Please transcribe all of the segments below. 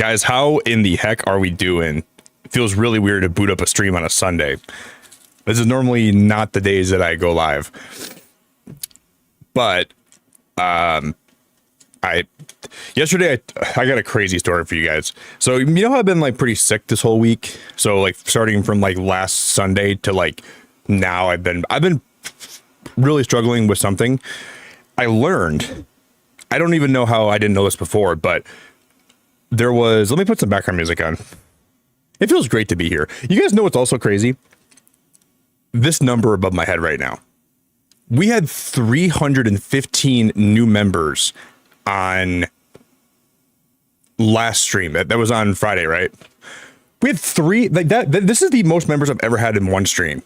Guys, how in the heck are we doing? It feels really weird to boot up a stream on a Sunday. This is normally not the days that I go live. But yesterday I got a crazy story for you guys. So you know how I've been like pretty sick this whole week? So like starting from like last Sunday to like now I've been really struggling with something. I learned, I don't even know how I didn't know this before, but there was, let me put some background music on. It feels great to be here. You guys know what's also crazy? This number above my head right now. We had 315 new members on last stream. That was on Friday, right? We had three, like that. This is the most members I've ever had in one stream.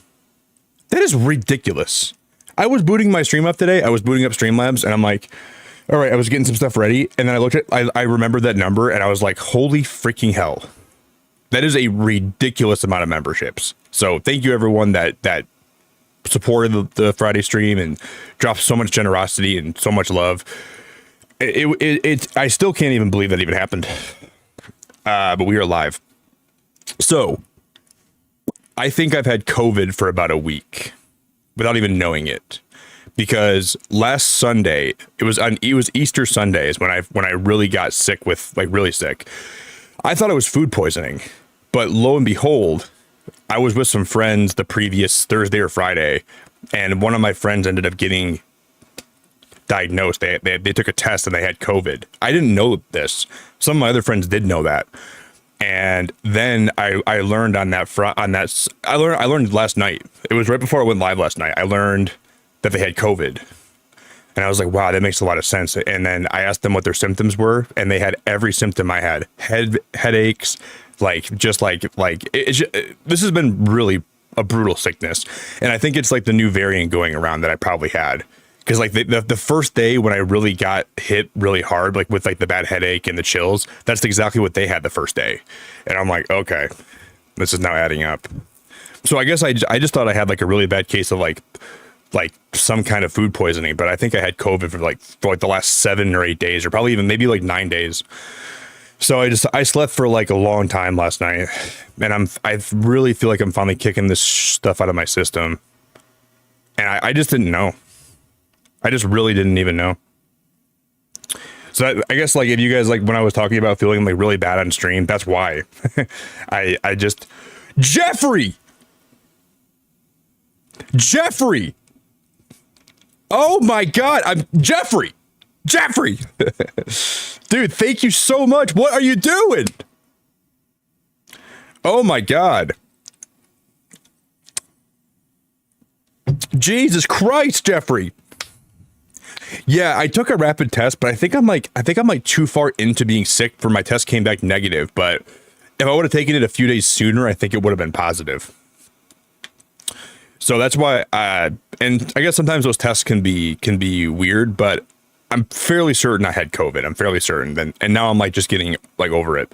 That is ridiculous. I was booting my stream up today. I was booting up Streamlabs and I'm like, all right, I was getting some stuff ready. And then I looked at, I remembered that number and I was like, holy freaking hell. That is a ridiculous amount of memberships. So thank you everyone that supported the Friday stream and dropped so much generosity and so much love. I still can't even believe that even happened. But we are live. So I think I've had COVID for about a week without even knowing it. Because last Sunday, it was Easter Sundays when I really got sick with like really sick. I thought it was food poisoning, but lo and behold, I was with some friends the previous Thursday or Friday, and one of my friends ended up getting diagnosed. They took a test and they had COVID. I didn't know this. Some of my other friends did know that, and then I learned on that I learned last night. It was right before I went live last night. I learned that they had COVID. And I was like, wow, that makes a lot of sense. And then I asked them what their symptoms were, and they had every symptom I had. Headaches, this has been really a brutal sickness. And I think it's like the new variant going around that I probably had. Because like the first day when I really got hit really hard, like with like the bad headache and the chills, that's exactly what they had the first day. And I'm like, okay, this is now adding up. So I guess I just thought I had like a really bad case of like some kind of food poisoning, but I think I had COVID for like the last 7 or 8 days, or probably even maybe like 9 days. So I slept for like a long time last night, and I really feel like I'm finally kicking this stuff out of my system. And I just didn't know. I just really didn't even know. So I guess like if you guys like when I was talking about feeling like really bad on stream, that's why. I just Jeffrey. Oh my God, I'm Jeffrey. Dude, thank you so much. What are you doing? Oh my God. Jesus Christ, Jeffrey. Yeah, I took a rapid test, but I think I'm like too far into being sick for my test came back negative. But if I would have taken it a few days sooner, I think it would have been positive. So that's why, and I guess sometimes those tests can be weird, but I'm fairly certain I had COVID. I'm fairly certain. And now I'm like just getting like over it.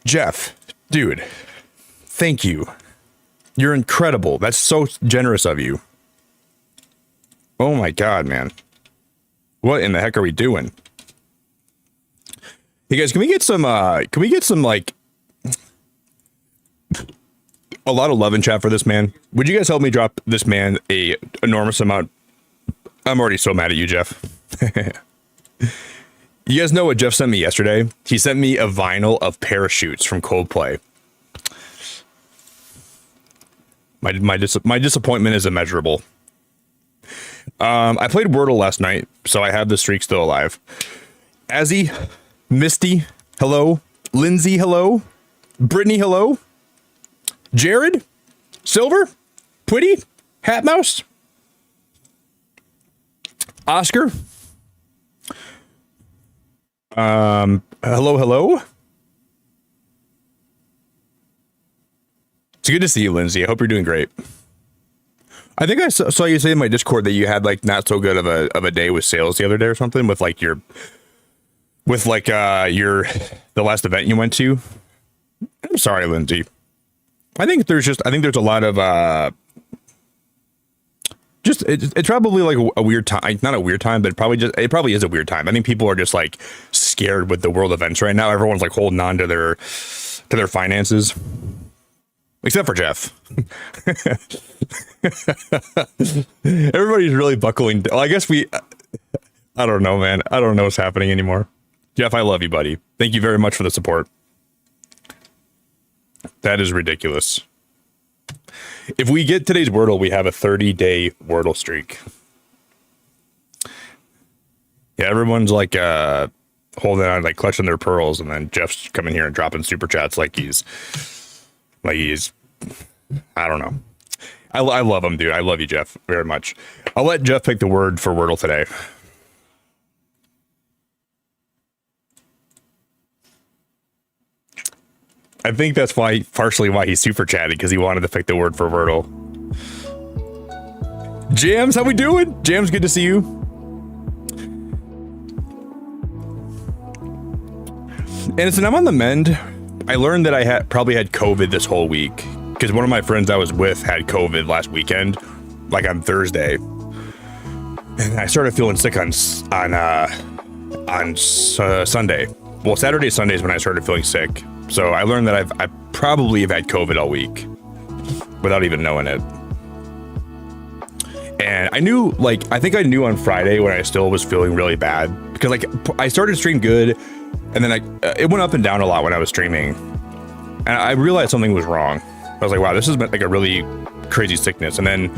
Jeff, dude, thank you. You're incredible. That's so generous of you. Oh my God, man. What in the heck are we doing? Hey guys, can we get some like a lot of love in chat for this man? Would you guys help me drop this man a enormous amount? I'm already so mad at you, Jeff. You guys know what Jeff sent me yesterday? He sent me a vinyl of Parachutes from Coldplay. My disappointment is immeasurable. I played Wordle last night, so I have the streak still alive. Azzy, Misty, hello. Lindsay, hello. Brittany, hello. Jared, Silver, Twitty, Hatmouse, Oscar. Hello. It's good to see you, Lindsay. I hope you're doing great. I think I saw you say in my Discord that you had like not so good of a day with sales the other day or something with like the last event you went to. I'm sorry, Lindsay. I think there's a lot of it's probably like a weird time, not a weird time, but it probably is a weird time. I think people are just like scared with the world events right now. Everyone's like holding on to their finances, except for Jeff. Everybody's really buckling. Well, I guess I don't know, man. I don't know what's happening anymore. Jeff, I love you, buddy. Thank you very much for the support. That is ridiculous. If we get today's Wordle, we have a 30-day Wordle streak. Yeah, everyone's like holding on, like clutching their pearls, and then Jeff's coming here and dropping super chats like he's I don't know. I love him, dude. I love you, Jeff, very much. I'll let Jeff pick the word for Wordle today. I think that's partially why he's super chatty, because he wanted to pick the word for Wordle. Jams, how we doing? Jams, good to see you. And I'm on the mend. I learned that I probably had COVID this whole week, because one of my friends I was with had COVID last weekend, like on Thursday, and I started feeling sick on Sunday. Well, Saturday, Sunday is when I started feeling sick. So I learned that I probably have had COVID all week without even knowing it. And I knew, I think I knew on Friday when I still was feeling really bad, because I started stream good, and then it went up and down a lot when I was streaming, and I realized something was wrong. I was like, wow, this has been like a really crazy sickness. And then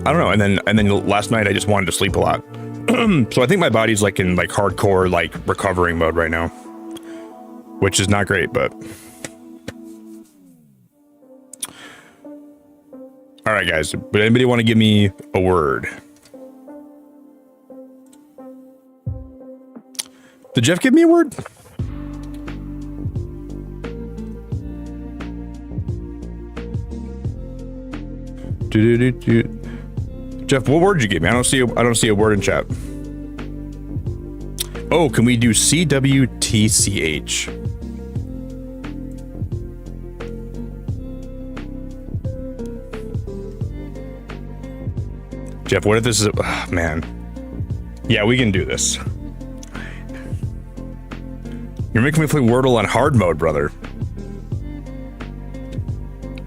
I don't know. And then last night I just wanted to sleep a lot. So I think my body's like in hardcore recovering mode right now, which is not great, but all right, guys. But anybody want to give me a word? Did Jeff give me a word? Jeff, what word did you give me? I don't see a word in chat. Oh, can we do CWTCH? Jeff, what if this is man? Yeah, we can do this. You're making me play Wordle on hard mode, brother.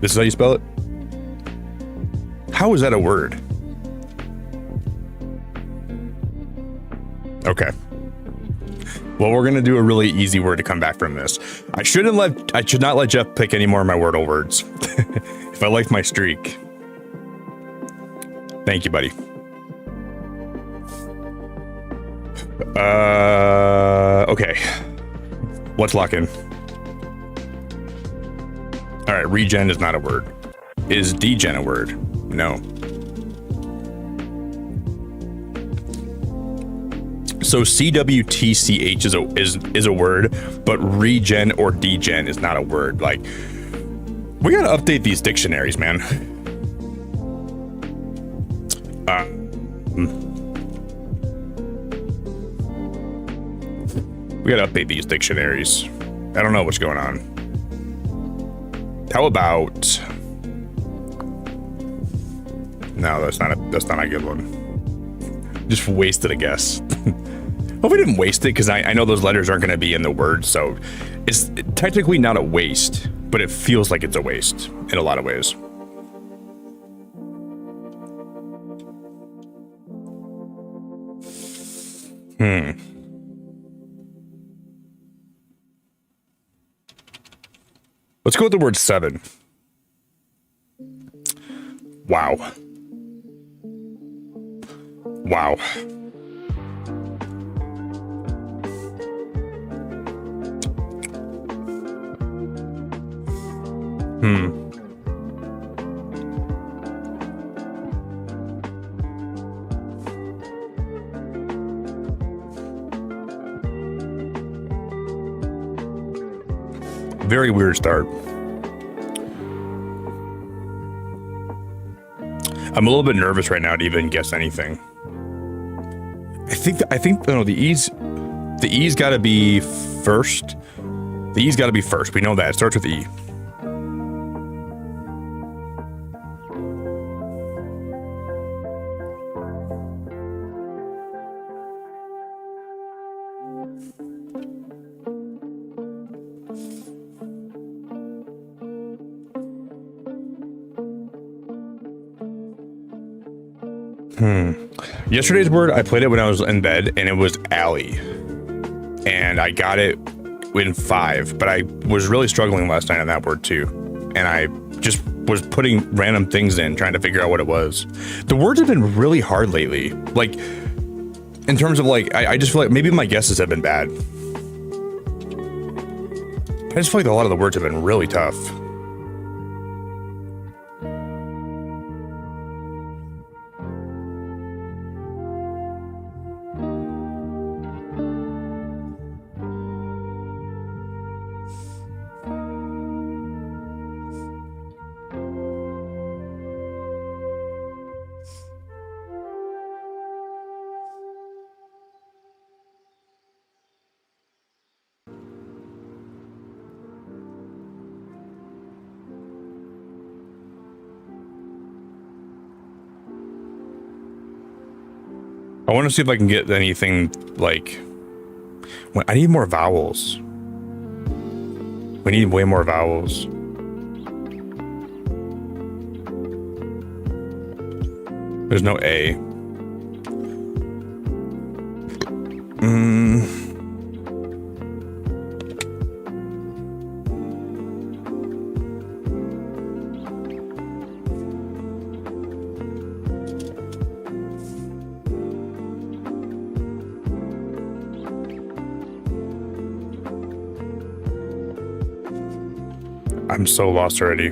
This is how you spell it? How is that a word? Okay. Well, we're gonna do a really easy word to come back from this. I should not let Jeff pick any more of my Wordle words. If I liked my streak. Thank you, buddy. Okay. Let's lock in. All right, regen is not a word. Is degen a word? No. So CWTCH is a word, but regen or degen is not a word. We gotta update these dictionaries, man. We gotta update these dictionaries. I don't know what's going on. How about? No, that's not a good one. Just wasted a guess. Hope I didn't waste it, because I know those letters aren't going to be in the word, so it's technically not a waste, but it feels like it's a waste in a lot of ways. Let's go with the word 7. Wow. Wow. Very weird start. I'm a little bit nervous right now to even guess anything. I think no, the E's got to be first. The E's got to be first. We know that. It starts with E. Yesterday's word, I played it when I was in bed, and it was alley. And I got it in 5, but I was really struggling last night on that word too. And I just was putting random things in, trying to figure out what it was. The words have been really hard lately. Like, in terms of like, I just feel like maybe my guesses have been bad. I just feel like a lot of the words have been really tough. I want to see if I can get anything like... I need more vowels. We need way more vowels. There's no A. I'm so lost already. I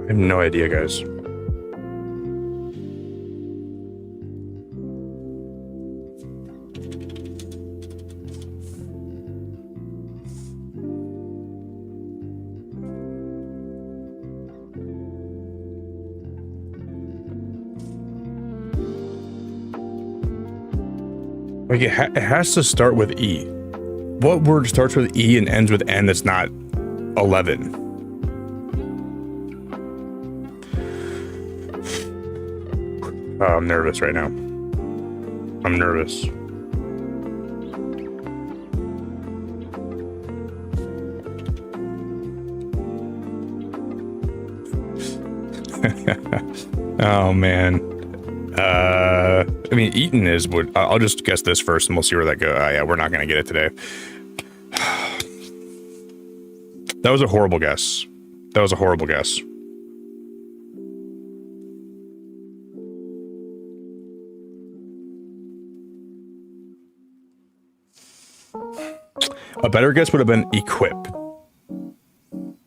have no idea, guys. Like it has to start with E. What word starts with E and ends with N that's not 11? Oh, I'm nervous right now. I'm nervous. Oh man. I mean, Eaton is what I'll just guess this first and we'll see where that goes. Yeah, we're not gonna get it today. That was a horrible guess. That was a horrible guess. A better guess would have been equip.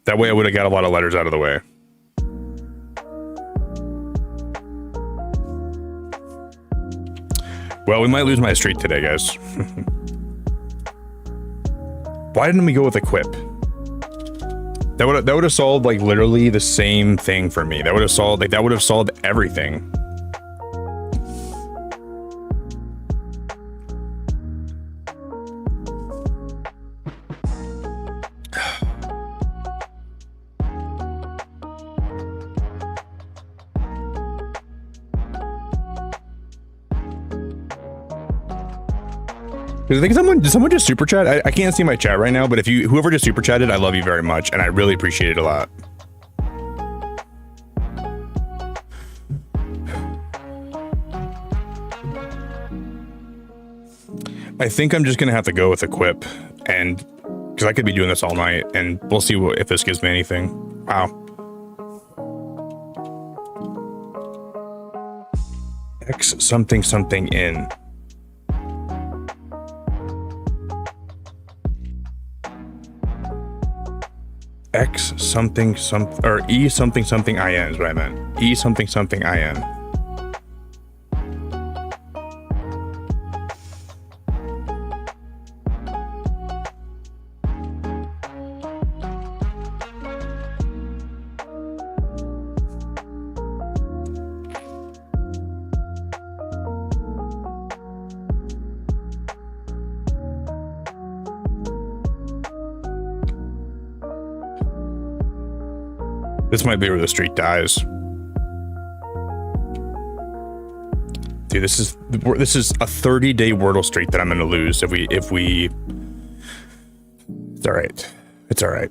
That way I would have got a lot of letters out of the way. Well, we might lose my streak today, guys. Why didn't we go with equip? That would have solved like literally the same thing for me. That would have solved everything. I think did someone just super chat? I can't see my chat right now, but if whoever just super chatted, I love you very much, and I really appreciate it a lot. I think I'm just gonna have to go with equip, and because I could be doing this all night, and we'll see if this gives me anything. Wow. X something something in. X something or E something something IN is what I meant. E something something IN. This might be where the streak dies. Dude, dude, this is a 30-day Wordle streak that I'm gonna lose if we. It's all right. It's all right.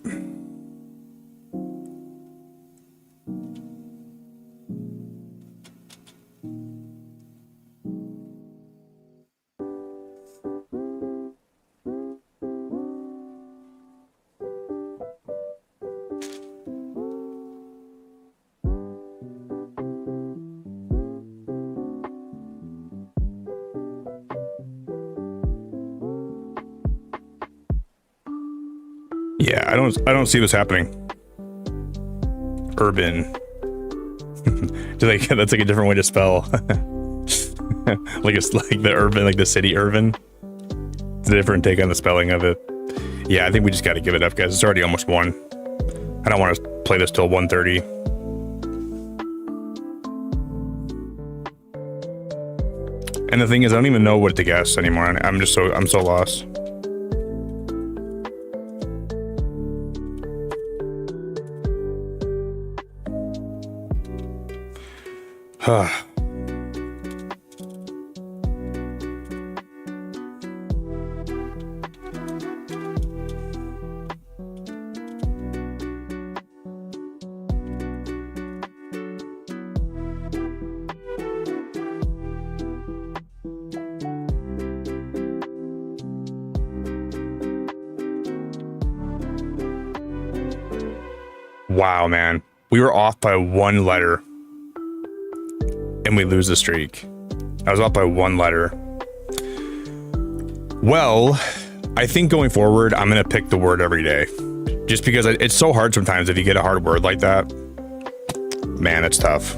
Yeah, I don't see this happening. Urban. That's like a different way to spell. like it's like the urban, like the city urban. It's a different take on the spelling of it. Yeah, I think we just got to give it up, guys. It's already almost 1. I don't want to play this till 1:30. And the thing is, I don't even know what to guess anymore. I'm so lost. Wow, man. We were off by 1 letter. And we lose the streak. I was off by 1 letter. Well, I think going forward, I'm going to pick the word every day. Just because it's so hard sometimes if you get a hard word like that. Man, it's tough.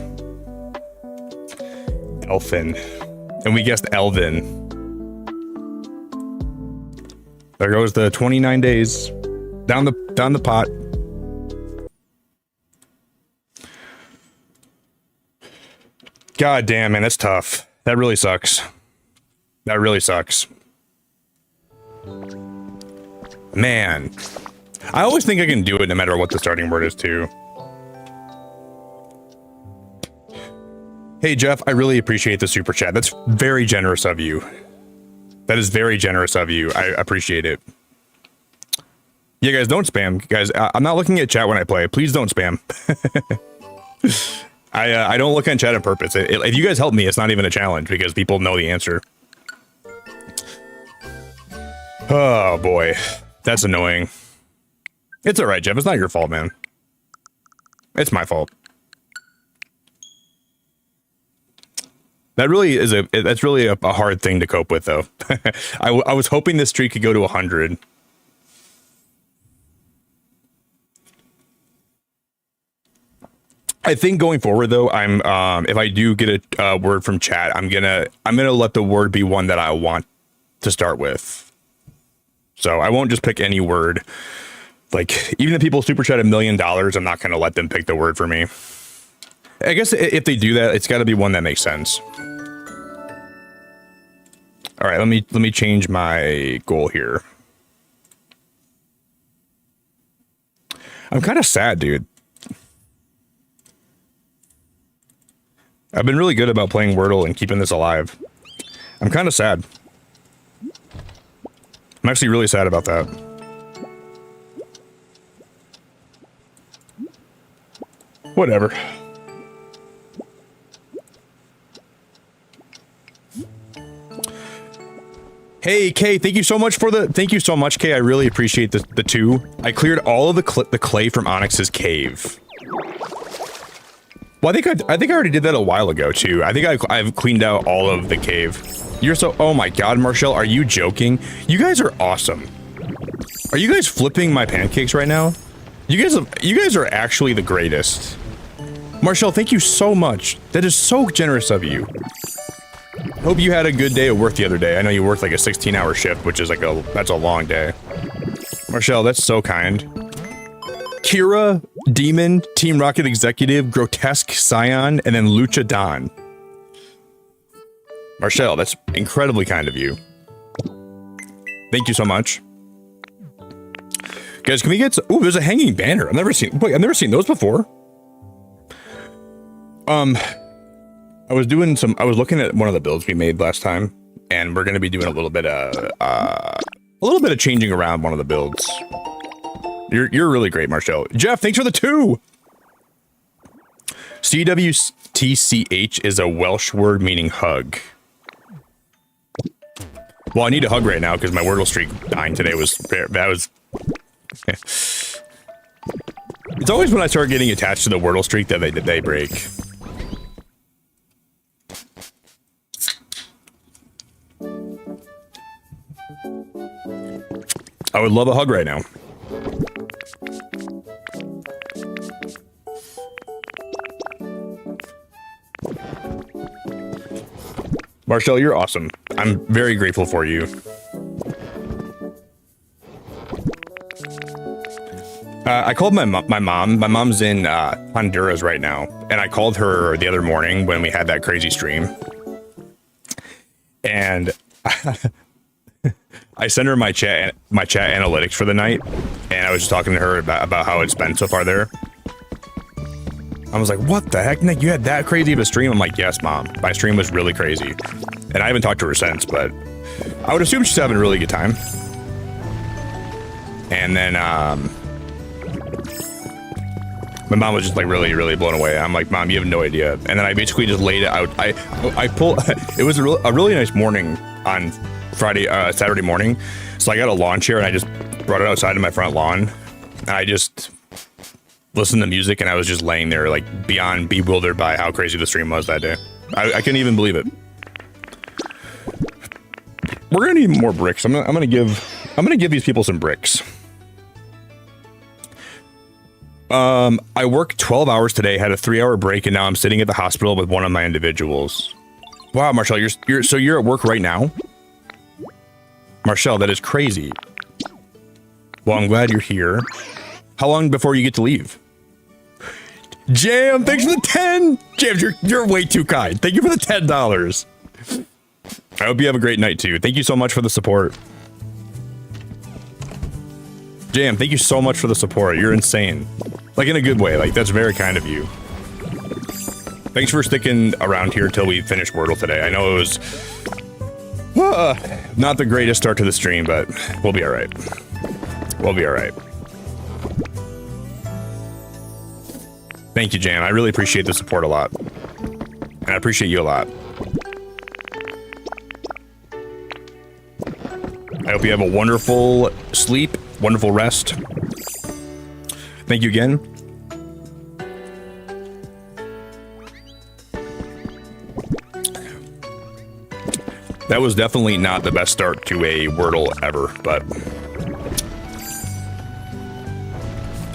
Elfin. And we guessed Elvin. There goes the 29 days. Down the pot. God damn, man, that's tough. That really sucks. That really sucks. Man. I always think I can do it no matter what the starting word is, too. Hey, Jeff, I really appreciate the super chat. That's very generous of you. That is very generous of you. I appreciate it. Yeah, guys, don't spam. Guys, I'm not looking at chat when I play. Please don't spam. I don't look on chat on purpose. If you guys help me, it's not even a challenge because people know the answer. Oh boy, that's annoying. It's all right, Jeff. It's not your fault, man. It's my fault. That really is that's really a hard thing to cope with, though. I was hoping this streak could go to 100. I think going forward, though, I'm if I do get a word from chat, I'm gonna let the word be one that I want to start with. So I won't just pick any word. Like, even if people super chat $1 million, I'm not gonna let them pick the word for me. I guess if they do that, it's got to be one that makes sense. All right, let me change my goal here. I'm kind of sad, dude. I've been really good about playing Wordle and keeping this alive. I'm kind of sad. I'm actually really sad about that. Whatever. Hey, Kay, thank you so much, Kay. I really appreciate the 2. I cleared all of the clay from Onyx's cave. Well, I think I already did that a while ago too. I think I've cleaned out all of the cave. You're so, oh my god, Marshall, are you joking? You guys are awesome. Are you guys flipping my pancakes right now? You guys are actually the greatest. Marshall, thank you so much. That is so generous of you. Hope you had a good day at work the other day. I know you worked like a 16-hour shift, which is like that's a long day. Marshall, that's so kind. Kira, Demon, Team Rocket Executive, Grotesque, Scion, and then Lucha Don. Marshall, that's incredibly kind of you. Thank you so much. Guys, can we get ooh, there's a hanging banner. I've never seen those before. I was looking at one of the builds we made last time, and we're going to be doing a little bit of changing around one of the builds. You're really great, Marshall. Jeff, thanks for the 2. CWTCH is a Welsh word meaning hug. Well, I need a hug right now because my Wordle streak dying today was... It's always when I start getting attached to the Wordle streak that they break. I would love a hug right now. Marshall, you're awesome. I'm very grateful for you. I called my mom. My mom's in Honduras right now, and I called her the other morning when we had that crazy stream. And I sent her my chat analytics for the night, and I was just talking to her about how it's been so far there. I was like, what the heck, Nick? You had that crazy of a stream? I'm like, yes, Mom. My stream was really crazy. And I haven't talked to her since, but I would assume she's having a really good time. And then, my mom was just like really, really blown away. I'm like, Mom, you have no idea. And then I basically just laid it out. I pulled, it was a really nice morning on Saturday morning. So I got a lawn chair and I just brought it outside in my front lawn. And I just listened to music and I was just laying there like beyond bewildered by how crazy the stream was that day. I couldn't even believe it. We're gonna need more bricks. I'm gonna give these people some bricks. I worked 12 hours today, had a 3-hour break, and now I'm sitting at the hospital with one of my individuals. Wow, Marshall, you're at work right now? Marshall, that is crazy. Well, I'm glad you're here. How long before you get to leave? Jam, thanks for the 10. Jam, you're way too kind. Thank you for the $10. I hope you have a great night too. Thank you so much for the support. Jam, thank you so much for the support. You're insane. Like in a good way. Like that's very kind of you. Thanks for sticking around here till we finish Wordle today. I know it was not the greatest start to the stream, but we'll be all right. We'll be all right. Thank you, Jan. I really appreciate the support a lot. And I appreciate you a lot. I hope you have a wonderful sleep, wonderful rest. Thank you again. That was definitely not the best start to a Wordle ever, but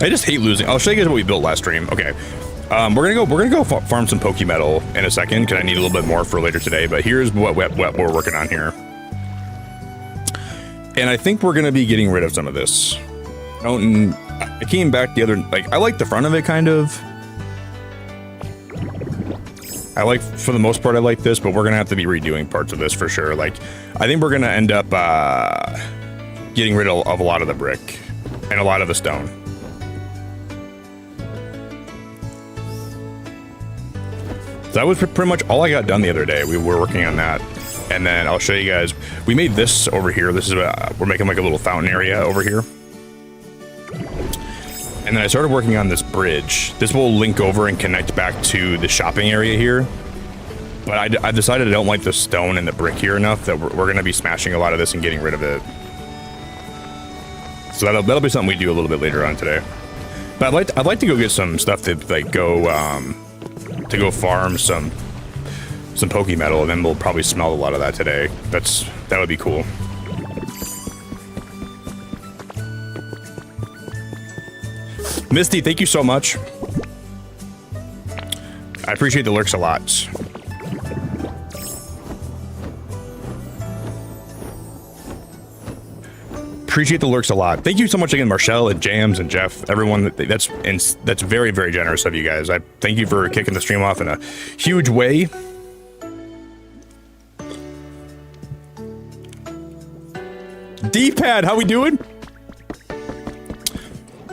I just hate losing. I'll show you guys what we built last stream. Okay, we're gonna go farm some Pokemetal in a second because I need a little bit more for later today. But here's what we're working on here, and I think we're gonna be getting rid of some of this. I came back the other, I like the front of it kind of. I like, for the most part, I like this, but we're gonna have to be redoing parts of this for sure. Like, I think we're gonna end up getting rid of a lot of the brick and a lot of the stone. So that was pretty much all I got done the other day. We were working on that. And then I'll show you guys, we made this over here. This is, we're making like a little fountain area over here. And then I started working on this bridge. This will link over and connect back to the shopping area here. But I decided I don't like the stone and the brick here enough that we're gonna be smashing a lot of this and getting rid of it. So that'll be something we do a little bit later on today. But I'd like to go get some stuff to go farm some Pokemetal, and then we'll probably smell a lot of that today. That would be cool. Misty, thank you so much. I appreciate the lurks a lot. Appreciate the lurks a lot. Thank you so much again, Marshall and Jams and Jeff, everyone. That's very, very generous of you guys. I thank you for kicking the stream off in a huge way. D-pad, how we doing?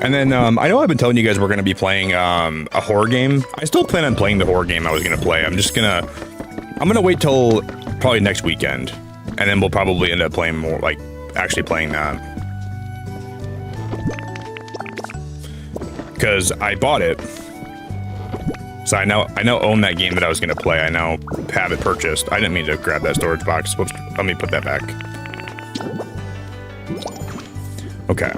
And then I know I've been telling you guys we're going to be playing a horror game. I still plan on playing the horror game I was going to play. I'm just going to I'm gonna wait till probably next weekend, and then we'll probably end up playing more, like actually playing that. Because I bought it, so I now own that game that I was gonna play. I now have it purchased. I didn't mean to grab that storage box. Whoops, let me put that back. Okay.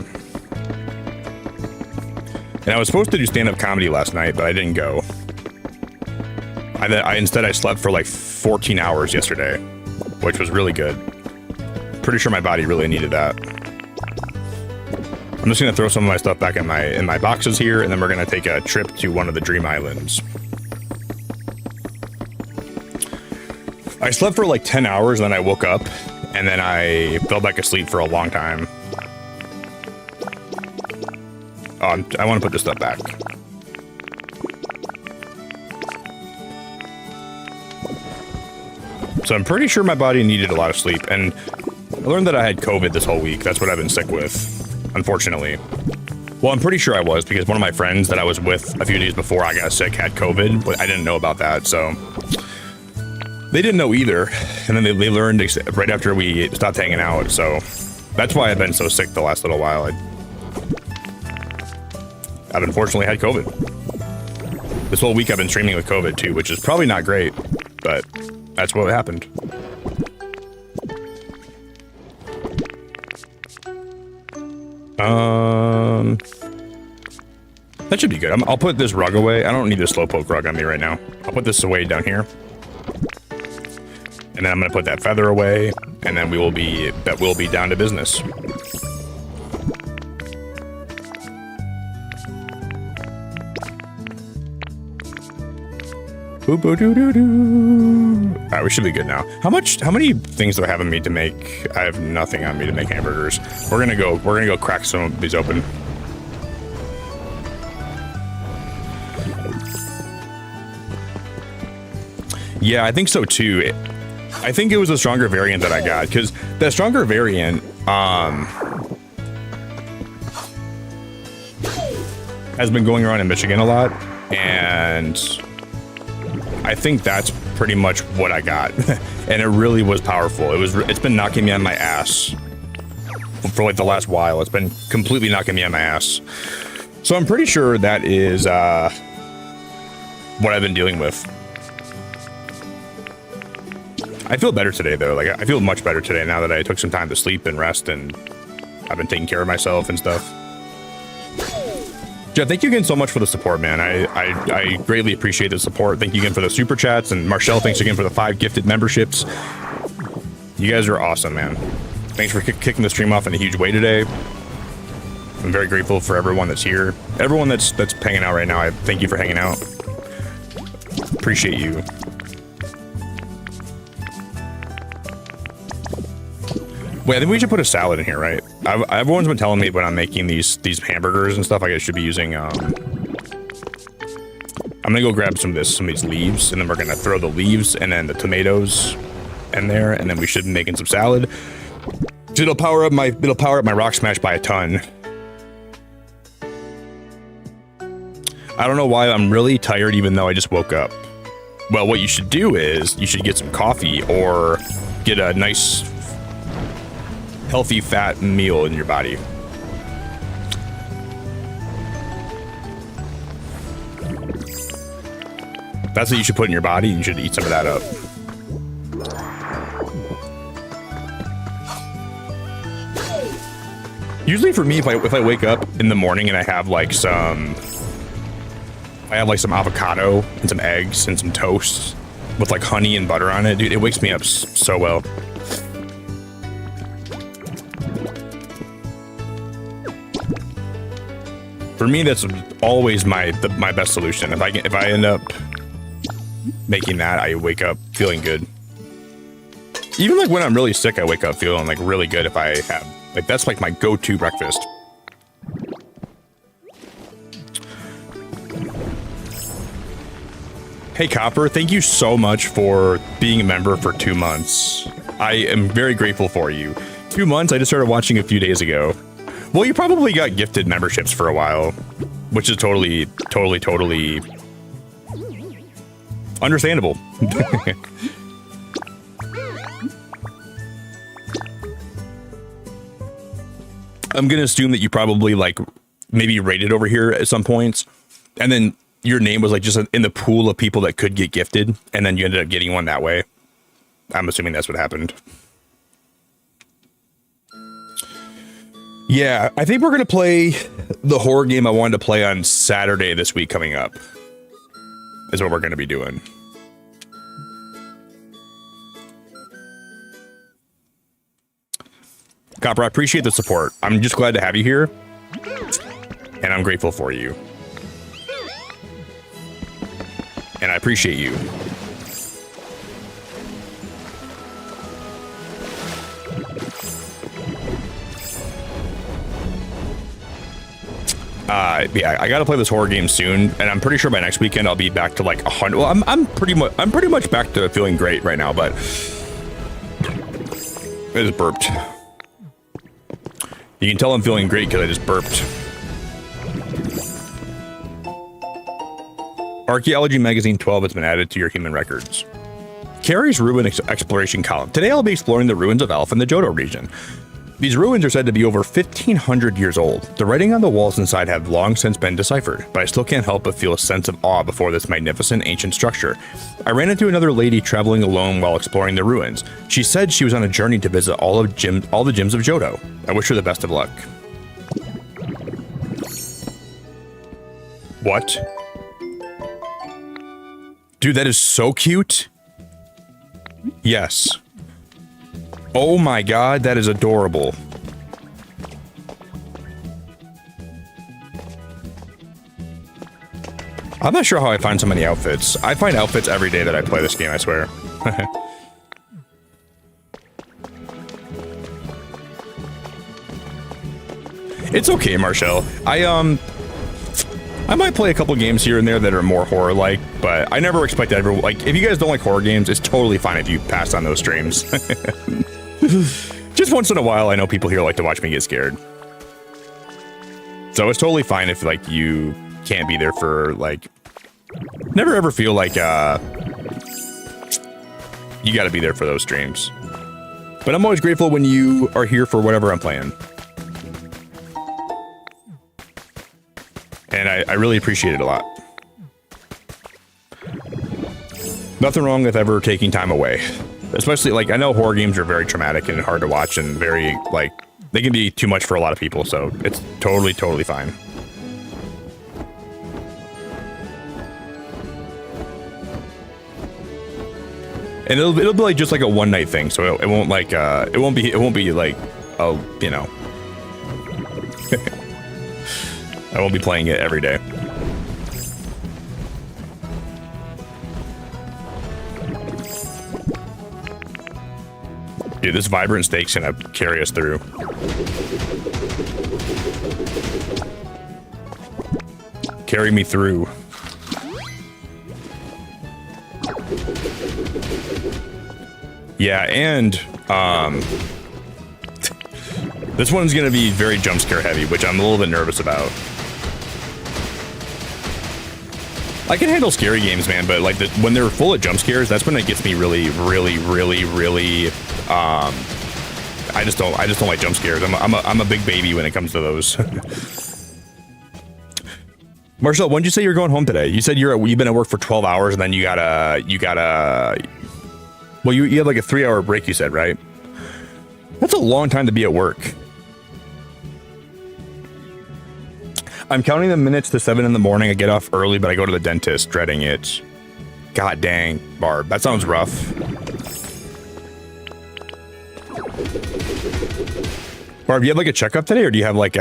And I was supposed to do stand-up comedy last night, but I didn't go. Instead I slept for like 14 hours yesterday, which was really good. Pretty sure my body really needed that. I'm just gonna throw some of my stuff back in my boxes here, and then we're gonna take a trip to one of the Dream Islands. I slept for like 10 hours, and then I woke up, and then I fell back asleep for a long time. Oh, I want to put this stuff back. So I'm pretty sure my body needed a lot of sleep, and I learned that I had COVID this whole week. That's what I've been sick with, unfortunately. Well, I'm pretty sure I was, because one of my friends that I was with a few days before I got sick had COVID, but I didn't know about that, so they didn't know either. And then they learned right after we stopped hanging out, so that's why I've been so sick the last little while. I've unfortunately had COVID. This whole week I've been streaming with COVID too, which is probably not great, but that's what happened. That should be good. I'll put this rug away. I don't need this slowpoke rug on me right now. I'll put this away down here. And then I'm gonna put that feather away, and then we'll be down to business. Alright, we should be good now. How many things do I have on me to make? I have nothing on me to make hamburgers. We're gonna go crack some of these open. Yeah, I think so too. I think it was a stronger variant that I got, because that stronger variant has been going around in Michigan a lot, and I think that's pretty much what I got. And it really was powerful. It's been knocking me on my ass for like the last while. It's been completely knocking me on my ass. So I'm pretty sure that is what I've been dealing with. I feel better today though. Like I feel much better today now that I took some time to sleep and rest, and I've been taking care of myself and stuff. Jeff, thank you again so much for the support, man. I greatly appreciate the support. Thank you again for the super chats, and Marshall, thanks again for the 5 gifted memberships. You guys are awesome, man. Thanks for kicking the stream off in a huge way today. I'm very grateful for everyone that's here. Everyone that's hanging out right now, I thank you for hanging out. Appreciate you. Wait, I think we should put a salad in here, right? Everyone's been telling me when I'm making these hamburgers and stuff, I should be using, I'm gonna go grab some of these leaves, and then we're gonna throw the leaves and then the tomatoes in there, and then we should be making some salad. It'll power up my rock smash by a ton. I don't know why I'm really tired even though I just woke up. Well, what you should do is you should get some coffee or get a nice healthy fat meal in your body. That's what you should put in your body. You should eat some of that up. Usually for me, if I wake up in the morning and I have like some avocado and some eggs and some toast with like honey and butter on it, dude, it wakes me up so well. For me, that's always my best solution. If I end up making that, I wake up feeling good. Even like when I'm really sick, I wake up feeling like really good if I have, like, that's like my go-to breakfast. Hey Copper, thank you so much for being a member for 2 months. I am very grateful for you. 2 months? I just started watching a few days ago. Well, you probably got gifted memberships for a while, which is totally understandable. I'm gonna assume that you probably like maybe rated over here at some points, and then your name was like just in the pool of people that could get gifted, and then you ended up getting one that way. I'm assuming that's what happened. Yeah, I think we're gonna play the horror game I wanted to play on Saturday this week coming up. Is what we're gonna be doing. Copper, I appreciate the support. I'm just glad to have you here, and I'm grateful for you. And I appreciate you. Yeah, I gotta play this horror game soon, and I'm pretty sure by next weekend I'll be back to like 100. Well, I'm pretty much back to feeling great right now, but I just burped. You can tell I'm feeling great because I just burped. Archaeology Magazine 12 has been added to your human records. Carrie's Ruin Exploration column. Today I'll be exploring the ruins of Alpha in the Johto region. These ruins are said to be over 1,500 years old. The writing on the walls inside have long since been deciphered, but I still can't help but feel a sense of awe before this magnificent ancient structure. I ran into another lady traveling alone while exploring the ruins. She said she was on a journey to visit all the gyms of Johto. I wish her the best of luck. What? Dude, that is so cute. Yes. Oh my god, that is adorable. I'm not sure how I find so many outfits. I find outfits every day that I play this game, I swear. It's okay, Marshall. I might play a couple games here and there that are more horror-like, but I never expect everyone. Like, if you guys don't like horror games, it's totally fine if you pass on those streams. Just once in a while, I know people here like to watch me get scared. So it's totally fine if, like, you can't be there for, like... Never ever feel like, you gotta be there for those streams. But I'm always grateful when you are here for whatever I'm playing. And I really appreciate it a lot. Nothing wrong with ever taking time away. Especially, like, I know horror games are very traumatic and hard to watch and very, like, they can be too much for a lot of people, so it's totally, totally fine. And it'll be like just like a one night thing, so it won't like it won't be like, oh, you know. I won't be playing it every day. Dude, this vibrant steak's gonna carry us through. Carry me through. Yeah, and this one's gonna be very jump scare heavy, which I'm a little bit nervous about. I can handle scary games, man, but like when they're full of jump scares, that's when it gets me really. I just don't like jump scares. I'm a big baby when it comes to those. Marcel, when did you say you're going home today? You said you've been at work for 12 hours and then you gotta. Well, you had like a 3-hour break, you said, right? That's a long time to be at work. I'm counting the minutes to 7 in the morning. I get off early, but I go to the dentist, dreading it. God dang, Barb, that sounds rough. Barb, do you have like a checkup today, or do you have like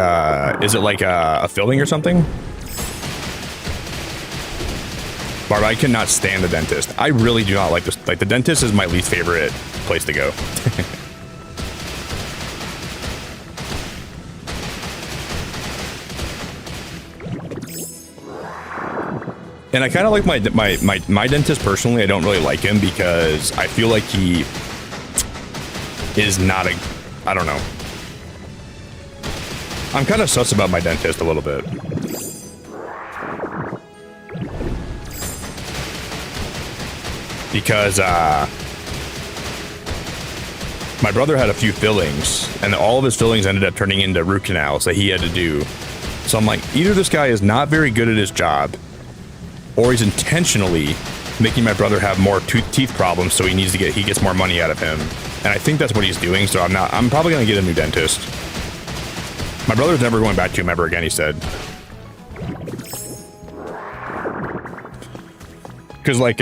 is it like a filling or something? Barb, I cannot stand the dentist. I really do not like this. Like, the dentist is my least favorite place to go. And I kind of like my dentist personally. I don't really like him because I feel like he is not a, I don't know. I'm kind of sus about my dentist a little bit. Because My brother had a few fillings, and all of his fillings ended up turning into root canals that he had to do. So I'm like, either this guy is not very good at his job, or he's intentionally making my brother have more teeth problems, so he gets more money out of him. And I think that's what he's doing, so I'm probably gonna get a new dentist. My brother's never going back to him ever again, he said. Cause like,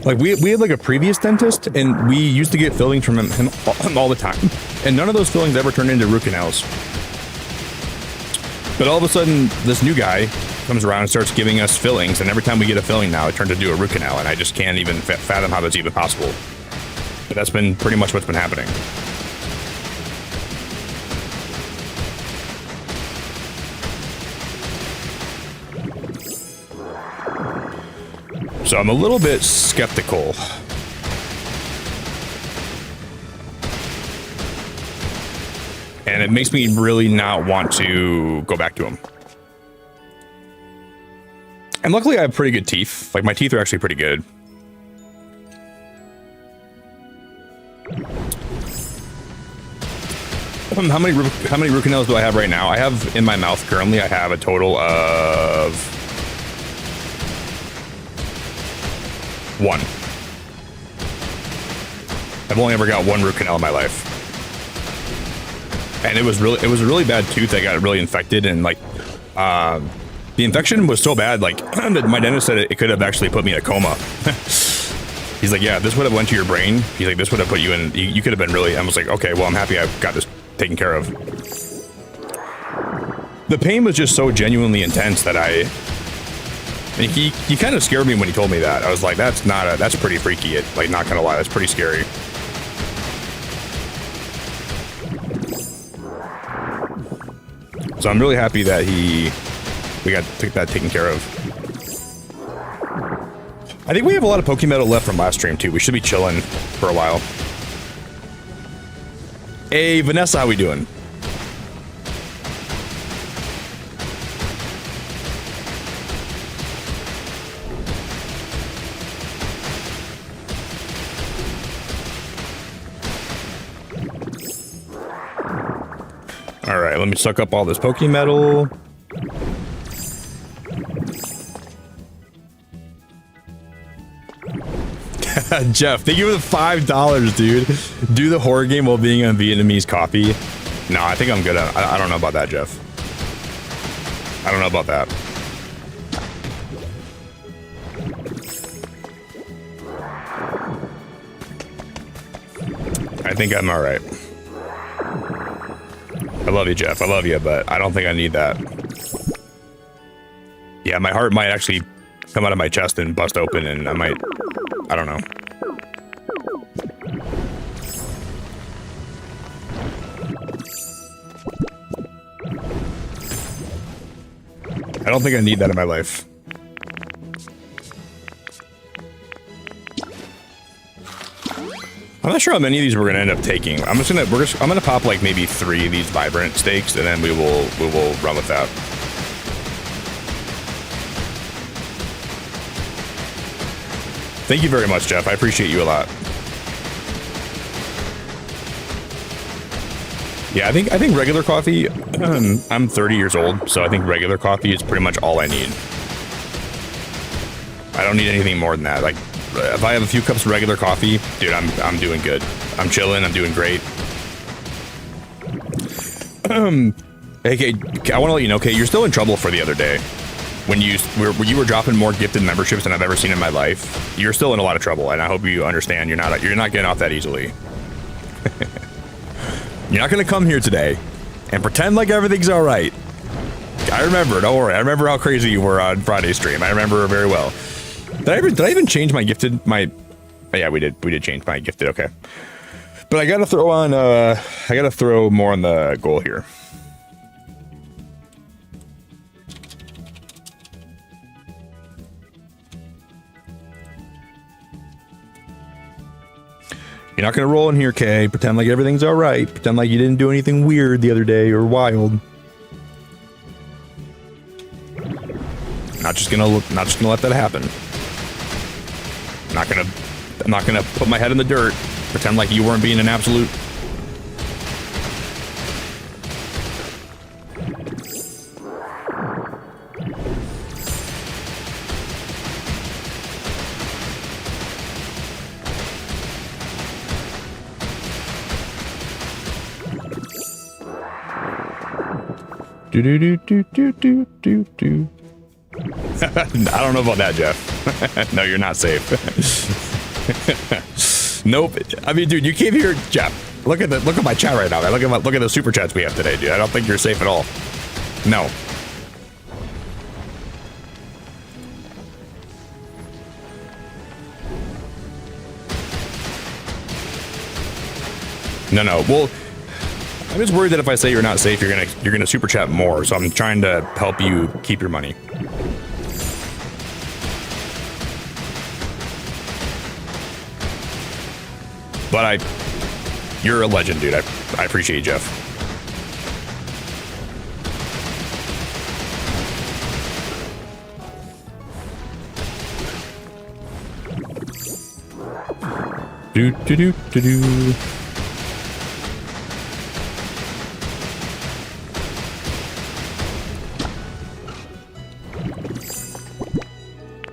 like we had like a previous dentist, and we used to get fillings from him all the time, and none of those fillings ever turned into root canals. But all of a sudden, this new guy comes around and starts giving us fillings, and every time we get a filling now, it turns into a root canal, and I just can't even fathom how that's even possible. But that's been pretty much what's been happening. So I'm a little bit skeptical. And it makes me really not want to go back to him. And luckily I have pretty good teeth. Like, my teeth are actually pretty good. How many root canals do I have right now? I have in my mouth currently, I have a total of 1. I've only ever got 1 root canal in my life. And it was a really bad tooth that got really infected, and like the infection was so bad, like my dentist said it could have actually put me in a coma. He's like, yeah, this would have went to your brain. He's like, this would have put you in, you could have been really, I was like, okay, well, I'm happy I got this taken care of. The pain was just so genuinely intense that he kind of scared me when he told me that. I was like, that's pretty freaky. Like, not gonna lie, that's pretty scary. So I'm really happy that we took that taken care of. I think we have a lot of Pokemon left from last stream too. We should be chilling for a while. Hey, Vanessa, how we doing? All right, let me suck up all this Pokemetal. Jeff, thank you for the $5, dude. Do the horror game while being on Vietnamese coffee. No, I think I'm good at it. I don't know about that, Jeff. I don't know about that. I think I'm all right. I love you, Jeff. I love you, but I don't think I need that. Yeah, my heart might actually come out of my chest and bust open, and I don't know. I don't think I need that in my life. I'm not sure how many of these we're gonna end up taking. I'm gonna pop like maybe 3 of these vibrant steaks, and then we will run with that. Thank you very much, Jeff. I appreciate you a lot. Yeah, I think regular coffee. I'm 30 years old, so I think regular coffee is pretty much all I need. I don't need anything more than that. Like, if I have a few cups of regular coffee, dude, I'm doing good. I'm chilling. I'm doing great. Hey, Kate, I want to let you know, Kate, you're still in trouble for the other day. When you were dropping more gifted memberships than I've ever seen in my life. You're still in a lot of trouble, and I hope you understand. You're not getting off that easily. You're not going to come here today and pretend like everything's all right. I remember. Don't worry. I remember how crazy you were on Friday's stream. I remember very well. Did I even change my gifted? Oh, yeah, we did change my gifted. Okay, but I gotta throw on. I gotta throw more on the goal here. You're not gonna roll in here, Kay. Pretend like everything's all right. Pretend like you didn't do anything weird the other day or wild. Not just gonna let that happen. I'm not gonna put my head in the dirt. Pretend like you weren't being an absolute. Do do do do do do do do. I don't know about that, Jeff. No, you're not safe. Nope. I mean, dude, you came here, Jeff. Look at my chat right now. Man. Look at the super chats we have today, dude. I don't think you're safe at all. No. No. Well, I'm just worried that if I say you're not safe, you're gonna super chat more. So I'm trying to help you keep your money. But you're a legend, dude. I appreciate you, Jeff. Do do do do do.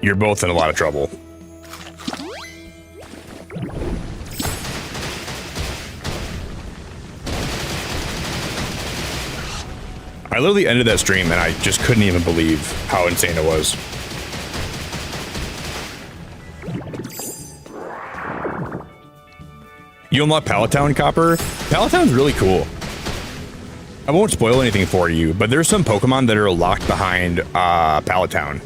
You're both in a lot of trouble. I literally ended that stream and I just couldn't even believe how insane it was. You unlock Palatown, Copper? Palatown's really cool. I won't spoil anything for you, but there's some Pokemon that are locked behind Palatown.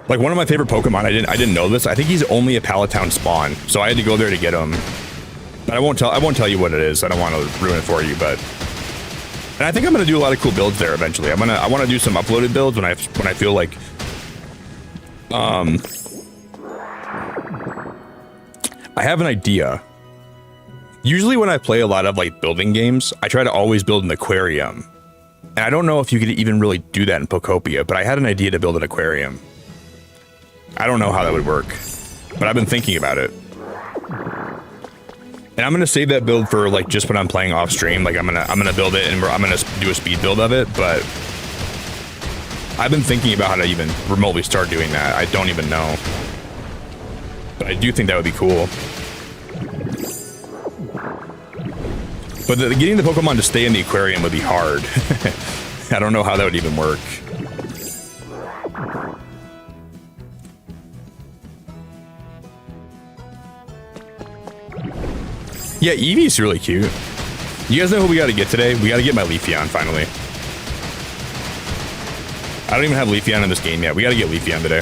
Like one of my favorite Pokemon, I didn't know this. I think he's only a Palatown spawn, so I had to go there to get him. But I won't tell you what it is. I don't want to ruin it for you, but. And I think I'm gonna do a lot of cool builds there eventually. I want to do some uploaded builds when I feel like. I have an idea. Usually when I play a lot of like building games, I try to always build an aquarium. And I don't know if you could even really do that in Pokopia, but I had an idea to build an aquarium. I don't know how that would work, but I've been thinking about it. And I'm gonna save that build for like just when I'm playing off stream. Like I'm gonna build it and I'm gonna do a speed build of it. But I've been thinking about how to even remotely start doing that. I don't even know, but I do think that would be cool. But getting the Pokemon to stay in the aquarium would be hard. I don't know how that would even work. Yeah, Eevee's really cute. You guys know who we gotta get today? We gotta get my Leafeon finally. I don't even have Leafeon in this game yet. We gotta get Leafeon today.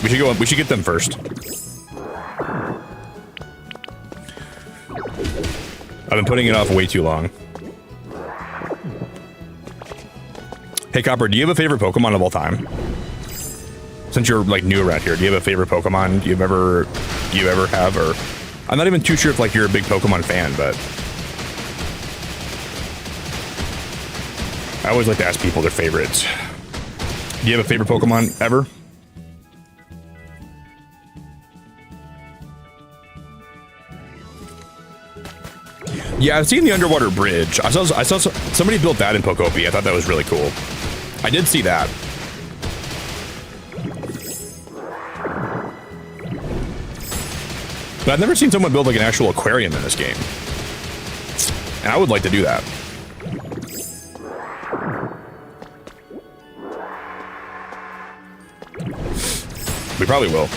We should get them first. I've been putting it off way too long. Hey Copper, do you have a favorite Pokemon of all time? Since you're like new around here, do you have a favorite Pokemon you ever have? Or I'm not even too sure if like you're a big Pokemon fan, but I always like to ask people their favorites. Do you have a favorite Pokemon ever? Yeah, I've seen the underwater bridge. I saw somebody built that in Pokopia. I thought that was really cool. I did see that. But I've never seen someone build like an actual aquarium in this game. And I would like to do that. We probably will.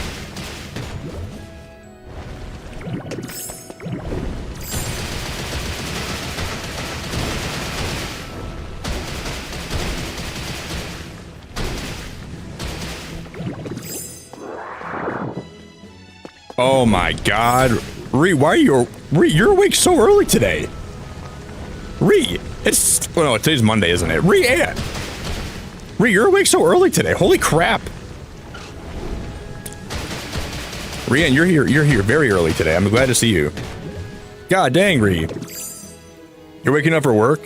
Oh my God, Ree, why are you? Ree, you're awake so early today. Ree, no, today's Monday, isn't it? Ree, you're awake so early today. Holy crap. Rian, you're here. You're here very early today. I'm glad to see you. God dang, Ree. You're waking up for work?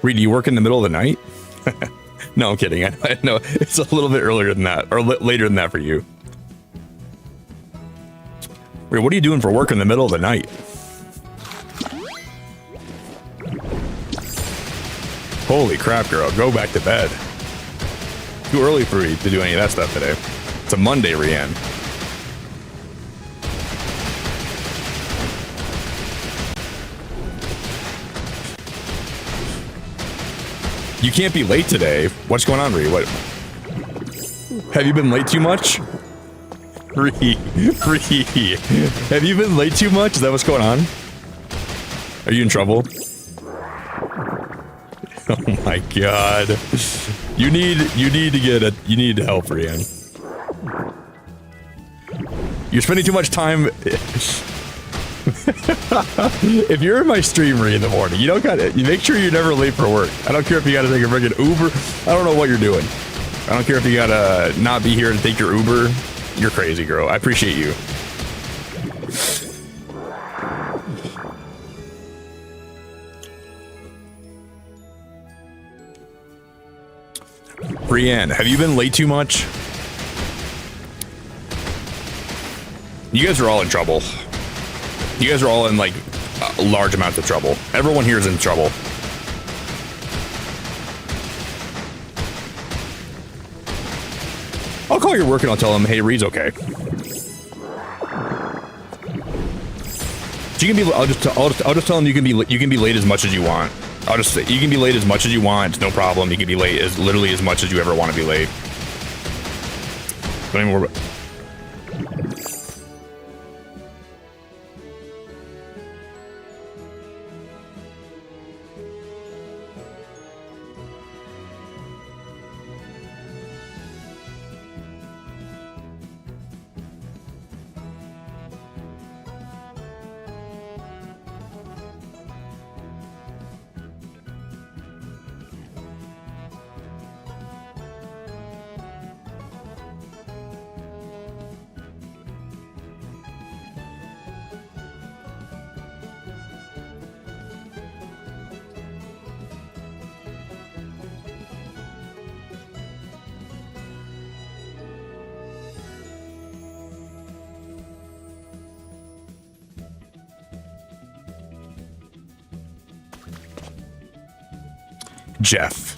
Ree, do you work in the middle of the night? No, I'm kidding. I know it's a little bit earlier than that, or later than that for you. Ree, what are you doing for work in the middle of the night? Holy crap, girl. Go back to bed. Too early for you to do any of that stuff today. It's a Monday, Rian. You can't be late today. What's going on, Ree? What? Have you been late too much? Ree. Have you been late too much? Is that what's going on? Are you in trouble? Oh my god. You need help, Rian. You're spending too much time. If you're in my stream, Ree, in the morning, you make sure you're never late for work. I don't care if you gotta take a freaking Uber. I don't know what you're doing. I don't care if you gotta not be here to take your Uber. You're crazy, girl. I appreciate you. Brienne, have you been late too much? You guys are all in trouble. You guys are all in, like, large amounts of trouble. Everyone here is in trouble. I'll call your work and I'll tell them, hey, Reed's okay. So you can be. I'll just tell them you can be late as much as you want. I'll just say you can be late as much as you want. It's no problem. You can be late as literally as much as you ever want to be late. Don't even worry about. Jeff.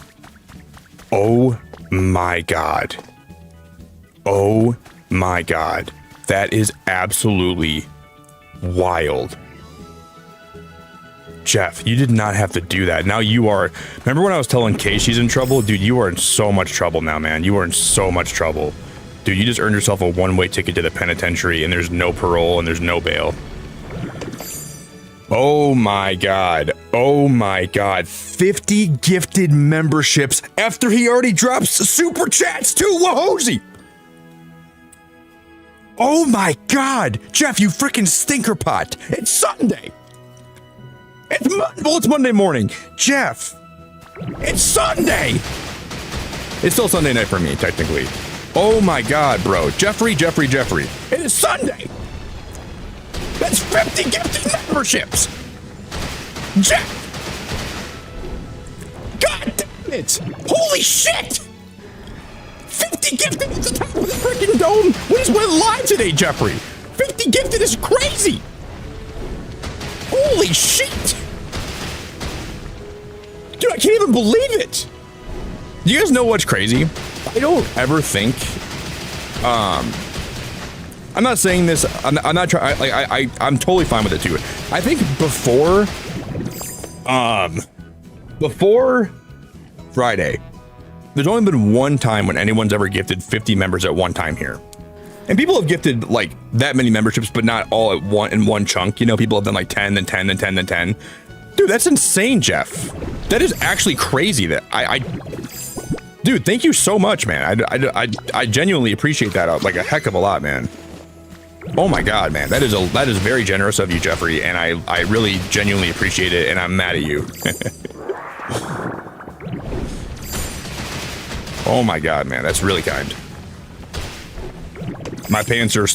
Oh my god. Oh my god. That is absolutely wild. Jeff, you did not have to do that. Now you are. Remember when I was telling Kay she's in trouble? Dude, you are in so much trouble now, man. You are in so much trouble. Dude, you just earned yourself a one-way ticket to the penitentiary and there's no parole and there's no bail. Oh my god. Oh my god. 50 gifted memberships after he already drops super chats too. Wahoozy. Oh my god. Jeff, you freaking stinker pot. It's Sunday. It's Monday morning. Jeff, it's Sunday. It's still Sunday night for me, technically. Oh my god, bro. Jeffrey. It is Sunday. That's 50 gifted memberships! Jeff! God damn it! Holy shit! 50 gifted at the top of the freaking dome! We just went live today, Jeffrey! 50 gifted is crazy! Holy shit! Dude, I can't even believe it! Do you guys know what's crazy? I don't ever think, I'm not saying this. I'm not trying. I'm totally fine with it too. I think before Friday, there's only been one time when anyone's ever gifted 50 members at one time here, and people have gifted like that many memberships, but not all at one chunk. You know, people have done like 10, then 10, then 10, then 10. Dude, that's insane, Jeff. That is actually crazy. That dude, thank you so much, man. I genuinely appreciate that like a heck of a lot, man. Oh my god, man, that is very generous of you, Jeffrey, and I really genuinely appreciate it, and I'm mad at you. Oh my god, man, that's really kind. My pants are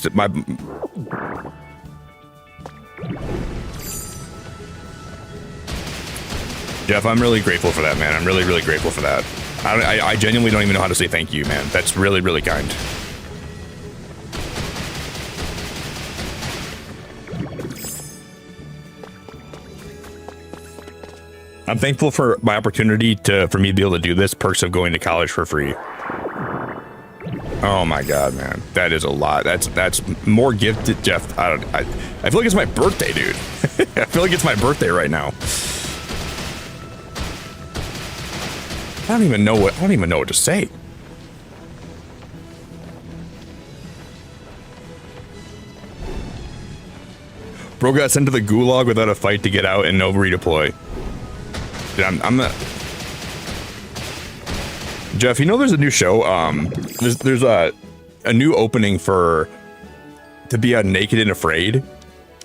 Jeff, I'm really grateful for that, man. I'm really, really grateful for that. I genuinely don't even know how to say thank you, man. That's really, really kind. I'm thankful for my opportunity for me to be able to do this. Perks of going to college for free. Oh my God, man, that is a lot. That's more gifted, Jeff. I feel like it's my birthday, dude. I feel like it's my birthday right now. I don't even know what to say. Bro got sent to the gulag without a fight to get out and no redeploy. Dude, I'm not. Jeff, you know there's a new show. There's a new opening to be on Naked and Afraid.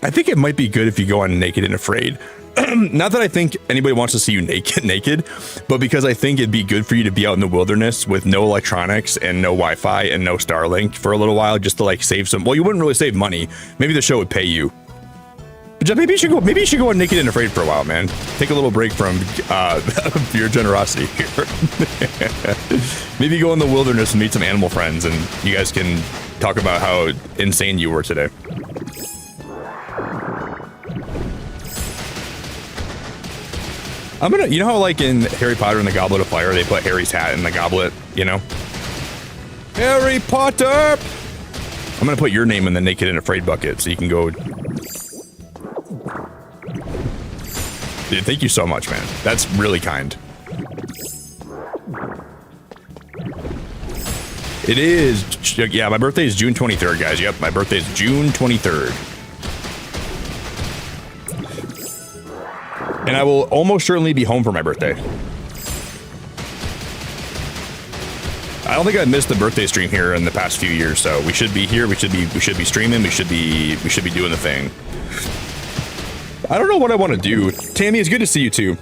I think it might be good if you go on Naked and Afraid. Not that I think anybody wants to see you naked, but because I think it'd be good for you to be out in the wilderness with no electronics and no Wi-Fi and no Starlink for a little while, just to like save some. Well, you wouldn't really save money. Maybe the show would pay you. But Jeff, maybe you should go on Naked and Afraid for a while, man. Take a little break from your generosity here. Maybe go in the wilderness and meet some animal friends, and you guys can talk about how insane you were today. You know how like in Harry Potter and the Goblet of Fire, they put Harry's hat in the goblet, you know? Harry Potter! I'm gonna put your name in the Naked and Afraid bucket so you can go. Dude, thank you so much, man. That's really kind. It is, yeah, my birthday is June 23rd, guys. Yep, my birthday is June 23rd. And I will almost certainly be home for my birthday. I don't think I've missed the birthday stream here in the past few years, so we should be here. We should be streaming. We should be doing the thing. I don't know what I want to do. Tammy, it's good to see you too.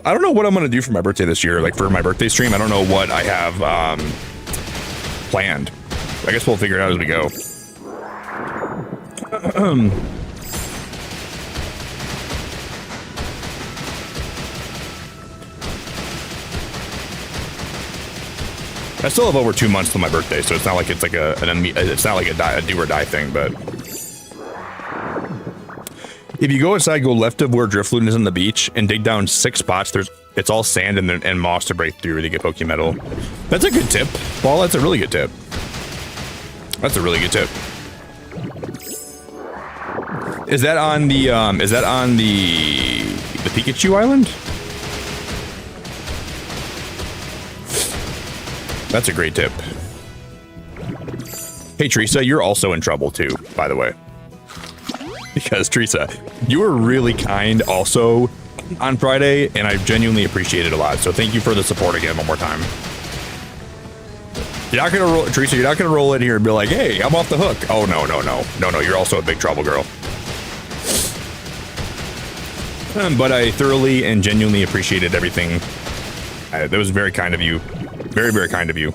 I don't know what I'm going to do for my birthday this year. Like for my birthday stream, I don't know what I have planned. I guess we'll figure it out as we go. I still have over 2 months till my birthday, so it's not like it's like a do or die thing. But if you go inside, go left of where Driftloon is on the beach, and dig down 6 spots. It's all sand and moss to break through to get Poke Metal. That's a good tip, Paul. That's a really good tip. That's a really good tip. Is that on the Pikachu Island? That's a great tip. Hey, Teresa, you're also in trouble too, by the way. Because, Teresa, you were really kind also on Friday, and I genuinely appreciate it a lot. So thank you for the support again one more time. You're not gonna roll, Teresa, you're not gonna roll in here and be like, hey, I'm off the hook. Oh, no, you're also a big trouble, girl. But I thoroughly and genuinely appreciated everything. That was very kind of you. Very, very kind of you.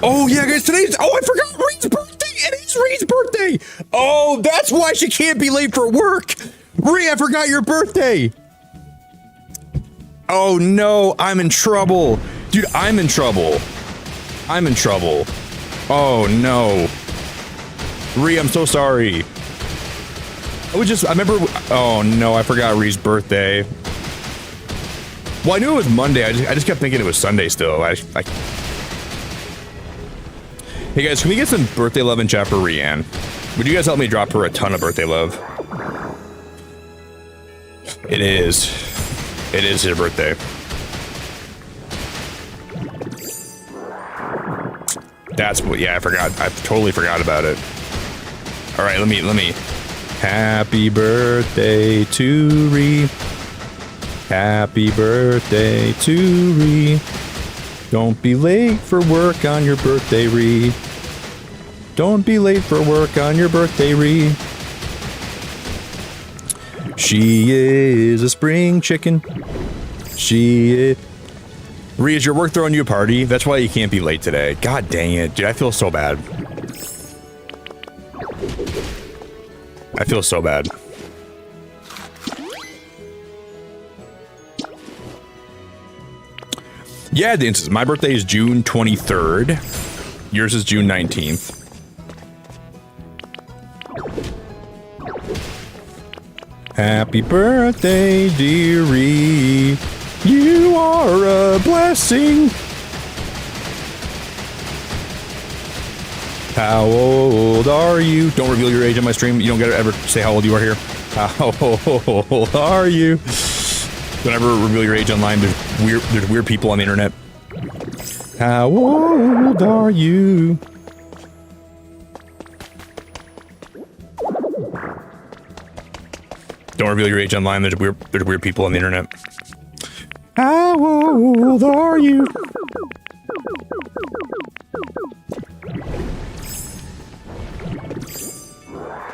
Oh, yeah, guys, I forgot Reed's birthday. It is Reed's birthday. Oh, that's why she can't be late for work. Ree, I forgot your birthday. Oh, no, I'm in trouble. Dude, I'm in trouble. Oh, no. Ree, I'm so sorry. I remember, oh, no, I forgot Ree's birthday. Well, I knew it was Monday. I just kept thinking it was Sunday still. Hey guys, can we get some birthday love in chat for Rianne? Would you guys help me drop her a ton of birthday love? It is her birthday. That's what, yeah, I forgot. I totally forgot about it. All right, let me. Happy birthday to Ree. Happy birthday to Ree. Don't be late for work on your birthday, Ree. Don't be late for work on your birthday, Ree. She is a spring chicken. Ree, is your work throwing you a party? That's why you can't be late today. God dang it, dude, I feel so bad. Yeah, my birthday is June 23rd. Yours is June 19th. Happy birthday, dearie. You are a blessing. How old are you? Don't reveal your age on my stream. You don't get to ever say how old you are here. How old are you? Don't ever reveal your age online. There's weird people on the internet. How old are you? Don't reveal your age online. There's weird people on the internet. How old are you?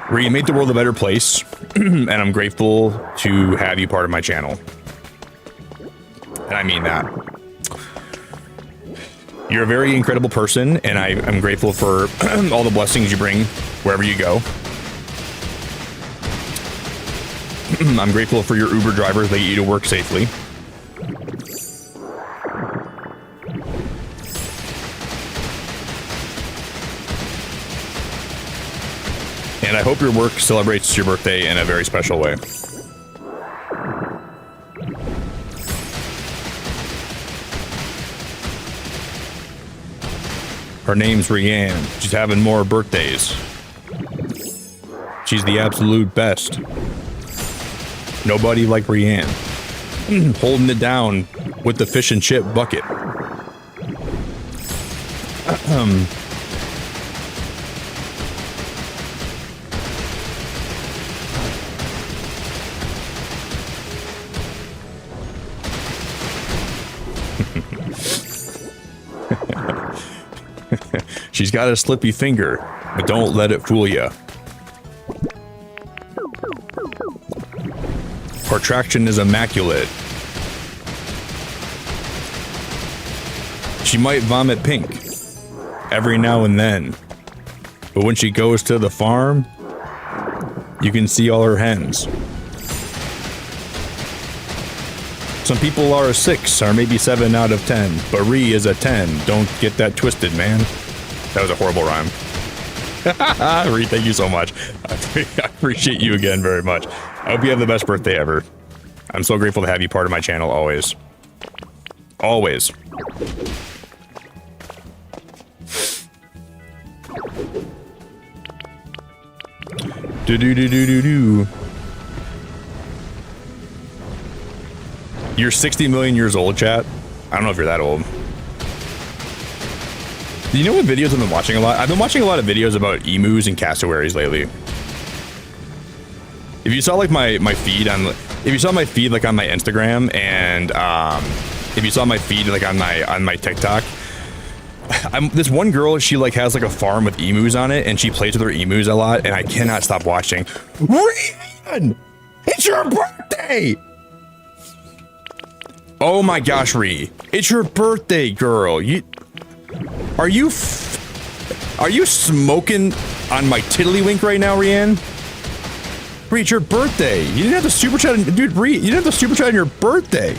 Where you made the world a better place, and I'm grateful to have you part of my channel. And I mean that. You're a very incredible person, and I'm grateful for all the blessings you bring wherever you go. I'm grateful for your Uber drivers that get you to work safely. And I hope your work celebrates your birthday in a very special way. Her name's Rianne. She's having more birthdays. She's the absolute best. Nobody like Rianne. Holding it down with the fish and chip bucket. She's got a slippy finger, but don't let it fool you. Her traction is immaculate. She might vomit pink every now and then, but when she goes to the farm, you can see all her hens. Some people are a 6 or maybe 7 out of 10, but Ree is a 10. Don't get that twisted, man. That was a horrible rhyme. Ree, thank you so much. I appreciate you again very much. I hope you have the best birthday ever. I'm so grateful to have you part of my channel always. Always. Do-do-do-do-do-do. You're 60 million years old, chat. I don't know if you're that old. You know what videos I've been watching a lot? I've been watching a lot of videos about emus and cassowaries lately. If you saw like my feed on, if you saw my feed like on my Instagram, and if you saw my feed like on my TikTok, this one girl, she like has like a farm with emus on it, and she plays with her emus a lot, and I cannot stop watching. Rian, it's your birthday! Oh my gosh, Ree, it's your birthday, girl. Are you smoking on my tiddlywink right now, Rianne? Ree, it's your birthday. You didn't have to super chat, dude. Ree, you didn't have to super chat on your birthday.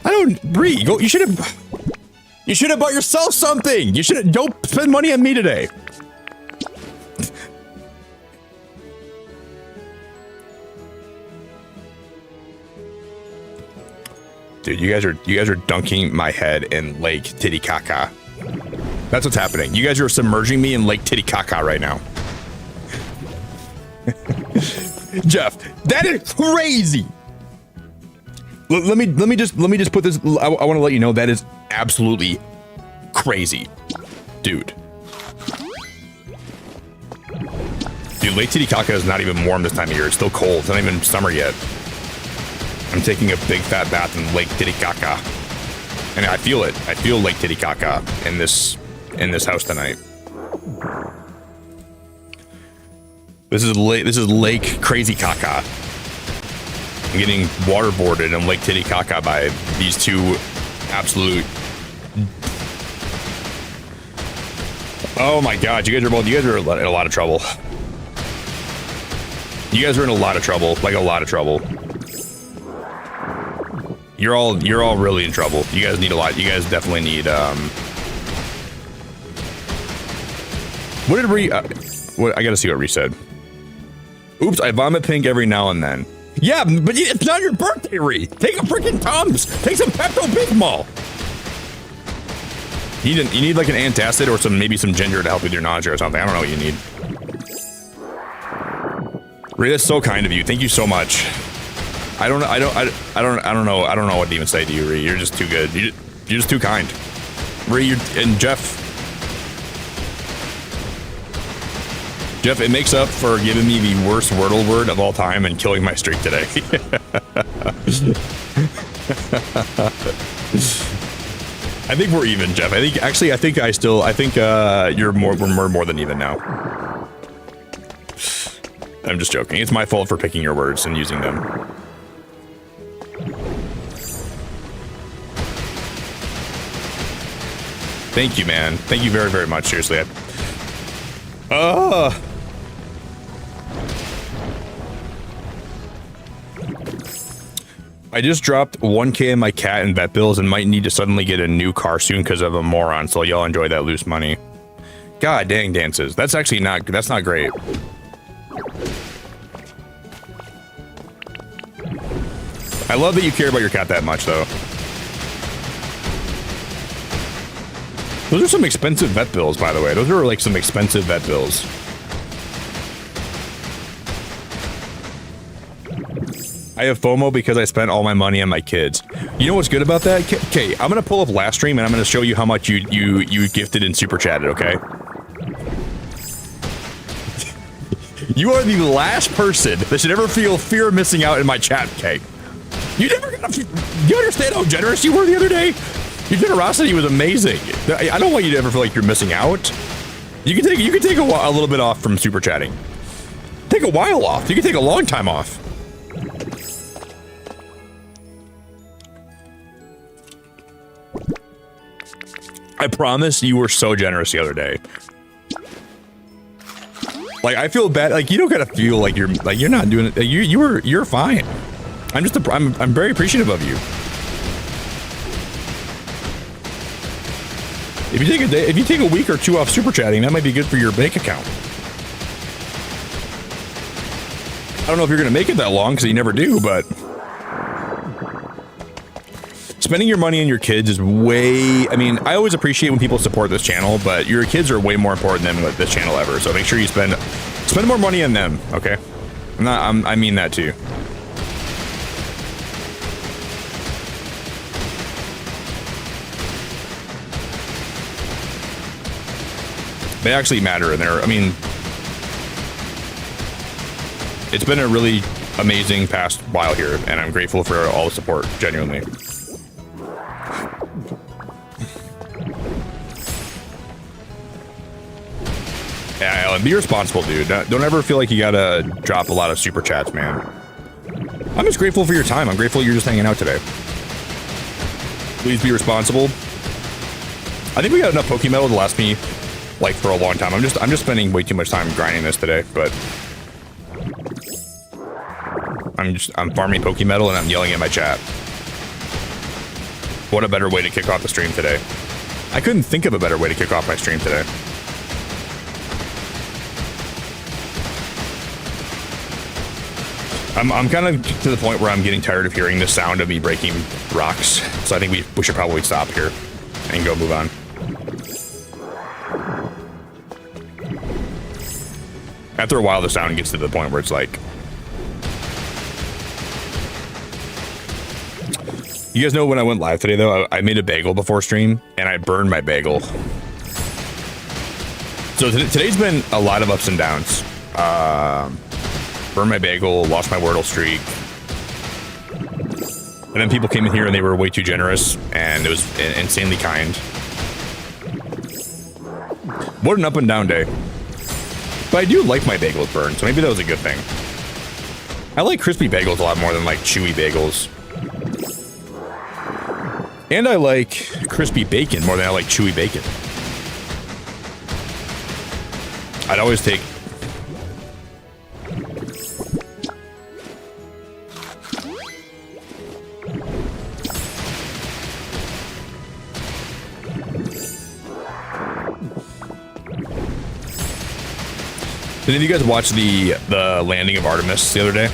Ree, go. You should have bought yourself something. Don't spend money on me today. Dude, you guys are dunking my head in Lake Titicaca. That's what's happening. You guys are submerging me in Lake Titicaca right now. Jeff, that is crazy. Let me just put this. I want to let you know that is absolutely crazy, dude. Dude, Lake Titicaca is not even warm this time of year. It's still cold. It's not even summer yet. I'm taking a big fat bath in Lake Titicaca, and I feel it. I feel Lake Titicaca in this house tonight. This is Lake Crazy Caca. I'm getting waterboarded in Lake Titicaca by these two absolute. Oh my god, you guys are in a lot of trouble. You guys are in a lot of trouble, like a lot of trouble. You're all really in trouble. You guys need a lot. You guys definitely need what did what, I gotta see what Ree said. Oops, I vomit pink every now and then. Yeah, but it's not your birthday, Ree. Take a freaking Tums. Take some Pepto-Bismol. You need like an antacid or maybe some ginger to help with your nausea or something. I don't know what you need. Ree, that's so kind of you. Thank you so much. I don't know what to even say to you, Ree. You're just too good. You're just too kind. Ree, and Jeff, it makes up for giving me the worst Wordle word of all time and killing my streak today. I think we're even, Jeff. I think we're more than even now. I'm just joking. It's my fault for picking your words and using them. Thank you, man. Thank you very, very much. Seriously. I just dropped 1K in my cat and vet bills and might need to suddenly get a new car soon because of a moron, so y'all enjoy that loose money. God dang, dances. That's actually not great. I love that you care about your cat that much, though. Those are some expensive vet bills, by the way. Those are like some expensive vet bills. I have FOMO because I spent all my money on my kids. You know what's good about that? Okay, I'm gonna pull up last stream and I'm gonna show you how much you gifted and super chatted, okay? You are the last person that should ever feel fear of missing out in my chat, okay? You understand how generous you were the other day? Your generosity was amazing. I don't want you to ever feel like you're missing out. You can take a little bit off from super chatting. Take a while off. You can take a long time off. I promise you were so generous the other day. Like, I feel bad. Like, you don't gotta feel like you're not doing it. You're fine. I'm very appreciative of you. If you take a week or two off super chatting, that might be good for your bank account. I don't know if you're gonna make it that long because you never do, but spending your money on your kids is way, I mean, I always appreciate when people support this channel, but your kids are way more important than this channel ever. So make sure you spend more money on them, okay? I mean that too. They actually matter, and I mean, it's been a really amazing past while here, and I'm grateful for all the support, genuinely. Yeah, Alan, be responsible, dude. Don't ever feel like you gotta drop a lot of super chats, man. I'm just grateful for your time. I'm grateful you're just hanging out today. Please be responsible. I think we got enough Pokemon to last me like for a long time. I'm just spending way too much time grinding this today, but I'm farming Pokemetal and I'm yelling at my chat. What a better way to kick off the stream today. I couldn't think of a better way to kick off my stream today. I'm kind of to the point where I'm getting tired of hearing the sound of me breaking rocks, so I think we should probably stop here and go move on. After a while, the sound gets to the point where it's like... You guys know when I went live today, though, I made a bagel before stream, and I burned my bagel. So today's been a lot of ups and downs. Burned my bagel, lost my Wordle streak. And then people came in here and they were way too generous, and it was insanely kind. What an up and down day. But I do like my bagels burned, so maybe that was a good thing. I like crispy bagels a lot more than like chewy bagels. And I like crispy bacon more than I like chewy bacon. I'd always take... Did any of you guys watch the landing of Artemis the other day?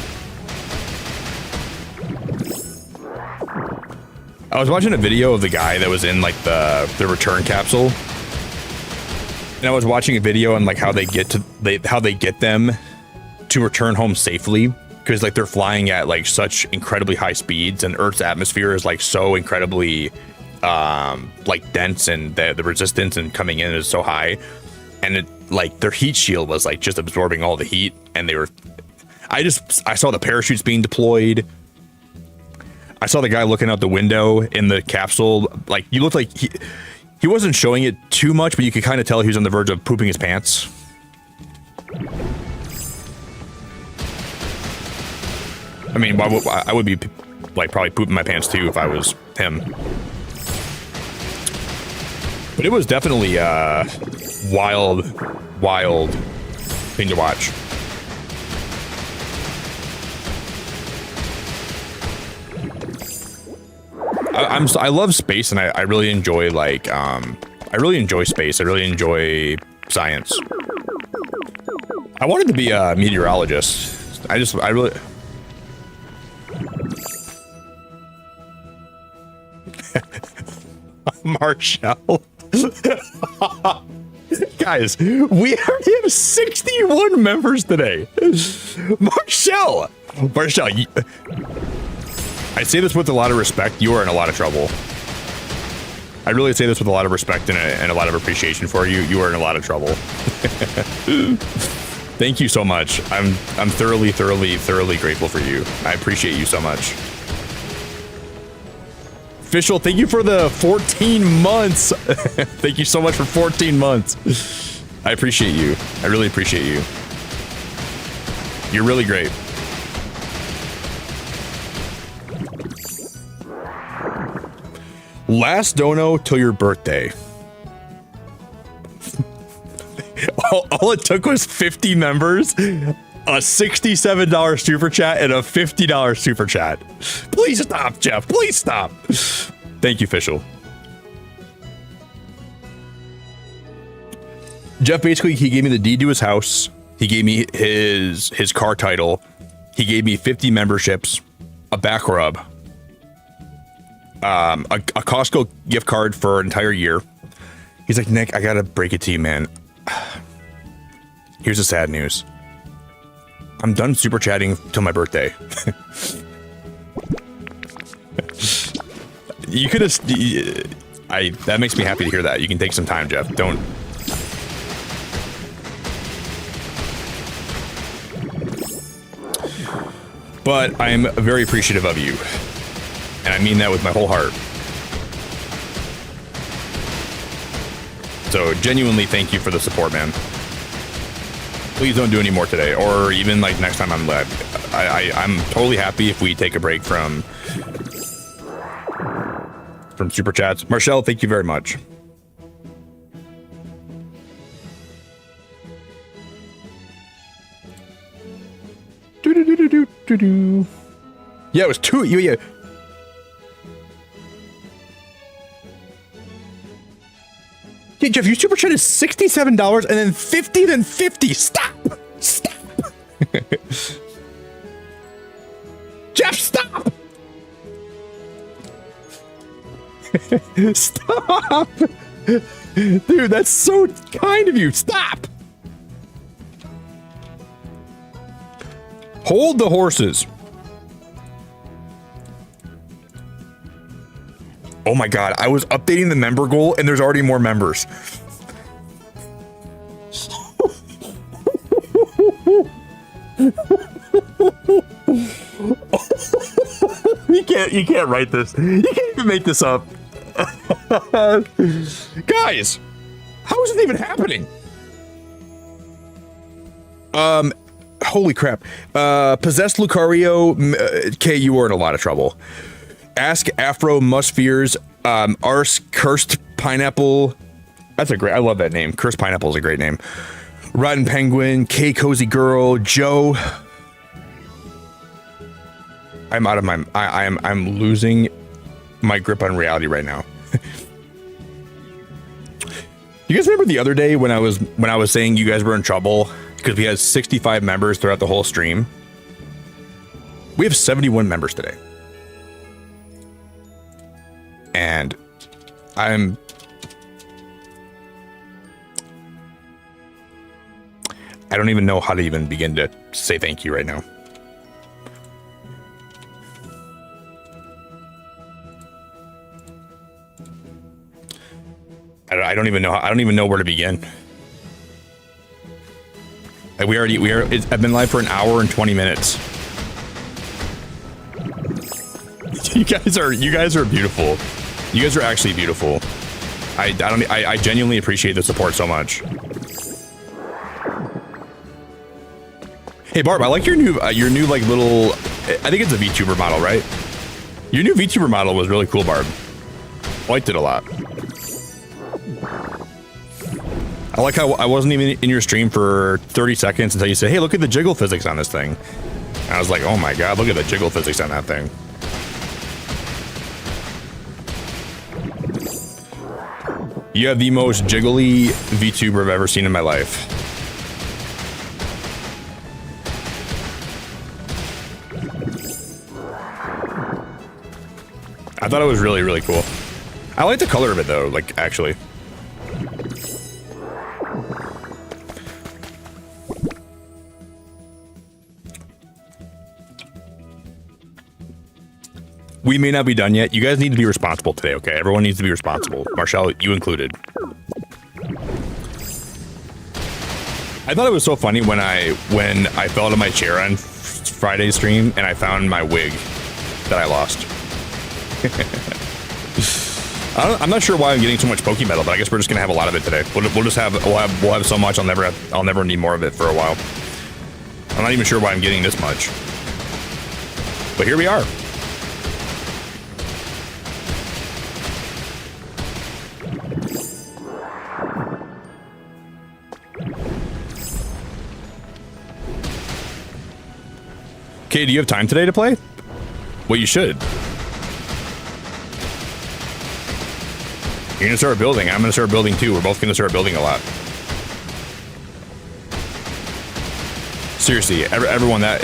I was watching a video of the guy that was in like the return capsule, and I was watching a video on like how they get them to return home safely, because like they're flying at like such incredibly high speeds, and Earth's atmosphere is like so incredibly like dense, and the resistance and coming in is so high, and it like their heat shield was like just absorbing all the heat, and I saw the parachutes being deployed. I saw the guy looking out the window in the capsule. Like, you looked like he wasn't showing it too much, but you could kind of tell he was on the verge of pooping his pants. I mean, I would be like probably pooping my pants too if I was him. But it was definitely a wild thing to watch. I love space, and I really enjoy like I really enjoy space. I really enjoy science. I wanted to be a meteorologist. I really Marshall. Guys, we already have 61 members today. Marshall, I say this with a lot of respect. You are in a lot of trouble. I really say this with a lot of respect and a lot of appreciation for you. You are in a lot of trouble. Thank you so much. I'm thoroughly grateful for you. I appreciate you so much. Official, thank you for the 14 months. Thank you so much for 14 months. I appreciate you. I really appreciate you. You're really great. Last dono till your birthday. all it took was 50 members, a $67 super chat, and a $50 super chat. Please stop, Jeff. Please stop. Thank you, Official. Jeff, basically, he gave me the deed to his house. He gave me his car title. He gave me 50 memberships, a back rub, a Costco gift card for an entire year. He's like, Nick, I gotta break it to you, man. Here's the sad news. I'm done super chatting till my birthday. You could have. That makes me happy to hear that. You can take some time, Jeff. Don't. But I am very appreciative of you, and I mean that with my whole heart. So genuinely, thank you for the support, man. Please don't do any more today, or even like next time I'm live. I'm totally happy if we take a break from super chats. Marshall, thank you very much. Yeah, it was two. Yeah. Yeah, Jeff, you super chat is $67 and then 50, then 50. Stop. Jeff, stop. Stop. Dude, that's so kind of you. Stop. Hold the horses. Oh my God, I was updating the member goal and there's already more members. You can't write this. You can't even make this up. Guys, how is it even happening? Holy crap. Possessed Lucario, K, you are in a lot of trouble. Ask Afro Musfears, Ars Cursed Pineapple. That's a great, I love that name. Cursed Pineapple is a great name. Rotten Penguin, K Cozy Girl, Joe. I'm out of my, I'm losing my grip on reality right now. You guys remember the other day when I was saying you guys were in trouble because we had 65 members throughout the whole stream. We have 71 members today. And I don't even know how to even begin to say thank you right now. I don't even know where to begin. I've been live for an hour and 20 minutes. You guys are beautiful. You guys are actually beautiful. I genuinely appreciate the support so much. Hey Barb, I like your new like little, I think it's a VTuber model, right? Your new VTuber model was really cool, Barb. I liked it a lot. I like how I wasn't even in your stream for 30 seconds until you said, hey, look at the jiggle physics on this thing. And I was like, oh my God, look at the jiggle physics on that thing. You have the most jiggly VTuber I've ever seen in my life. I thought it was really, really cool. I like the color of it though, like actually. We may not be done yet. You guys need to be responsible today, okay? Everyone needs to be responsible. Marshall, you included. I thought it was so funny when I fell out of my chair on Friday's stream and I found my wig that I lost. I'm not sure why I'm getting so much Pokemetal, but I guess we're just gonna have a lot of it today. We'll have so much I'll never need more of it for a while. I'm not even sure why I'm getting this much, but here we are. Okay, do you have time today to play? Well, you should. You're gonna start building. I'm gonna start building too. We're both gonna start building a lot. Seriously, everyone, that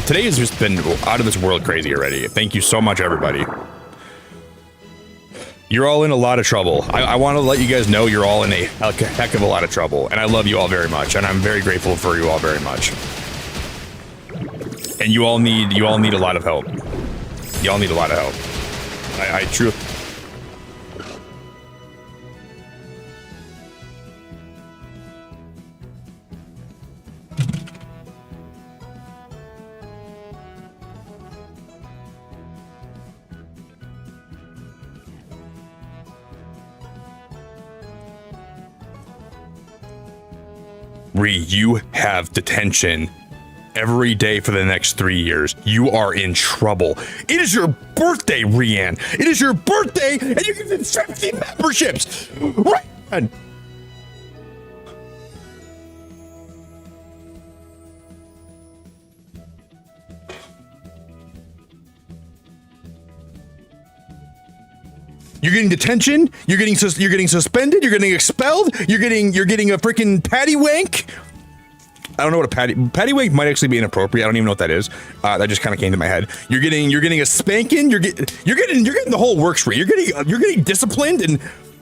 today has just been out of this world crazy already. Thank you so much, everybody. You're all in a lot of trouble. I want to let you guys know you're all in a heck of a lot of trouble, and I love you all very much, and I'm very grateful for you all very much. And you all need a lot of help. You all need a lot of help. I truly. You have detention every day for the next 3 years. You are in trouble. It is your birthday, Rianne. It is your birthday, and you get 50 memberships. Right? You're getting detention. You're getting suspended. You're getting expelled. You're getting a freaking patty wank. I don't know what a patty wank might actually be inappropriate. I don't even know what that is. That just kind of came to my head. You're getting a spanking. You're getting the whole works rate. You're getting disciplined, and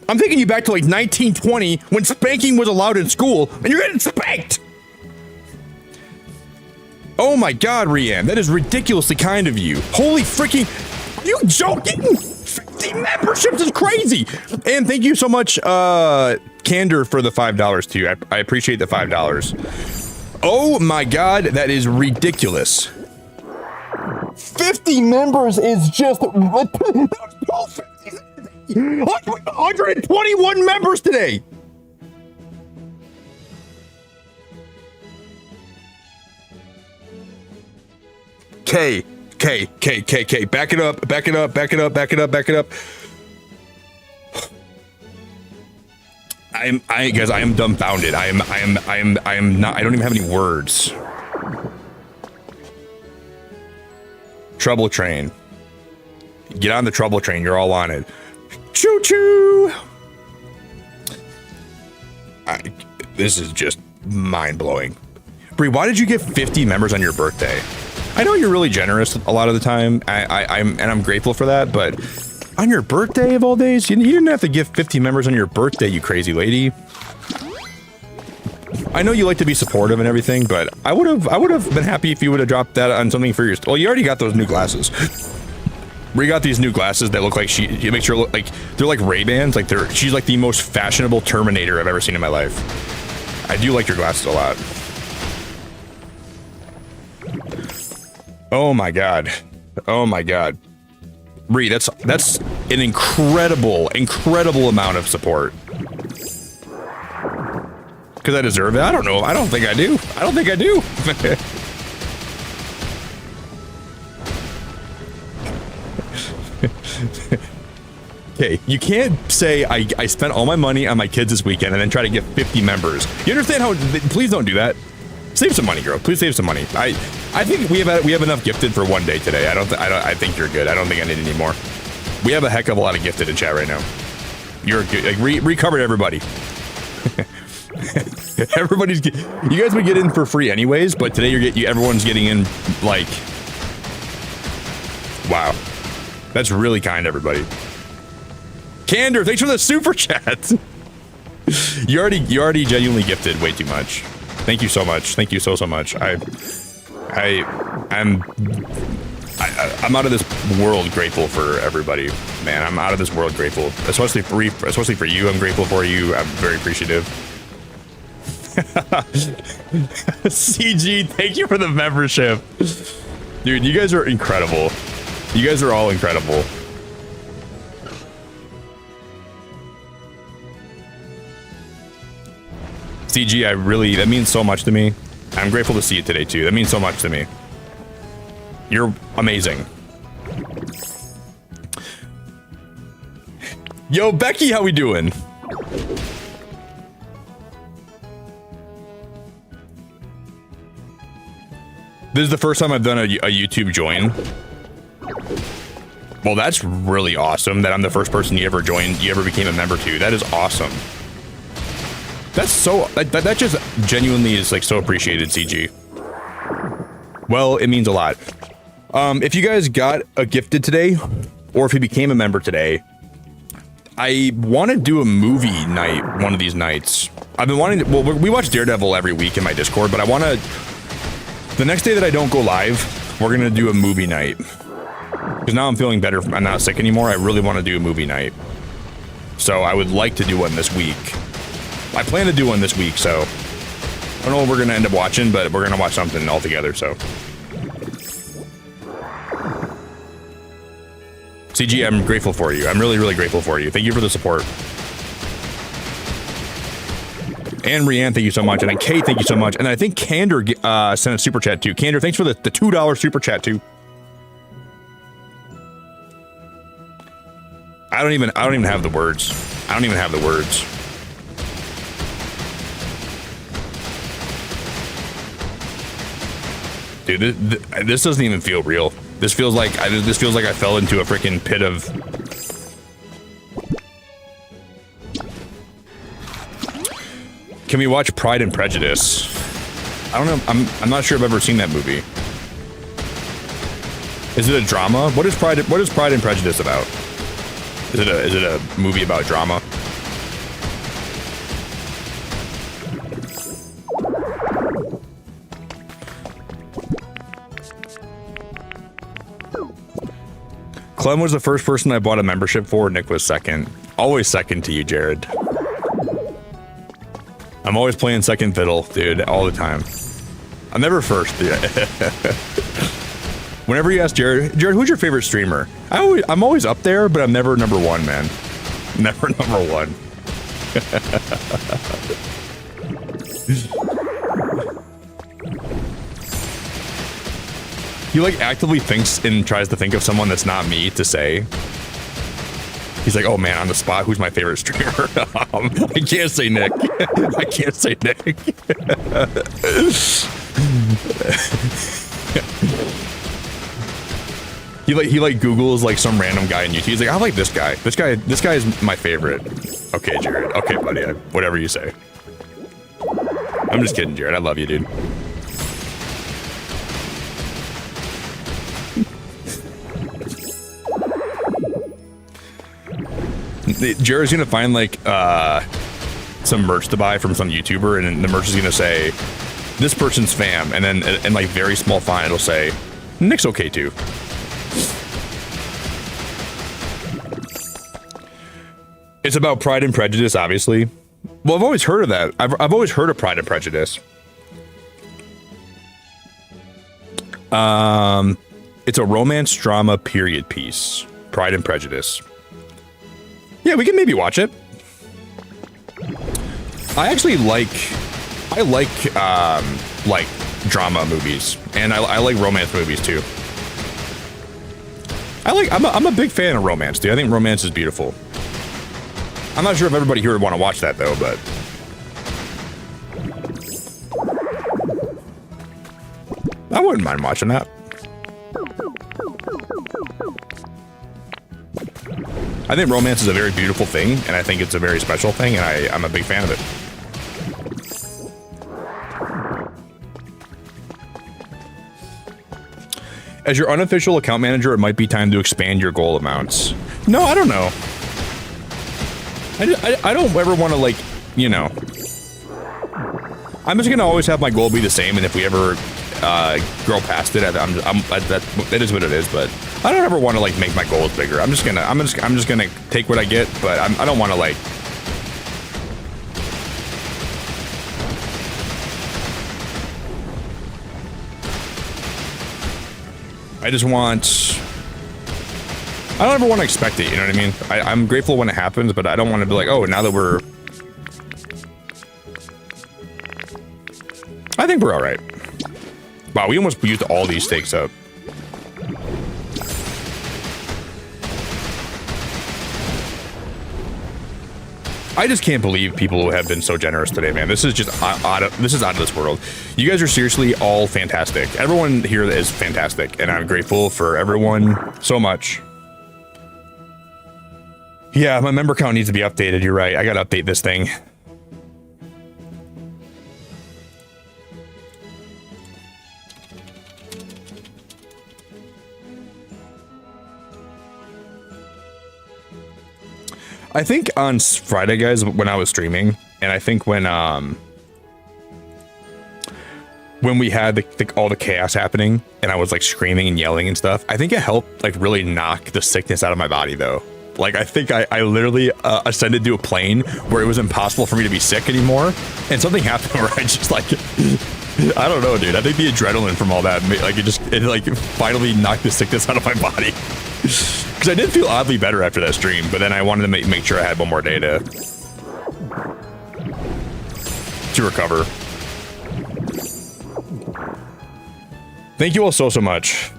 I'm taking you back to like 1920 when spanking was allowed in school, and you're getting spanked. Oh my God, Rianne, that is ridiculously kind of you. Holy freaking, are you joking? 50 memberships is crazy. And thank you so much, Candor, for the $5 too. I appreciate the $5. Oh my God, that is ridiculous. 50 members is just 121 members today. K. Back it up. Guys, I am dumbfounded. I am not, I don't even have any words. Trouble train. Get on the trouble train. You're all on it. Choo choo. This is just mind blowing. Bree, why did you get 50 members on your birthday? I know you're really generous a lot of the time. I'm grateful for that, but on your birthday of all days, you didn't have to give 50 members on your birthday, you crazy lady. I know you like to be supportive and everything, but I would have been happy if you would have dropped that on something for your. Well, you already got those new glasses. We got these new glasses that look like it makes her look like they're like Ray-Bans. Like she's like the most fashionable Terminator I've ever seen in my life. I do like your glasses a lot. Oh my god. Oh my god. Bree, that's an incredible amount of support. Because I deserve it? I don't know. I don't think I do. I don't think I do. Okay, you can't say I spent all my money on my kids this weekend and then try to get 50 members. You understand how? Please don't do that. Save some money, girl. Please save some money. I think we have enough gifted for one day today. I think you're good. I don't think I need any more. We have a heck of a lot of gifted in chat right now. You're good. Like recovered everybody. Everybody's. You guys would get in for free anyways, but today everyone's getting in like. Wow, that's really kind, everybody. Candor, thanks for the super chat. You already genuinely gifted way too much. Thank you so much. Thank you so much. I'm out of this world grateful for everybody, man. I'm out of this world grateful, especially for you. I'm grateful for you. I'm very appreciative. CG, thank you for the membership, dude. You guys are incredible. You guys are all incredible. CG, that means so much to me. I'm grateful to see it today too. That means so much to me. You're amazing. Yo, Becky, how we doing? This is the first time I've done a YouTube join. Well, that's really awesome that I'm the first person you ever became a member to. That is awesome. That's so, that just genuinely is like so appreciated, CG. Well, it means a lot. If you guys got a gifted today, or if you became a member today, I want to do a movie night one of these nights. I've been wanting to, well, we watch Daredevil every week in my Discord, but I want to, the next day that I don't go live, we're going to do a movie night. Because now I'm feeling better, I'm not sick anymore, I really want to do a movie night. So I would like to do one this week. I plan to do one this week, so I don't know what we're going to end up watching, but we're going to watch something all together, so. CG, I'm grateful for you. I'm really, really grateful for you. Thank you for the support. And Rianne, thank you so much. And then Kate, thank you so much. And I think Candor sent a super chat too. Candor, thanks for the $2 super chat too. I don't even have the words. I don't even have the words. Dude, this doesn't even feel real. This feels like I fell into a freaking pit of. Can we watch Pride and Prejudice? I don't know. I'm not sure I've ever seen that movie. Is it a drama? What is Pride and Prejudice about? Is it a movie about drama? Clem was the first person I bought a membership for. Nick was second. Always second to you, Jared. I'm always playing second fiddle, dude, all the time. I'm never first. Whenever you ask Jared, who's your favorite streamer? I'm always up there, but I'm never number one, man. Never number one. He like actively thinks and tries to think of someone that's not me to say. He's like, oh man, on the spot, who's my favorite streamer? I can't say Nick. I can't say Nick. He like Googles like some random guy on YouTube. He's like, I like this guy. This guy is my favorite. Okay, Jared. Okay, buddy. Whatever you say. I'm just kidding, Jared. I love you, dude. Jared's gonna find like some merch to buy from some YouTuber, and the merch is gonna say this person's fam, and then in like very small font it'll say Nick's okay too. It's about Pride and Prejudice, obviously. Well, I've always heard of that. I've always heard of Pride and Prejudice. It's a romance drama period piece. Pride and Prejudice. Yeah, we can maybe watch it. I actually like drama movies, and I like romance movies too. I'm a big fan of romance, dude. I think romance is beautiful. I'm not sure if everybody here would want to watch that though, but I wouldn't mind watching that. I think romance is a very beautiful thing, and I think it's a very special thing, and I'm a big fan of it. As your unofficial account manager, it might be time to expand your goal amounts. No, I don't know. I don't ever want to, like, you know. I'm just gonna always have my goal be the same, and if we ever grow past it, that is what it is. But I don't ever want to like make my goals bigger. I'm just gonna take what I get, but I don't want to like. I just want. I don't ever want to expect it. You know what I mean? I'm grateful when it happens, but I don't want to be like, oh, now that we're. I think we're all right. Wow, we almost used all these steaks up. I just can't believe people have been so generous today, man. This is just out of this world. You guys are seriously all fantastic. Everyone here is fantastic, and I'm grateful for everyone so much. Yeah, my member count needs to be updated. You're right. I gotta update this thing. I think on Friday, guys, when I was streaming, and I think when we had all the chaos happening, and I was like screaming and yelling and stuff, I think it helped like really knock the sickness out of my body, though. Like I think I literally ascended to a plane where it was impossible for me to be sick anymore, and something happened where I just like I don't know, dude. I think the adrenaline from all that, like it like finally knocked the sickness out of my body. Because I did feel oddly better after that stream, but then I wanted to make sure I had one more day to recover. Thank you all so much.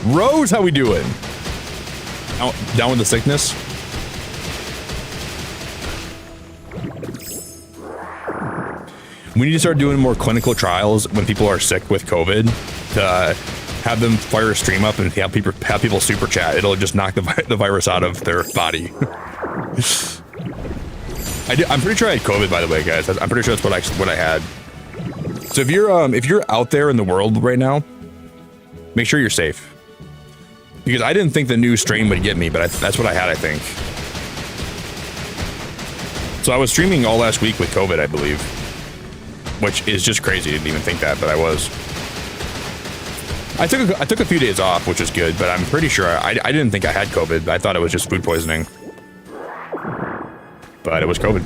Rose, how we doing? Down with the sickness? We need to start doing more clinical trials when people are sick with COVID to have them fire a stream up and have people super chat. It'll just knock the virus out of their body. I'm pretty sure I had COVID, by the way, guys. I'm pretty sure that's what I had. So if you're out there in the world right now, make sure you're safe. Because I didn't think the new strain would get me, but that's what I had, I think. So I was streaming all last week with COVID, I believe. Which is just crazy. I didn't even think that, but I was. I took a few days off, which is good, but I'm pretty sure I didn't think I had COVID. I thought it was just food poisoning. But it was COVID.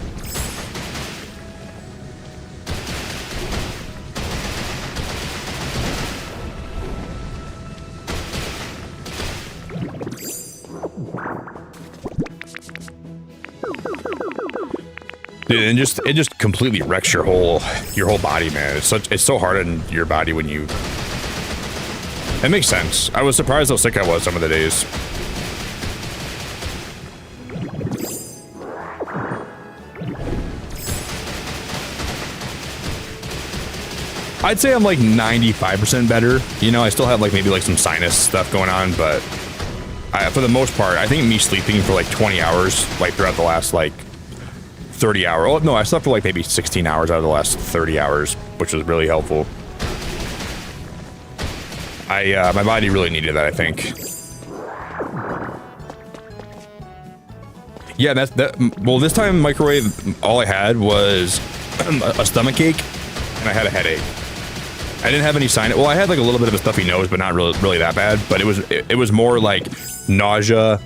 Dude, and it just completely wrecks your whole body, man. It's so hard on your body when you. It makes sense. I was surprised how sick I was some of the days. I'd say I'm like 95% better. You know, I still have like maybe like some sinus stuff going on, but for the most part, I think me sleeping for like 20 hours, like throughout the last like 30 hours. Oh, no, I slept for like maybe 16 hours out of the last 30 hours, which was really helpful. My body really needed that, I think. Yeah, well, this time microwave, all I had was a stomach ache, and I had a headache. I didn't have any sign. Well, I had like a little bit of a stuffy nose, but not really that bad. But it was more like nausea.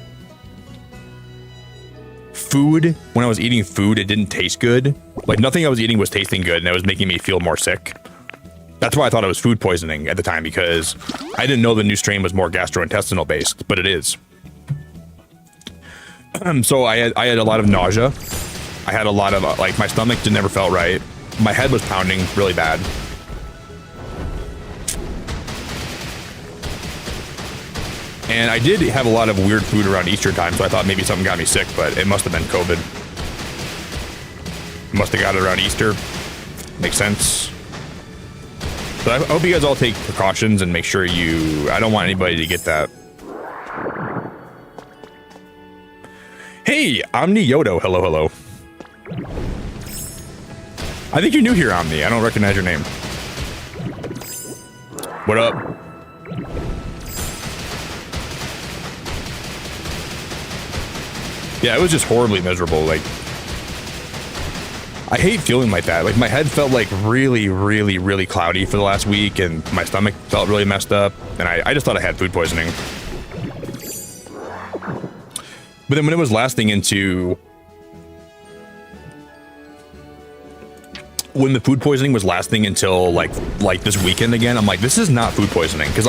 Food, when I was eating food, it didn't taste good. Like nothing I was eating was tasting good, and it was making me feel more sick. That's why I thought it was food poisoning at the time, because I didn't know the new strain was more gastrointestinal based, but it is. So I had a lot of nausea. I had a lot of like my stomach never felt right. My head was pounding really bad. And I did have a lot of weird food around Easter time, so I thought maybe something got me sick, but it must have been COVID. Must have got it around Easter. Makes sense. But I hope you guys all take precautions and make sure I don't want anybody to get that. Hey, Omni Yodo. Hello, hello. I think you're new here, Omni. I don't recognize your name. What up? Yeah, it was just horribly miserable. Like, I hate feeling like that. Like, my head felt like really cloudy for the last week, and my stomach felt really messed up, and I just thought I had food poisoning. But then when it was lasting into... When the food poisoning was lasting until like this weekend again, I'm like, this is not food poisoning. Because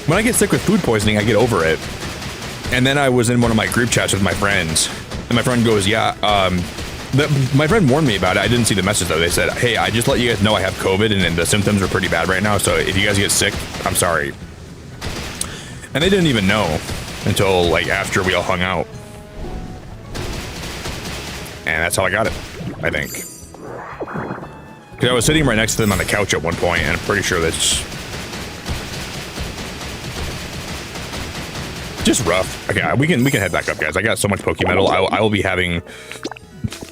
when I get sick with food poisoning, I get over it. And then I was in one of my group chats with my friends, and my friend goes, yeah, my friend warned me about it. I didn't see the message though. They said, hey, I just let you guys know I have COVID and the symptoms are pretty bad right now. So if you guys get sick, I'm sorry. And they didn't even know until like after we all hung out. And that's how I got it, I think. Because I was sitting right next to them on the couch at one point, and I'm pretty sure that's just rough. Okay, we can head back up, guys. I got so much Pokemetal. I will be having...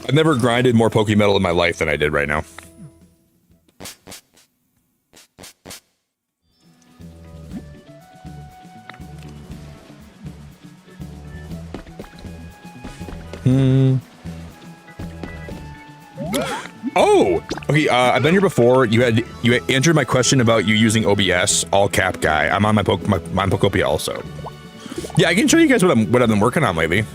I've never grinded more Pokemetal in my life than I did right now. Oh, okay. I've been here before. You answered my question about you using OBS, all cap guy. I'm on my Pokopia also. Yeah, I can show you guys what I've been working on lately.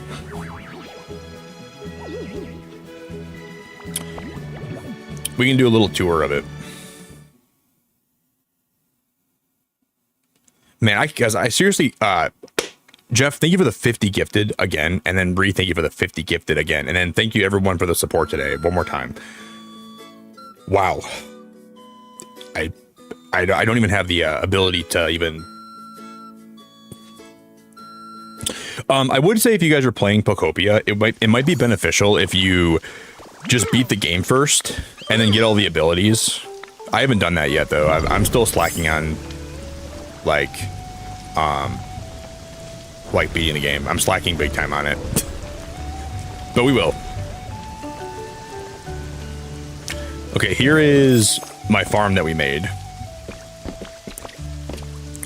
We can do a little tour of it. Man, I seriously, Jeff, thank you for the 50 gifted again, and then Bree, thank you for the 50 gifted again, and then thank you everyone for the support today one more time. Wow. I don't even have the ability to even... I would say if you guys are playing Pokopia, it might be beneficial if you just beat the game first and then get all the abilities. I haven't done that yet though. I'm still slacking on like beating the game. I'm slacking big time on it. But we will. Okay, here is my farm that we made.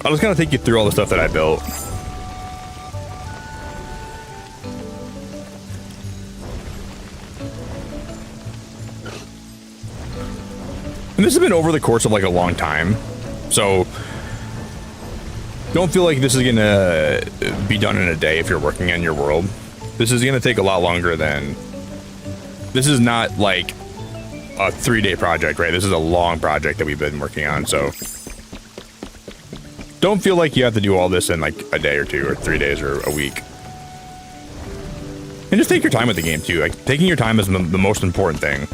I'll just kind of take you through all the stuff that I built. And this has been over the course of like a long time. So don't feel like this is gonna be done in a day if you're working on your world. This is gonna take a lot longer than... This is not like a 3-day project, right? This is a long project that we've been working on, so don't feel like you have to do all this in like a day or 2 or 3 days or a week. And just take your time with the game too. Like taking your time is the most important thing.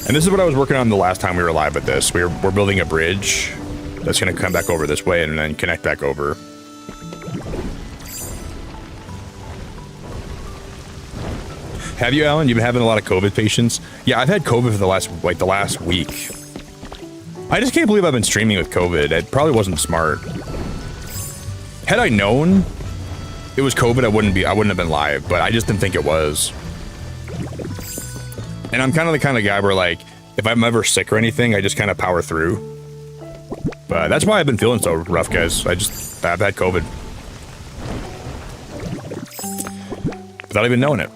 And this is what I was working on the last time we were live with this. We're building a bridge that's gonna come back over this way and then connect back over. Have you, Alan? You've been having a lot of COVID patients? Yeah, I've had COVID for the last week. I just can't believe I've been streaming with COVID. It probably wasn't smart. Had I known it was COVID, I wouldn't have been live, but I just didn't think it was. And I'm kind of the kind of guy where like, if I'm ever sick or anything, I just kind of power through. But that's why I've been feeling so rough, guys. I've had COVID. Without even knowing it.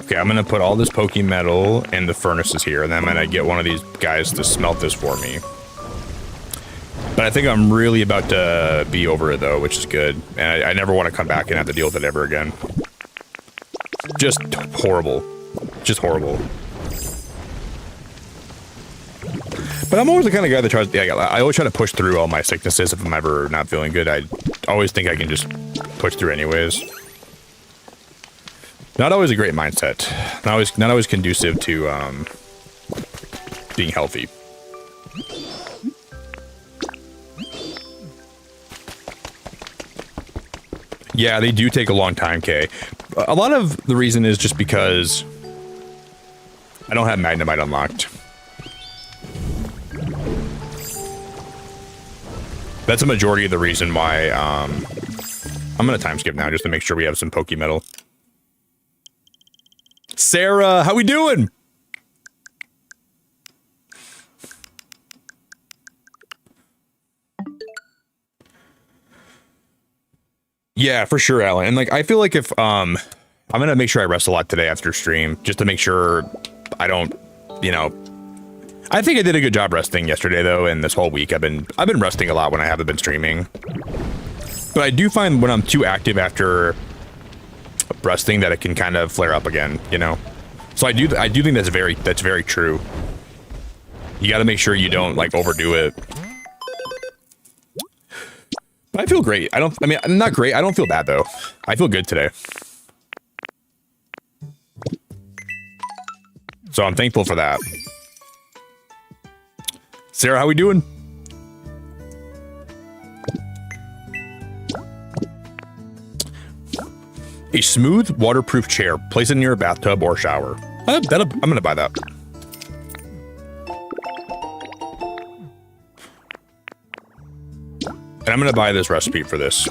Okay, I'm gonna put all this Poke Metal in the furnaces here, and then I'm gonna get one of these guys to smelt this for me. But I think I'm really about to be over it, though, which is good. And I never want to come back and have to deal with it ever again. Just horrible. Just horrible. But I'm always the kind of guy that tries... Yeah, I always try to push through all my sicknesses if I'm ever not feeling good. I always think I can just push through anyways. Not always a great mindset. Not always conducive to being healthy. Yeah, they do take a long time, Kay. A lot of the reason is just because I don't have Magnemite unlocked. That's a majority of the reason why I'm gonna time skip now just to make sure we have some Poke Metal. Sarah, how we doing? Yeah, for sure, Alan. And like, I feel like if I'm gonna make sure I rest a lot today after stream, just to make sure I don't, you know. I think I did a good job resting yesterday though, and this whole week I've been resting a lot when I haven't been streaming. But I do find when I'm too active after resting that it can kind of flare up again, you know. So I do think that's very true. You got to make sure you don't like overdo it. But I feel great. I mean, not great. I don't feel bad though. I feel good today. So I'm thankful for that. Sarah, how we doing? A smooth, waterproof chair. Place it near a bathtub or shower. I'm gonna buy that. And I'm gonna buy this recipe for this.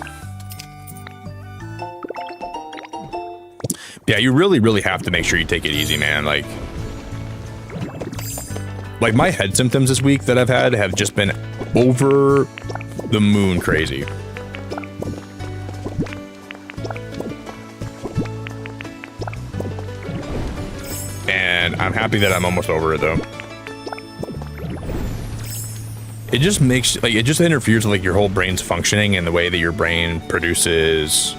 Yeah, you really have to make sure you take it easy, man. Like my head symptoms this week that I've had have just been over the moon crazy. And I'm happy that I'm almost over it though. It just makes, like, it just interferes with like your whole brain's functioning and the way that your brain produces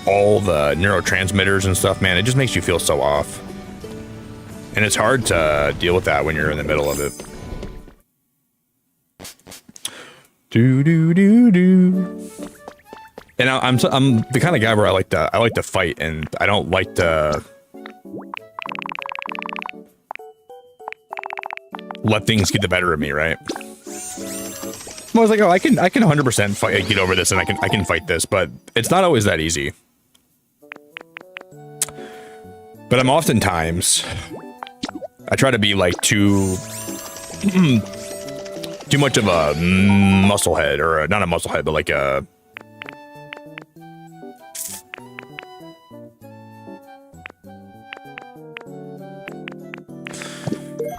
all the neurotransmitters and stuff, man. It just makes you feel so off. And it's hard to deal with that when you're in the middle of it. And I'm the kind of guy where I like to fight, and I don't like to let things get the better of me, right? I was like, oh, I can 100% fight, get over this, and I can fight this, but it's not always that easy. But I'm oftentimes, I try to be like too much of a muscle head, or not a muscle head, but like a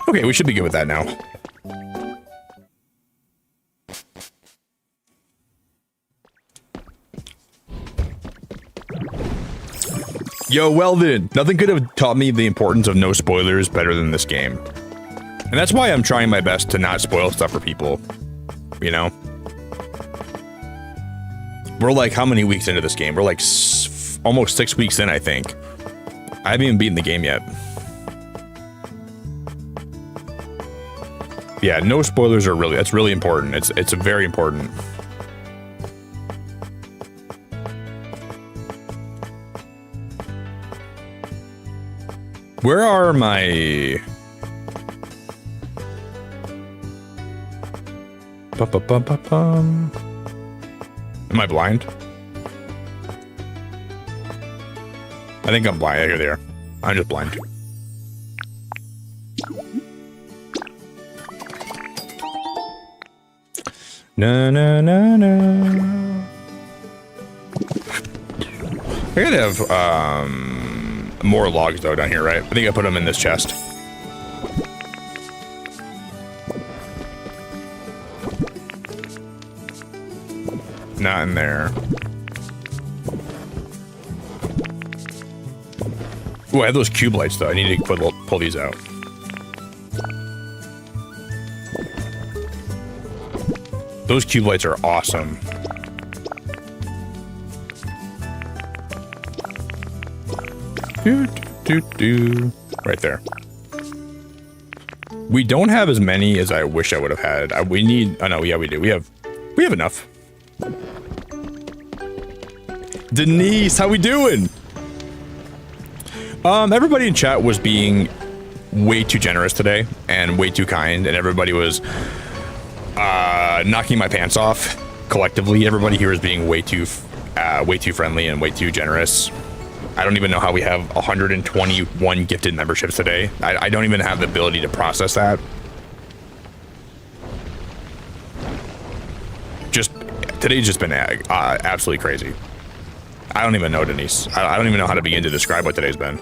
okay, we should be good with that now. Yo, Weldon, nothing could have taught me the importance of no spoilers better than this game. And that's why I'm trying my best to not spoil stuff for people, you know? We're like, how many weeks into this game? We're like almost 6 weeks in, I think. I haven't even beaten the game yet. Yeah, no spoilers are really, that's really important. It's very important. Where are my... Am I blind? I think I'm blind. Here they are. I'm just blind. No. I gotta have, more logs though down here, right? I think I put them in this chest. Not in there. Oh, I have those cube lights though. I need to pull these out. Those cube lights are awesome. Right there. We don't have as many as I wish I would have had. We need. Oh no, yeah, we do. We have enough. Denise, how we doing? Everybody in chat was being way too generous today and way too kind, and everybody was knocking my pants off collectively. Everybody here is being way too friendly and way too generous. I don't even know how we have 121 gifted memberships today. I don't even have the ability to process that. Today's just been absolutely crazy. I don't even know, Denise. I don't even know how to begin to describe what today's been.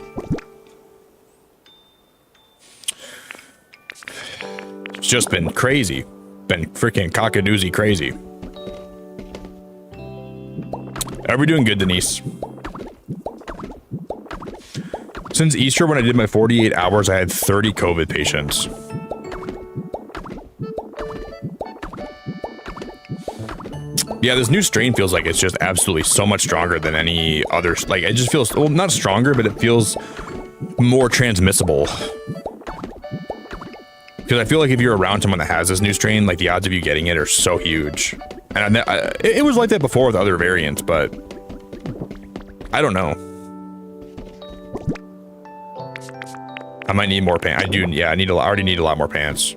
It's just been crazy. Been freaking cockadoozy crazy. Are we doing good, Denise? Since Easter, when I did my 48 hours, I had 30 COVID patients. Yeah, this new strain feels like it's just absolutely so much stronger than any other. Like, it just feels, well, not stronger, but it feels more transmissible. Because I feel like if you're around someone that has this new strain, like, the odds of you getting it are so huge. And it was like that before with other variants, but I don't know. I might need more pants. I do, yeah, I already need a lot more pants.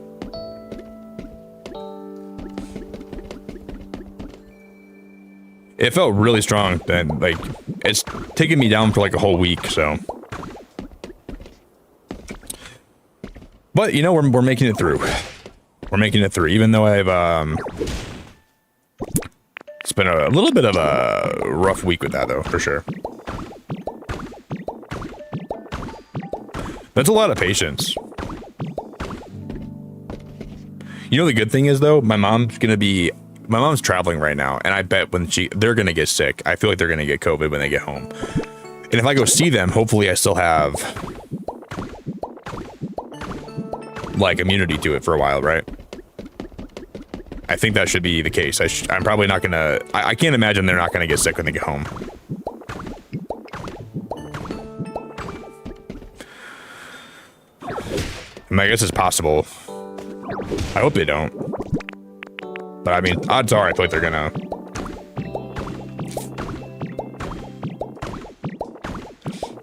It felt really strong, then, like, it's taken me down for like a whole week, so. But, you know, we're making it through. We're making it through, even though I've, it's been a little bit of a rough week with that, though, for sure. That's a lot of patience. You know, the good thing is, though, my mom's traveling right now, and I bet they're gonna get sick. I feel like they're gonna get COVID when they get home. And if I go see them, hopefully I still have like immunity to it for a while, right? I think that should be the case. I'm probably not gonna. I can't imagine they're not gonna get sick when they get home. I mean, I guess it's possible. I hope they don't. But I mean, odds are I feel like they're gonna.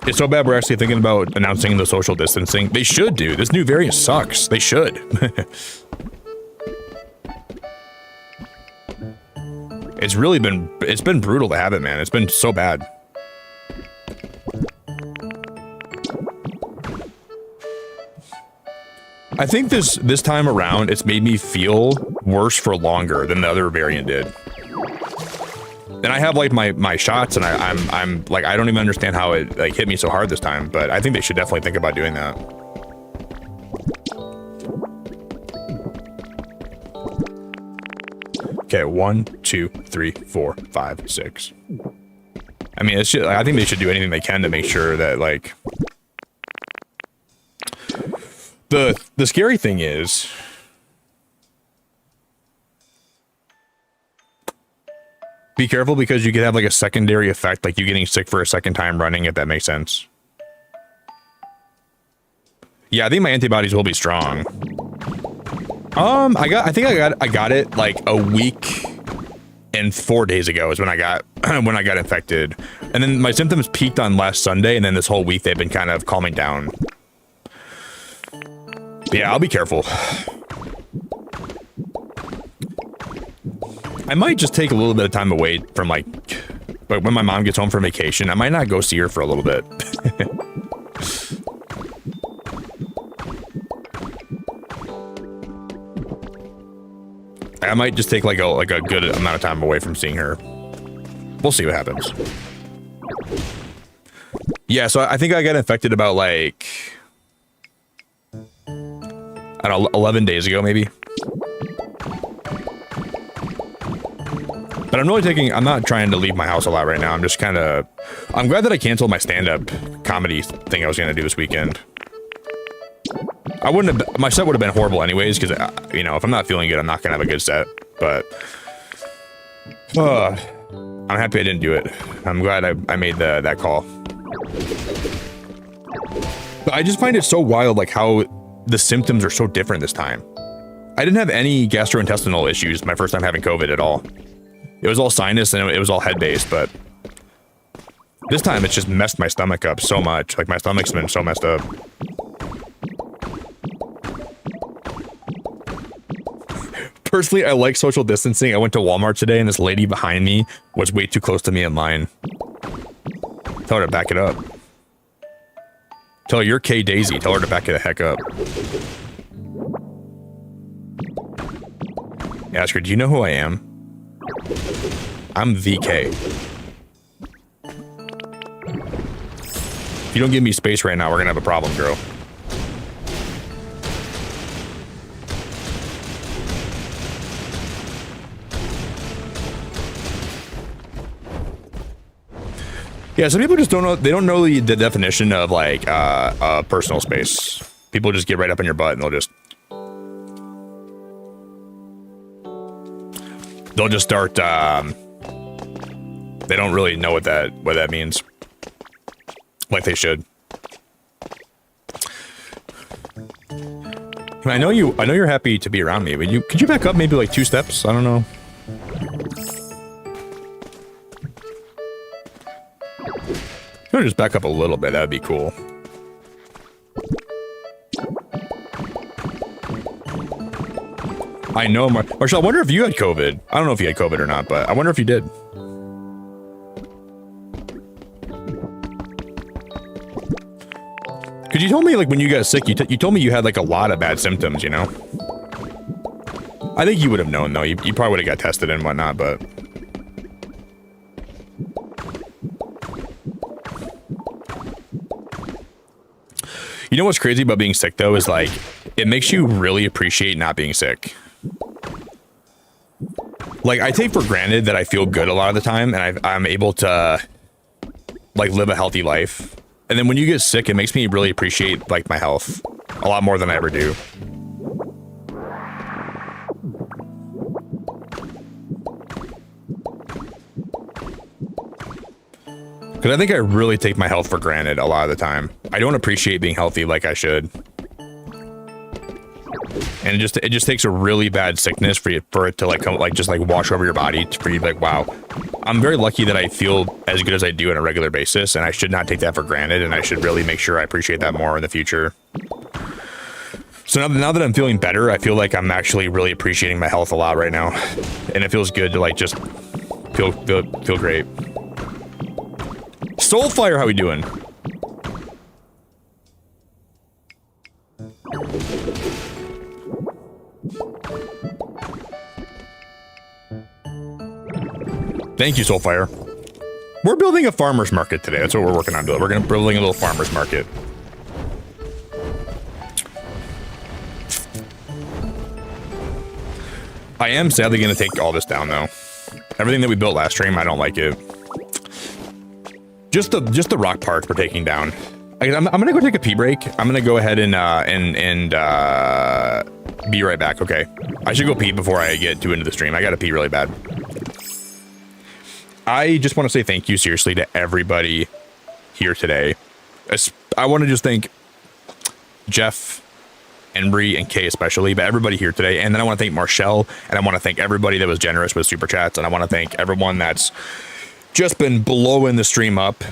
It's so bad we're actually thinking about announcing the social distancing. They should do. This new variant sucks. They should. It's been brutal to have it, man. It's been so bad. I think this time around, it's made me feel worse for longer than the other variant did. And I have like my shots, and I'm like, I don't even understand how it like hit me so hard this time. But I think they should definitely think about doing that. Okay, 1, 2, 3, 4, 5, 6. I mean, I think they should do anything they can to make sure that like. The scary thing is, be careful because you could have like a secondary effect, like you getting sick for a second time running, if that makes sense. Yeah, I think my antibodies will be strong. I think I got it like a week and 4 days ago is when I got infected, and then my symptoms peaked on last Sunday, and then this whole week they've been kind of calming down. Yeah, I'll be careful. I might just take a little bit of time away from like when my mom gets home from vacation. I might not go see her for a little bit. I might just take like a good amount of time away from seeing her. We'll see what happens. Yeah, so I think I got infected about like, I don't know, 11 days ago, maybe. But I'm really taking, I'm not trying to leave my house a lot right now. I'm just kind of, I'm glad that I canceled my stand-up comedy thing I was going to do this weekend. I wouldn't have, my set would have been horrible anyways, because, you know, if I'm not feeling good, I'm not going to have a good set. But, I'm happy I didn't do it. I'm glad I made that call. But I just find it so wild, like how the symptoms are so different this time. I didn't have any gastrointestinal issues my first time having COVID at all. It was all sinus and it was all head-based, but this time it's just messed my stomach up so much. Like, my stomach's been so messed up. Personally, I like social distancing. I went to Walmart today and this lady behind me was way too close to me in line. Tell her to back it up. Tell her you're K Daisy. Tell her to back it the heck up. Ask her, do you know who I am? I'm VK. If you don't give me space right now, we're gonna have a problem, girl. Yeah, some people just don't know, they don't know the definition of like personal space. People just get right up in your butt and they'll just start they don't really know what that means. Like they should. I know you're happy to be around me, but could you back up maybe like 2 steps? I don't know. If you just back up a little bit, that'd be cool. I know, Marshall, I wonder if you had COVID. I don't know if you had COVID or not, but I wonder if you did. Because you told me, like, when you got sick, you told me you had, like, a lot of bad symptoms, you know? I think you would have known, though. You probably would have got tested and whatnot, but... You know what's crazy about being sick, though, is, like, it makes you really appreciate not being sick. Like, I take for granted that I feel good a lot of the time, and I'm able to, like, live a healthy life. And then when you get sick, it makes me really appreciate, like, my health a lot more than I ever do. Because I think I really take my health for granted a lot of the time. I don't appreciate being healthy like I should. And it just takes a really bad sickness for it to like come like just like wash over your body for you to be like, wow, I'm very lucky that I feel as good as I do on a regular basis, and I should not take that for granted, and I should really make sure I appreciate that more in the future. So now that I'm feeling better, I feel like I'm actually really appreciating my health a lot right now, and it feels good to like just feel great. Soulfire, how we doing? Thank you, Soulfire. We're building a farmer's market today. That's what we're working on doing. We're building a little farmer's market. I am sadly going to take all this down, though. Everything that we built last stream, I don't like it. Just the rock parts we're taking down. I'm gonna go take a pee break. I'm gonna go ahead and be right back. Okay. I should go pee before I get too into the stream. I gotta pee really bad. I just want to say thank you seriously to everybody here today. I want to just thank Jeff and Bree and Kay especially, but everybody here today. And then I want to thank Marshall, and I want to thank everybody that was generous with super chats, and I want to thank everyone that's just been blowing the stream up.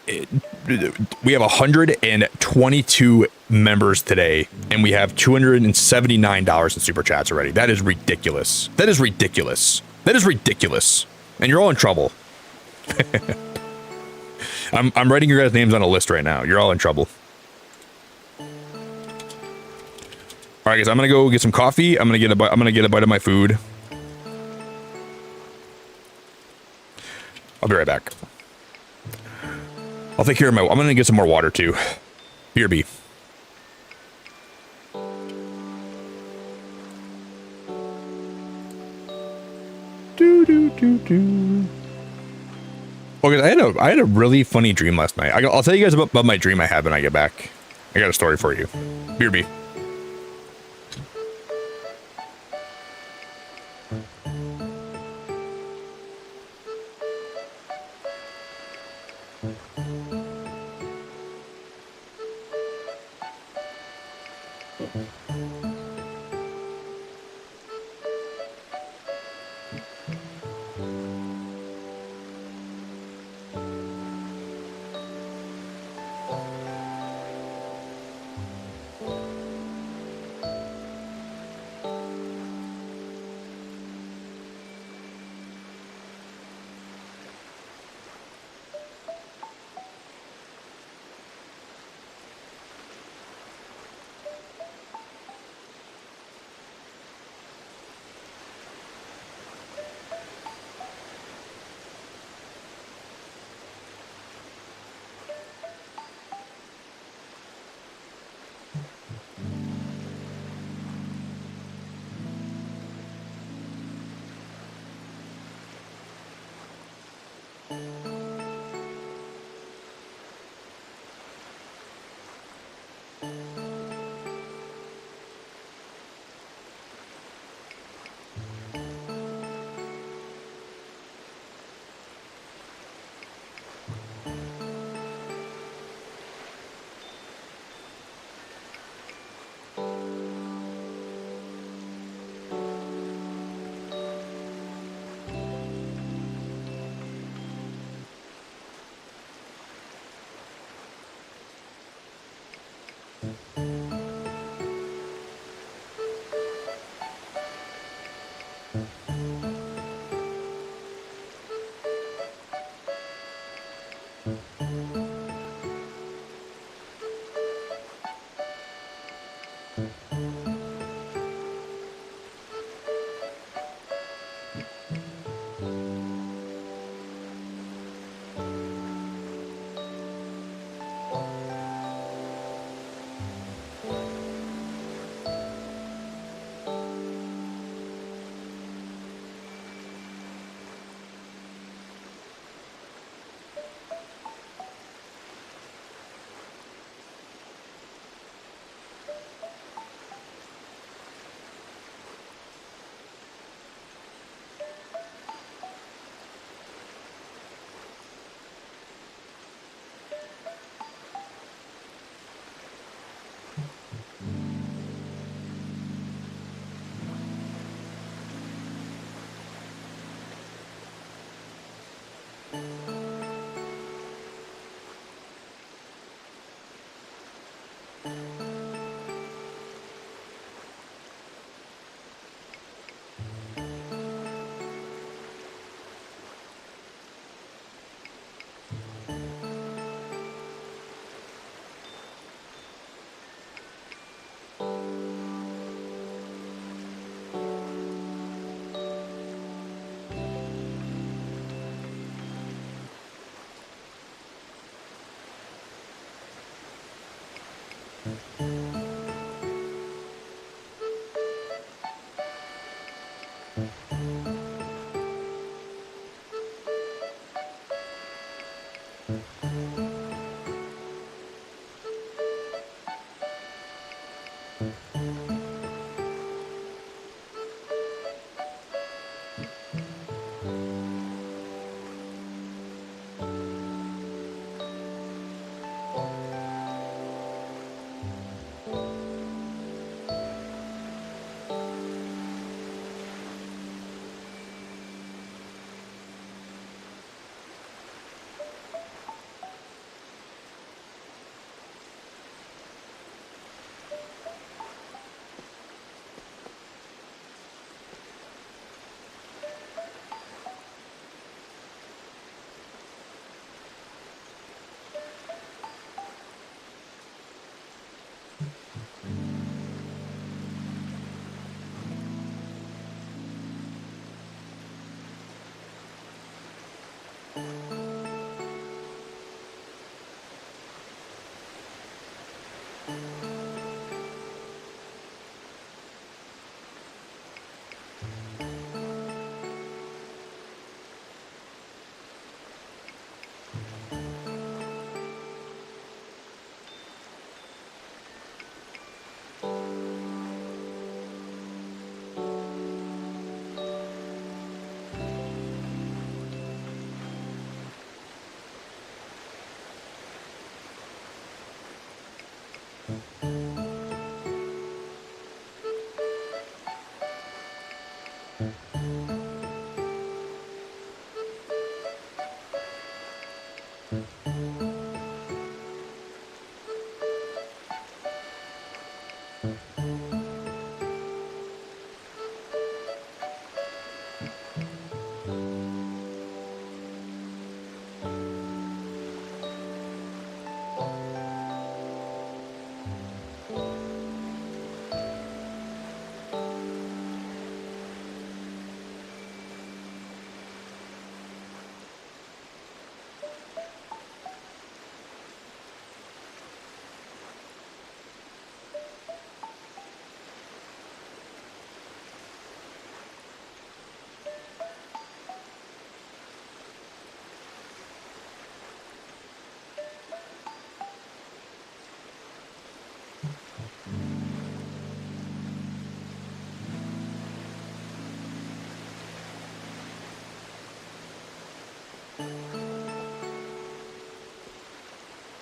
We have 122 members today, and we have $279 in super chats already. That is ridiculous. That is ridiculous. That is ridiculous. And you're all in trouble. I'm writing your guys' names on a list right now. You're all in trouble. All right, guys. I'm gonna go get some coffee. I'm gonna get a bite of my food. I'll be right back. I'll take care of my... I'm going to get some more water, too. BRB. Okay, I had a really funny dream last night. I'll tell you guys about my dream I had when I get back. I got a story for you. BRB.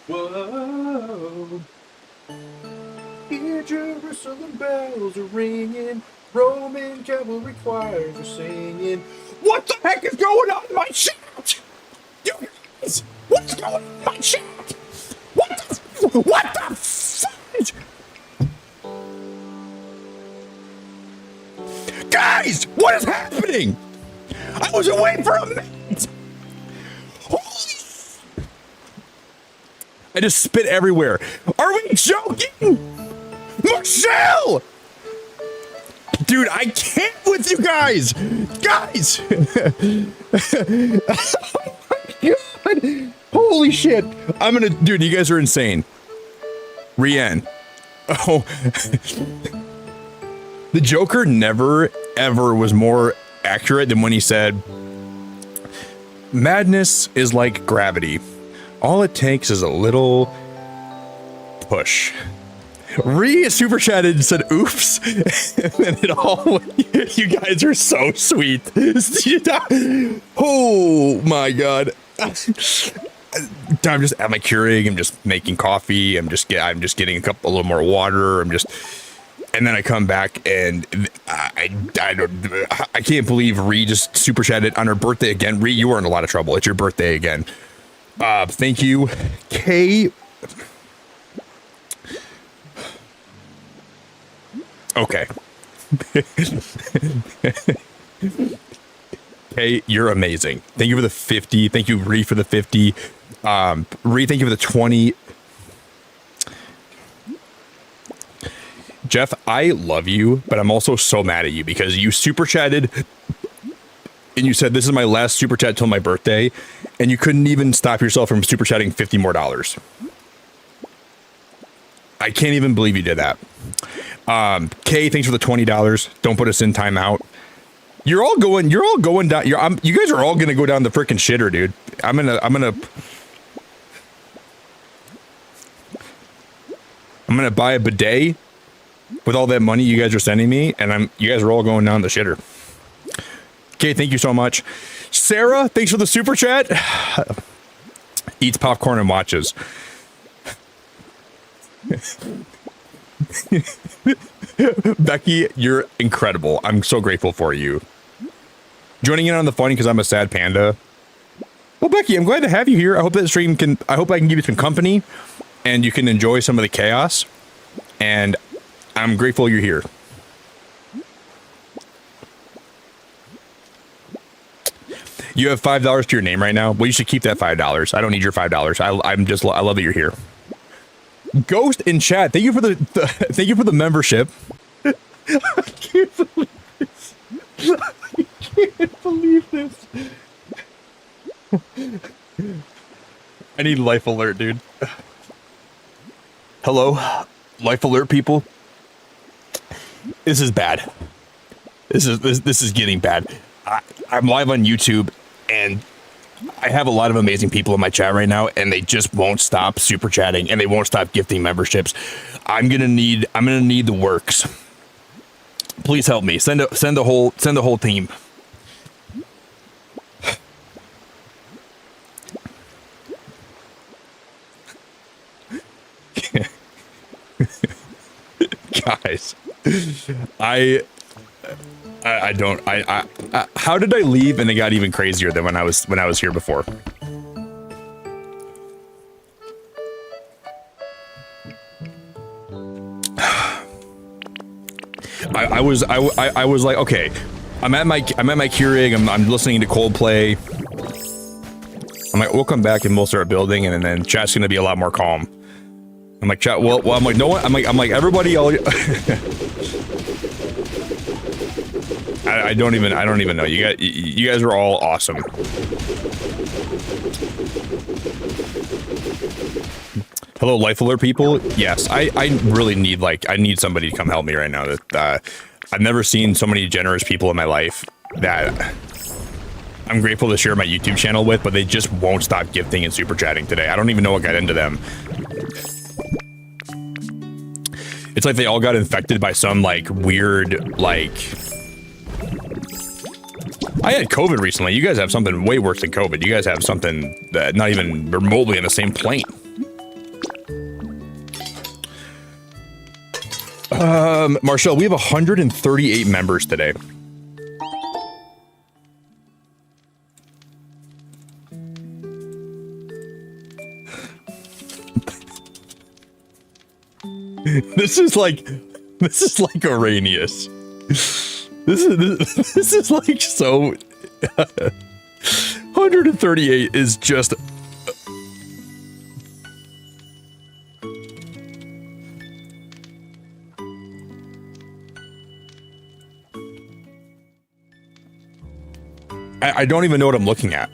Whoa. Hear Jerusalem bells are ringing, Roman cavalry choirs are singing. What the heck is going on in my chat? You guys, what's going on in my chat? What the fudge? Guys, what is happening? I was away for a minute. Holy! I just spit everywhere. Are we joking? Marcel! Dude, I can't with you guys! Guys! Oh my god! Holy shit! I'm gonna... Dude, you guys are insane. Rien. Oh. The Joker never, ever was more accurate than when he said, madness is like gravity. All it takes is a little push. Ree super chatted and said, oops. And then it all, you guys are so sweet. Oh my God. I'm just at my Keurig. I'm just making coffee. I'm just getting a little more water. And then I come back and I can't believe Ree just super chatted on her birthday again. Ree, you are in a lot of trouble. It's your birthday again. Thank you. Kay. Okay. Hey, you're amazing. Thank you for the 50. Thank you, Ree, for the 50. Ree, thank you for the 20. Jeff, I love you, but I'm also so mad at you because you super chatted and you said this is my last super chat till my birthday, and you couldn't even stop yourself from super chatting $50 more. I can't even believe you did that. Kay, thanks for the $20. Don't put us in timeout. You're all going down. You guys are all gonna go down the freaking shitter, dude. I'm gonna buy a bidet with all that money you guys are sending me, and you guys are all going down the shitter. Okay, thank you so much. Sarah, thanks for the super chat. Eats popcorn and watches. Becky, you're incredible. I'm so grateful for you. Joining in on the fun because I'm a sad panda. Well, Becky, I'm glad to have you here. I hope that stream I hope I can give you some company and you can enjoy some of the chaos. And I'm grateful you're here. You have $5 to your name right now. Well, you should keep that $5. I don't need your $5. I love that you're here. Ghost in chat. Thank you for the thank you for the membership. I can't believe this. I can't believe this. I need life alert, dude. Hello, life alert people. This is bad. This is getting bad. I'm live on YouTube, and I have a lot of amazing people in my chat right now, and they just won't stop super chatting, and they won't stop gifting memberships. I'm gonna need the works. Please help me. Send the whole team. Guys, I don't. How did I leave and it got even crazier than when I was here before? I was like, okay, I'm at my Keurig. I'm listening to Coldplay. I'm like, we'll come back and we'll start building, and then chat's gonna be a lot more calm. I'm like, chat. Well, I'm like, no one. I'm like, everybody. All. I don't even know. You guys are all awesome. Hello, life alert people. Yes, I really need I need somebody to come help me right now. That I've never seen so many generous people in my life that I'm grateful to share my YouTube channel with, but they just won't stop gifting and super chatting today. I don't even know what got into them. It's like they all got infected by some weird I had COVID recently. You guys have something way worse than COVID. You guys have something that not even remotely in the same plane. Marshall, we have 138 members today. This is like Arrhenius. This is like so. 138 is just. I don't even know what I'm looking at.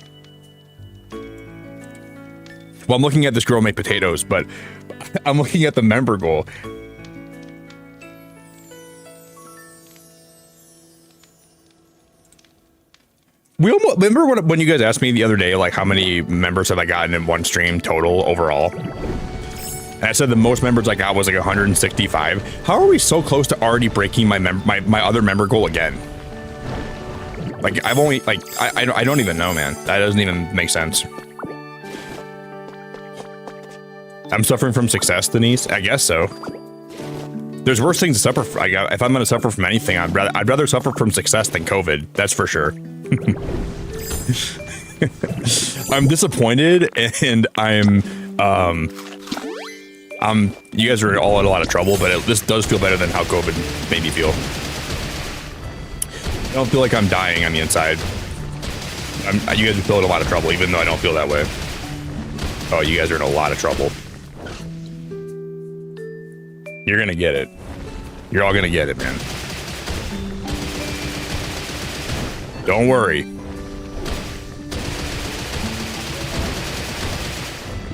Well, I'm looking at this girl make potatoes, but I'm looking at the member goal. We almost, remember when you guys asked me the other day, how many members have I gotten in one stream total overall? And I said the most members I got was 165. How are we so close to already breaking my other member goal again? I've only I don't even know, man. That doesn't even make sense. I'm suffering from success, Denise. I guess so. There's worse things to suffer from. If I'm going to suffer from anything, I'd rather suffer from success than COVID. That's for sure. I'm disappointed, and you guys are all in a lot of trouble, but this does feel better than how COVID made me feel. I don't feel like I'm dying on the inside. You guys feel in a lot of trouble, even though I don't feel that way. Oh, you guys are in a lot of trouble. You're gonna get it. You're all gonna get it, man. Don't worry.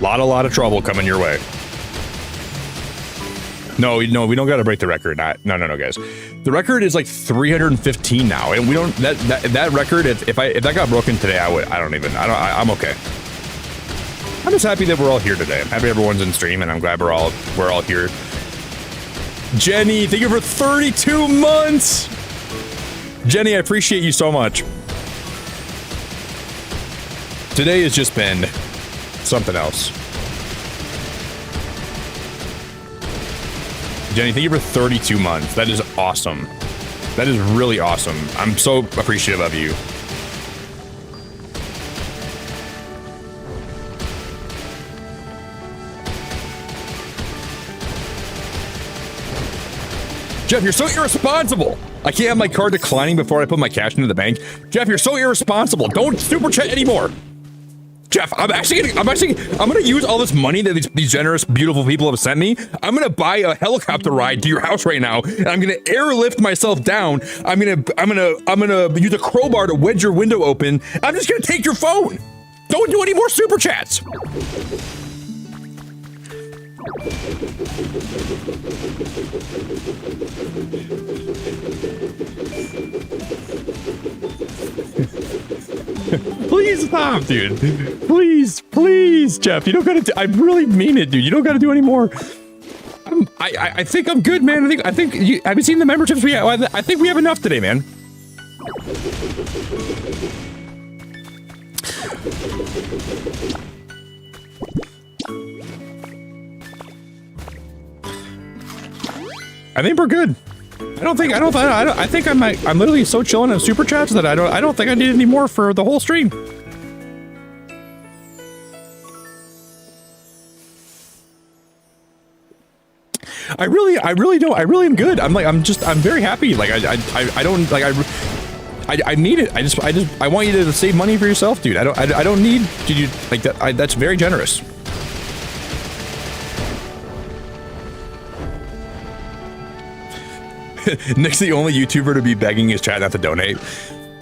Lot of trouble coming your way. No, we don't gotta break the record. No, guys. The record is 315 now, and we don't. That record. If that got broken today, I'm okay. I'm just happy that we're all here today. I'm happy everyone's in stream, and I'm glad we're all here. Jenny, thank you for 32 months. Jenny, I appreciate you so much. Today has just been something else. Jenny, thank you for 32 months. That is awesome. That is really awesome. I'm so appreciative of you. Jeff, you're so irresponsible. I can't have my card declining before I put my cash into the bank. Jeff, you're so irresponsible. Don't super chat anymore. Jeff, I'm gonna use all this money that these generous, beautiful people have sent me. I'm gonna buy a helicopter ride to your house right now, and I'm gonna airlift myself down. I'm gonna use a crowbar to wedge your window open. I'm just gonna take your phone. Don't do any more super chats. Please stop, dude. Please, please, Jeff. You don't gotta. I really mean it, dude. You don't gotta do any more. I think I'm good, man. I think you, have you seen the memberships we have? I think we have enough today, man. I think we're good. I think I'm literally so chilling in super chats that I don't think I need any more for the whole stream. I really don't. I really am good. I'm very happy. Like I don't like I need it. I want you to save money for yourself, dude. I don't need you like that. That's very generous. Nick's the only YouTuber to be begging his chat not to donate.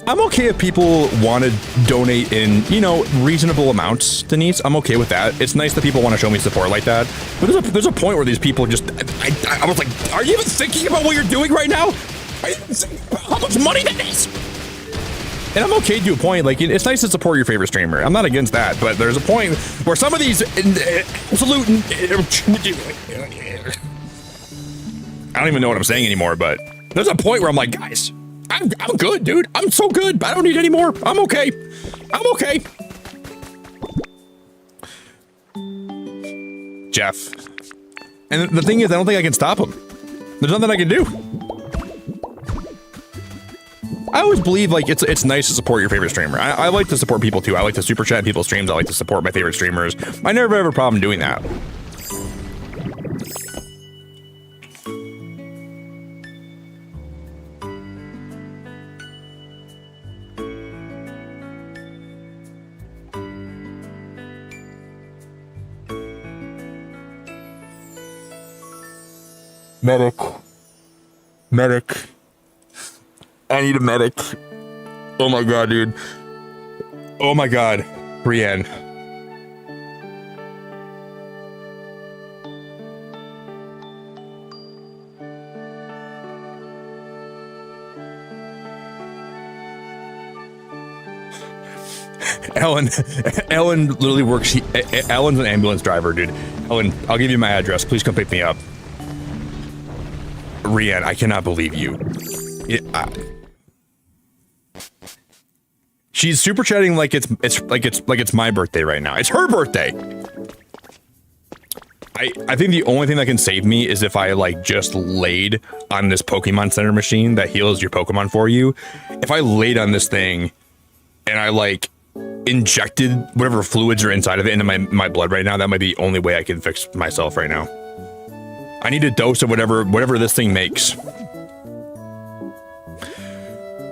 I'm okay if people want to donate in, you know, reasonable amounts, Denise. I'm okay with that. It's nice that people want to show me support like that. But there's a point where these people just, I was like, are you even thinking about what you're doing right now? How much money that is? And I'm okay to a point, like, it's nice to support your favorite streamer. I'm not against that, but there's a point where some of these absolute, I don't even know what I'm saying anymore, but there's a point where I'm like, guys, I'm good, dude. I'm so good. I don't need any more. I'm okay. I'm okay. Jeff. And the thing is, I don't think I can stop him. There's nothing I can do. I always believe, like, it's nice to support your favorite streamer. I like to support people, too. I like to super chat people's streams. I like to support my favorite streamers. I never have a problem doing that. Medic. Medic. I need a medic. Oh my god, dude. Oh my god. Brienne. Ellen literally works. Ellen's an ambulance driver, dude. Ellen, I'll give you my address. Please come pick me up. Rianne, I cannot believe you. She's super chatting like it's my birthday right now. It's her birthday. I think the only thing that can save me is if I like just laid on this Pokemon Center machine that heals your Pokemon for you. If I laid on this thing and I like injected whatever fluids are inside of it into my blood right now, that might be the only way I can fix myself right now. I need a dose of whatever this thing makes.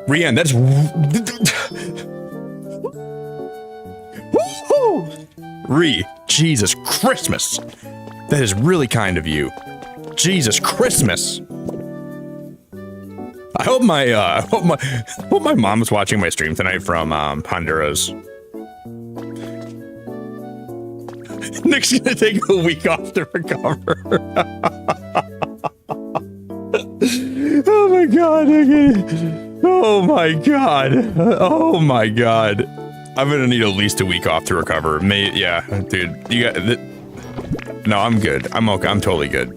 Rianne, that's... Jesus Christmas. That is really kind of you. Jesus Christmas. I hope my mom's watching my stream tonight from Honduras. Nick's gonna take a week off to recover. Oh my god, okay. Oh my god. Oh my god. I'm gonna need at least a week off to recover. Yeah, dude, you got no, I'm good. I'm okay. I'm totally good.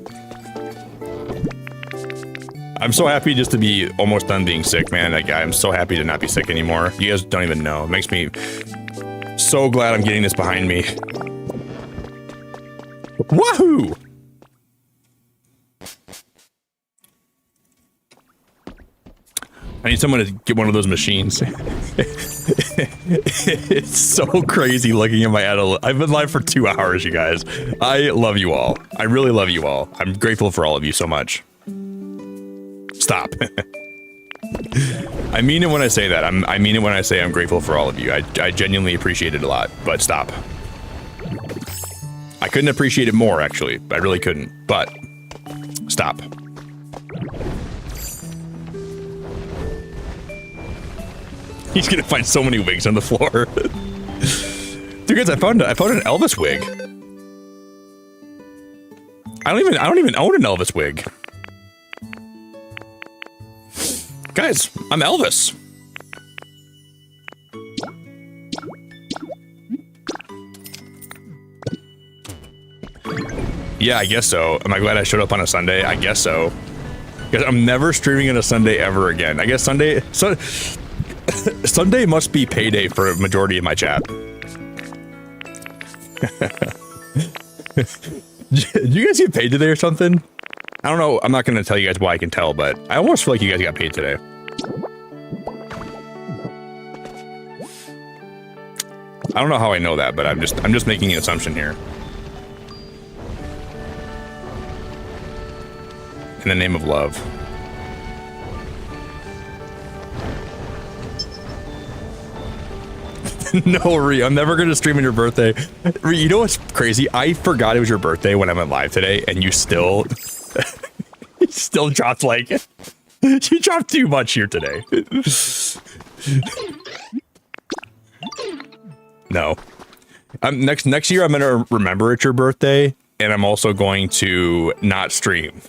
I'm so happy just to be almost done being sick, man. Like, I'm so happy to not be sick anymore. You guys don't even know. It makes me so glad I'm getting this behind me. Wahoo! I need someone to get one of those machines. It's so crazy looking at my adult. I've been live for 2 hours, you guys. I love you all. I really love you all. I'm grateful for all of you so much. Stop. I mean it when I say that. I mean it when I say I'm grateful for all of you. I genuinely appreciate it a lot, but stop. I couldn't appreciate it more, actually. I really couldn't, but stop. He's gonna find so many wigs on the floor. Dude, guys, I found an Elvis wig. I don't even own an Elvis wig. Guys, I'm Elvis. Yeah, I guess so. Am I glad I showed up on a Sunday? I guess so. Because I'm never streaming on a Sunday ever again. I guess Sunday must be payday for a majority of my chat. Did you guys get paid today or something? I don't know. I'm not going to tell you guys why I can tell, but I almost feel like you guys got paid today. I don't know how I know that, but I'm just making an assumption here. In the name of love. No, Ree, I'm never going to stream on your birthday. Ree, you know what's crazy? I forgot it was your birthday when I went live today, and you still... you still dropped, like... you dropped too much here today. No. Next year, I'm going to remember it's your birthday, and I'm also going to not stream.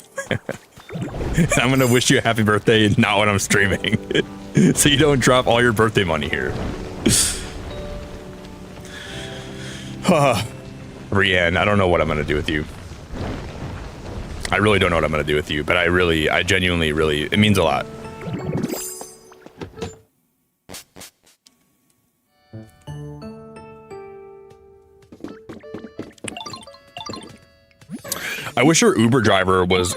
I'm going to wish you a happy birthday, not when I'm streaming. So you don't drop all your birthday money here. Rianne, I don't know what I'm going to do with you. I really don't know what I'm going to do with you, but I genuinely, really, it means a lot. I wish your Uber driver was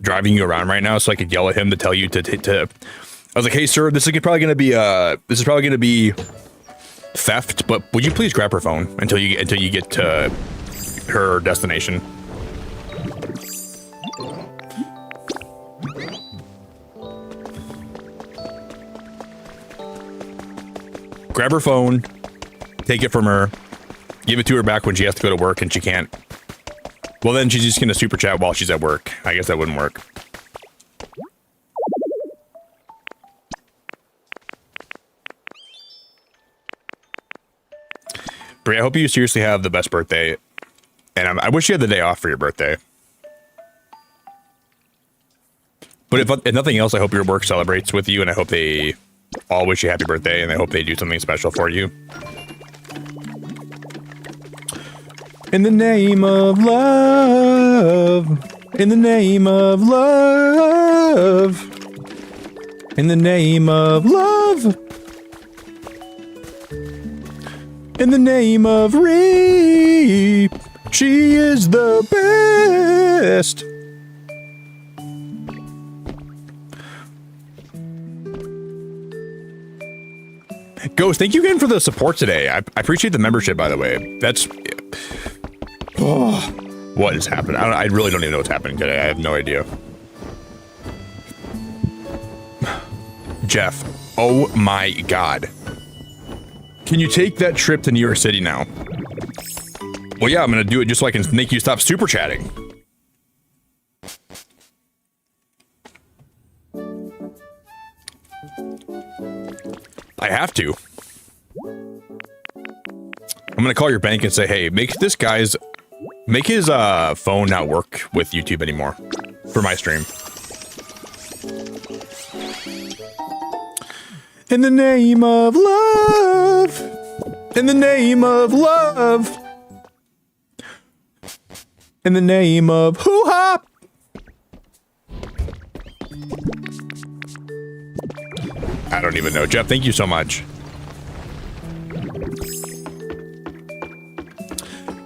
driving you around right now so I could yell at him to tell you to I was like, hey sir, this is probably going to be theft, but would you please grab her phone until you get to her destination? Grab her phone, take it from her, give it to her back when she has to go to work and she can't. Well, then she's just gonna super chat while she's at work. I guess that wouldn't work. Brie, I hope you seriously have the best birthday. And I wish you had the day off for your birthday. But if nothing else, I hope your work celebrates with you, and I hope they all wish you happy birthday, and I hope they do something special for you. In the name of love, in the name of love, in the name of love, in the name of Reap, she is the best. Ghost, thank you again for the support today. I appreciate the membership, by the way. That's... Oh, what is happening? I really don't even know what's happening today. I have no idea. Jeff, oh my God. Can you take that trip to New York City now? Well, yeah, I'm going to do it just so I can make you stop super chatting. I have to. I'm going to call your bank and say, hey, make his phone not work with YouTube anymore for my stream. In the name of love, in the name of love, in the name of hoo-ha. I don't even know. Jeff, thank you so much.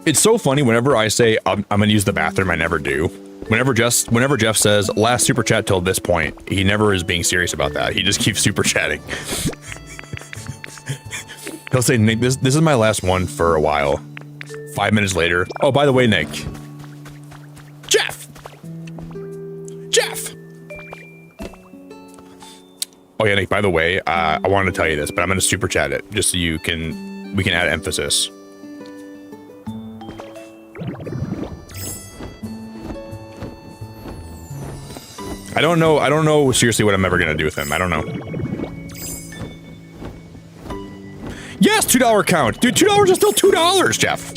It's so funny whenever I say I'm gonna use the bathroom, I never do. Whenever Jeff says last super chat till this point, he never is being serious about that. He just keeps super chatting. He'll say, Nick, this is my last one for a while. 5 minutes later. Oh, by the way, Nick. Jeff! Oh yeah, Nick, by the way, I wanted to tell you this, but I'm gonna super chat it just so we can add emphasis. I don't know seriously what I'm ever gonna do with him. I don't know. Yes, $2 count. Dude, $2 is still $2, Jeff.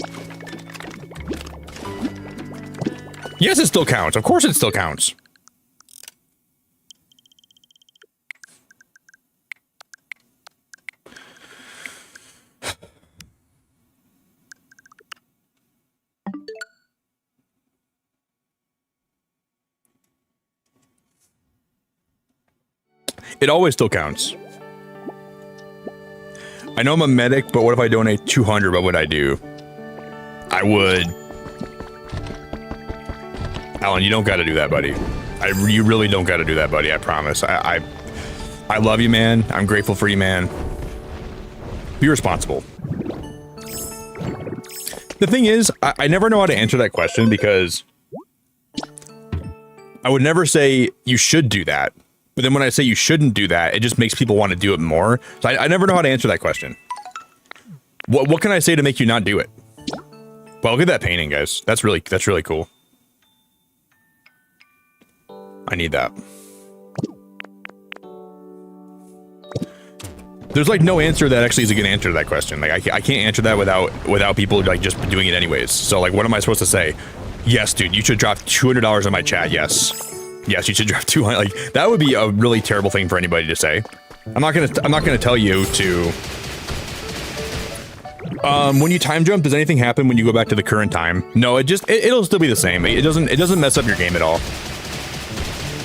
Yes, it still counts. Of course it still counts. It always still counts. I know I'm a medic, but what if I donate 200? What would I do? I would... Alan, you don't got to do that, buddy. You really don't got to do that, buddy. I promise. I love you, man. I'm grateful for you, man. Be responsible. The thing is, I never know how to answer that question because I would never say you should do that. But then when I say you shouldn't do that, it just makes people want to do it more. So I never know how to answer that question. What can I say to make you not do it? Well, look at that painting, guys. That's really cool. I need that. There's like no answer that actually is a good answer to that question. Like I can't answer that without people like just doing it anyways. So like, what am I supposed to say? Yes, dude, you should drop $200 on my chat. Yes, you should drop 200. Like that would be a really terrible thing for anybody to say. I'm not gonna tell you to. When you time jump, does anything happen when you go back to the current time? No, it'll still be the same. It doesn't mess up your game at all.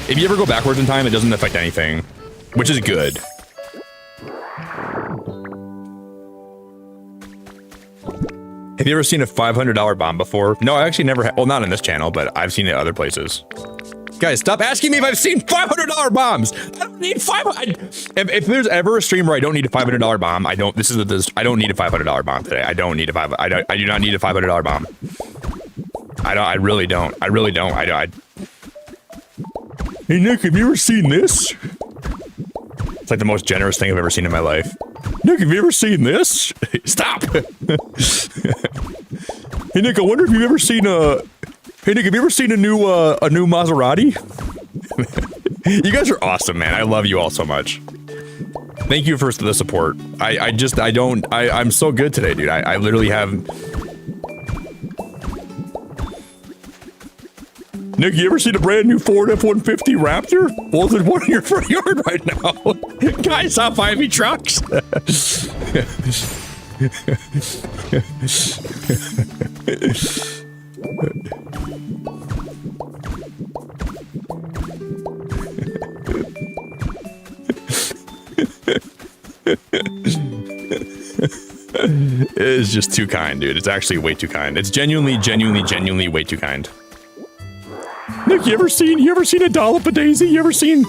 If you ever go backwards in time, it doesn't affect anything, which is good. Have you ever seen a $500 bomb before? No, I actually never. Well, not on this channel, but I've seen it other places. Guys, stop asking me if I've seen $500 bombs. I don't need 500. If there's ever a stream where I don't need a $500 bomb, I don't. I don't need a $500 bomb today. I don't need a I do not need a $500 bomb. I really don't. Hey Nick, have you ever seen this? It's like the most generous thing I've ever seen in my life. Nick, have you ever seen this? Stop! Hey Nick, I wonder if you've ever seen a... Hey Nick, have you ever seen a new Maserati? You guys are awesome, man. I love you all so much. Thank you for the support. I'm so good today, dude. I literally have... Nick, you ever seen a brand new Ford F-150 Raptor? Well, there's one in your front yard right now. Guys, stop buying me trucks. It is just too kind, dude. It's actually way too kind. It's genuinely way too kind. Nick, you ever seen a dollop of Daisy? You ever seen...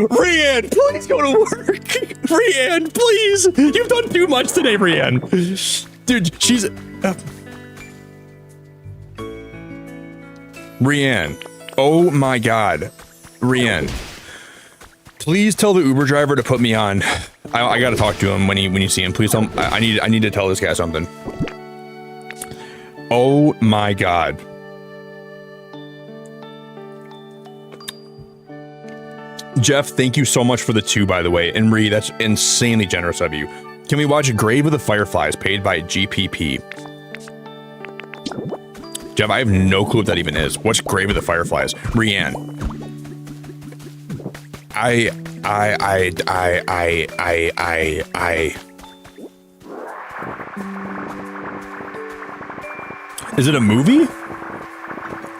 Rianne, please go to work. Rianne, please. You've done too much today, Rianne. Dude, she's... Rianne. Oh my god. Rianne. Please tell the Uber driver to put me on. I gotta talk to him when you see him. Please tell him. I need to tell this guy something. Oh my god. Jeff, thank you so much for the 2, by the way. And Marie, that's insanely generous of you. Can we watch Grave of the Fireflies, paid by GPP? Jeff, I have no clue what that even is. What's Grave of the Fireflies? Rianne. Is it a movie?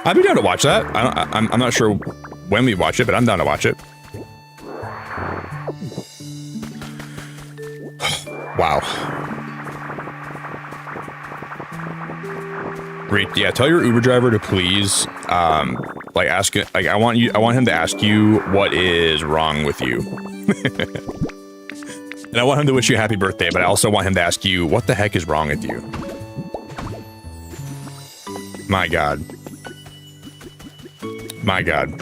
I'd be down to watch that. I'm not sure when we watch it, but I'm down to watch it. Wow. Great. Yeah, tell your Uber driver to please, like ask it. Like I want him to ask you what is wrong with you. And I want him to wish you a happy birthday, but I also want him to ask you what the heck is wrong with you. My God. My God.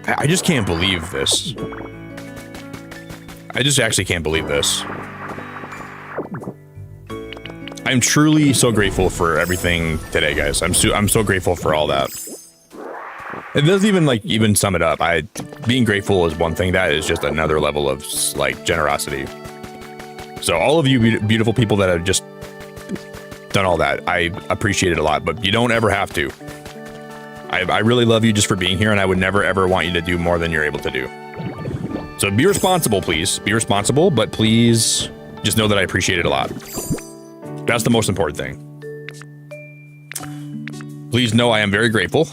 I just can't believe this. I just actually can't believe this. I'm truly so grateful for everything today, guys. I'm so grateful for all that. It doesn't even sum it up. Being grateful is one thing. That is just another level of like generosity. So all of you beautiful people that have just done all that, I appreciate it a lot, but you don't ever have to. I really love you just for being here, and I would never ever want you to do more than you're able to do. So be responsible, please. Be responsible, but please just know that I appreciate it a lot. That's the most important thing. Please know I am very grateful.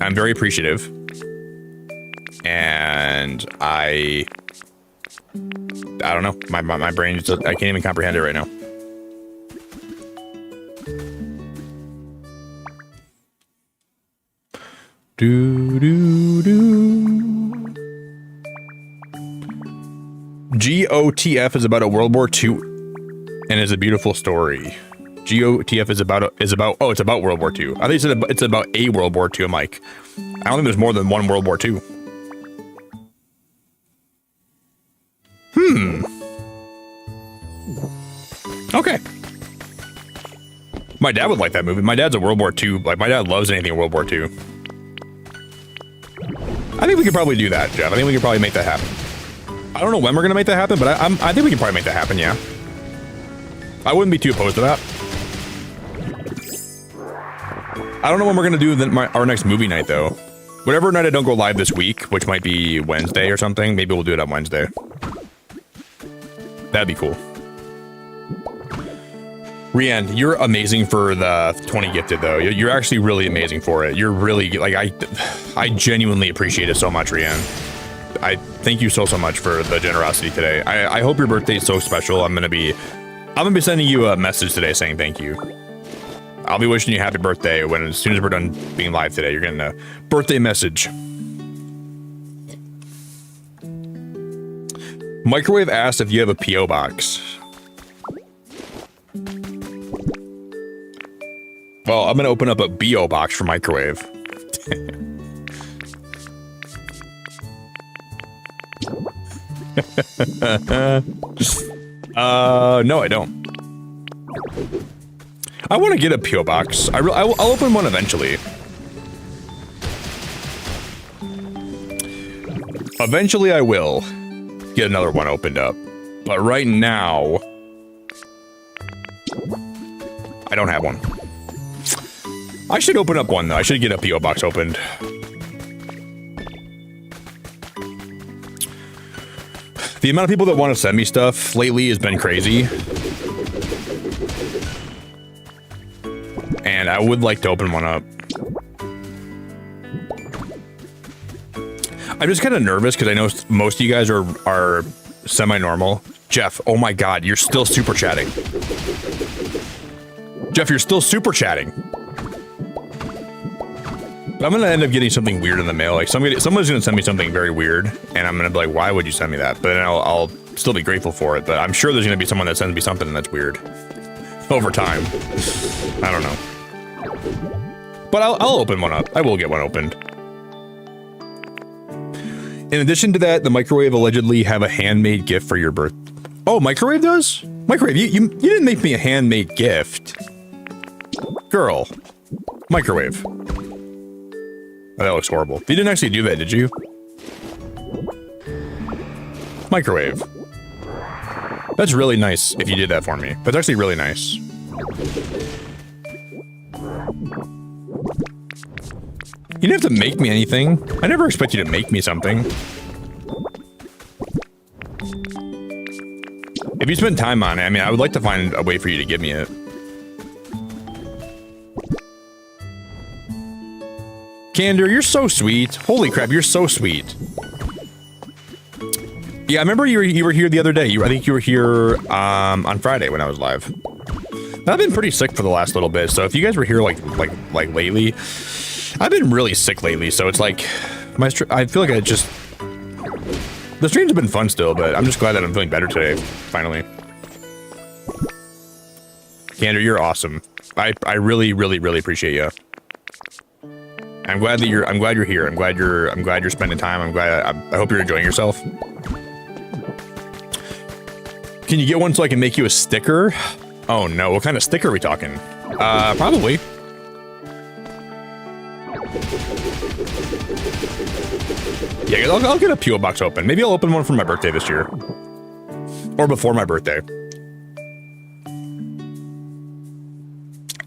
I'm very appreciative. And I don't know. My brain just, I can't even comprehend it right now. GOTF is about a World War II and is a beautiful story. GOTF is about it's about World War II. I think it's about a World War II, Mike. I don't think there's more than one World War II. Okay. My dad would like that movie. My dad's a World War II. Like, my dad loves anything World War II. I think we could probably do that, Jeff. I think we could probably make that happen. I don't know when we're gonna make that happen, but I think we can probably make that happen. Yeah. I wouldn't be too opposed to that. I don't know when we're gonna do our next movie night though. Whatever night I don't go live this week, which might be Wednesday or something. Maybe we'll do it on Wednesday. That'd be cool. Rianne, you're amazing for the 20 gifted though. You're actually really amazing for it. You're really like, I genuinely appreciate it so much, Rianne. I thank you so much for the generosity today. I hope your birthday is so special. I'm gonna be sending you a message today saying thank you. I'll be wishing you happy birthday as soon as we're done being live today. You're getting a birthday message. Microwave asked if you have a P.O. box. Well, I'm gonna open up a B.O. box for Microwave. No, I don't. I want to get a P.O. box. I'll open one eventually. Eventually, I will get another one opened up. But right now, I don't have one. I should open up one, though. I should get a P.O. box opened. The amount of people that want to send me stuff lately has been crazy. And I would like to open one up. I'm just kind of nervous because I know most of you guys are semi-normal. Jeff, oh my God, you're still super chatting. Jeff, you're still super chatting. But I'm going to end up getting something weird in the mail. Like someone's going to send me something very weird. And I'm going to be like, why would you send me that? But then I'll still be grateful for it. But I'm sure there's going to be someone that sends me something that's weird. Over time. I don't know. But I'll open one up. I will get one opened. In addition to that, the Microwave allegedly have a handmade gift for your birth. Oh, Microwave does? Microwave, you didn't make me a handmade gift. Girl. Microwave. Oh, that looks horrible. You didn't actually do that, did you? Microwave. That's really nice if you did that for me. That's actually really nice. You didn't have to make me anything. I never expect you to make me something. If you spend time on it, I mean, I would like to find a way for you to give me it. Candor, you're so sweet. Holy crap, you're so sweet. Yeah, I remember you were here the other day. I think you were here on Friday when I was live. I've been pretty sick for the last little bit, so if you guys were here like lately, I've been really sick lately. So it's like I feel like the streams have been fun still, but I'm just glad that I'm feeling better today. Finally, Candor, you're awesome. I really appreciate you. I'm glad you're here. I'm glad you're spending time. I hope you're enjoying yourself. Can you get one so I can make you a sticker? Oh no, what kind of sticker are we talking? Probably. Yeah, I'll get a P.O. box open. Maybe I'll open one for my birthday this year. Or before my birthday.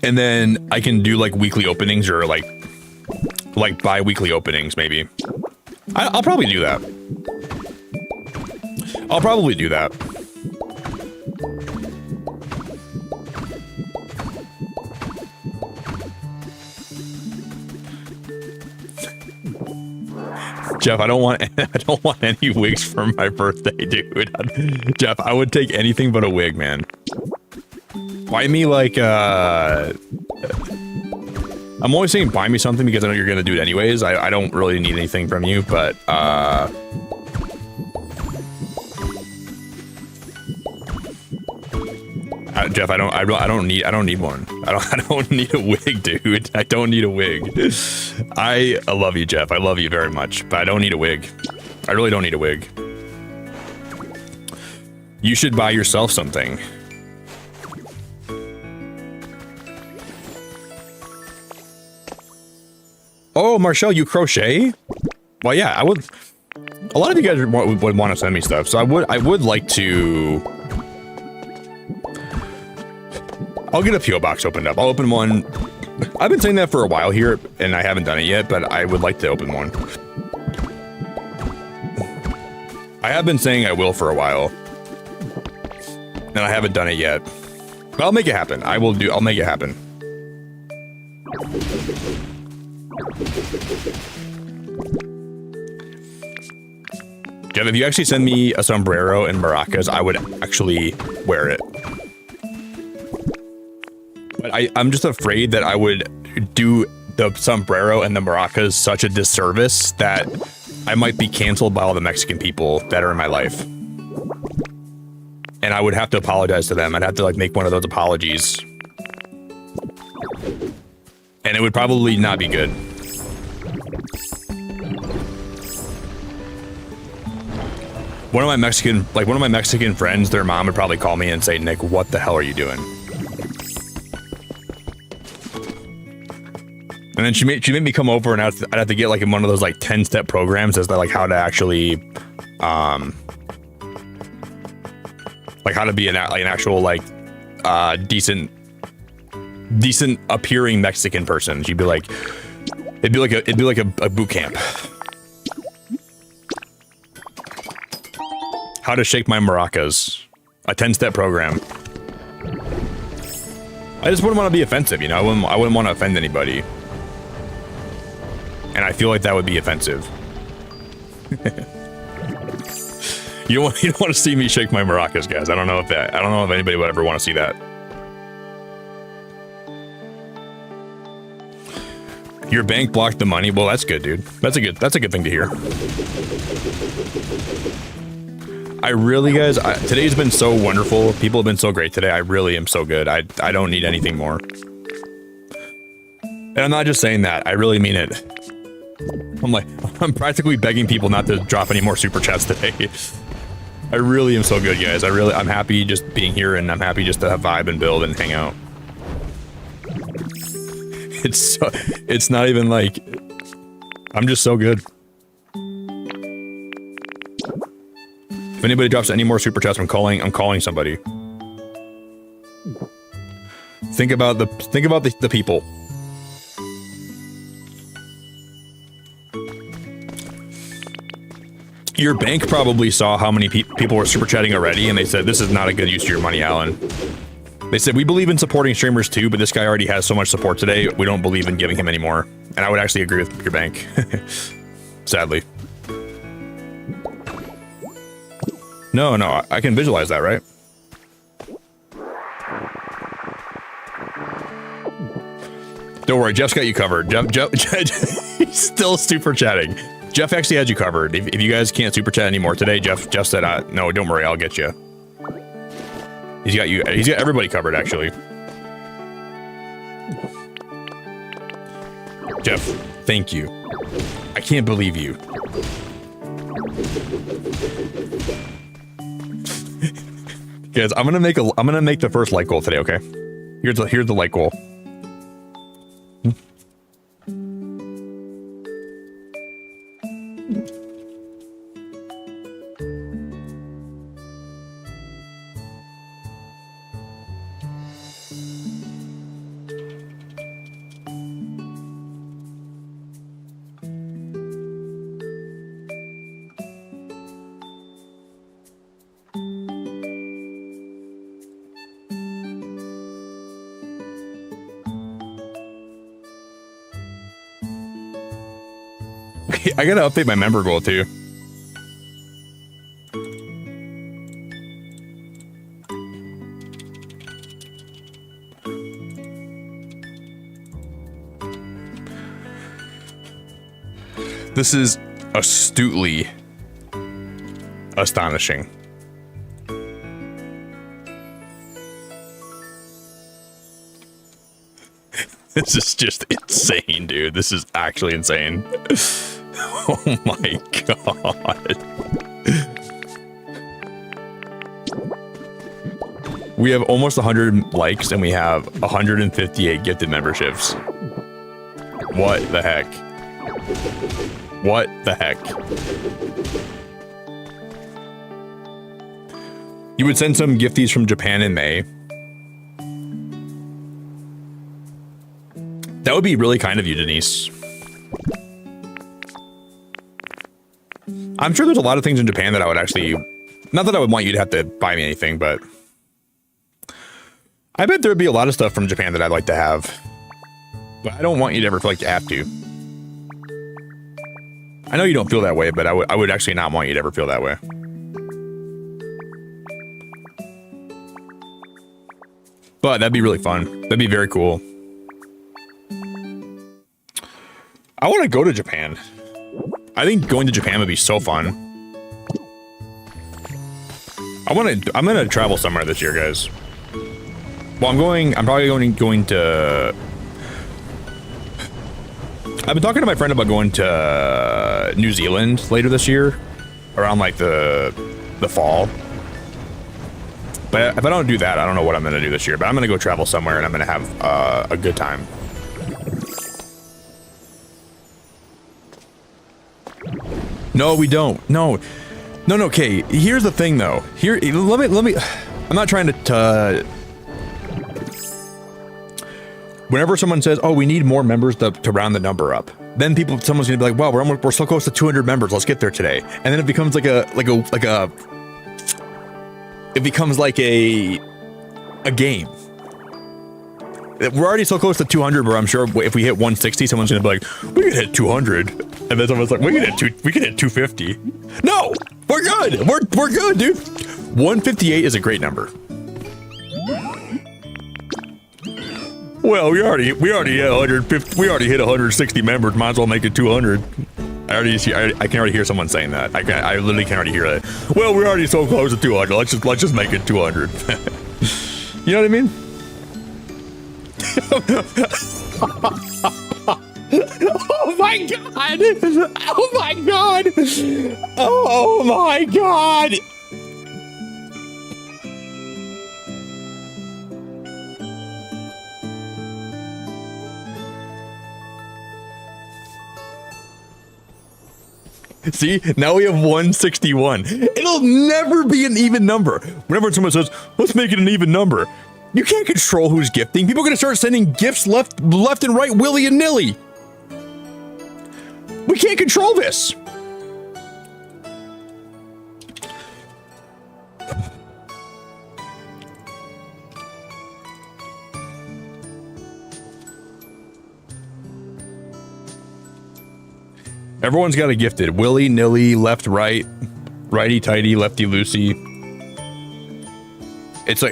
And then I can do like weekly openings or like bi-weekly openings, maybe. I'll probably do that. I'll probably do that. Jeff, I don't want any wigs for my birthday, dude. Jeff, I would take anything but a wig, man. Buy me like I'm always saying buy me something because I know you're gonna do it anyways. I don't really need anything from you, but Jeff, I don't need one. I don't need a wig, dude. I don't need a wig. I love you, Jeff. I love you very much, but I don't need a wig. I really don't need a wig. You should buy yourself something. Oh, Marshall, you crochet? Well, yeah, I would. A lot of you guys would want to send me stuff, so I would like to. I'll get a P.O. box opened up. I'll open one. I've been saying that for a while here, and I haven't done it yet, but I would like to open one. I have been saying I will for a while, and I haven't done it yet. But I'll make it happen. I'll make it happen. Jeff, if you actually send me a sombrero and maracas, I would actually wear it. But I'm just afraid that I would do the sombrero and the maracas such a disservice that I might be canceled by all the Mexican people that are in my life. And I would have to apologize to them. I'd have to like make one of those apologies. And it would probably not be good. One of my Mexican friends, their mom would probably call me and say, Nick, what the hell are you doing? And then she made me come over, and I'd have to get like in one of those like 10-step programs as to like how to actually, like how to be an actual like decent appearing Mexican person. She'd be like, it'd be like a boot camp. How to shake my maracas, a 10-step program. I just wouldn't want to be offensive, you know. I wouldn't want to offend anybody. And I feel like that would be offensive. You don't want to see me shake my maracas, guys. I don't know if anybody would ever want to see that. Your bank blocked the money. Well, that's good, dude. That's a good thing to hear. I really, guys, today's been so wonderful. People have been so great today. I really am so good. I don't need anything more. And I'm not just saying that. I really mean it. I'm practically begging people not to drop any more super chats today. I really am so good, guys. I'm happy just being here, and I'm happy just to have vibe and build and hang out. It's not even like, I'm just so good. If anybody drops any more super chats, I'm calling somebody. Think about the people. Your bank probably saw how many people were super chatting already, and they said, this is not a good use of your money, Alan. They said, we believe in supporting streamers too, but this guy already has so much support today, we don't believe in giving him any more. And I would actually agree with your bank. Sadly. No, I can visualize that, right? Don't worry, Jeff's got you covered. Jeff he's still super chatting. Jeff actually has you covered. If you guys can't super chat anymore today, Jeff said, no, don't worry, I'll get you. He's got everybody covered, actually. Jeff, thank you. I can't believe you. Guys, I'm gonna make the first light goal today, okay? Here's the light goal. I gotta update my member goal too. This is astutely astonishing. This is just insane, dude. This is actually insane. Oh my god. We have almost 100 likes and we have 158 gifted memberships. What the heck? What the heck? You would send some gifties from Japan in May. That would be really kind of you, Denise. I'm sure there's a lot of things in Japan that I would actually... Not that I would want you to have to buy me anything, but... I bet there would be a lot of stuff from Japan that I'd like to have. But I don't want you to ever feel like you have to. I know you don't feel that way, but I would actually not want you to ever feel that way. But that'd be really fun. That'd be very cool. I want to go to Japan. I think going to Japan would be so fun. I'm gonna travel somewhere this year, guys. Well, I'm probably going to... I've been talking to my friend about going to New Zealand later this year, around like the fall. But if I don't do that, I don't know what I'm gonna do this year. But I'm gonna go travel somewhere and I'm gonna have a good time. No, we don't. No. Okay. Here's the thing, though. Let me. I'm not trying to. Whenever someone says, "Oh, we need more members to round the number up," then someone's gonna be like, "Wow, we're so close to 200 members. Let's get there today." And then it becomes like a. It becomes like a game. We're already so close to 200, where I'm sure if we hit 160, someone's gonna be like, "We can hit 200," and then someone's like, "We can hit 250." No, we're good. We're good, dude. 158 is a great number. Well, we already hit 150. We already hit 160 members. Might as well make it 200. I can already hear someone saying that. I literally can already hear that. Well, we're already so close to 200. Let's just make it 200. You know what I mean? Oh my god! Oh my god! Oh my god! See, now we have 161. It'll never be an even number. Whenever someone says, "Let's make it an even number," you can't control who's gifting. People are gonna start sending gifts left and right, willy and nilly. We can't control this. Everyone's got a gifted. Willy nilly, left, right, righty tighty, lefty loosey. It's a.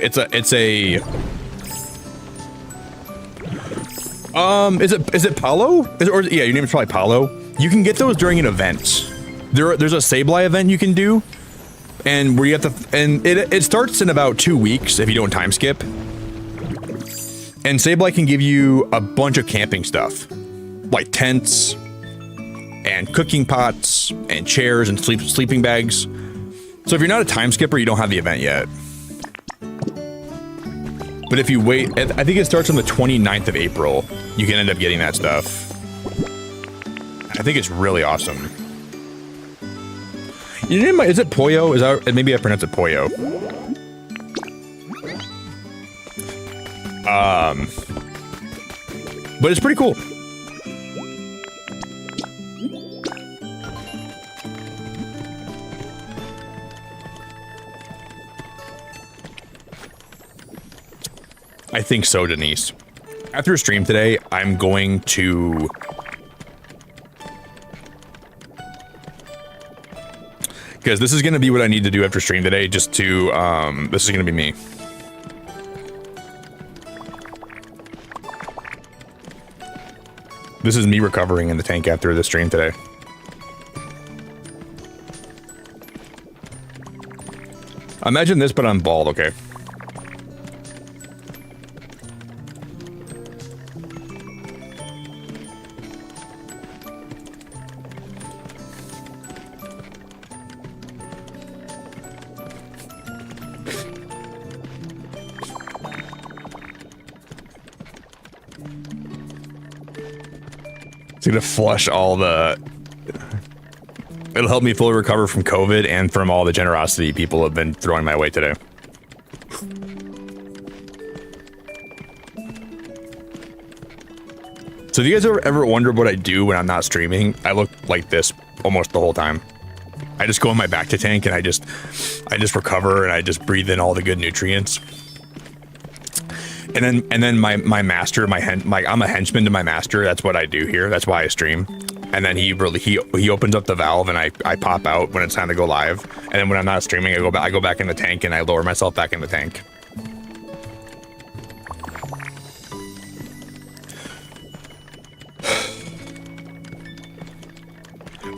Is it Paulo? Yeah, your name is probably Paulo. You can get those during an event. There's a Sableye event you can do, and where you have to, and it starts in about 2 weeks if you don't time skip. And Sableye can give you a bunch of camping stuff, like tents, and cooking pots, and chairs, and sleeping bags. So if you're not a time skipper, you don't have the event yet. But if you wait, I think it starts on the 29th of April. You can end up getting that stuff. I think it's really awesome. Your name, is it Poyo? Is that, maybe I pronounce it Poyo. But it's pretty cool. I think so, Denise. After a stream today, I'm going to... Because this is going to be what I need to do after stream today, just to, this is going to be me. This is me recovering in the tank after the stream today. Imagine this, but I'm bald, okay? It's gonna flush all the... It'll help me fully recover from COVID and from all the generosity people have been throwing my way today. So if you guys ever wonder what I do when I'm not streaming, I look like this almost the whole time. I just go in my back to tank and I just recover and I just breathe in all the good nutrients. And then my master, I'm a henchman to my master. That's what I do here. That's why I stream. And then he opens up the valve and I pop out when it's time to go live. And then when I'm not streaming, I go back in the tank and I lower myself back in the tank.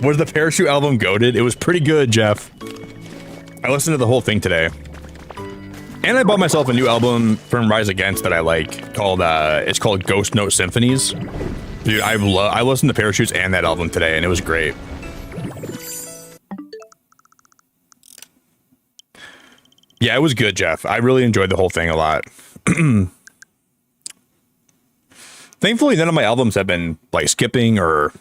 Was the Parachute album goated? It was pretty good, Jeff. I listened to the whole thing today. And I bought myself a new album from Rise Against that I like, called it's called Ghost Note Symphonies. Dude, I listened to Parachutes and that album today, and it was great. Yeah, it was good, Jeff. I really enjoyed the whole thing a lot. Thankfully, none of my albums have been like skipping or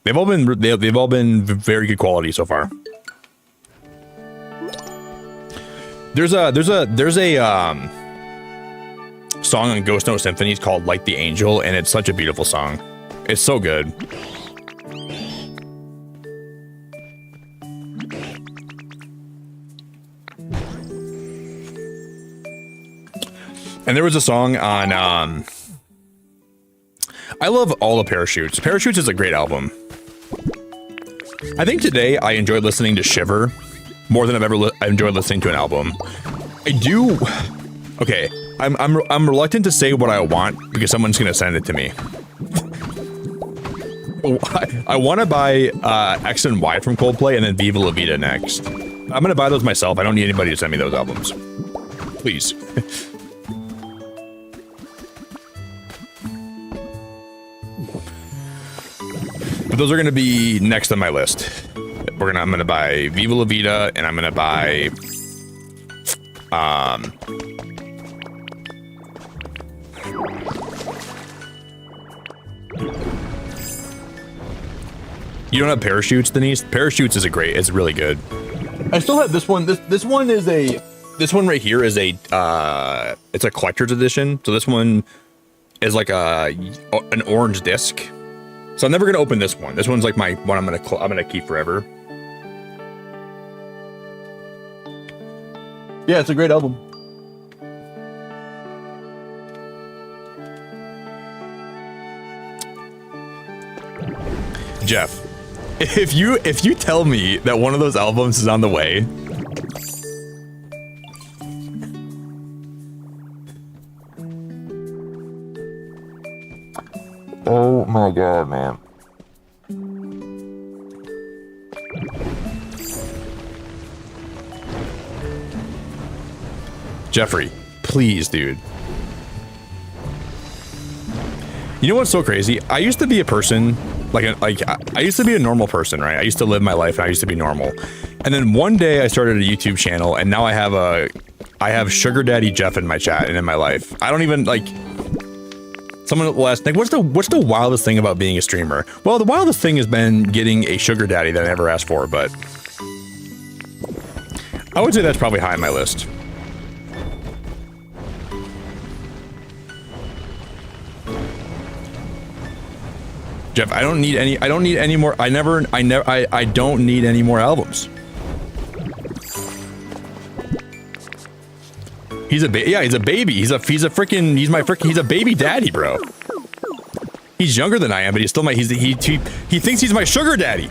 they've all been very good quality so far. There's a song on Ghost Note Symphonies called Like the Angel, and it's such a beautiful song. It's so good. And there was a song on, I love all the Parachutes. Parachutes is a great album. I think today I enjoyed listening to Shiver more than I've ever enjoyed listening to an album. I do. Okay, I'm reluctant to say what I want because someone's gonna send it to me. I want to buy X and Y from Coldplay and then Viva La Vida next. I'm gonna buy those myself. I don't need anybody to send me those albums. Please. But those are gonna be next on my list. I'm gonna buy Viva La Vida, and I'm gonna buy you don't have Parachutes, Denise? Parachutes is it's really good. I still have this one. This one right here is it's a collector's edition. So this one is like an orange disc. So I'm never gonna open this one. This one's like my one I'm gonna keep forever. Yeah, it's a great album. Jeff, if you tell me that one of those albums is on the way, oh my god, man. Jeffrey, please, dude. You know what's so crazy? I used to be a person, I used to be a normal person, right? I used to live my life and I used to be normal. And then one day I started a YouTube channel and now I have I have Sugar Daddy Jeff in my chat and in my life. I don't even like. Someone will ask, like, what's the wildest thing about being a streamer? Well, the wildest thing has been getting a sugar daddy that I never asked for, but I would say that's probably high on my list. Jeff, I don't need any more. I don't need any more albums. He's a baby. He's a baby daddy, bro. He's younger than I am, but he's still he thinks he's my sugar daddy.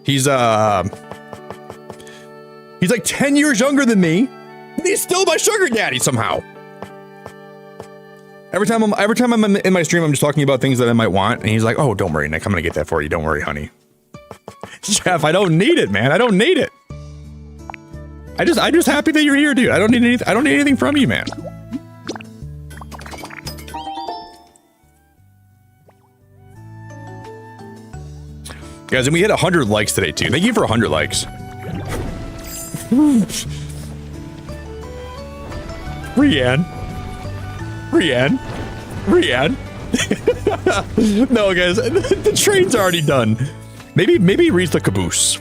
He's like 10 years younger than me, and he's still my sugar daddy somehow. Every time I'm in my stream, I'm just talking about things that I might want, and he's like, "Oh, don't worry, Nick. I'm gonna get that for you. Don't worry, honey." Jeff, I don't need it, man. I don't need it. I'm just happy that you're here, dude. I don't need anything. I don't need anything from you, man. Guys, and we hit 100 likes today too. Thank you for 100 likes. Rianne. No, guys, the train's already done. Maybe reach the caboose.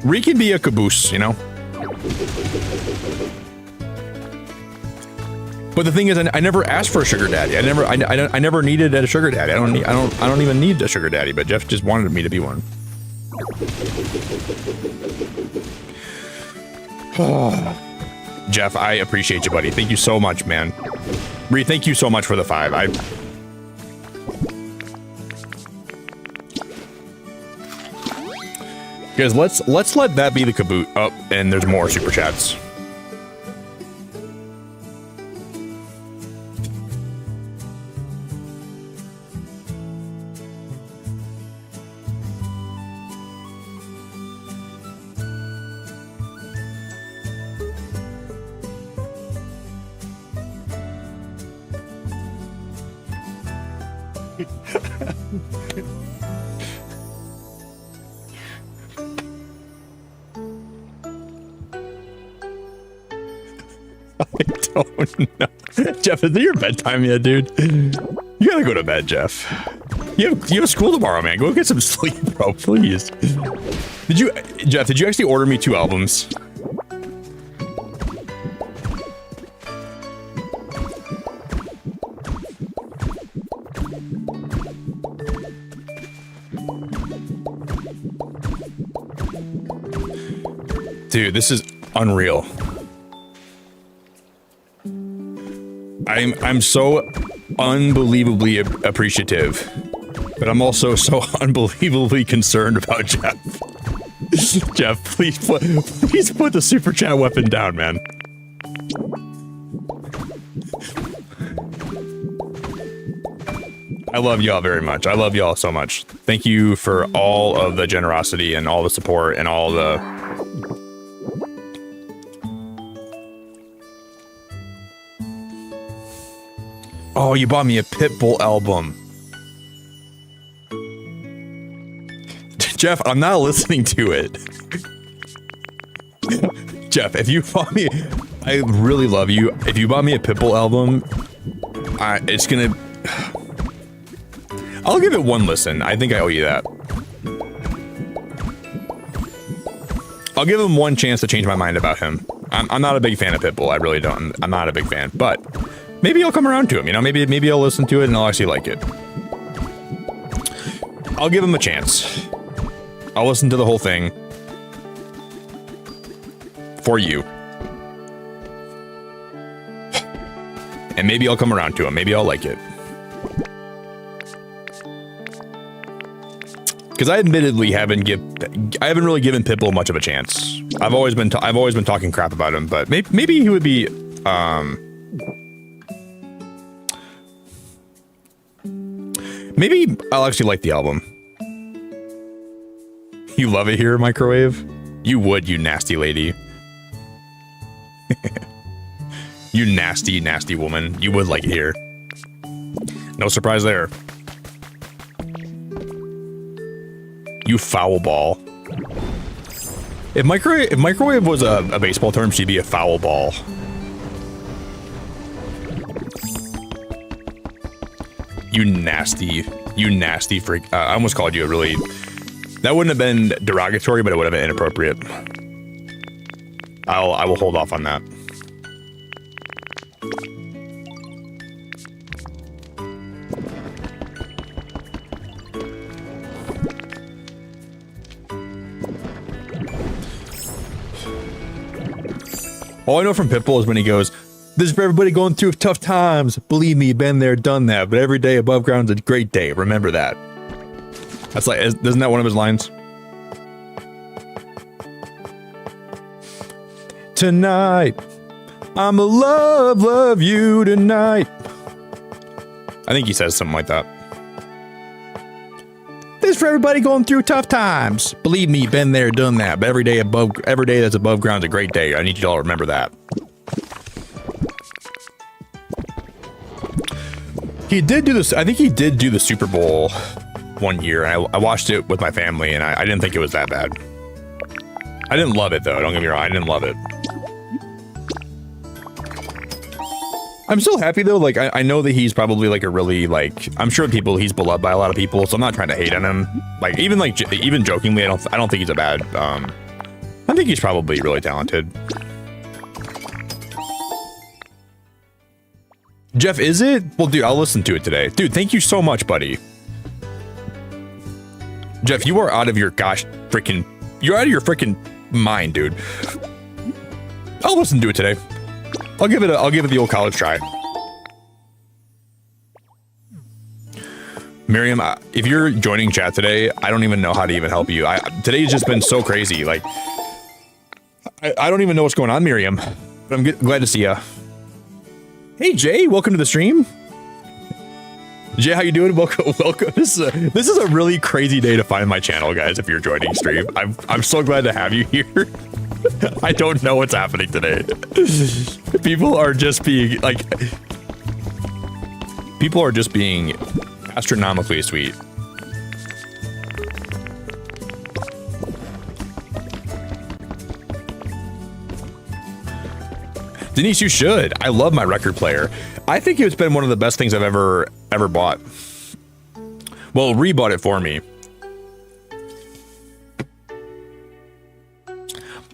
Ree can be a caboose, you know. But the thing is, I never asked for a sugar daddy. I never needed a sugar daddy. I don't even need a sugar daddy. But Jeff just wanted me to be one. Jeff, I appreciate you, buddy. Thank you so much, man. Ree, thank you so much for the 5. Guys, let's let that be the caboose. Oh, and there's more super chats. Jeff, is it your bedtime yet, dude? You gotta go to bed, Jeff. You have school tomorrow, man. Go get some sleep, bro, please. Jeff, did you actually order me 2 albums? Dude, this is unreal. I'm so unbelievably appreciative, but I'm also so unbelievably concerned about Jeff. Jeff, please put the super chat weapon down, man. I love y'all very much. I love y'all so much. Thank you for all of the generosity and all the support and all the... Oh, you bought me a Pitbull album. Jeff, I'm not listening to it. Jeff, if you bought me... I really love you. If you bought me a Pitbull album, it's gonna... I'll give it one listen. I think I owe you that. I'll give him one chance to change my mind about him. I'm not a big fan of Pitbull. I really don't. I'm not a big fan, but... Maybe I'll come around to him, you know? Maybe I'll listen to it and I'll actually like it. I'll give him a chance. I'll listen to the whole thing. For you. And maybe I'll come around to him. Maybe I'll like it. Because I admittedly haven't really given Pitbull much of a chance. I've always been talking crap about him, but maybe he would be maybe I'll actually like the album. You love it here, Microwave? You would, you nasty lady. You nasty, nasty woman. You would like it here. No surprise there. You foul ball. If microwave was a baseball term, she'd be a foul ball. You nasty freak. I almost called you a really... That wouldn't have been derogatory, but it would have been inappropriate. I will hold off on that. All I know from Pitbull is when he goes, "This is for everybody going through tough times. Believe me, been there, done that. But every day above ground's a great day. Remember that." That's like, isn't that one of his lines? Tonight, I'ma love you tonight. I think he says something like that. This is for everybody going through tough times. Believe me, been there, done that. But every day that's above ground's a great day. I need you all to remember that. He did do this. I think he did do the Super Bowl one year. I watched it with my family, and I didn't think it was that bad. I didn't love it, though. Don't get me wrong. I didn't love it. I'm still happy, though. Like, I know that he's probably, like, a really, like... I'm sure he's beloved by a lot of people, so I'm not trying to hate on him. Like, even jokingly, I don't think he's a bad... I think he's probably really talented. Jeff, is it? Well, dude, I'll listen to it today. Dude, thank you so much, buddy. Jeff, you are out of your you're out of your freaking mind, dude. I'll listen to it today. I'll give it the old college try. Miriam, if you're joining chat today, I don't even know how to even help you. Today's just been so crazy. Like, I don't even know what's going on, Miriam. But I'm glad to see ya. Hey Jay, welcome to the stream. Jay, how you doing? Welcome. This is a really crazy day to find my channel, guys. If you're joining stream, I'm so glad to have you here. I don't know what's happening today. People are just being astronomically sweet. Denise, you should. I love my record player. I think it's been one of the best things I've ever bought. Well, Ree bought it for me.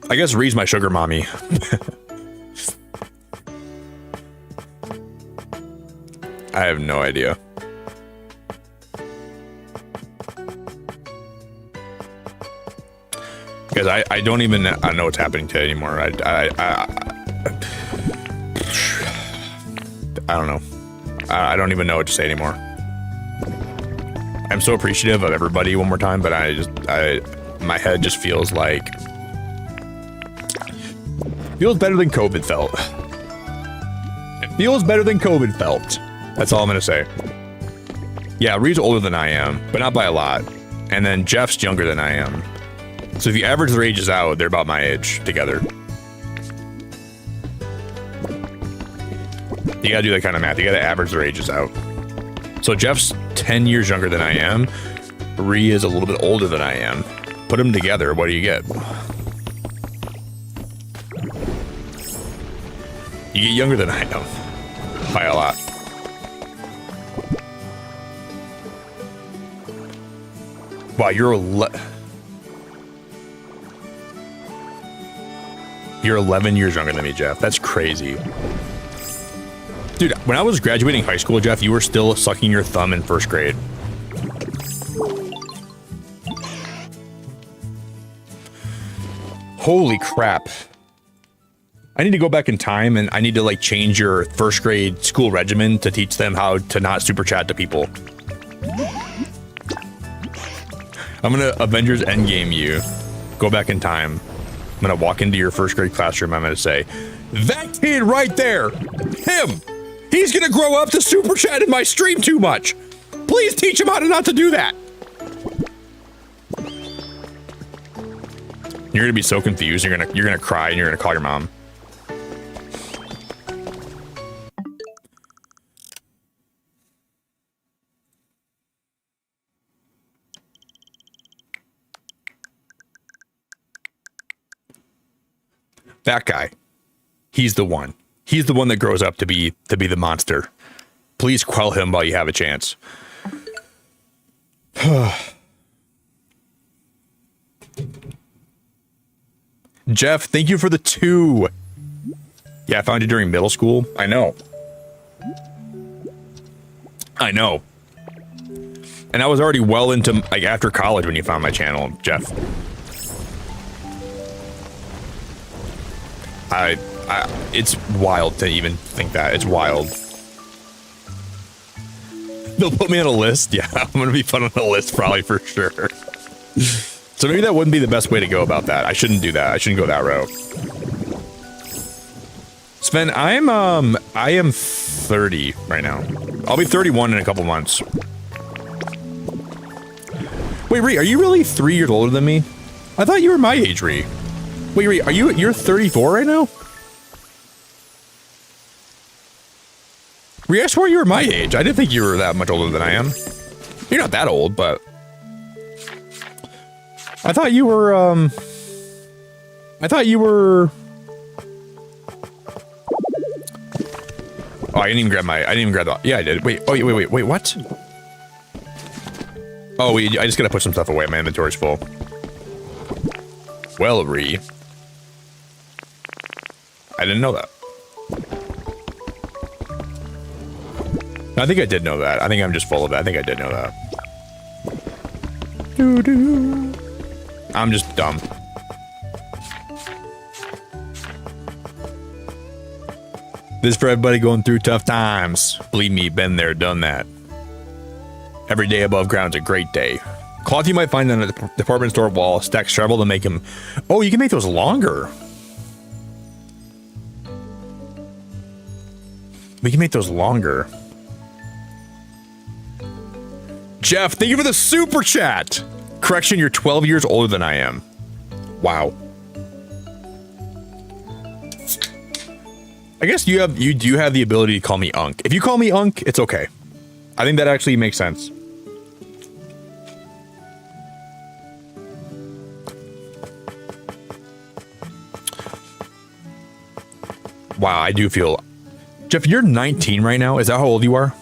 I guess Ree's my sugar mommy. I have no idea. Because I don't even know what's happening today anymore. I don't know. I don't even know what to say anymore. I'm so appreciative of everybody one more time, but my head just feels like... Feels better than COVID felt. It feels better than COVID felt. That's all I'm gonna say. Yeah, Reed's older than I am, but not by a lot. And then Jeff's younger than I am. So if you average their ages out, they're about my age together. You gotta do that kind of math. You gotta average their ages out. So Jeff's 10 years younger than I am. Ree is a little bit older than I am. Put them together, what do you get? You get younger than I am. By a lot. Wow, you're 11 years younger than me, Jeff. That's crazy. Dude, when I was graduating high school, Jeff, you were still sucking your thumb in first grade. Holy crap. I need to go back in time and I need to like change your first grade school regimen to teach them how to not super chat to people. I'm gonna Avengers Endgame you. Go back in time. I'm gonna walk into your first grade classroom. I'm gonna say, that kid right there, him, he's gonna grow up to super chat in my stream too much. Please teach him how to not to do that. You're gonna be so confused. You're gonna cry and you're gonna call your mom. That guy. He's the one. He's the one that grows up to be the monster. Please quell him while you have a chance. Jeff, thank you for the 2. Yeah, I found you during middle school. I know. I know. And I was already well into, like, after college when you found my channel, Jeff. It's wild to even think that. It's wild. They'll put me on a list. Yeah, I'm gonna be put on a list probably for sure. So maybe that wouldn't be the best way to go about that. I shouldn't do that. I shouldn't go that route. Sven, I am 30 right now. I'll be 31 in a couple months. Wait, Ree, are you really 3 years older than me? I thought you were my age, Ree. Wait, Ree, you're 34 right now? Ree, I swore you were my age. I didn't think you were that much older than I am. You're not that old, but I thought you were, Oh, I didn't even grab the, yeah, I did. Wait, wait, what? Oh, I just gotta put some stuff away. My inventory's full. Well, Ree. I didn't know that. I think I did know that. I think I'm just full of it. I think I did know that. Doo-doo. I'm just dumb. This is for everybody going through tough times. Believe me, been there, done that. Every day above ground's a great day. Cloth you might find on a department store wall stacks several to make them. Oh, you can make those longer. We can make those longer. Jeff, thank you for the super chat. Correction, you're 12 years older than I am. Wow. I guess you do have the ability to call me Unk. If you call me Unk, it's okay. I think that actually makes sense. Wow, I do feel... Jeff, you're 19 right now? Is that how old you are?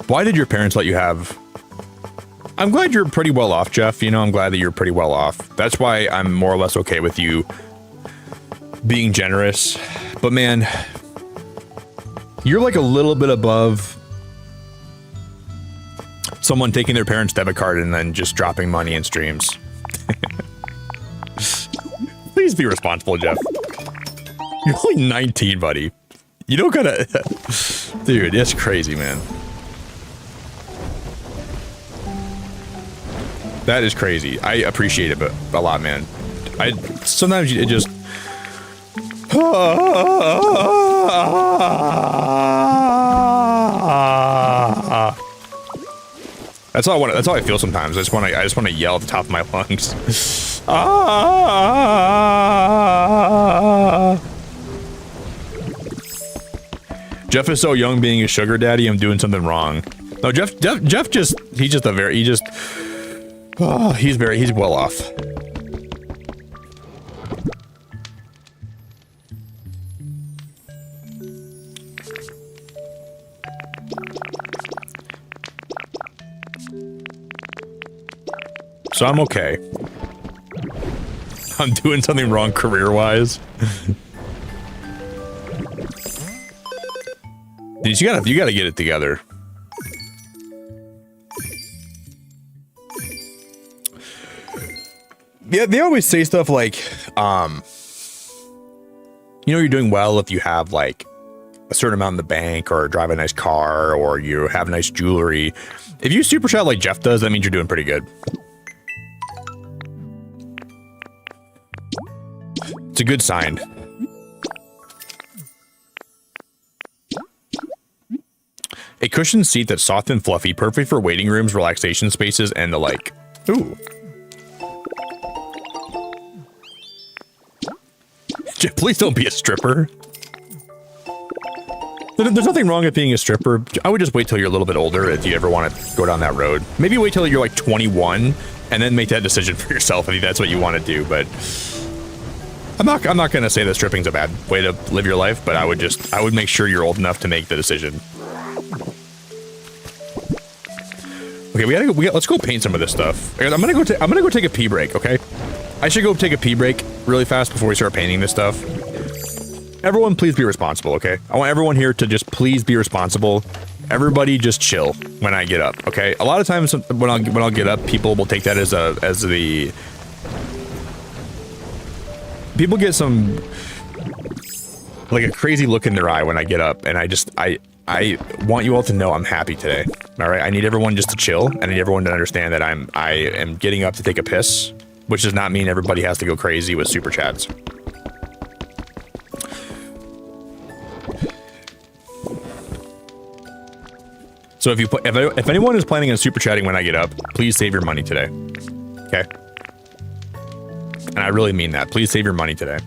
Why did your parents let you have... I'm glad you're pretty well off, Jeff. You know, I'm glad that you're pretty well off. That's why I'm more or less okay with you being generous. But man, you're like a little bit above someone taking their parents' debit card and then just dropping money in streams. Please be responsible, Jeff. You're only 19, buddy. You don't gotta... Dude, that's crazy, man. That is crazy. I appreciate it, but a lot, man. Sometimes it just... That's all I feel sometimes. I just want to yell at the top of my lungs. Jeff is so young being a sugar daddy. I'm doing something wrong. No, Jeff he's well off. So I'm okay. I'm doing something wrong career-wise. Dude, you gotta get it together. Yeah, they always say stuff like, you know, you're doing well if you have like a certain amount in the bank or drive a nice car or you have nice jewelry. If you super chat like Jeff does, that means you're doing pretty good. It's a good sign. A cushioned seat that's soft and fluffy, perfect for waiting rooms, relaxation spaces, and the like. Ooh. Please don't be a stripper. There's nothing wrong with being a stripper. I would just wait till you're a little bit older if you ever want to go down that road. Maybe wait till you're like 21 and then make that decision for yourself if that's what you want to do. But I'm not going to say that stripping's a bad way to live your life, but I would make sure you're old enough to make the decision. Okay, let's go paint some of this stuff. I'm gonna go take a pee break. Okay, I should go take a pee break really fast before we start painting this stuff. Everyone, please be responsible. Okay, I want everyone here to just please be responsible. Everybody, just chill when I get up. Okay, a lot of times when I'll get up, people will take that as the people get some like a crazy look in their eye when I get up, and I want you all to know I'm happy today. All right, I need everyone just to chill. I need everyone to understand that I am getting up to take a piss, which does not mean everybody has to go crazy with super chats. So if anyone is planning on super chatting when I get up, please save your money today. Okay? And I really mean that. Please save your money today.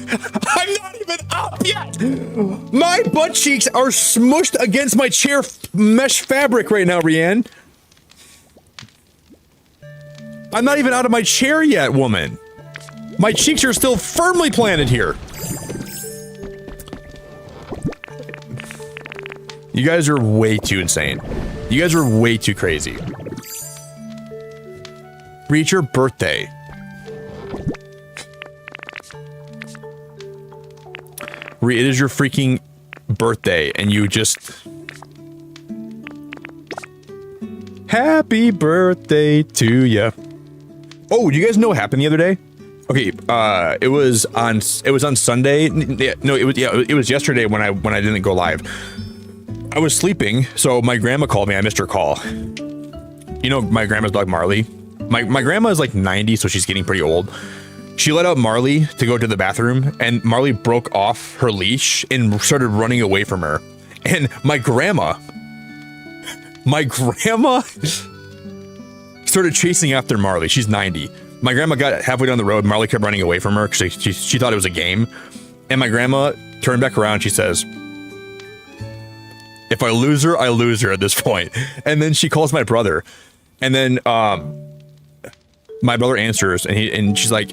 I'm not even up yet. My butt cheeks are smushed against my chair mesh fabric right now, Rianne. I'm not even out of my chair yet, woman. My cheeks are still firmly planted here. You guys are way too insane. You guys are way too crazy. Reach your birthday. It is your freaking birthday, and you just... Happy birthday to ya. Oh, do you guys know what happened the other day? Okay, it was on Sunday. No, it was yesterday when I didn't go live. I was sleeping, so my grandma called me. I missed her call. You know my grandma's dog Marley? My grandma is like 90, so she's getting pretty old. She let out Marley to go to the bathroom, and Marley broke off her leash and started running away from her. And my grandma started chasing after Marley. She's 90. My grandma got halfway down the road. Marley kept running away from her because she thought it was a game. And my grandma turned back around. She says, if I lose her, I lose her at this point. And then she calls my brother. And then my brother answers, and she's like,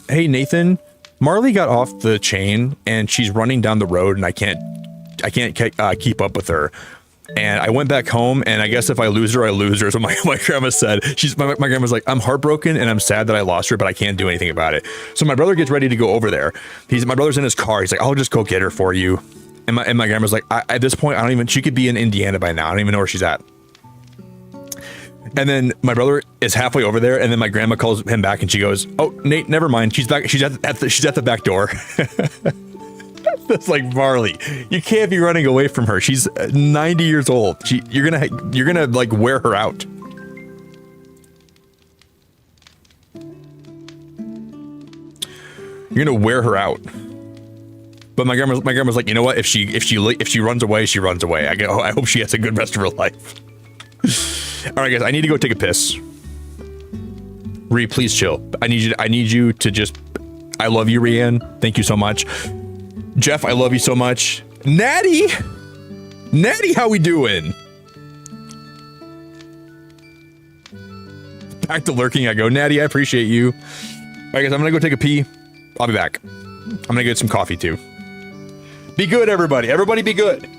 hey, Nathan, Marley got off the chain, and she's running down the road, and I can't keep up with her. And I went back home, and I guess if I lose her, I lose her. Is what my grandma said. My grandma's like, I'm heartbroken, and I'm sad that I lost her, but I can't do anything about it. So my brother gets ready to go over there. My brother's in his car. He's like, I'll just go get her for you. And my grandma's like, at this point, she could be in Indiana by now. I don't even know where she's at. And then my brother is halfway over there, and then my grandma calls him back, and she goes, "Oh, Nate, never mind. She's back. She's at the back door." That's like, Marley, you can't be running away from her. She's 90 years old. You're gonna like wear her out. You're gonna wear her out. But my grandma's like, you know what? If she runs away, she runs away. I hope she has a good rest of her life. All right, guys, I need to go take a piss. Ree, please chill. I need you to just... I love you, Rianne. Thank you so much. Jeff, I love you so much. Natty, how we doing? Back to lurking I go. Natty, I appreciate you. All right, guys, I'm gonna go take a pee. I'll be back. I'm gonna get some coffee too. Be good, everybody. Everybody be good.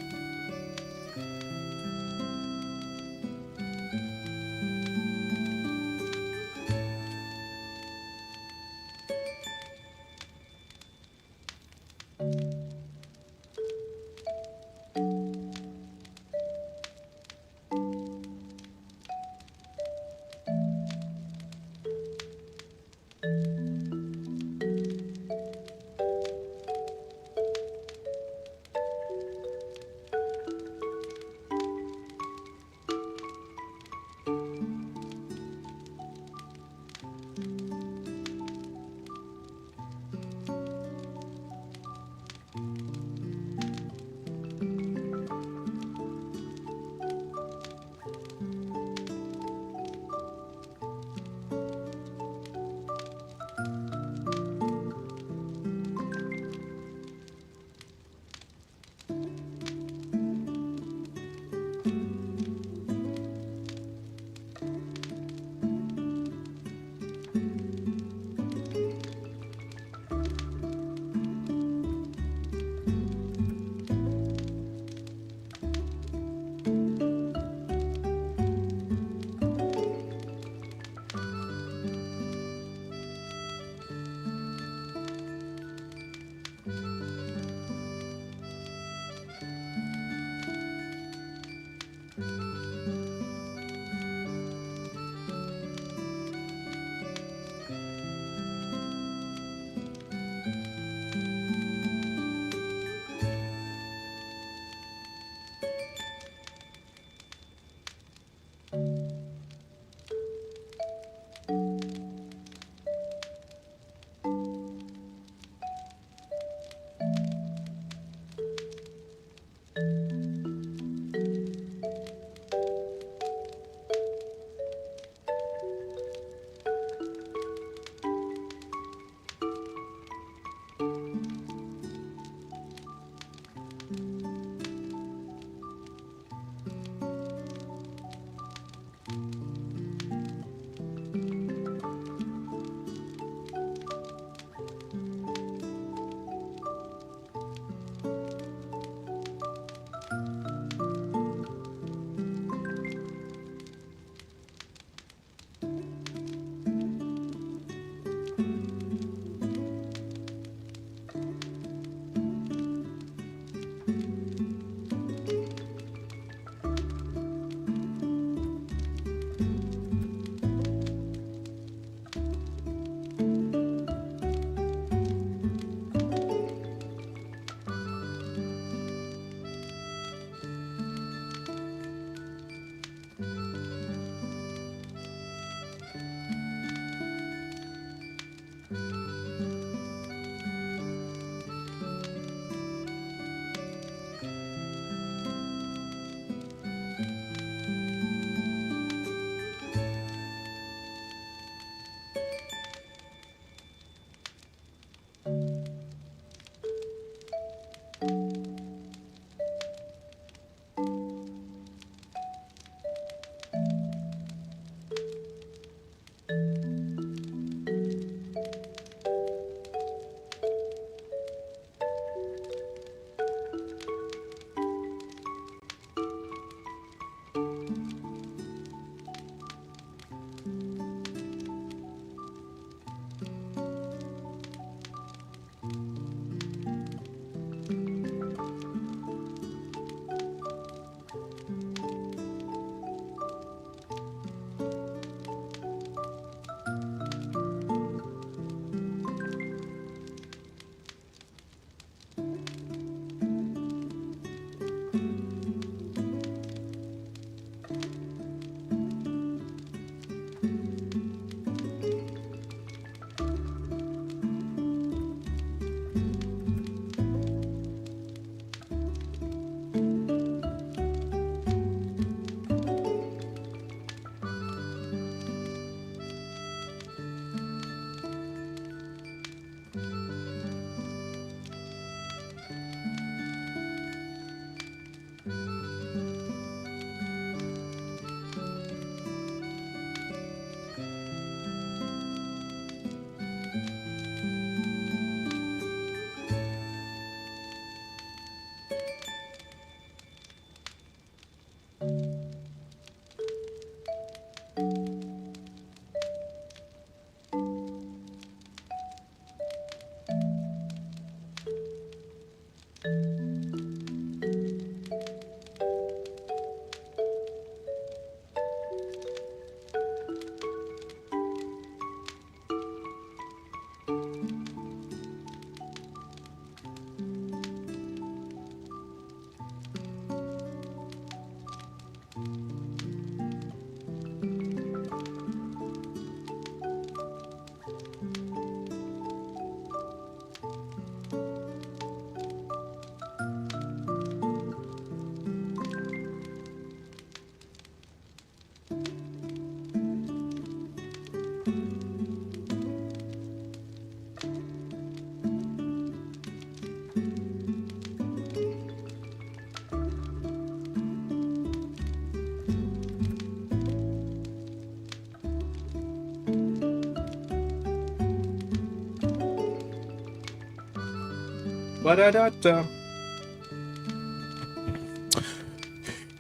Ba-da-da-da.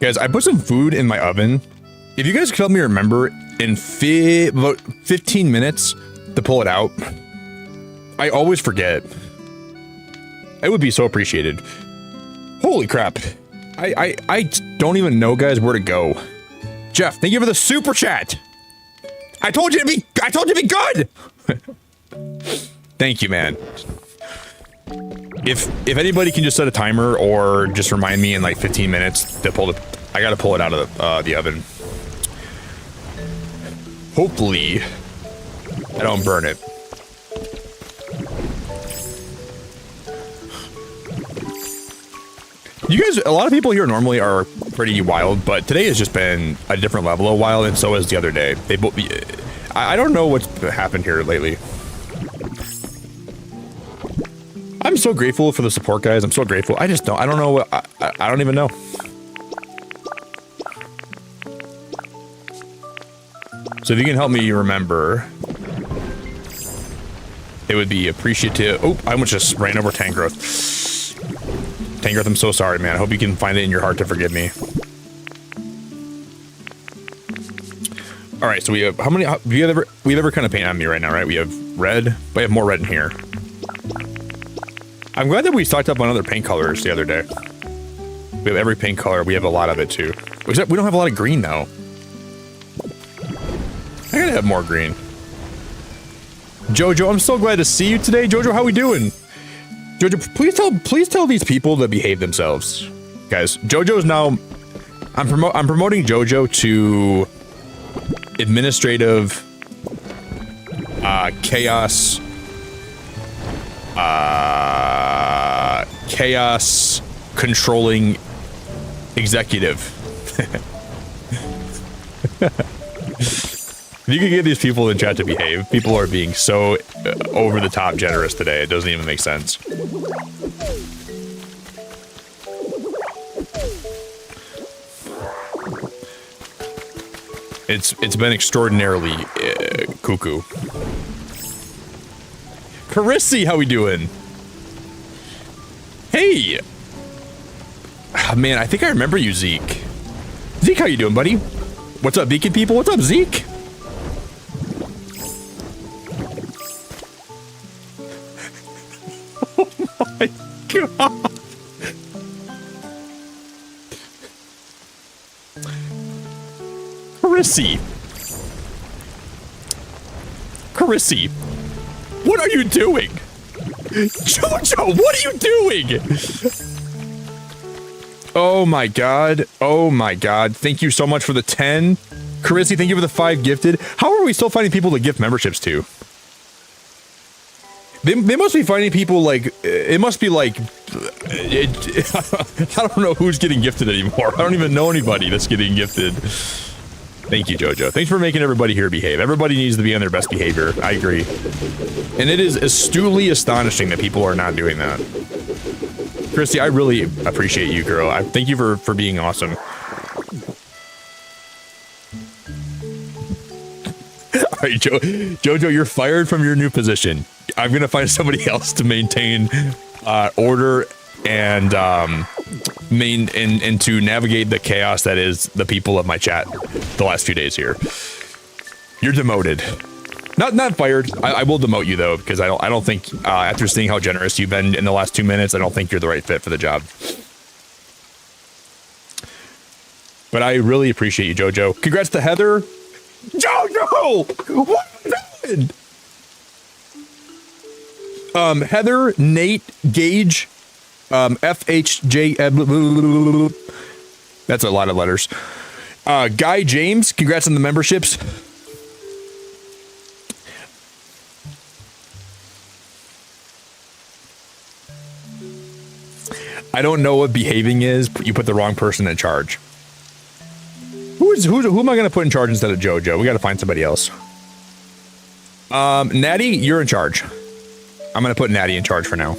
Guys, I put some food in my oven. If you guys could help me remember in about 15 minutes to pull it out, I always forget. It would be so appreciated. Holy crap. I don't even know, guys, where to go. Jeff, thank you for the super chat. I told you to be good. Thank you, man. If anybody can just set a timer or just remind me in like 15 minutes to pull I gotta pull it out of the oven. Hopefully, I don't burn it. You guys, a lot of people here normally are pretty wild, but today has just been a different level of wild, and so is the other day. I don't know what's happened here lately. I'm so grateful for the support, guys. I'm so grateful. I don't know. I don't even know. So if you can help me remember, it would be appreciative. Oh, I almost just ran over Tangrowth. Tangrowth, I'm so sorry, man. I hope you can find it in your heart to forgive me. All right, so we have how many? We have every kind of paint on me right now, right? We have red, but we have more red in here. I'm glad that we stocked up on other paint colors the other day. We have every paint color. We have a lot of it too. Except we don't have a lot of green though. I gotta have more green. Jojo, I'm so glad to see you today. Jojo, how we doing? Jojo, please tell these people to behave themselves. Guys, Jojo's now, I'm promoting Jojo to administrative chaos controlling executive. If you could get these people in chat to behave, people are being so over the top generous today. It doesn't even make sense. It's been extraordinarily cuckoo. Carissy, how we doing? Hey! Oh, man, I think I remember you, Zeke. Zeke, how you doing, buddy? What's up, Beacon people? What's up, Zeke? Oh my god! Carissy! Carissy! What are you doing? Jojo, what are you doing? Oh my god. Oh my god. Thank you so much for the 10. Carissy, thank you for the 5 gifted. How are we still finding people to gift memberships to? They must be finding people like, it must be like, I don't know who's getting gifted anymore. I don't even know anybody that's getting gifted. Thank you, Jojo. Thanks for making everybody here behave. Everybody needs to be on their best behavior. I agree. And it is astutely astonishing that people are not doing that. Christy, I really appreciate you, girl. I thank you for being awesome. All right, Jojo, you're fired from your new position. I'm gonna find somebody else to maintain order and and to navigate the chaos that is the people of my chat the last few days here. You're demoted. Not fired. I will demote you though, because I don't think after seeing how generous you've been in the last 2 minutes, I don't think you're the right fit for the job. But I really appreciate you, Jojo. Congrats to Heather. Jojo! What are you doing? Heather, Nate, Gage, FHJ. That's a lot of letters. Guy James, congrats on the memberships. I don't know what behaving is, but you put the wrong person in charge. Who am I going to put in charge instead of Jojo? We got to find somebody else. Natty, you're in charge. I'm going to put Natty in charge for now.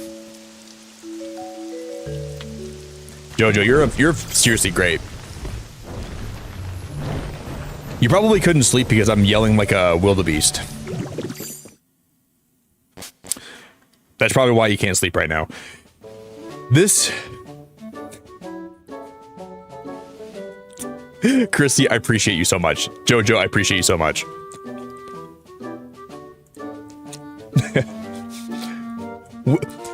Jojo, you're seriously great. You probably couldn't sleep because I'm yelling like a wildebeest. That's probably why you can't sleep right now. This... Christy, I appreciate you so much. Jojo, I appreciate you so much.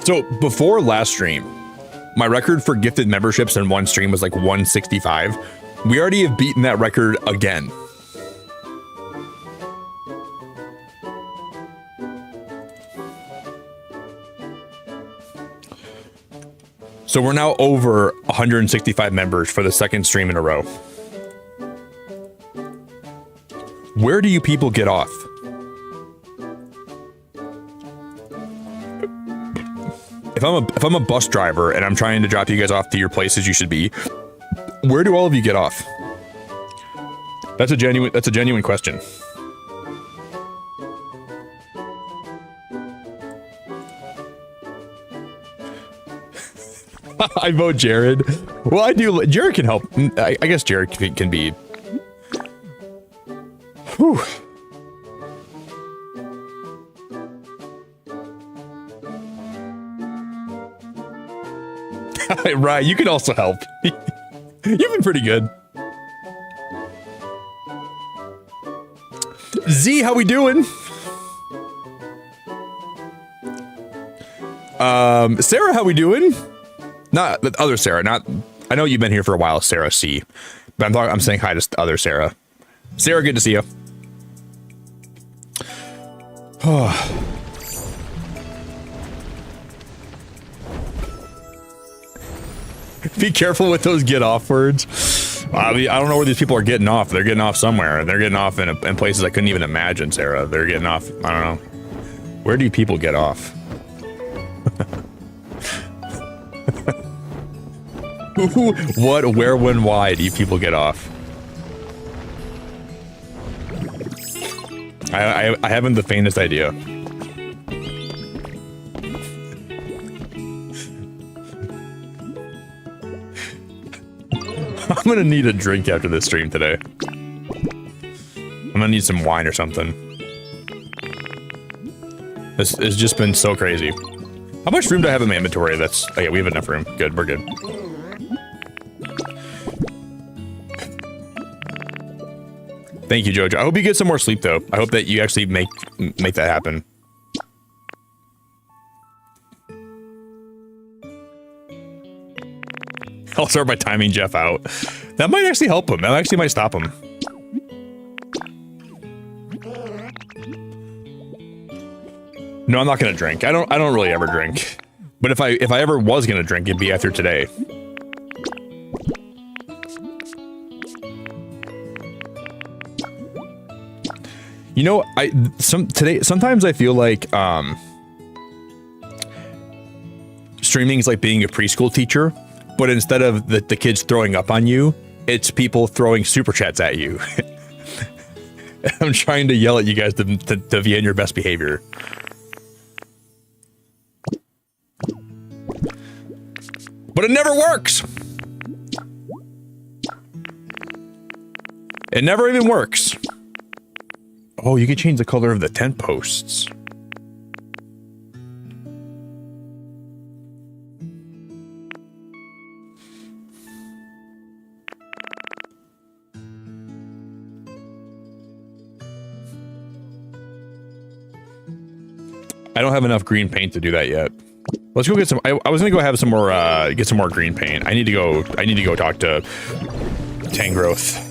So, before last stream, my record for gifted memberships in one stream was like 165. We already have beaten that record again. So we're now over 165 members for the second stream in a row. Where do you people get off? If I'm a bus driver and I'm trying to drop you guys off to your places you should be, where do all of you get off? That's a genuine question. I vote Jared. Well, I do. Jared can help. I guess Jared can be. Whew. Right, you can also help. You've been pretty good. Z, how we doing? Sarah, how we doing? Not the other Sarah, not. I know you've been here for a while, Sarah C. But I'm saying hi to the other Sarah. Sarah, good to see you. Be careful with those get off words. I don't know where these people are getting off. They're getting off somewhere. They're getting off in places I couldn't even imagine, Sarah. They're getting off. I don't know. Where do people get off? What, where, when, why do you people get off? I haven't the faintest idea. I'm gonna need a drink after this stream today. I'm gonna need some wine or something. It's just been so crazy. How much room do I have in my inventory? That's okay, we have enough room. Good, we're good. Thank you, Jojo. I hope you get some more sleep though. I hope that you actually make that happen. I'll start by timing Jeff out. That might actually help him. That actually might stop him. No, I'm not gonna drink. I don't really ever drink. But if I ever was gonna drink, it'd be after today. You know, sometimes I feel like streaming is like being a preschool teacher. But instead of the kids throwing up on you, it's people throwing super chats at you. I'm trying to yell at you guys to be in your best behavior. But it never works. It never even works. Oh, you can change the color of the tent posts. I don't have enough green paint to do that yet. Let's go get some. I was gonna go have some more. Get some more green paint. I need to go talk to Tangrowth.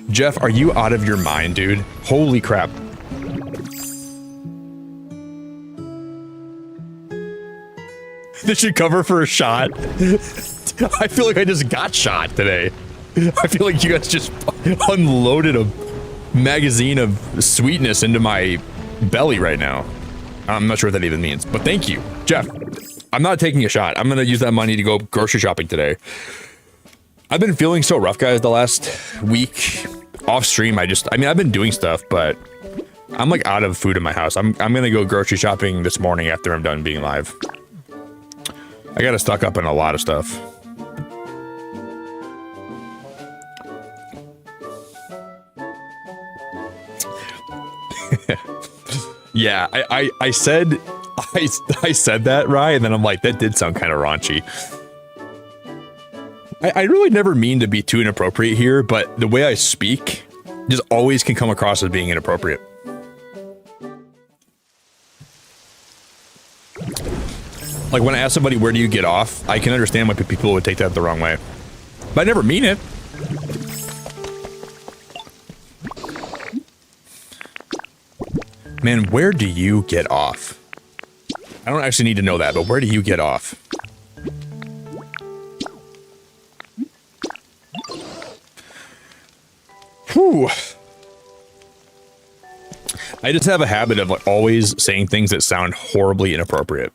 Jeff, are you out of your mind, dude? Holy crap! This should cover for a shot. I feel like I just got shot today. I feel like you guys just unloaded a magazine of sweetness into my belly right now. I'm not sure what that even means, but thank you, Jeff. I'm not taking a shot. I'm gonna use that money to go grocery shopping today. I've been feeling so rough, guys, the last week off stream. I mean, I've been doing stuff, but I'm like out of food in my house. I'm gonna go grocery shopping this morning after I'm done being live. I gotta stock up on a lot of stuff. Yeah, I said that, right? And then I'm like, that did sound kind of raunchy. I really never mean to be too inappropriate here, but the way I speak just always can come across as being inappropriate. Like when I ask somebody, where do you get off? I can understand why people would take that the wrong way. But I never mean it. Man, where do you get off? I don't actually need to know that, but where do you get off? Whew. I just have a habit of like always saying things that sound horribly inappropriate.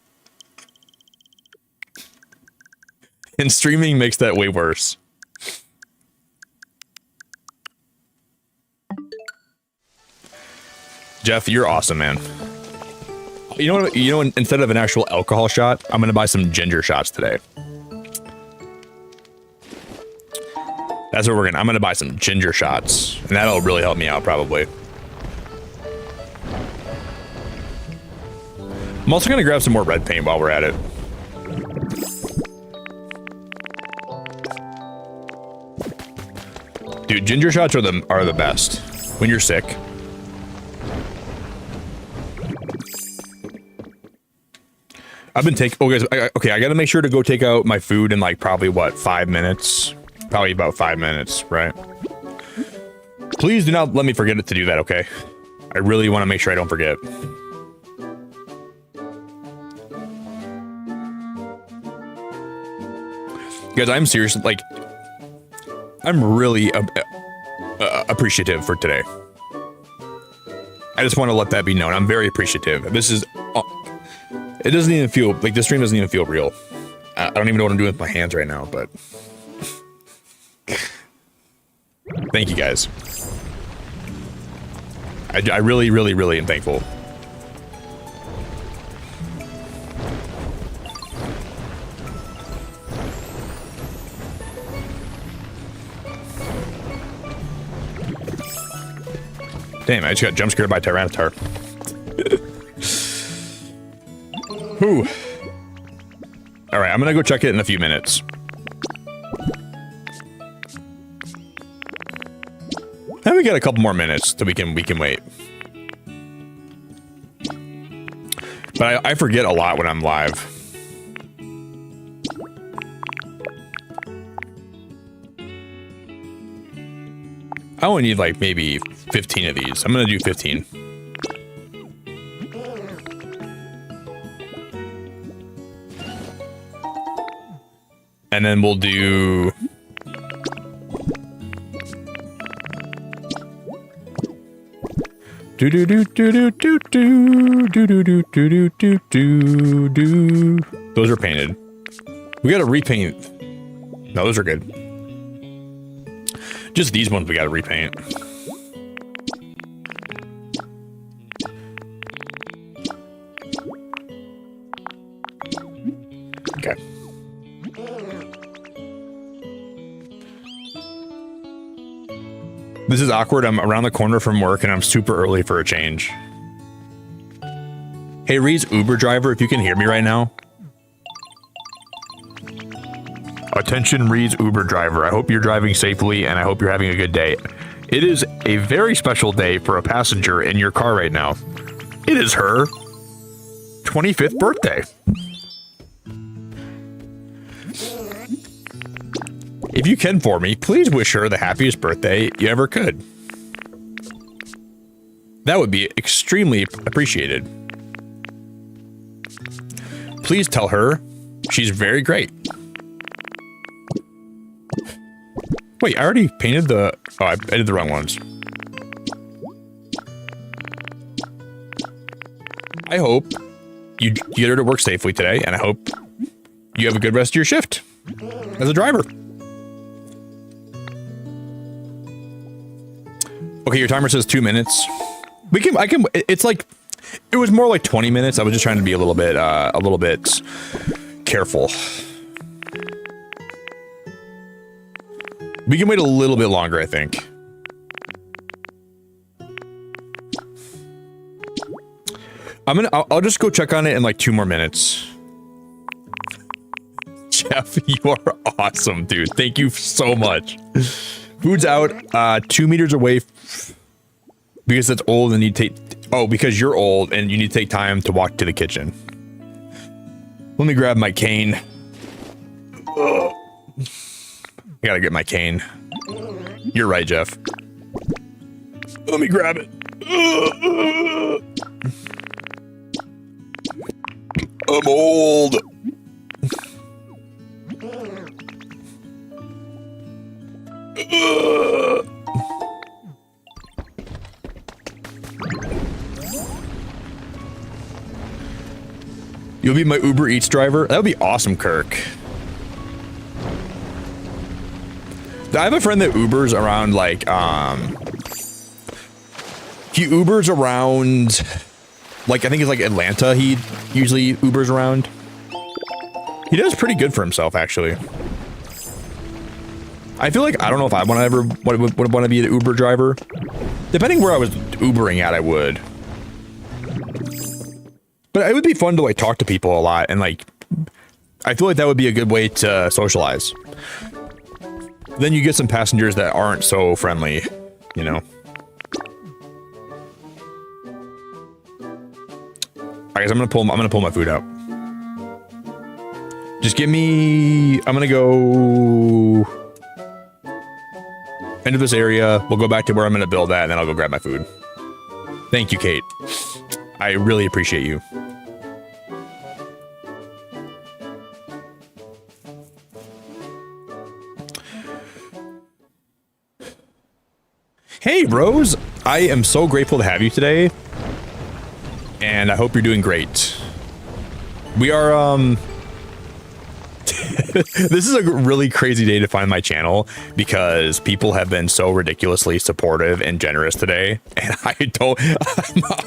And streaming makes that way worse. Jeff, you're awesome, man. You know what? Instead of an actual alcohol shot, I'm gonna buy some ginger shots today. That's what I'm gonna buy some ginger shots, and that'll really help me out probably. I'm also gonna grab some more red paint while we're at it. Dude, ginger shots are the best when you're sick. I've been taking. Oh, guys. Okay, I gotta make sure to go take out my food in like probably what 5 minutes. Probably about 5 minutes, right? Please do not let me forget to do that. Okay, I really want to make sure I don't forget. Guys, I'm serious. Like, I'm really appreciative for today. I just want to let that be known. I'm very appreciative. This is. It doesn't even feel like this stream doesn't even feel real. I don't even know what I'm doing with my hands right now, but thank you guys. I really, really, really am thankful. Damn, I just got jump scared by Tyranitar. Whew. All right, I'm gonna go check it in a few minutes. And we got a couple more minutes so we can wait. But I forget a lot when I'm live. I only need like maybe 15 of these. I'm gonna do 15. And then we'll do... Those are painted. We gotta repaint. No, those are good. Just these ones we gotta repaint. Okay. This is awkward. I'm around the corner from work and I'm super early for a change. Hey, Reed's Uber driver, if you can hear me right now. Attention, Reed's Uber driver. I hope you're driving safely and I hope you're having a good day. It is a very special day for a passenger in your car right now. It is her 25th birthday. If you can for me, please wish her the happiest birthday you ever could. That would be extremely appreciated. Please tell her she's very great. Wait, I already painted the... Oh, I did the wrong ones. I hope you get her to work safely today, and I hope you have a good rest of your shift as a driver. Okay, your timer says 2 minutes. It's like, it was more like 20 minutes. I was just trying to be a little bit careful. We can wait a little bit longer, I think. I'll just go check on it in like 2 more minutes. Jeff, you are awesome, dude. Thank you so much. Food's out 2 meters away because that's old and you take... Oh, because you're old and you need to take time to walk to the kitchen. Let me grab my cane. Ugh. I gotta get my cane. You're right, Jeff. Let me grab it. I'm old. You'll be my Uber Eats driver? That would be awesome, Kirk. I have a friend that Ubers around, like, he Ubers around, like, I think it's like Atlanta he usually Ubers around. He does pretty good for himself, actually. I feel like, I don't know if I want to ever would want to be an Uber driver. Depending where I was Ubering at, I would. But it would be fun to, like, talk to people a lot, and, like, I feel like that would be a good way to socialize. Then you get some passengers that aren't so friendly, you know? I guess I'm gonna pull my food out. Just give me, I'm gonna go into this area. We'll go back to where I'm gonna build at, and then I'll go grab my food. Thank you, Kate. I really appreciate you. Hey, Rose. I am so grateful to have you today. And I hope you're doing great. We are, this is a really crazy day to find my channel because people have been so ridiculously supportive and generous today. And I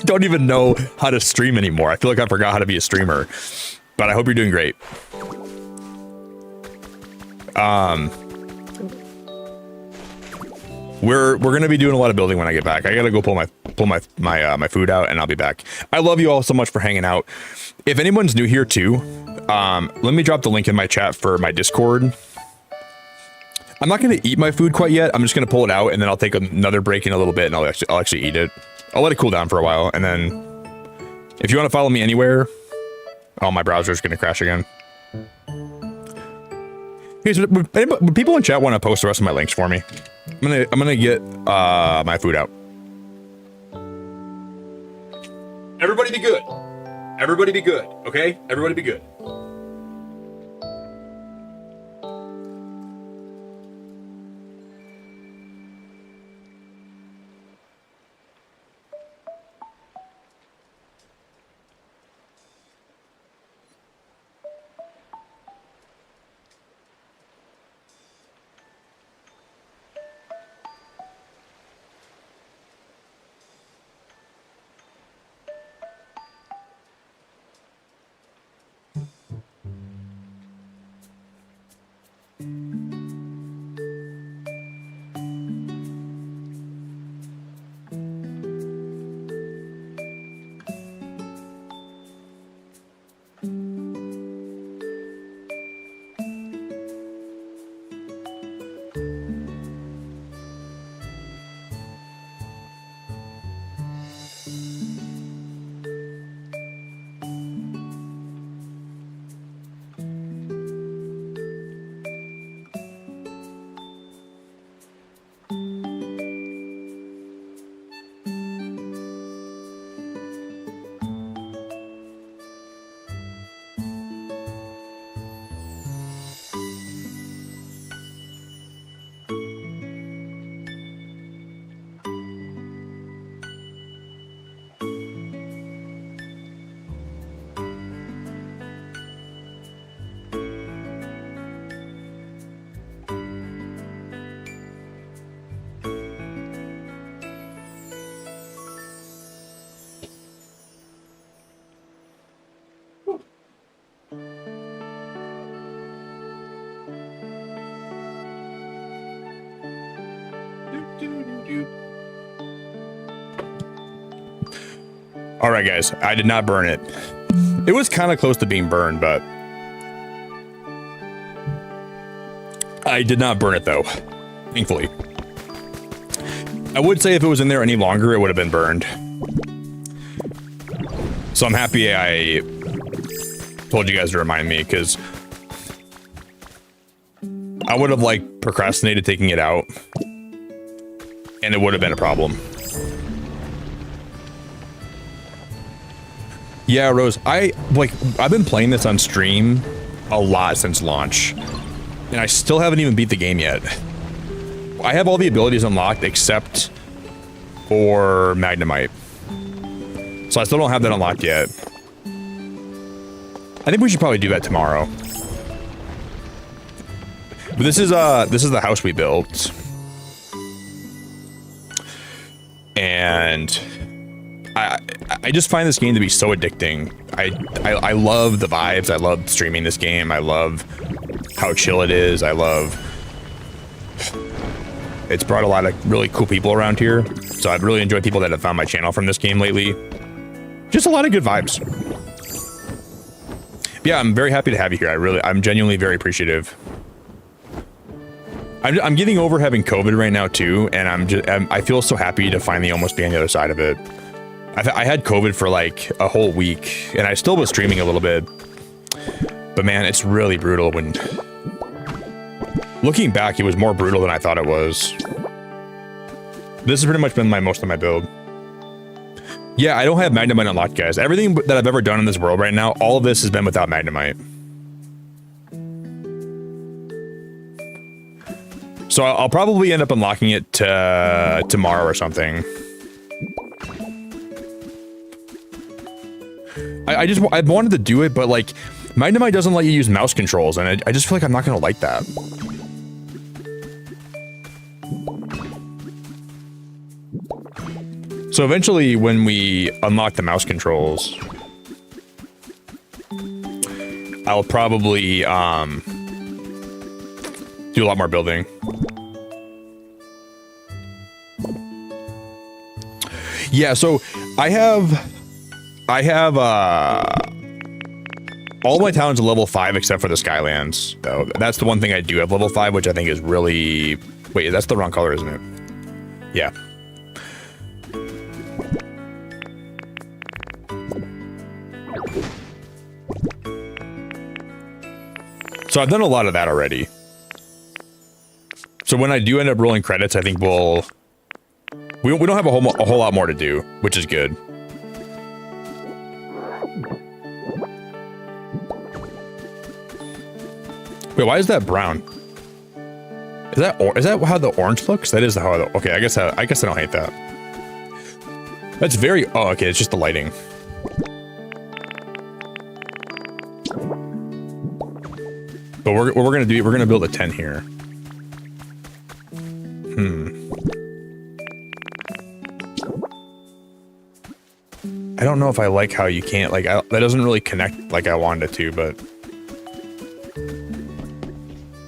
don't even know how to stream anymore. I feel like I forgot how to be a streamer. But I hope you're doing great. We're gonna be doing a lot of building when I get back. I gotta go pull my food out, and I'll be back. I love you all so much for hanging out. If anyone's new here too, let me drop the link in my chat for my Discord. I'm not gonna eat my food quite yet. I'm just gonna pull it out, and then I'll take another break in a little bit, and I'll actually eat it. I'll let it cool down for a while, and then if you want to follow me anywhere, oh, my browser's gonna crash again. Hey, so would people in chat want to post the rest of my links for me? I'm gonna get my food out. Everybody be good. Everybody be good, okay? Everybody be good. All right, guys, I did not burn it. It was kind of close to being burned, but I did not burn it, though, thankfully. I would say if it was in there any longer, it would have been burned. So I'm happy I told you guys to remind me, because I would have like procrastinated taking it out, and it would have been a problem. Yeah, Rose, I've been playing this on stream a lot since launch, and I still haven't even beat the game yet. I have all the abilities unlocked except for Magnemite. So I still don't have that unlocked yet. I think we should probably do that tomorrow. But this is the house we built. And I just find this game to be so addicting. I love the vibes. I love streaming this game. I love how chill it is. It's brought a lot of really cool people around here. So I've really enjoyed people that have found my channel from this game lately. Just a lot of good vibes. Yeah, I'm very happy to have you here. I'm genuinely very appreciative. I'm getting over having COVID right now too, and I feel so happy to finally almost be on the other side of it. I had COVID for like a whole week, and I still was streaming a little bit. But man, it's really brutal when... Looking back, it was more brutal than I thought it was. This has pretty much been most of my build. Yeah, I don't have Magnemite unlocked, guys. Everything that I've ever done in this world right now, all of this has been without Magnemite. So I'll probably end up unlocking it tomorrow or something. I wanted to do it, but like, Magnemite doesn't let you use mouse controls, and I just feel like I'm not gonna like that. So eventually, when we unlock the mouse controls, I'll probably do a lot more building. Yeah, so I have all my towns are level 5 except for the Skylands, though. That's the one thing I do have level 5, which I think is really... Wait, that's the wrong color, isn't it? Yeah. So I've done a lot of that already. So when I do end up rolling credits, I think we don't have a whole lot more to do, which is good. Wait, why is that brown? Is that how the orange looks? That is how the... Okay, I guess I don't hate that. That's very... Oh, okay, it's just the lighting. But what we're gonna do, we're gonna build a tent here. I don't know if I like how you can't, like, that doesn't really connect like I wanted it to, but...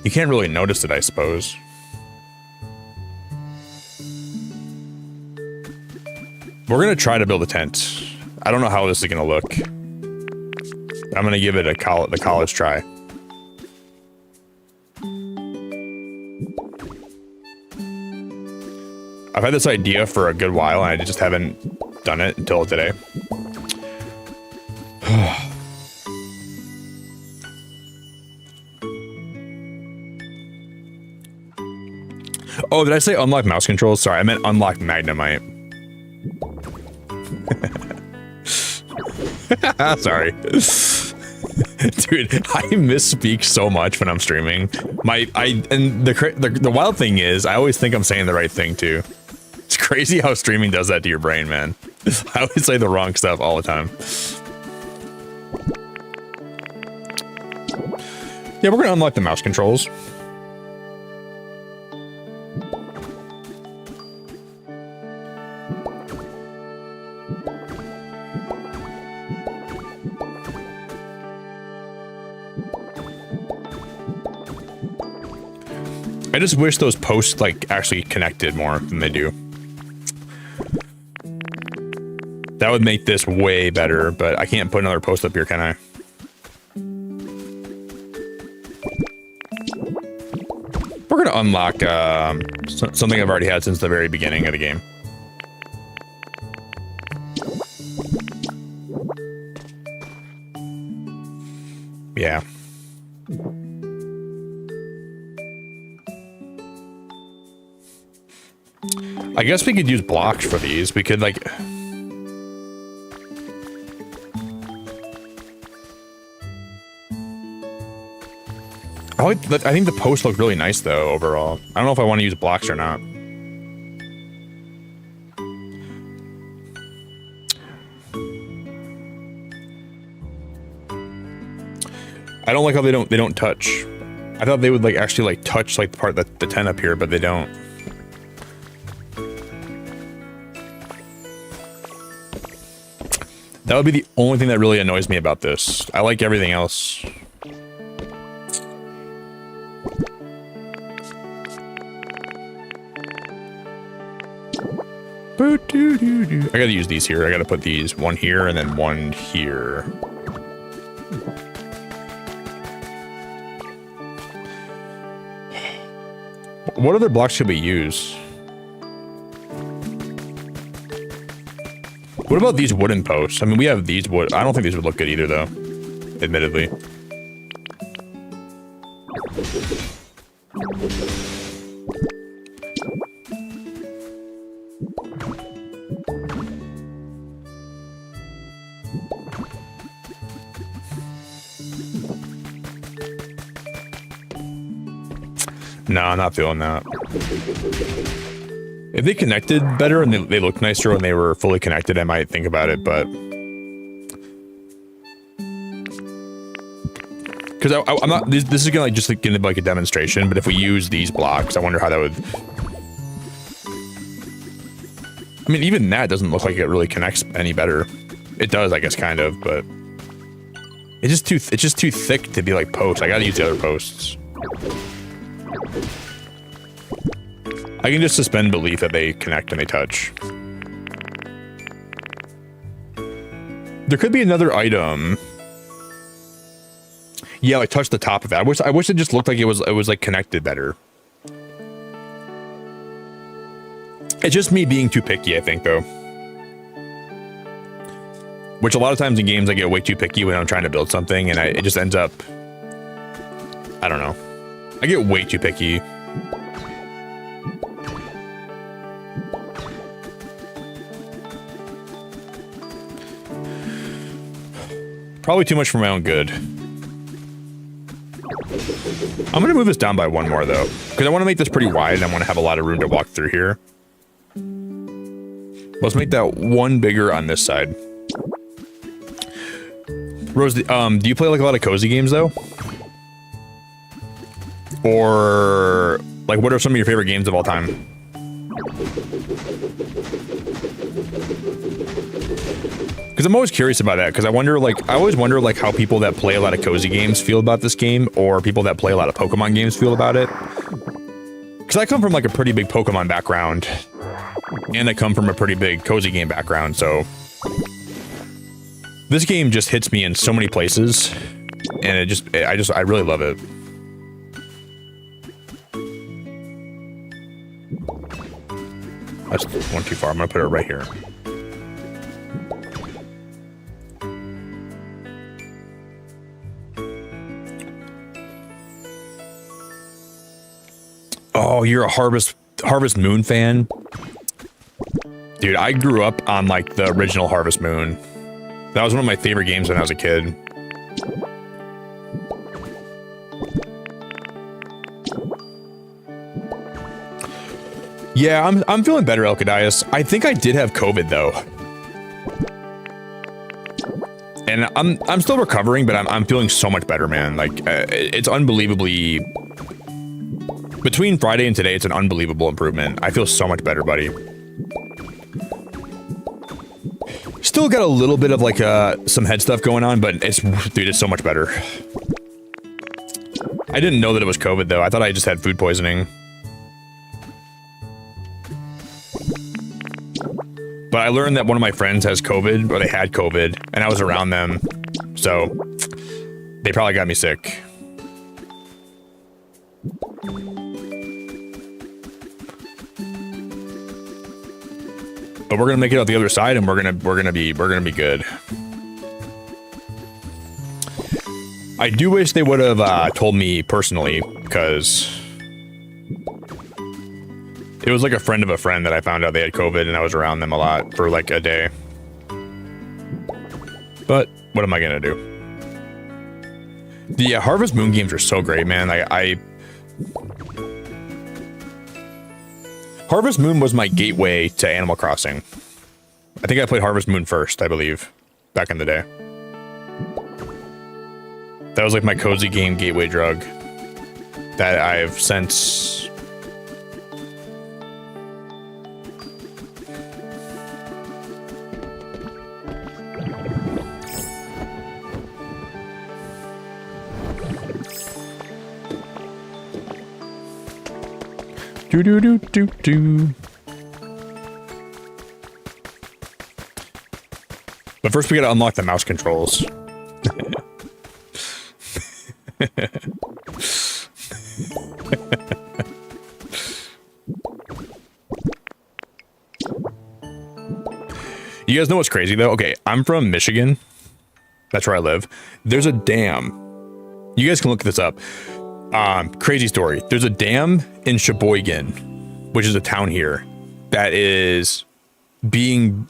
You can't really notice it, I suppose. We're gonna try to build a tent. I don't know how this is gonna look. I'm gonna give it the college try. I've had this idea for a good while, and I just haven't done it until today. Oh, did I say unlock mouse controls? Sorry, I meant unlock Magnemite. Sorry. Dude, I misspeak so much when I'm streaming. And the wild thing is, I always think I'm saying the right thing too. It's crazy how streaming does that to your brain, man. I always say the wrong stuff all the time. Yeah, we're gonna unlock the mouse controls. I just wish those posts like actually connected more than they do. That would make this way better, but I can't put another post up here, can I? We're gonna unlock something I've already had since the very beginning of the game. Yeah. I guess we could use blocks for these. We could like... I think the posts look really nice though, overall. I don't know if I want to use blocks or not. I don't like how they don't touch. I thought they would like actually like touch like the part that the 10 up here, but they don't. That would be the only thing that really annoys me about this. I like everything else. I gotta use these here. I gotta put these one here and then one here. What other blocks should we use? What about these wooden posts? I mean, we have these wood. I don't think these would look good either, though. Admittedly. No, I'm not feeling that. If they connected better and they looked nicer when they were fully connected, I might think about it, but... Because I'm not... This is gonna like, just like, gonna be like a demonstration, but if we use these blocks, I wonder how that would... I mean, even that doesn't look like it really connects any better. It does, I guess, kind of, but... It's just too thick to be like posts. I gotta use the other posts. I can just suspend belief that they connect and they touch. There could be another item. Yeah, like touch the top of it. I wish it just looked like it was like connected better. It's just me being too picky, I think, though. Which a lot of times in games I get way too picky when I'm trying to build something, and it just ends up... I don't know. I get way too picky. Probably too much for my own good. I'm gonna move this down by one more though, because I want to make this pretty wide and I want to have a lot of room to walk through here. Let's make that one bigger on this side. Rose, do you play like a lot of cozy games though? Or like what are some of your favorite games of all time? Because I'm always curious about that, because I always wonder like how people that play a lot of cozy games feel about this game, or people that play a lot of Pokemon games feel about it. Because I come from like a pretty big Pokemon background, and I come from a pretty big cozy game background, so this game just hits me in so many places, and I really love it. That's one too far. I'm gonna put it right here. Oh, you're a Harvest Moon fan? Dude, I grew up on like the original Harvest Moon. That was one of my favorite games when I was a kid. Yeah, I'm feeling better, Elkadias. I think I did have COVID though. And I'm still recovering, but I'm feeling so much better, man. Like it's unbelievably... Between Friday and today, it's an unbelievable improvement. I feel so much better, buddy. Still got a little bit of like some head stuff going on, but dude, it's so much better. I didn't know that it was COVID though. I thought I just had food poisoning. But I learned that one of my friends has COVID, or they had COVID, and I was around them. So they probably got me sick. But we're gonna make it out the other side, and we're gonna be good. I do wish they would have told me personally, because it was like a friend of a friend that I found out they had COVID, and I was around them a lot for like a day. But what am I gonna do? The Harvest Moon games are so great, man. Harvest Moon was my gateway to Animal Crossing. I think I played Harvest Moon first, I believe, back in the day. That was like my cozy game gateway drug that I've since... Do. But first we gotta unlock the mouse controls. You guys know what's crazy though? Okay, I'm from Michigan. That's where I live. There's a dam. You guys can look this up. Crazy story. There's a dam in Sheboygan, which is a town here, that is being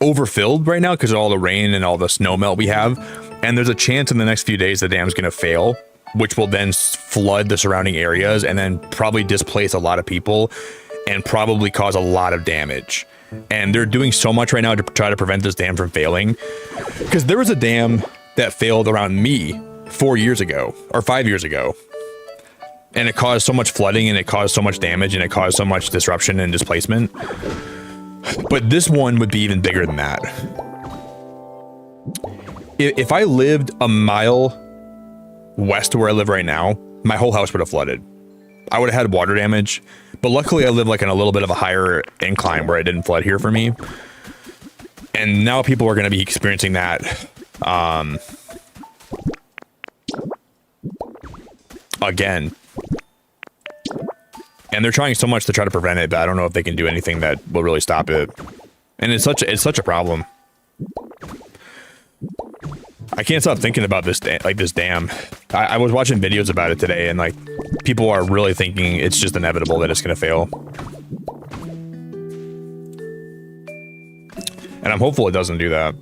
overfilled right now because of all the rain and all the snow melt we have. And there's a chance in the next few days the dam's going to fail, which will then flood the surrounding areas and then probably displace a lot of people and probably cause a lot of damage. And they're doing so much right now to try to prevent this dam from failing, because there was a dam that failed around me 4 years ago or 5 years ago. And it caused so much flooding and it caused so much damage and it caused so much disruption and displacement. But this one would be even bigger than that. If I lived a mile west of where I live right now, my whole house would have flooded. I would have had water damage, but luckily I live like in a little bit of a higher incline where it didn't flood here for me. And now people are going to be experiencing that again. And they're trying so much to try to prevent it, but I don't know if they can do anything that will really stop it. And it's such a problem. I can't stop thinking about this dam. I was watching videos about it today, and like people are really thinking it's just inevitable that it's going to fail. And I'm hopeful it doesn't do that.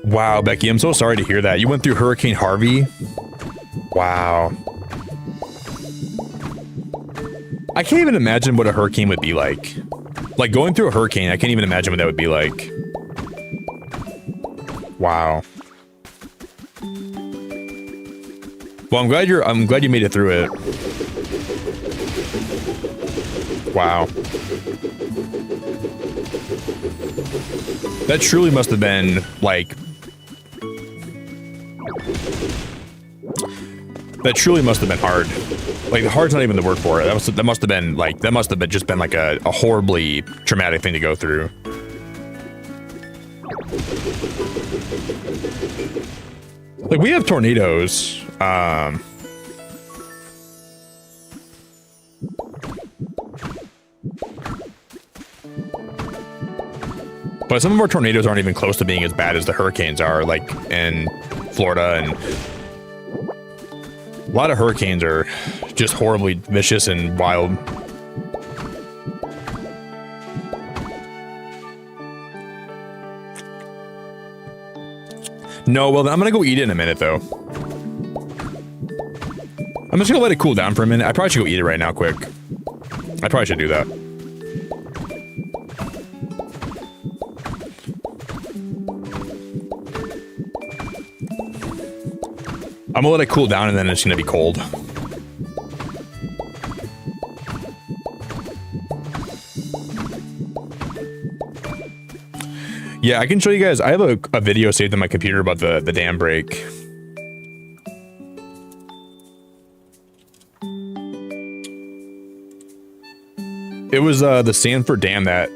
Wow, Becky, I'm so sorry to hear that. You went through Hurricane Harvey? Wow. I can't even imagine what a hurricane would be like. Like, going through a hurricane, I can't even imagine what that would be like. Wow. Well, I'm glad you made it through it. Wow. That truly must have been, like... That truly must have been hard. Like, the hard's not even the word for it. That must have been like a horribly traumatic thing to go through. Like, we have tornadoes. But some of our tornadoes aren't even close to being as bad as the hurricanes are, like in Florida, and a lot of hurricanes are just horribly vicious and wild. No, well, I'm gonna go eat it in a minute, though. I'm just gonna let it cool down for a minute. I probably should go eat it right now, quick. I probably should do that. I'm gonna let it cool down and then it's gonna be cold. Yeah, I can show you guys. I have a video saved on my computer about the dam break. It was the Sanford Dam that...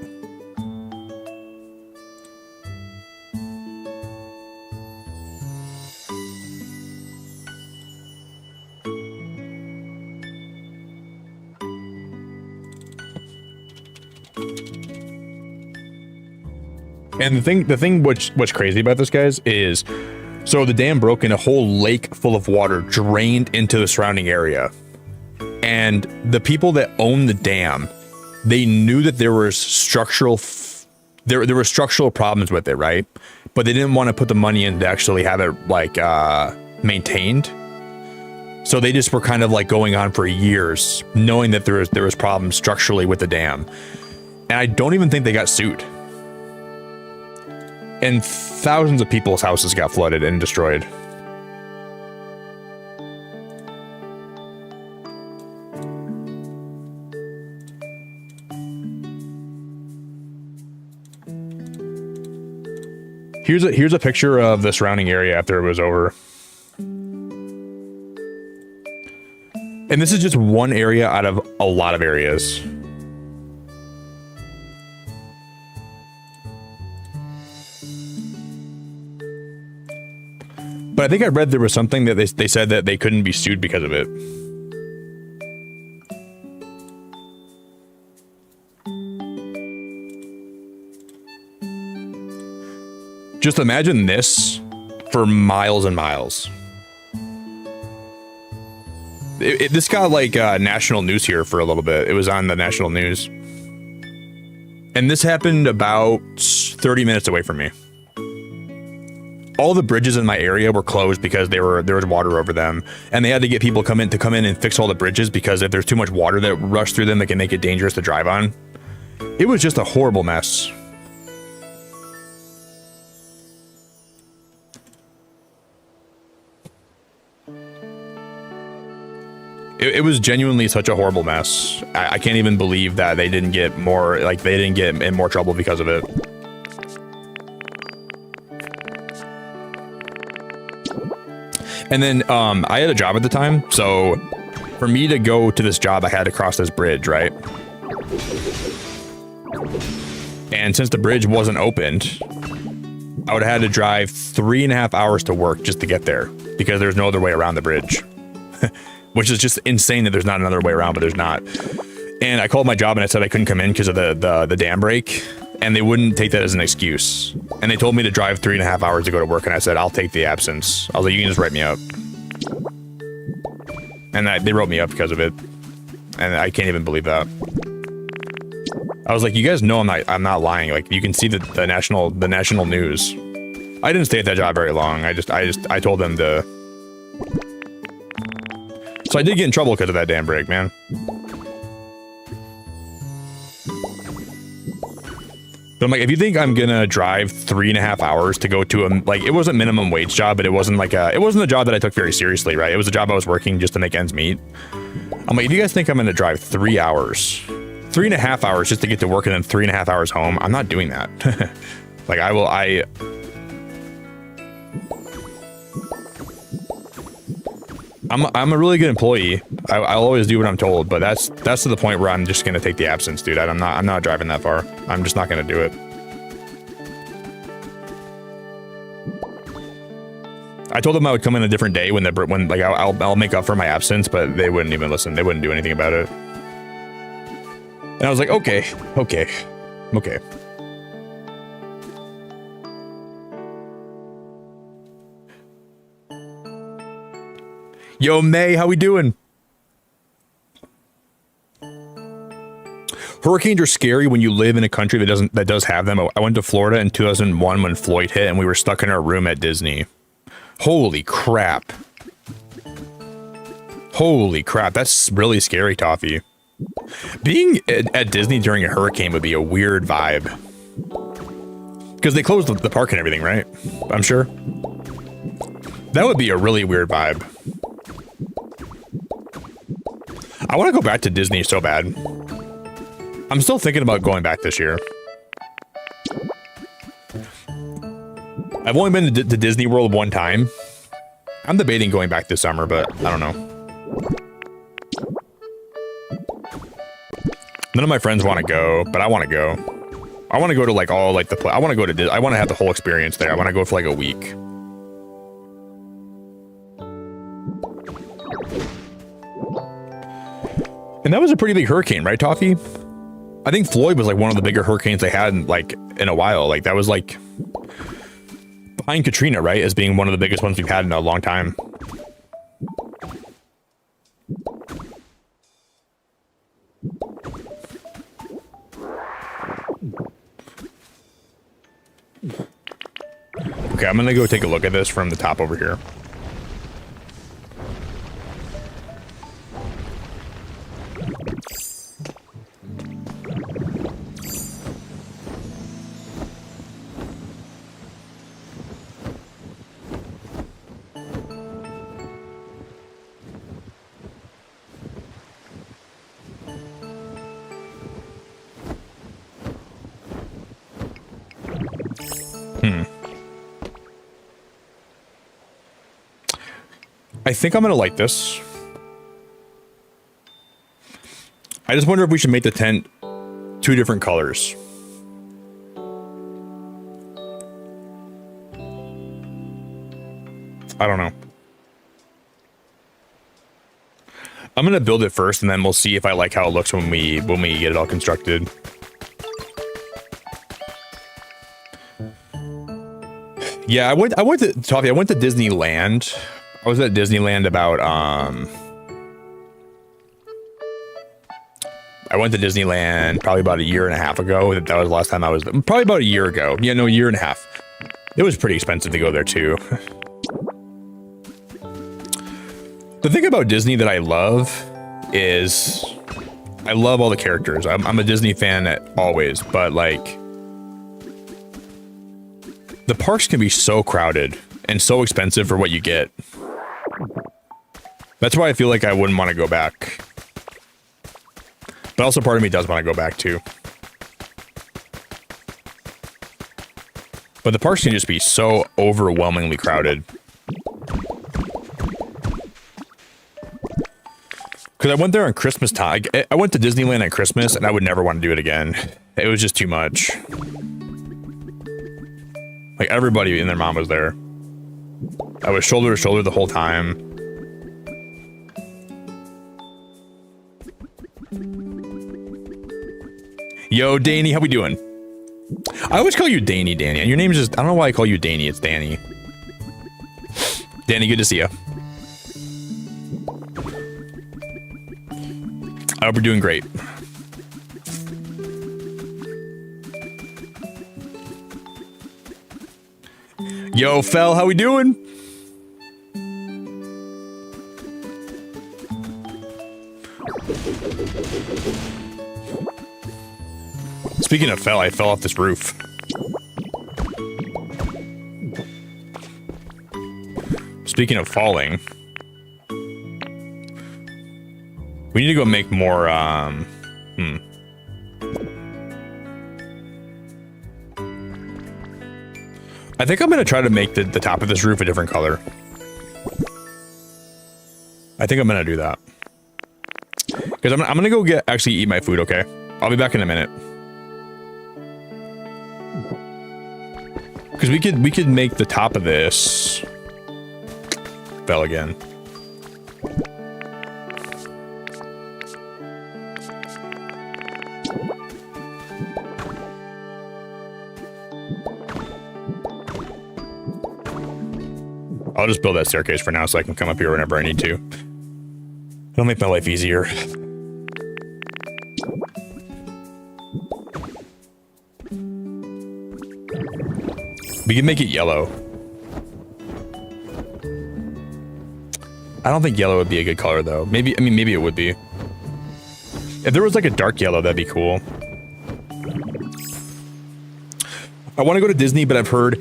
And the thing what's crazy about this, guys, is so the dam broke and a whole lake full of water drained into the surrounding area. And the people that own the dam, they knew that there was there were structural problems with it, right? But they didn't want to put the money in to actually have it like maintained. So they just were kind of like going on for years, knowing that there was problems structurally with the dam. And I don't even think they got sued. And thousands of people's houses got flooded and destroyed. Here's a picture of the surrounding area after it was over. And this is just one area out of a lot of areas. But I think I read there was something that they said that they couldn't be sued because of it. Just imagine this for miles and miles. This got like national news here for a little bit. It was on the national news. And this happened about 30 minutes away from me. All the bridges in my area were closed because there was water over them, and they had to get people come in and fix all the bridges because if there's too much water that rushed through them, it can make it dangerous to drive on. It was just a horrible mess. It was genuinely such a horrible mess. I can't even believe that they didn't get in more trouble because of it. And then I had a job at the time, so for me to go to this job, I had to cross this bridge, right? And since the bridge wasn't opened, I would have had to drive 3.5 hours to work just to get there because there's no other way around the bridge. Which is just insane that there's not another way around, but there's not. And I called my job and I said I couldn't come in because of the dam break, and they wouldn't take that as an excuse. And they told me to drive 3.5 hours to go to work, and I said, I'll take the absence. I was like, you can just write me up. And they wrote me up because of it. And I can't even believe that. I was like, you guys know I'm not lying. Like, you can see the national news. I didn't stay at that job very long. I told them to. So I did get in trouble because of that damn break, man. But I'm like, if you think I'm gonna drive 3.5 hours to go to it wasn't a minimum wage job, but it wasn't a job that I took very seriously, right? It was a job I was working just to make ends meet. I'm like, if you guys think I'm gonna drive 3 hours, 3.5 hours just to get to work and then 3.5 hours home, I'm not doing that. Like I'm a really good employee. I'll always do what I'm told, but that's to the point where I'm just gonna take the absence, dude. I'm not driving that far. I'm just not gonna do it. I told them I would come in a different day when I'll make up for my absence, but they wouldn't even listen. They wouldn't do anything about it. And I was like, okay. Yo, May, how we doing? Hurricanes are scary when you live in a country that does have them. I went to Florida in 2001 when Floyd hit, and we were stuck in our room at Disney. Holy crap. Holy crap, that's really scary, Toffee. Being at Disney during a hurricane would be a weird vibe. Because they closed the park and everything, right? I'm sure. That would be a really weird vibe. I want to go back to Disney so bad. I'm still thinking about going back this year. I've only been to Disney World one time. I'm debating going back this summer, but I don't know. None of my friends want to go, but I want to go. I want to go to like all like I want to go to Disney. I want to have the whole experience there. I want to go for like a week. And that was a pretty big hurricane, right, Toffee? I think Floyd was like one of the bigger hurricanes they had in a while. Like that was like behind Katrina, right? As being one of the biggest ones we've had in a long time. Okay, I'm gonna go take a look at this from the top over here. I think I'm gonna like this. I just wonder if we should make the tent 2 different colors. I don't know. I'm gonna build it first, and then we'll see if I like how it looks when we get it all constructed. Yeah, I went to Toffee. I went to Disneyland. I was at Disneyland about I went to Disneyland probably about a year and a half ago. That was the last time I was there. Probably about a year ago. Yeah, no, a year and a half. It was pretty expensive to go there too. The thing about Disney that I love is I love all the characters. I'm a Disney fan always, but like the parks can be so crowded and so expensive for what you get. That's why I feel like I wouldn't want to go back. But also part of me does want to go back too. But the parks can just be so overwhelmingly crowded. Because I went there on Christmas time. I went to Disneyland at Christmas and I would never want to do it again. It was just too much. Like everybody and their mom was there. I was shoulder to shoulder the whole time. Yo, Danny, how we doing? I always call you Danny, Danny. And your name's just, I don't know why I call you Danny. It's Danny. Danny, good to see you. I hope you're doing great. Yo, Fel, how we doing? Speaking of Fel, I fell off this roof. Speaking of falling, we need to go make more, I think I'm going to try to make the top of this roof a different color. I think I'm going to do that. Because I'm going to go actually eat my food, okay? I'll be back in a minute. Because we could make the top of this fell again. I'll just build that staircase for now so I can come up here whenever I need to. It'll make my life easier. We can make it yellow. I don't think yellow would be a good color though. Maybe, I mean, maybe it would be. If there was like a dark yellow, that'd be cool. I want to go to Disney, but I've heard,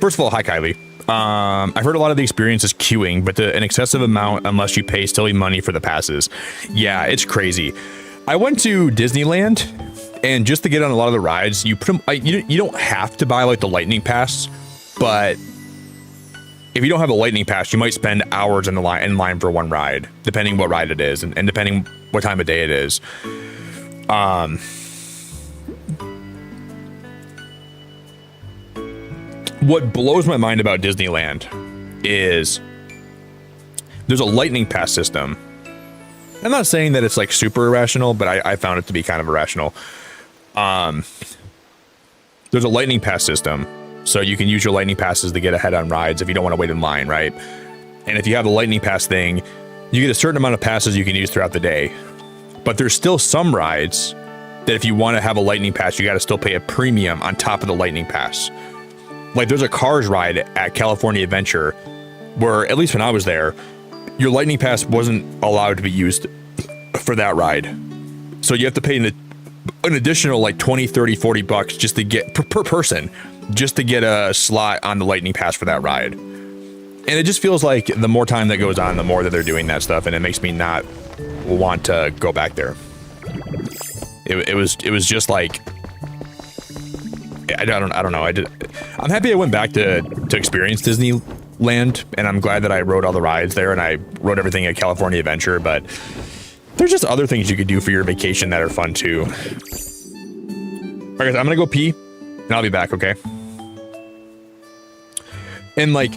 first of all, hi Kylie. I've heard a lot of the experience is queuing, but an excessive amount unless you pay silly money for the passes. Yeah, it's crazy. I went to Disneyland, and just to get on a lot of the rides, you don't have to buy like the lightning pass, but if you don't have a lightning pass, you might spend hours in line for one ride, depending what ride it is, and depending what time of day it is. What blows my mind about Disneyland is there's a lightning pass system. I'm not saying that it's like super irrational, but I found it to be kind of irrational. There's a lightning pass system, so you can use your lightning passes to get ahead on rides if you don't want to wait in line, right? And if you have the lightning pass thing, you get a certain amount of passes you can use throughout the day. But there's still some rides that if you want to have a lightning pass, you got to still pay a premium on top of the lightning pass. Like there's a Cars ride at California Adventure where, at least when I was there, your lightning pass wasn't allowed to be used for that ride. So you have to pay an additional like 20, 30, 40 bucks just to get per person, just to get a slot on the lightning pass for that ride. And it just feels like the more time that goes on, the more that they're doing that stuff, and it makes me not want to go back there. It was just like, I don't know. I'm happy I went back to experience Disneyland, and I'm glad that I rode all the rides there and I rode everything at California Adventure, but there's just other things you could do for your vacation that are fun too. All right, guys, I'm gonna go pee and I'll be back, okay? And like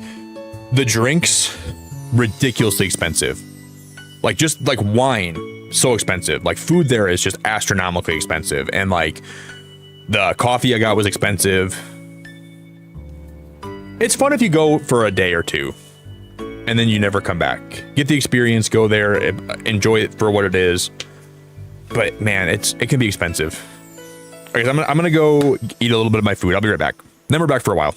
the drinks, ridiculously expensive. Like just like wine, so expensive. Like food there is just astronomically expensive, and like the coffee I got was expensive. It's fun if you go for a day or two and then you never come back. Get the experience, go there, enjoy it for what it is. But man, it can be expensive. All right, I'm gonna go eat a little bit of my food. I'll be right back. Then we're back for a while.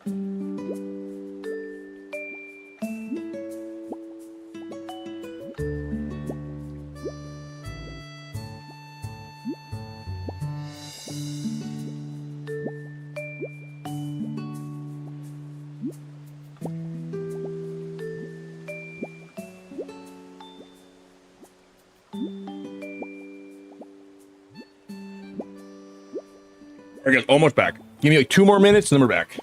There goes, almost back. Give me like 2 more minutes and then we're back.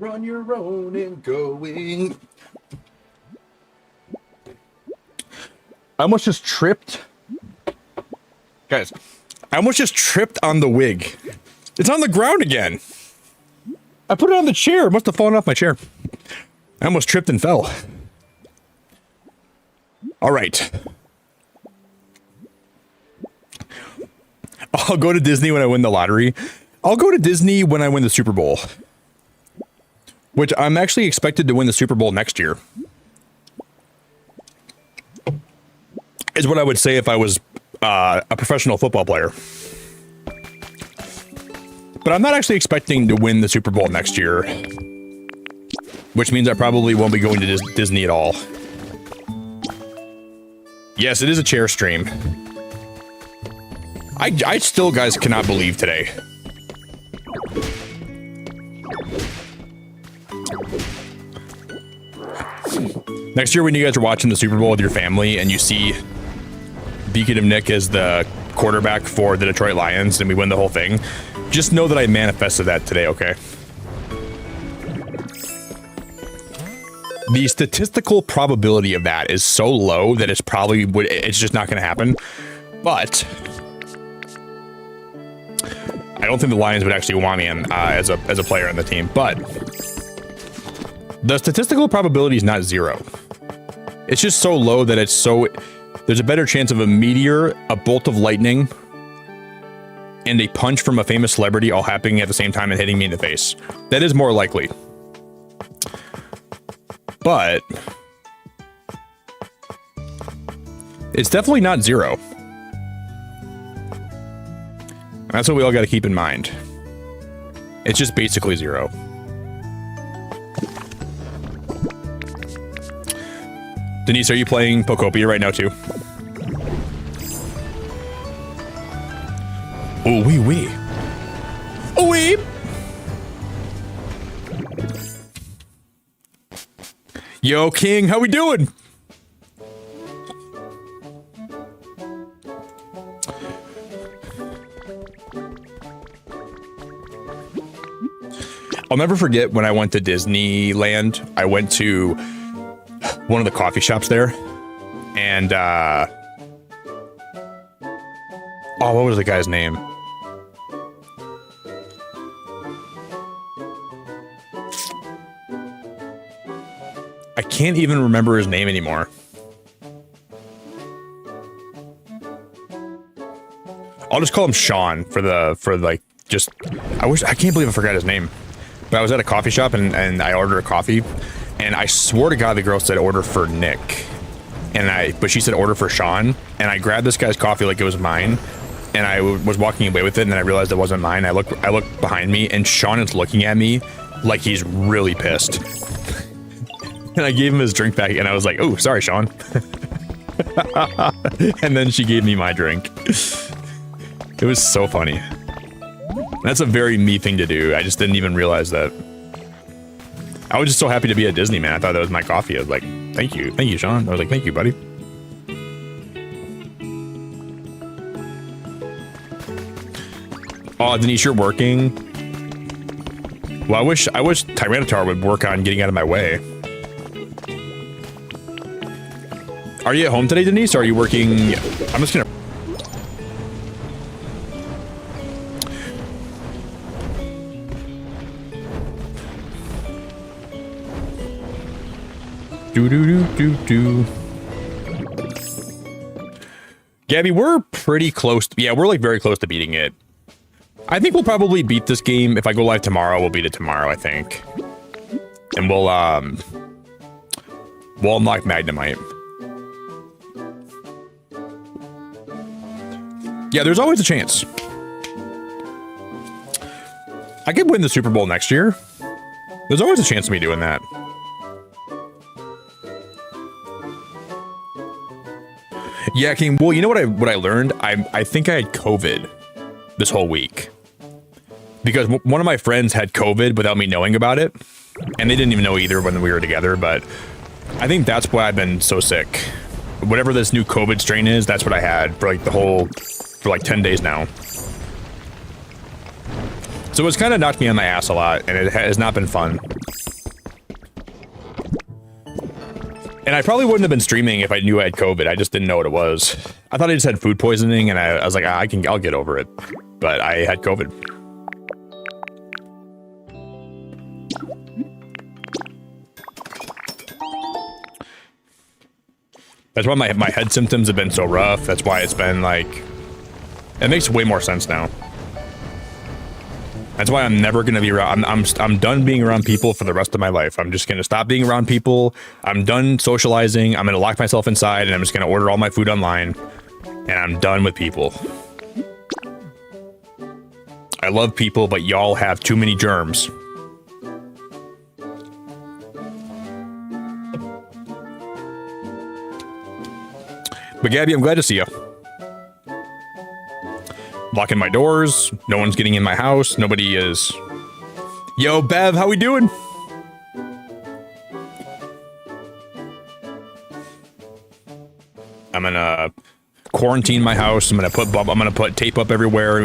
You're on your own and going. I almost just tripped. Guys, I almost just tripped on the wig. It's on the ground again. I put it on the chair. It must have fallen off my chair. I almost tripped and fell. All right. I'll go to Disney when I win the lottery. I'll go to Disney when I win the Super Bowl. Which I'm actually expected to win the Super Bowl next year. Is what I would say if I was a professional football player. But I'm not actually expecting to win the Super Bowl next year. Which means I probably won't be going to Disney at all. Yes, it is a chair stream. I still, guys, cannot believe today. Next year when you guys are watching the Super Bowl with your family and you see Beacon of Nick as the quarterback for the Detroit Lions and we win the whole thing, just know that I manifested that today, okay? The statistical probability of that is so low that it's just not going to happen. But I don't think the Lions would actually want me as a player on the team, but the statistical probability is not 0. It's just so low that there's a better chance of a meteor, a bolt of lightning, and a punch from a famous celebrity all happening at the same time and hitting me in the face. That is more likely. But it's definitely not 0. That's what we all got to keep in mind. It's just basically 0. Denise, are you playing Pokopia right now too? Oh, wee. Oh, wee. Yo, King, how we doing? I'll never forget when I went to Disneyland. I went to one of the coffee shops there, and what was the guy's name? I can't even remember his name anymore. I'll just call him Sean I can't believe I forgot his name. But I was at a coffee shop and I ordered a coffee, and I swore to God the girl said order for Nick. But she said order for Sean, and I grabbed this guy's coffee like it was mine, and I was walking away with it, and then I realized it wasn't mine. I look behind me, and Sean is looking at me like he's really pissed. And I gave him his drink back, and I was like, oh, sorry, Sean. And then she gave me my drink. It was so funny. That's a very me thing to do. I just didn't even realize that. I was just so happy to be at Disney, man. I thought that was my coffee. I was like, thank you, Sean. I was like, thank you, buddy. Oh, Denise, you're working. Well, I wish Tyranitar would work on getting out of my way. Are you at home today, Denise? Or are you working? I'm just gonna. Do. Gabby, we're pretty close. Yeah, we're like very close to beating it. I think we'll probably beat this game. If I go live tomorrow, we'll beat it tomorrow, I think. And we'll unlock Magnemite. Yeah, there's always a chance. I could win the Super Bowl next year. There's always a chance of me doing that. Yeah, King. Well, you know what I learned? I think I had COVID this whole week because one of my friends had COVID without me knowing about it, and they didn't even know either when we were together. But I think that's why I've been so sick. Whatever this new COVID strain is, that's what I had for like 10 days now. So it's kind of knocked me on my ass a lot, and it has not been fun. And I probably wouldn't have been streaming if I knew I had COVID. I just didn't know what it was. I thought I just had food poisoning, and I was like, I'll get over it. But I had COVID. That's why my head symptoms have been so rough. That's why it's been like, it makes way more sense now. That's why I'm never gonna be around. I'm done being around people for the rest of my life. I'm just gonna stop being around people. I'm done socializing. I'm gonna lock myself inside, and I'm just gonna order all my food online. And I'm done with people. I love people, but y'all have too many germs. But Gabby, I'm glad to see you. Locking my doors. No one's getting in my house. Nobody is. Yo, Bev, how we doing? I'm gonna quarantine my house. I'm gonna put tape up everywhere.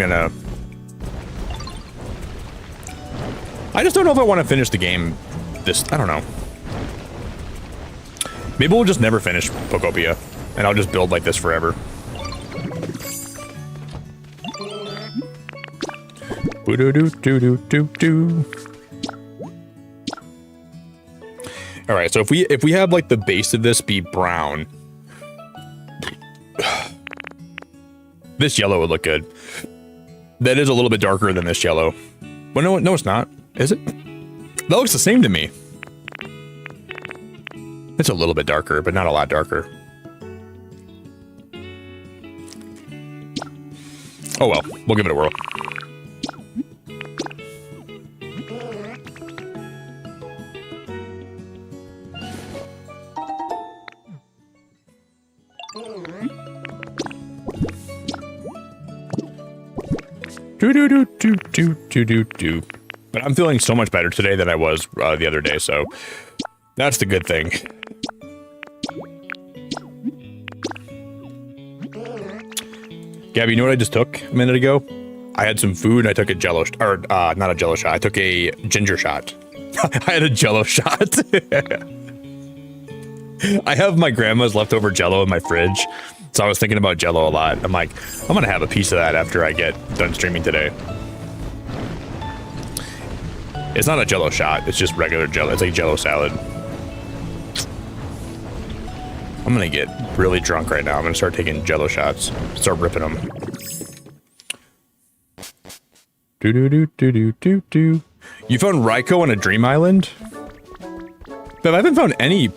I just don't know if I want to finish the game. I don't know. Maybe we'll just never finish Pokopia, and I'll just build like this forever. All right, so if we have like the base of this be brown, this yellow would look good. That is a little bit darker than this yellow. Well, no, it's not. Is it? That looks the same to me. It's a little bit darker, but not a lot darker. Oh well, we'll give it a whirl. Do. But I'm feeling so much better today than I was the other day, so that's the good thing. Gabby, you know what I just took a minute ago? I had some food, and I took a jello, not a jello shot. I took a ginger shot. I had a jello shot. I have my grandma's leftover jello in my fridge, so I was thinking about jello a lot. I'm like, I'm gonna have a piece of that after I get done streaming today. It's not a jello shot, it's just regular jello. It's like jello salad. I'm gonna get really drunk right now. I'm gonna start taking jello shots. Start ripping them. Do. You found Raikou on a Dream Island? But I haven't found any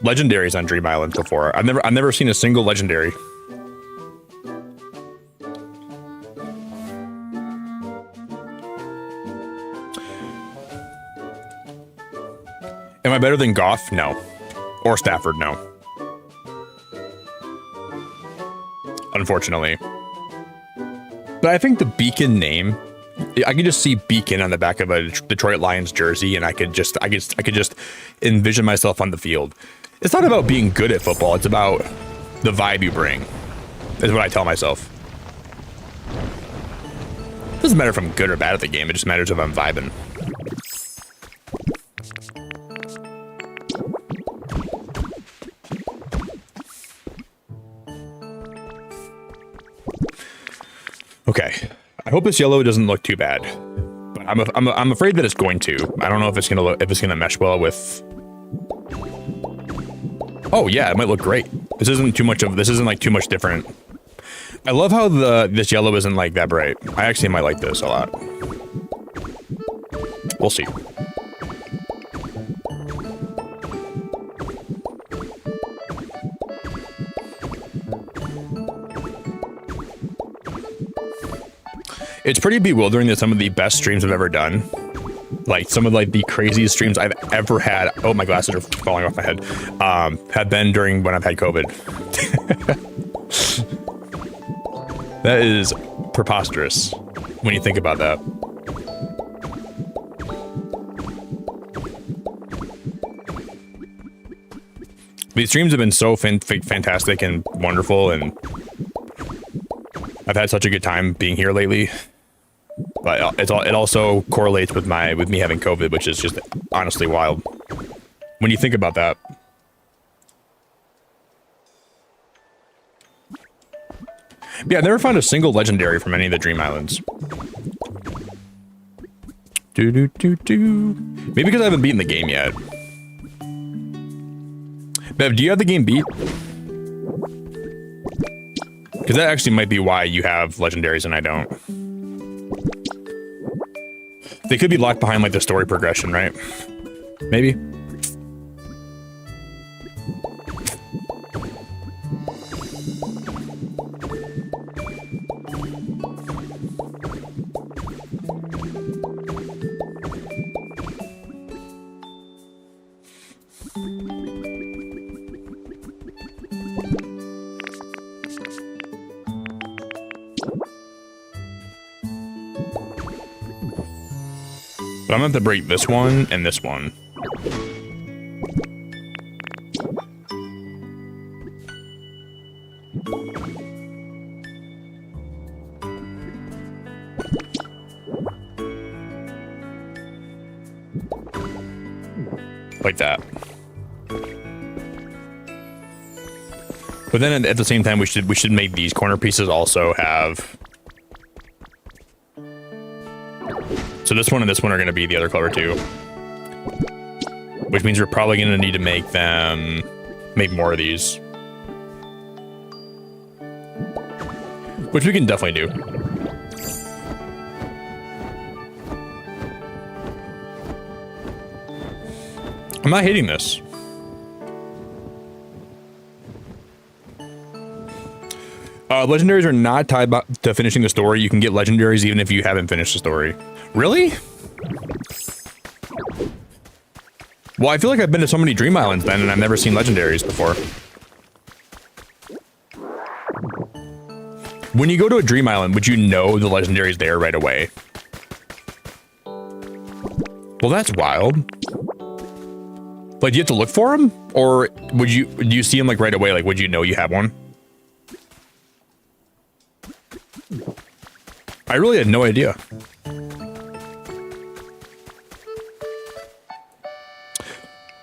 legendaries on Dream Island before. I've never seen a single legendary. Am I better than Goth? No. Or Stafford? No. Unfortunately. But I think the Beacon name, I can just see Beacon on the back of a Detroit Lions jersey, and I could just envision myself on the field. It's not about being good at football, it's about the vibe you bring, is what I tell myself. It doesn't matter if I'm good or bad at the game, it just matters if I'm vibing. Okay. I hope this yellow doesn't look too bad. But I'm afraid that it's going to. I don't know if it's gonna mesh well with. Oh yeah, it might look great. This isn't like too much different. I love how this yellow isn't like that bright. I actually might like this a lot. We'll see. It's pretty bewildering that some of the best streams I've ever done, like some of like the craziest streams I've ever had. Oh, my glasses are falling off my head. Have been during when I've had COVID. That is preposterous when you think about that. These streams have been so fantastic and wonderful, and I've had such a good time being here lately. But it also correlates with me having COVID, which is just honestly wild when you think about that. Yeah, I never found a single legendary from any of the Dream Islands. Maybe because I haven't beaten the game yet. Bev, do you have the game beat? Because that actually might be why you have legendaries and I don't. They could be locked behind like the story progression, right? Maybe. But I'm gonna have to break this one and this one. Like that. But then at the same time, we should make these corner pieces also have. So this one and this one are going to be the other color too. Which means we're probably going to need to make more of these. Which we can definitely do. I'm not hating this. Legendaries are not tied to finishing the story. You can get legendaries even if you haven't finished the story. Really? Well, I feel like I've been to so many Dream Islands then, and I've never seen legendaries before. When you go to a Dream Island, would you know the legendary's there right away? Well, that's wild. Like, do you have to look for them? Or do you see them like right away? Like, would you know you have one? I really had no idea.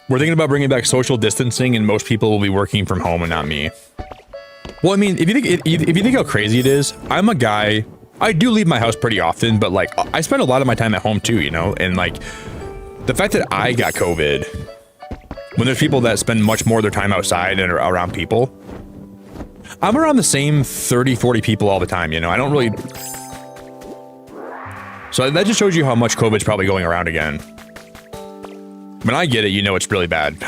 We're thinking about bringing back social distancing, and most people will be working from home and not me. Well, I mean, if you think how crazy it is, I'm a guy. I do leave my house pretty often, but like I spend a lot of my time at home too, you know. And like the fact that I got COVID, when there's people that spend much more of their time outside and around people, I'm around the same 30, 40 people all the time, you know. I don't really. So that just shows you how much COVID's probably going around again. When I get it, you know it's really bad.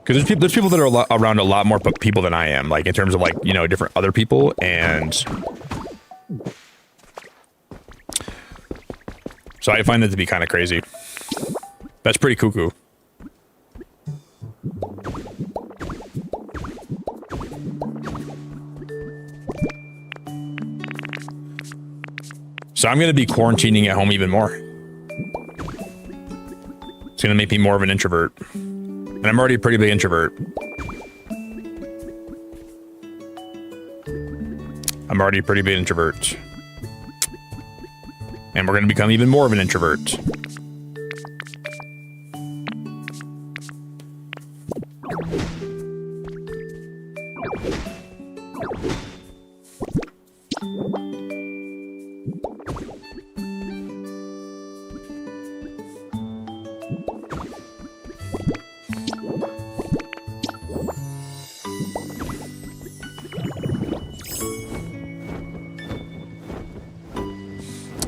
Because there's people that are around a lot more people than I am, like in terms of like, you know, different other people, and so I find that to be kind of crazy. That's pretty cuckoo. So I'm going to be quarantining at home even more. It's going to make me more of an introvert. And I'm already a pretty big introvert. I'm already a pretty big introvert. And we're going to become even more of an introvert.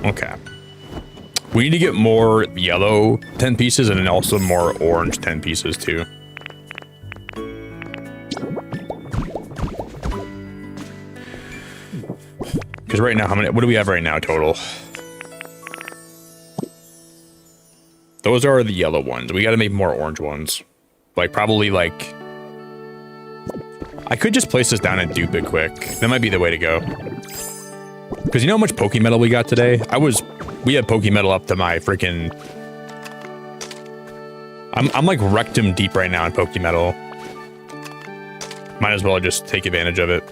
Okay. We need to get more yellow 10 pieces and then also more orange 10 pieces too. Because right now, what do we have right now total? Those are the yellow ones. We got to make more orange ones. Like probably like... I could just place this down and dupe it quick. That might be the way to go. Because you know how much Pokemetal we got today? We had Pokemetal up to my freaking... I'm like rectum deep right now in Pokemetal. Might as well just take advantage of it.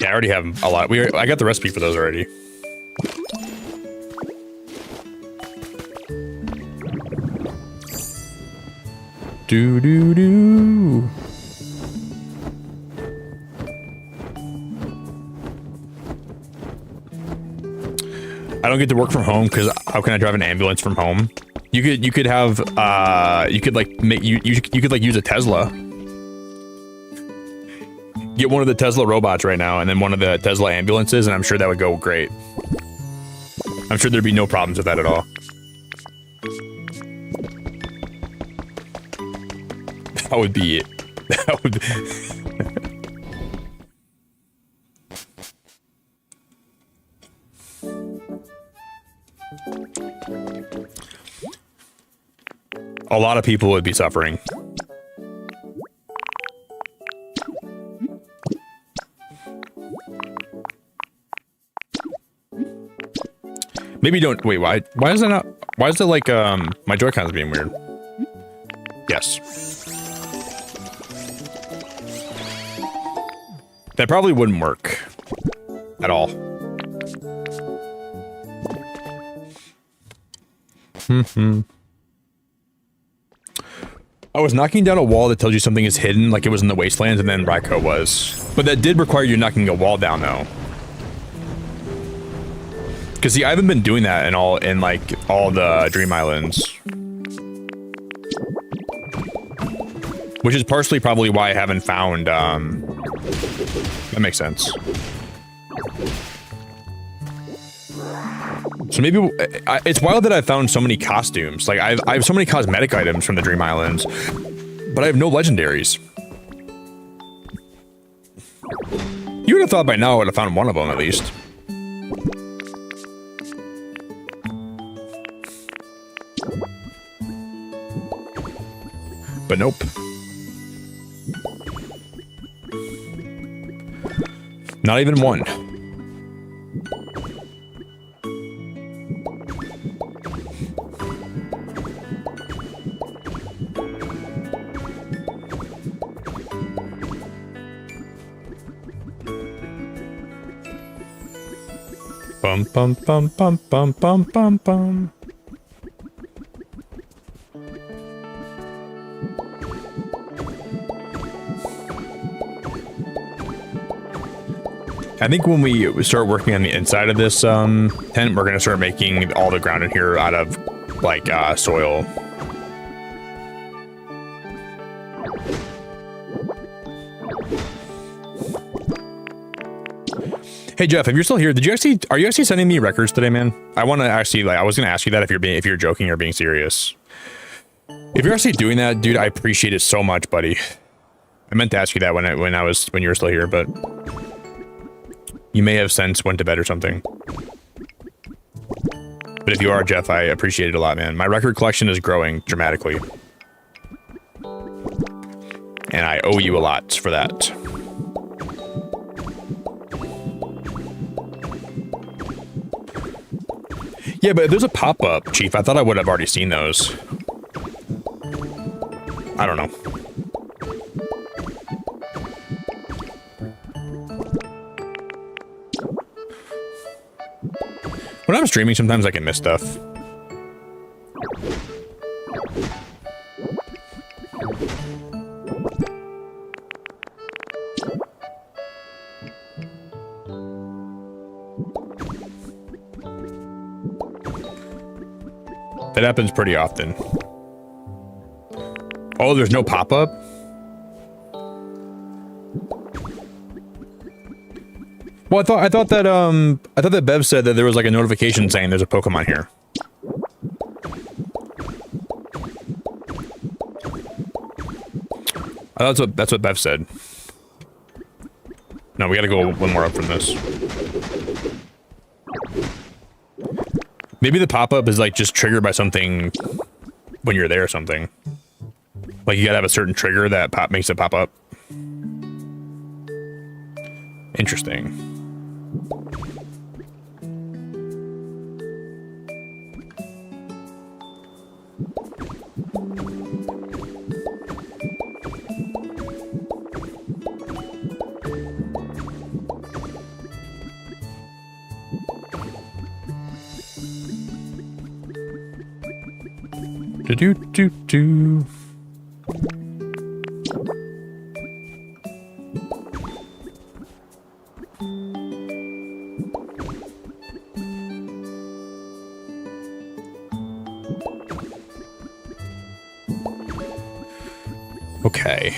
Yeah, I already have a lot. I got the recipe for those already. Do do do. I don't get to work from home because how can I drive an ambulance from home? You could have you could like make you could like use a Tesla. Get one of the Tesla robots right now and then one of the Tesla ambulances and I'm sure that would go great. I'm sure there'd be no problems with that at all. That would be it. That would a lot of people would be suffering. Maybe don't wait, why is that not why is it like my Joy-Con's being weird? Yes. That probably wouldn't work at all. I was knocking down a wall that tells you something is hidden, like it was in the wastelands, and then Raikou was. But that did require you knocking a wall down, though. Because see, I haven't been doing that in all the Dream Islands. Which is partially probably why I haven't found, that makes sense. So maybe, it's wild that I found so many costumes. Like, I have so many cosmetic items from the Dream Islands, but I have no legendaries. You would have thought by now I would have found one of them, at least. But nope. Not even one. Bum bum bum bum bum bum bum bum. I think when we start working on the inside of this tent, we're gonna start making all the ground in here out of like soil. Hey Jeff, if you're still here, are you actually sending me records today, man? I want to actually, like, I was gonna ask you that if you're joking or being serious. If you're actually doing that, dude, I appreciate it so much, buddy. I meant to ask you that when you were still here, but you may have since went to bed or something. But if you are, Jeff, I appreciate it a lot, man. My record collection is growing dramatically. And I owe you a lot for that. Yeah, but if there's a pop-up, Chief, I thought I would have already seen those. I don't know. When I'm streaming, sometimes I can miss stuff. That happens pretty often. Oh, there's no pop-up? Well, I thought that Bev said that there was like a notification saying there's a Pokemon here. Oh, that's what Bev said. No, we gotta go one more up from this. Maybe the pop-up is like just triggered by something when you're there or something. Like you gotta have a certain trigger that makes it pop up. Interesting. Do. Okay.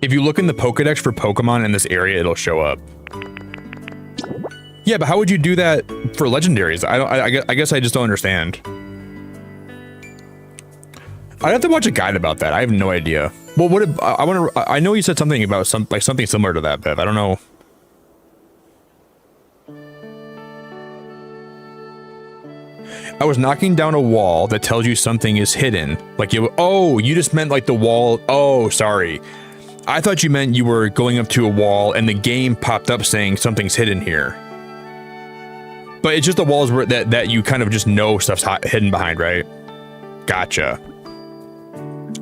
If you look in the Pokédex for Pokemon in this area, it'll show up. Yeah, but how would you do that for legendaries? I guess I just don't understand. I'd have to watch a guide about that. I have no idea. Well, I know you said something about something similar to that, Bev. I don't know. I was knocking down a wall that tells you something is hidden. Like you just meant like the wall. Oh, sorry. I thought you meant you were going up to a wall and the game popped up saying something's hidden here. But it's just the walls where that you kind of just know stuff's hidden behind, right? Gotcha.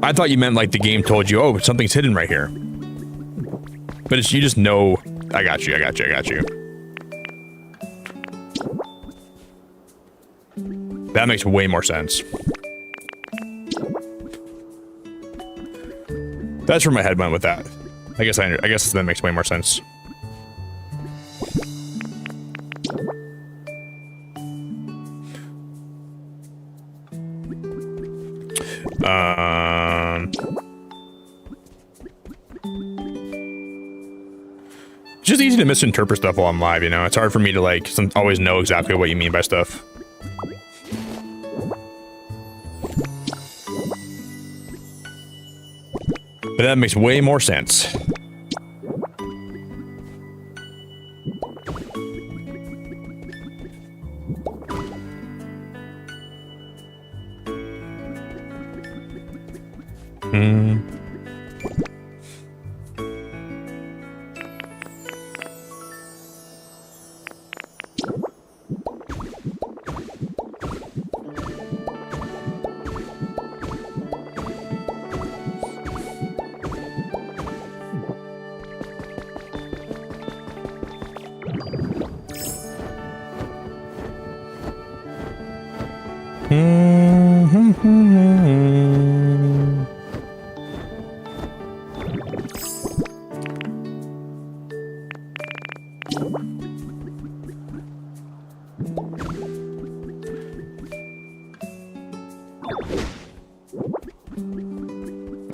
I thought you meant like the game told you, oh, something's hidden right here. But you just know. I got you. That makes way more sense. That's where my head went with that. I guess that makes way more sense. It's just easy to misinterpret stuff while I'm live, you know? It's hard for me to always know exactly what you mean by stuff. But that makes way more sense.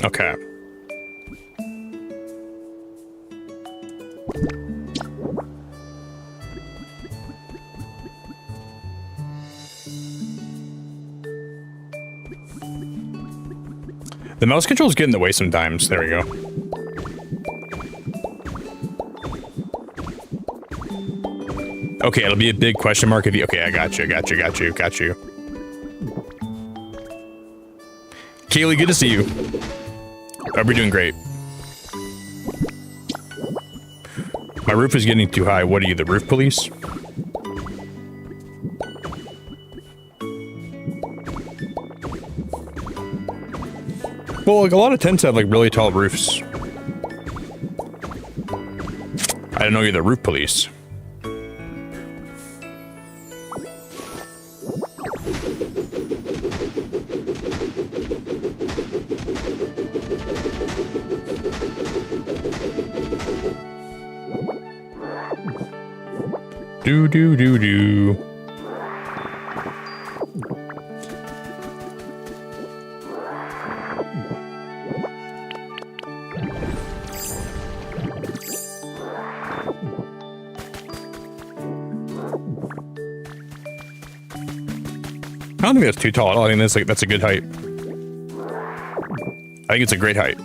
Okay. The mouse controls get in the way sometimes. There we go. Okay, it'll be a big question mark if you... Okay, I got you. Kaylee, good to see you. Hope you're doing great. My roof is getting too high. What are you, the roof police? Well, like a lot of tents have like really tall roofs. I didn't know you're the roof police. Do do do do. I don't think that's too tall at all. I think that's a good height. I think it's a great height.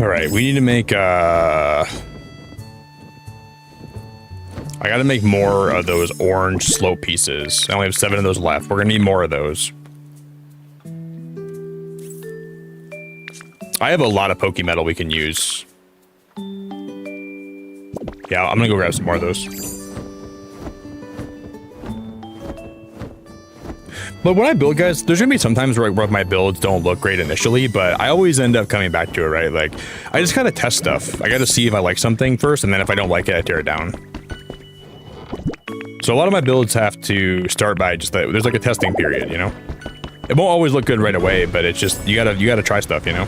All right, we need to make I gotta make more of those orange slope pieces. I only have 7 of those left. We're gonna need more of those. I have a lot of Pokemetal we can use. Yeah, I'm gonna go grab some more of those. But when I build, guys, there's gonna be some times where my builds don't look great initially, but I always end up coming back to it, right? Like, I just gotta test stuff. I gotta see if I like something first, and then if I don't like it, I tear it down. So a lot of my builds have to start by just that. There's like a testing period, you know? It won't always look good right away, but it's just, you gotta try stuff, you know?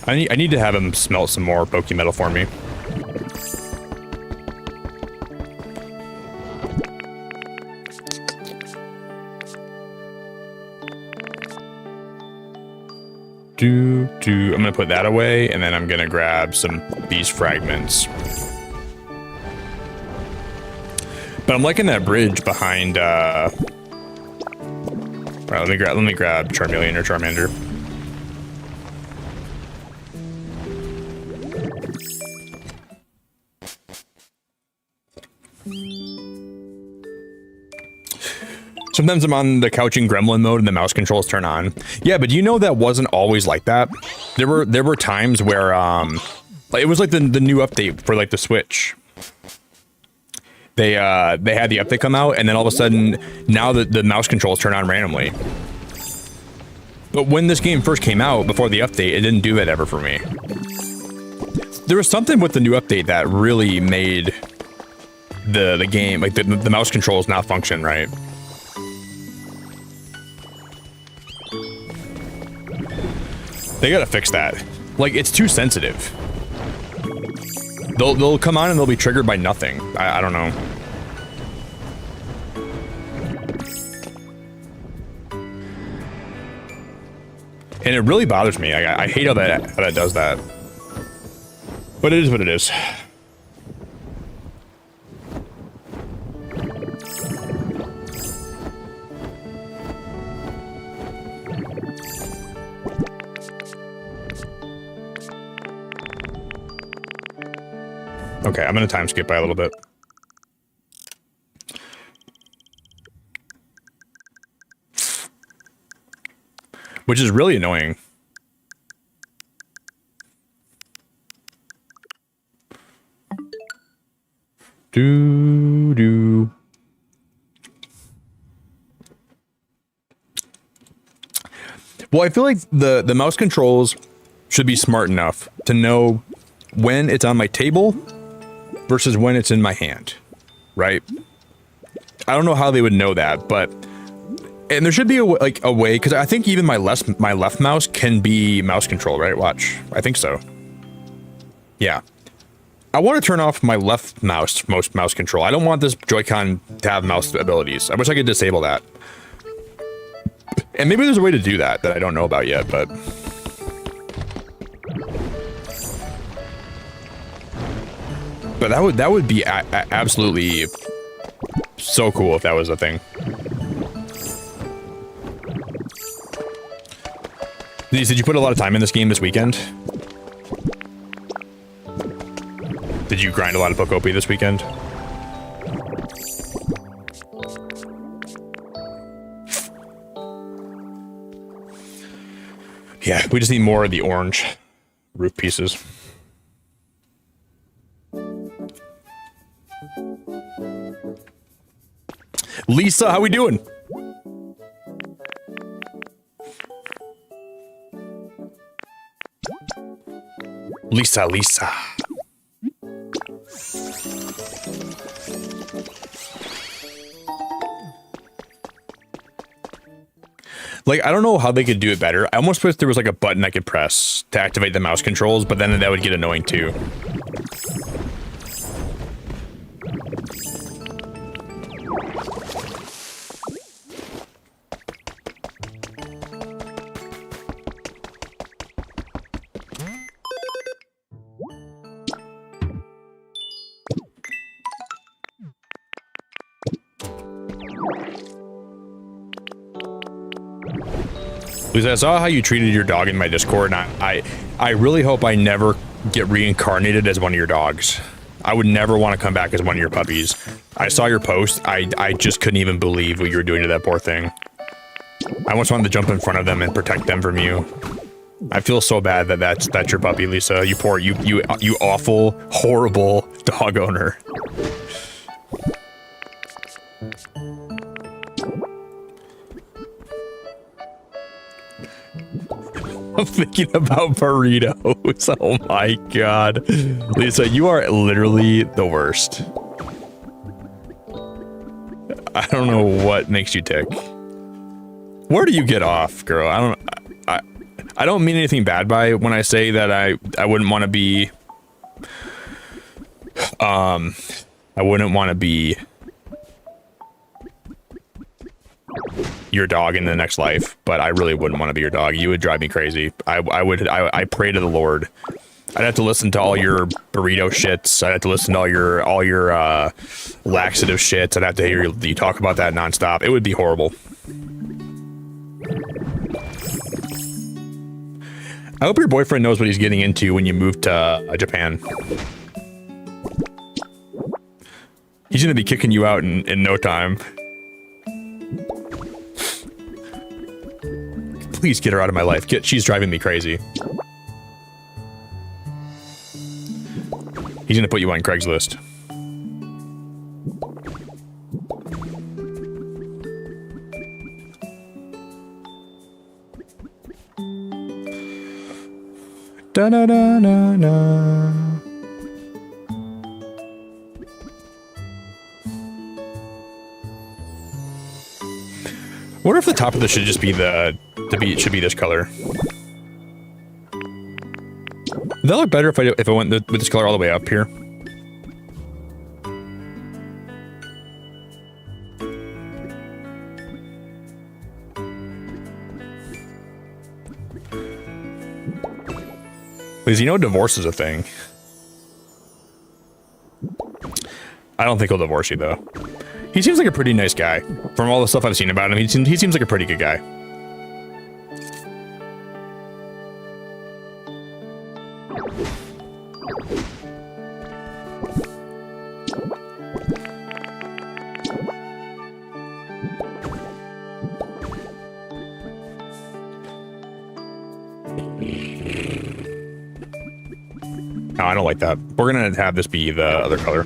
I need to have him smelt some more Pokemetal for me. I'm gonna put that away, and then I'm gonna grab some these fragments. But I'm liking that bridge behind. All right, let me grab Charmeleon or Charmander. Sometimes I'm on the couching gremlin mode and the mouse controls turn on. Yeah, but you know that wasn't always like that. There were times where it was like the new update for like the Switch. They had the update come out, and then all of a sudden now the mouse controls turn on randomly. But when this game first came out before the update, it didn't do that ever for me. There was something with the new update that really made the game, like the mouse controls not function right. They gotta fix that. Like, it's too sensitive. They'll come on and they'll be triggered by nothing. I don't know. And it really bothers me. I hate how that does that. But it is what it is. Okay, I'm gonna time skip by a little bit. Which is really annoying. Do. Well, I feel like the mouse controls should be smart enough to know when it's on my table versus when it's in my hand, right? I don't know how they would know that, but and there should be a way, because I think even my left mouse can be mouse control, right? Watch, I think so. Yeah, I want to turn off my left mouse control. I don't want this Joy-Con to have mouse abilities. I wish I could disable that. And maybe there's a way to do that I don't know about yet, but. But that would be absolutely so cool if that was a thing. Did you put a lot of time in this game this weekend? Did you grind a lot of Pokopia this weekend? Yeah, we just need more of the orange roof pieces. Lisa, how we doing? Lisa. Like, I don't know how they could do it better. I almost wish there was like a button I could press to activate the mouse controls, but then that would get annoying too. Because I saw how you treated your dog in my Discord, and I really hope I never get reincarnated as one of your dogs. I would never want to come back as one of your puppies. I saw your post. I just couldn't even believe what you were doing to that poor thing. I almost wanted to jump in front of them and protect them from you. I feel so bad that that's your puppy, Lisa. You poor, you awful, horrible dog owner. I'm thinking about burritos. Oh my god. Lisa, you are literally the worst. I don't know what makes you tick. Where do you get off, girl? I don't mean anything bad by when I say that I wouldn't want to be I wouldn't want to be your dog in the next life, but I really wouldn't want to be your dog. You would drive me crazy. I pray to the Lord. I'd have to listen to all your burrito shits. I'd have to listen to all your laxative shits. I'd have to hear you talk about that nonstop. It would be horrible. I hope your boyfriend knows what he's getting into when you move to Japan. He's gonna be kicking you out in no time. Please get her out of my life. She's driving me crazy. He's gonna put you on Craigslist. Da da da da da. What if the top of this should just be it should be this color? Would that look better if I went with this color all the way up here? Because you know divorce is a thing. I don't think he'll divorce you though. He seems like a pretty nice guy. From all the stuff I've seen about him, he seems like a pretty good guy. No, I don't like that. We're gonna have this be the other color.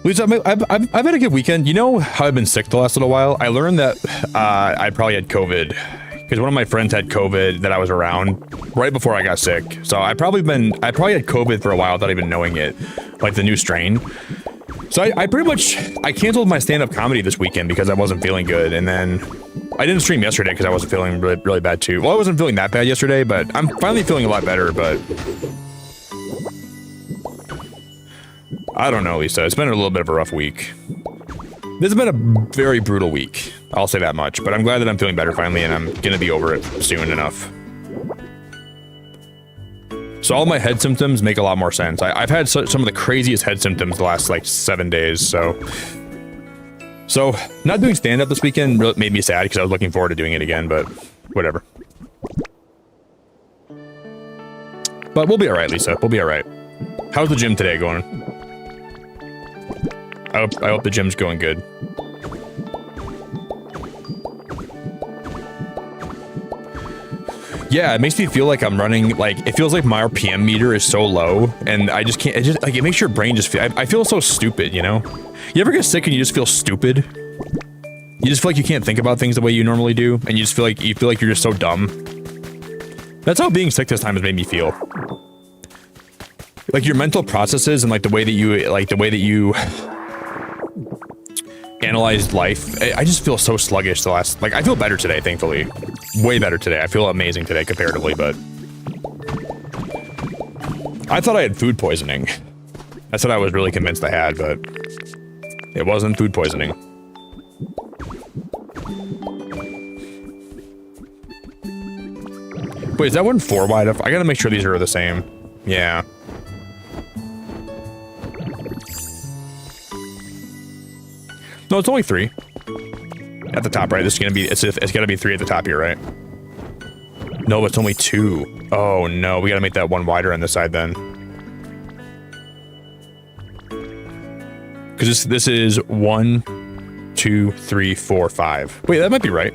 Lisa, I've had a good weekend. You know how I've been sick the last little while? I learned that I probably had COVID because one of my friends had COVID that I was around right before I got sick. So I probably had COVID for a while without even knowing it, like the new strain. So I canceled my stand-up comedy this weekend because I wasn't feeling good, and then I didn't stream yesterday because I wasn't feeling really, really bad too. Well, I wasn't feeling that bad yesterday, but I'm finally feeling a lot better, but I don't know, Lisa. It's been a little bit of a rough week. This has been a very brutal week. I'll say that much, but I'm glad that I'm feeling better finally, and I'm gonna be over it soon enough. So all my head symptoms make a lot more sense. I've had some of the craziest head symptoms the last like 7 days, so not doing stand-up this weekend really made me sad because I was looking forward to doing it again, but whatever. But we'll be all right, Lisa. We'll be all right. How's the gym today going? I hope the gym's going good. Yeah, it makes me feel like I'm running, like, it feels like my RPM meter is so low, and I just can't, it makes your brain just feel, I feel so stupid, you know? You ever get sick and you just feel stupid? You just feel like you can't think about things the way you normally do, and you just feel like you're just so dumb. That's how being sick this time has made me feel. Like your mental processes and like the way that you analyze life. I just feel so sluggish the last, like I feel better today, thankfully. Way better today. I feel amazing today comparatively, but I thought I had food poisoning. That's what I was really convinced I had, but it wasn't food poisoning. Wait, is that one 4 wide? I gotta make sure these are the same. Yeah. No, it's only 3. At the top, right? This is gonna be, it's gotta be 3 at the top here, right? No, it's only 2. Oh no, we gotta make that one wider on this side then. Because this is 1, 2, 3, 4, 5. Wait, that might be right.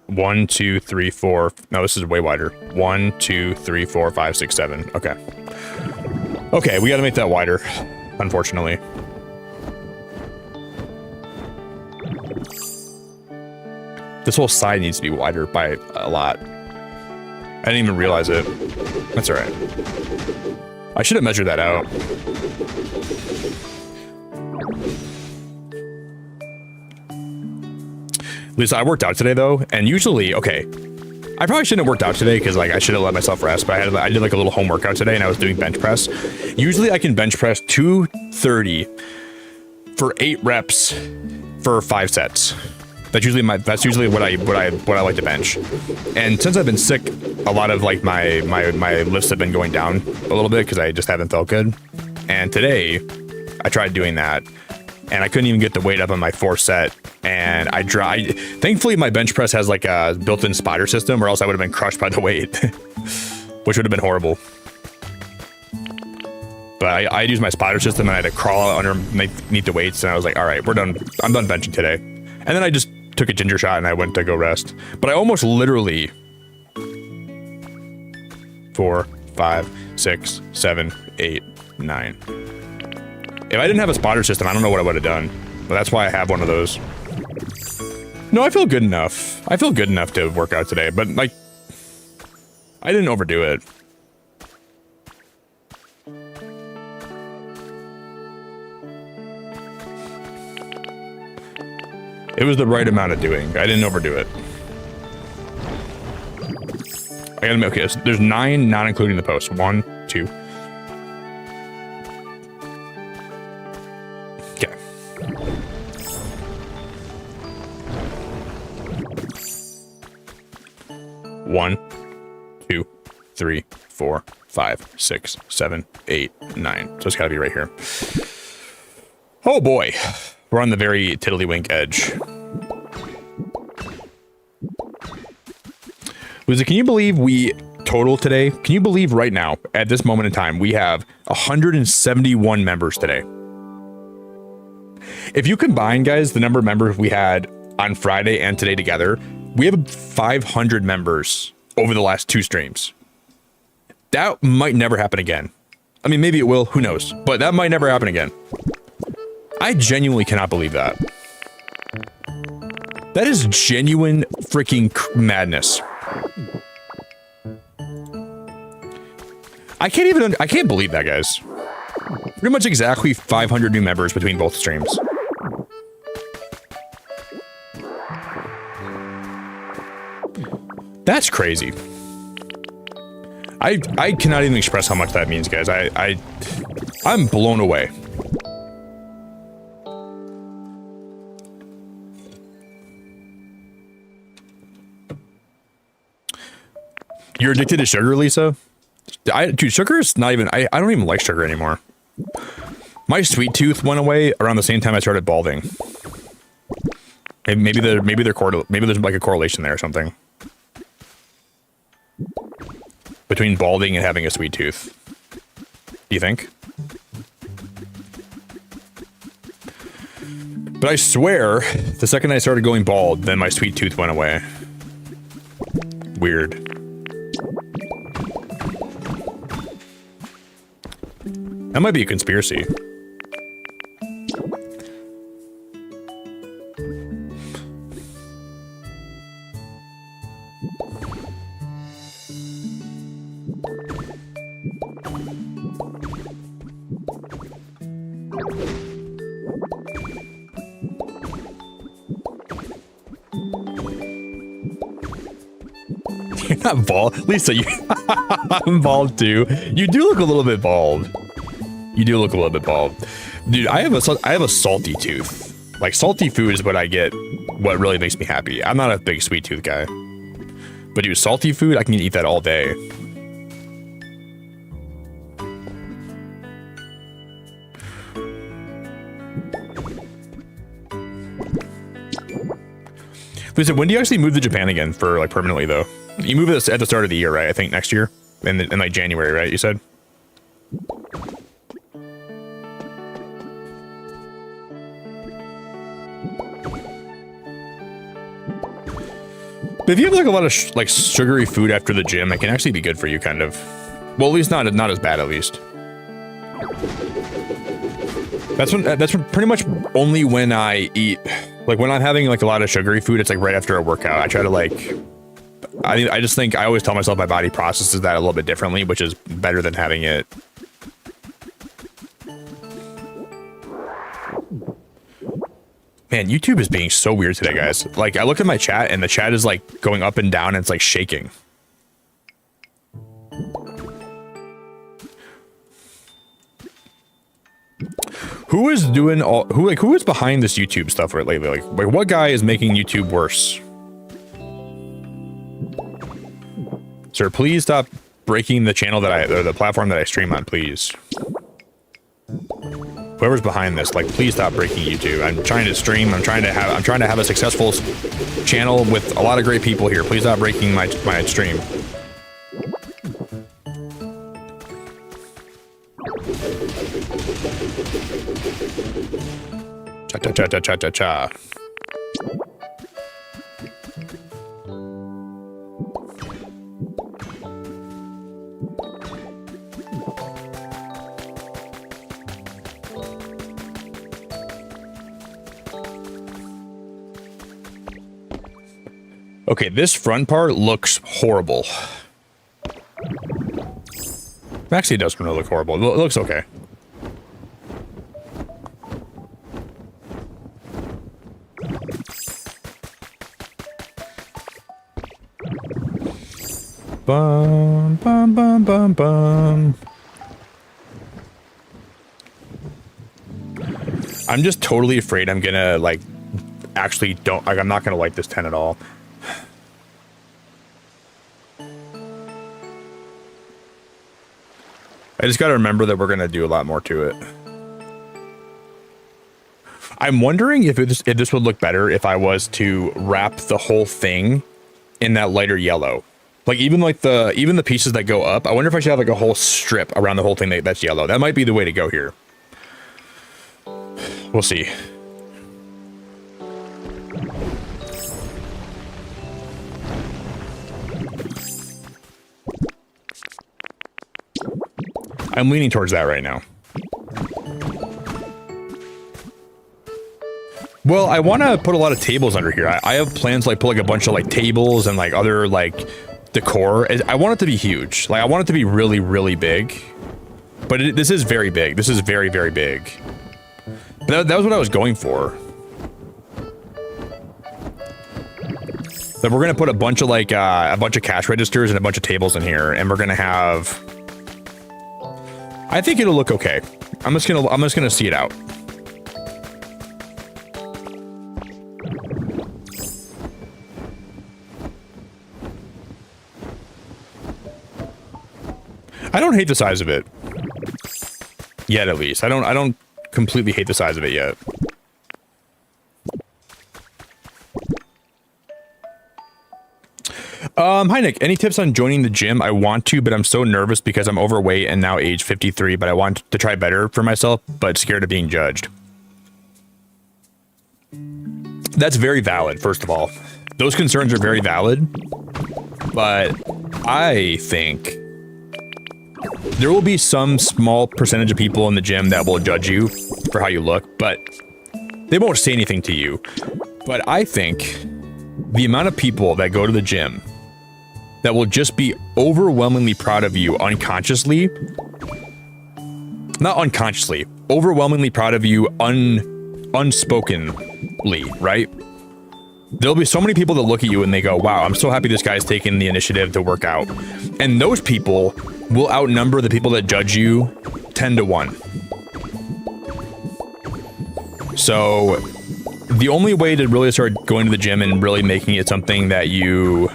One, 2, 3, 4. No, this is way wider. 1, 2, 3, 4, 5, 6, 7. Okay. Okay, we gotta make that wider, unfortunately. This whole side needs to be wider by a lot. I didn't even realize it. That's all right. I should have measured that out. Lisa, I worked out today though, and usually, okay, I probably shouldn't have worked out today because like I should have let myself rest, but I did like a little home workout today and I was doing bench press. Usually I can bench press 230 for 8 reps for 5 sets. That's usually what I like to bench. And since I've been sick, a lot of like my lifts have been going down a little bit because I just haven't felt good. And today I tried doing that and I couldn't even get the weight up on my 4th set. And thankfully my bench press has like a built-in spotter system, or else I would have been crushed by the weight, which would have been horrible. But I used my spotter system and I had to crawl underneath the weights, and I was like, all right, we're done. I'm done benching today. And then I just took a ginger shot and I went to go rest. But I almost literally 4, 5, 6, 7, 8, 9. If I didn't have a spotter system, I don't know what I would have done. But that's why I have one of those. No, I feel good enough. I feel good enough to work out today, but like, I didn't overdo it. It was the right amount of doing. I didn't overdo it. I gotta make, okay, so there's 9, not including the post. 1, 2. Okay. One, 2, 3, 4, 5, 6, 7, 8, 9. So it's gotta be right here. Oh boy. We're on the very tiddlywink edge. Luza, can you believe we total today? Can you believe right now, at this moment in time, we have 171 members today? If you combine, guys, the number of members we had on Friday and today together, we have 500 members over the last 2 streams. That might never happen again. I mean, maybe it will, who knows? But that might never happen again. I genuinely cannot believe that. That is genuine freaking madness. I can't believe that, guys. Pretty much exactly 500 new members between both streams. That's crazy. I cannot even express how much that means, guys. I'm blown away. You're addicted to sugar, Lisa? Dude, sugar is not even... I don't even like sugar anymore. My sweet tooth went away around the same time I started balding. Maybe there's like a correlation there or something. Between balding and having a sweet tooth. Do you think? But I swear, the second I started going bald, then my sweet tooth went away. Weird. That might be a conspiracy. Not bald. Lisa, you I'm bald too. You do look a little bit bald. You do look a little bit bald. Dude, I have a salty tooth. Like, salty food is what I get, what really makes me happy. I'm not a big sweet tooth guy. But dude, salty food, I can eat that all day. Lisa, when do you actually move to Japan again for, like, permanently, though? You move this at the start of the year, right? I think next year? In like, January, right? You said? But if you have, like, a lot of, like, sugary food after the gym, it can actually be good for you, kind of. Well, at least not as bad, at least. That's when pretty much only when I eat, like, when I'm having, like, a lot of sugary food, it's, like, right after a workout. I try to, like, I just think, I always tell myself my body processes that a little bit differently, which is better than having it. Man, YouTube is being so weird today, guys. Like, I look at my chat, and the chat is, like, going up and down, and it's, like, shaking. Who is doing who is behind this YouTube stuff lately? Like, what guy is making YouTube worse? Sir, please stop breaking the channel or the platform that I stream on, please. Whoever's behind this, like, please stop breaking YouTube. I'm trying to stream. I'm trying to have a successful channel with a lot of great people here. Please stop breaking my stream. Cha cha cha cha cha cha cha. Okay, this front part looks horrible. Actually, it doesn't really look horrible. It looks okay. Bum, bum, bum, bum, bum. I'm just totally afraid I'm gonna, like, actually I'm not gonna like this 10 at all. I just gotta remember that we're gonna do a lot more to it. I'm wondering if this would look better if I was to wrap the whole thing in that lighter yellow. Like, even the pieces that go up, I wonder if I should have, like, a whole strip around the whole thing that's yellow. That might be the way to go here. We'll see. I'm leaning towards that right now. Well, I want to put a lot of tables under here. I have plans to, like, put, like, a bunch of, like, tables and, like, other, like, decor. I want it to be huge. Like, I want it to be really, really big. But this is very big. This is very, very big. But that was what I was going for. That we're gonna put a bunch of, like, a bunch of cash registers and a bunch of tables in here, and we're gonna have. I think it'll look okay. I'm just gonna see it out. I don't hate the size of it. Yet, at least. I don't completely hate the size of it yet. Hi Nick, any tips on joining the gym? I want to, but I'm so nervous because I'm overweight and now age 53, but I want to try better for myself, but scared of being judged. That's very valid, first of all. Those concerns are very valid, but I think there will be some small percentage of people in the gym that will judge you for how you look, but they won't say anything to you. But I think the amount of people that go to the gym that will just be overwhelmingly proud of you unconsciously, not unconsciously, overwhelmingly proud of you unspokenly, right? There'll be so many people that look at you and they go, wow, I'm so happy this guy's taking the initiative to work out. And those people will outnumber the people that judge you 10 to 1. So the only way to really start going to the gym and really making it something that you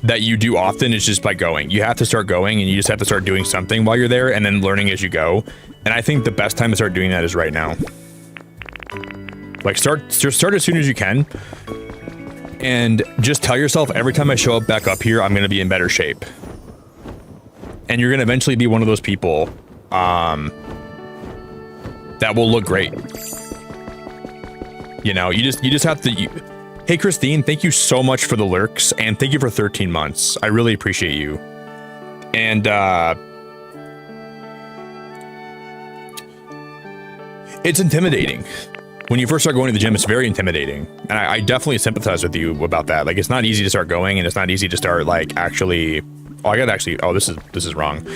do often is just by going. You have to start going, and you just have to start doing something while you're there and then learning as you go. And I think the best time to start doing that is right now. Like start as soon as you can, and just tell yourself every time I show up back up here, I'm going to be in better shape. And you're going to eventually be one of those people that will look great. You know, you just have to. Hey, Christine, thank you so much for the lurks, and thank you for 13 months. I really appreciate you. And it's intimidating. When you first start going to the gym, it's very intimidating. And I definitely sympathize with you about that. Like, it's not easy to start going, and it's not easy to start, like, actually... Oh, I gotta actually... Oh, this is wrong.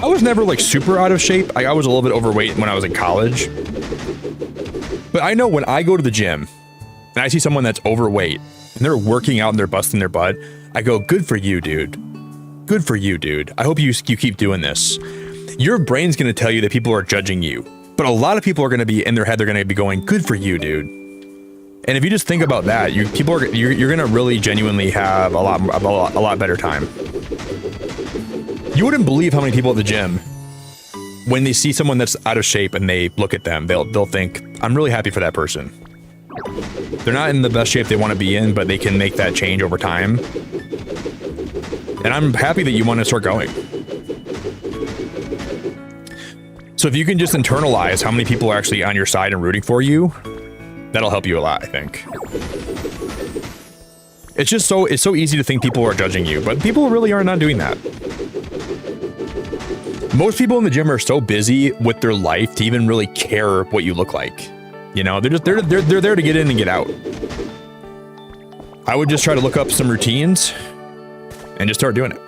I was never, like, super out of shape. I was a little bit overweight when I was in college. But I know when I go to the gym, and I see someone that's overweight, and they're working out and they're busting their butt, I go, good for you, dude. Good for you, dude. I hope you keep doing this. Your brain's going to tell you that people are judging you, but a lot of people are going to be in their head. They're going to be going, good for you, dude. And if you just think about that, you're going to really genuinely have a lot better time. You wouldn't believe how many people at the gym, when they see someone that's out of shape and they look at them, they'll think, I'm really happy for that person. They're not in the best shape they want to be in, but they can make that change over time. And I'm happy that you want to start going. So if you can just internalize how many people are actually on your side and rooting for you, that'll help you a lot, I think. It's so easy to think people are judging you, but people really are not doing that. Most people in the gym are so busy with their life to even really care what you look like. You know, they're there to get in and get out. I would just try to look up some routines and just start doing it.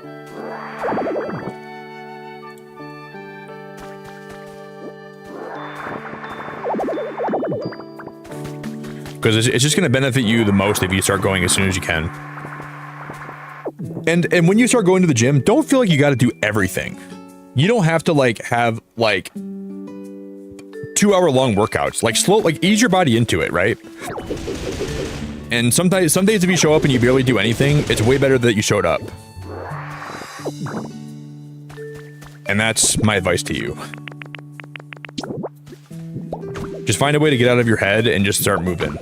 Because it's just going to benefit you the most if you start going as soon as you can. And when you start going to the gym, don't feel like you got to do everything. You don't have to have 2-hour-long workouts. Ease your body into it, right? And some days if you show up and you barely do anything, it's way better that you showed up. And that's my advice to you. Just find a way to get out of your head and just start moving.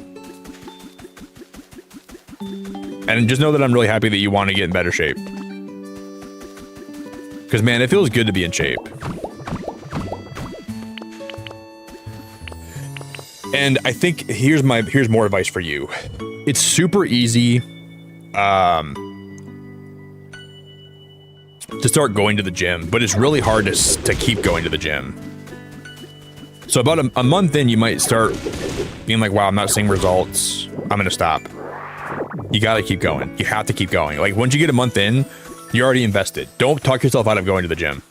And just know that I'm really happy that you want to get in better shape. Because, man, it feels good to be in shape. And I think here's more advice for you. It's super easy to start going to the gym, but it's really hard to keep going to the gym. So about a month in, you might start being like, wow, I'm not seeing results. I'm going to stop. You got to keep going. You have to keep going. Like, once you get a month in, you're already invested. Don't talk yourself out of going to the gym.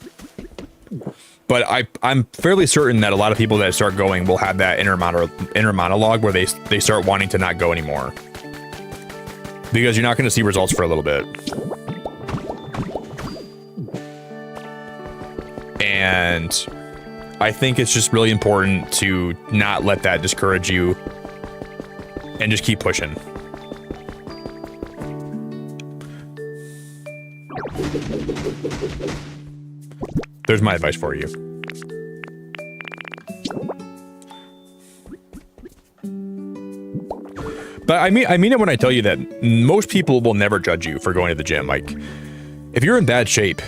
But I'm fairly certain that a lot of people that start going will have that inner monologue where they start wanting to not go anymore. Because you're not going to see results for a little bit. And I think it's just really important to not let that discourage you and just keep pushing. There's my advice for you. But I mean it when I tell you that most people will never judge you for going to the gym. Like, if you're in bad shape,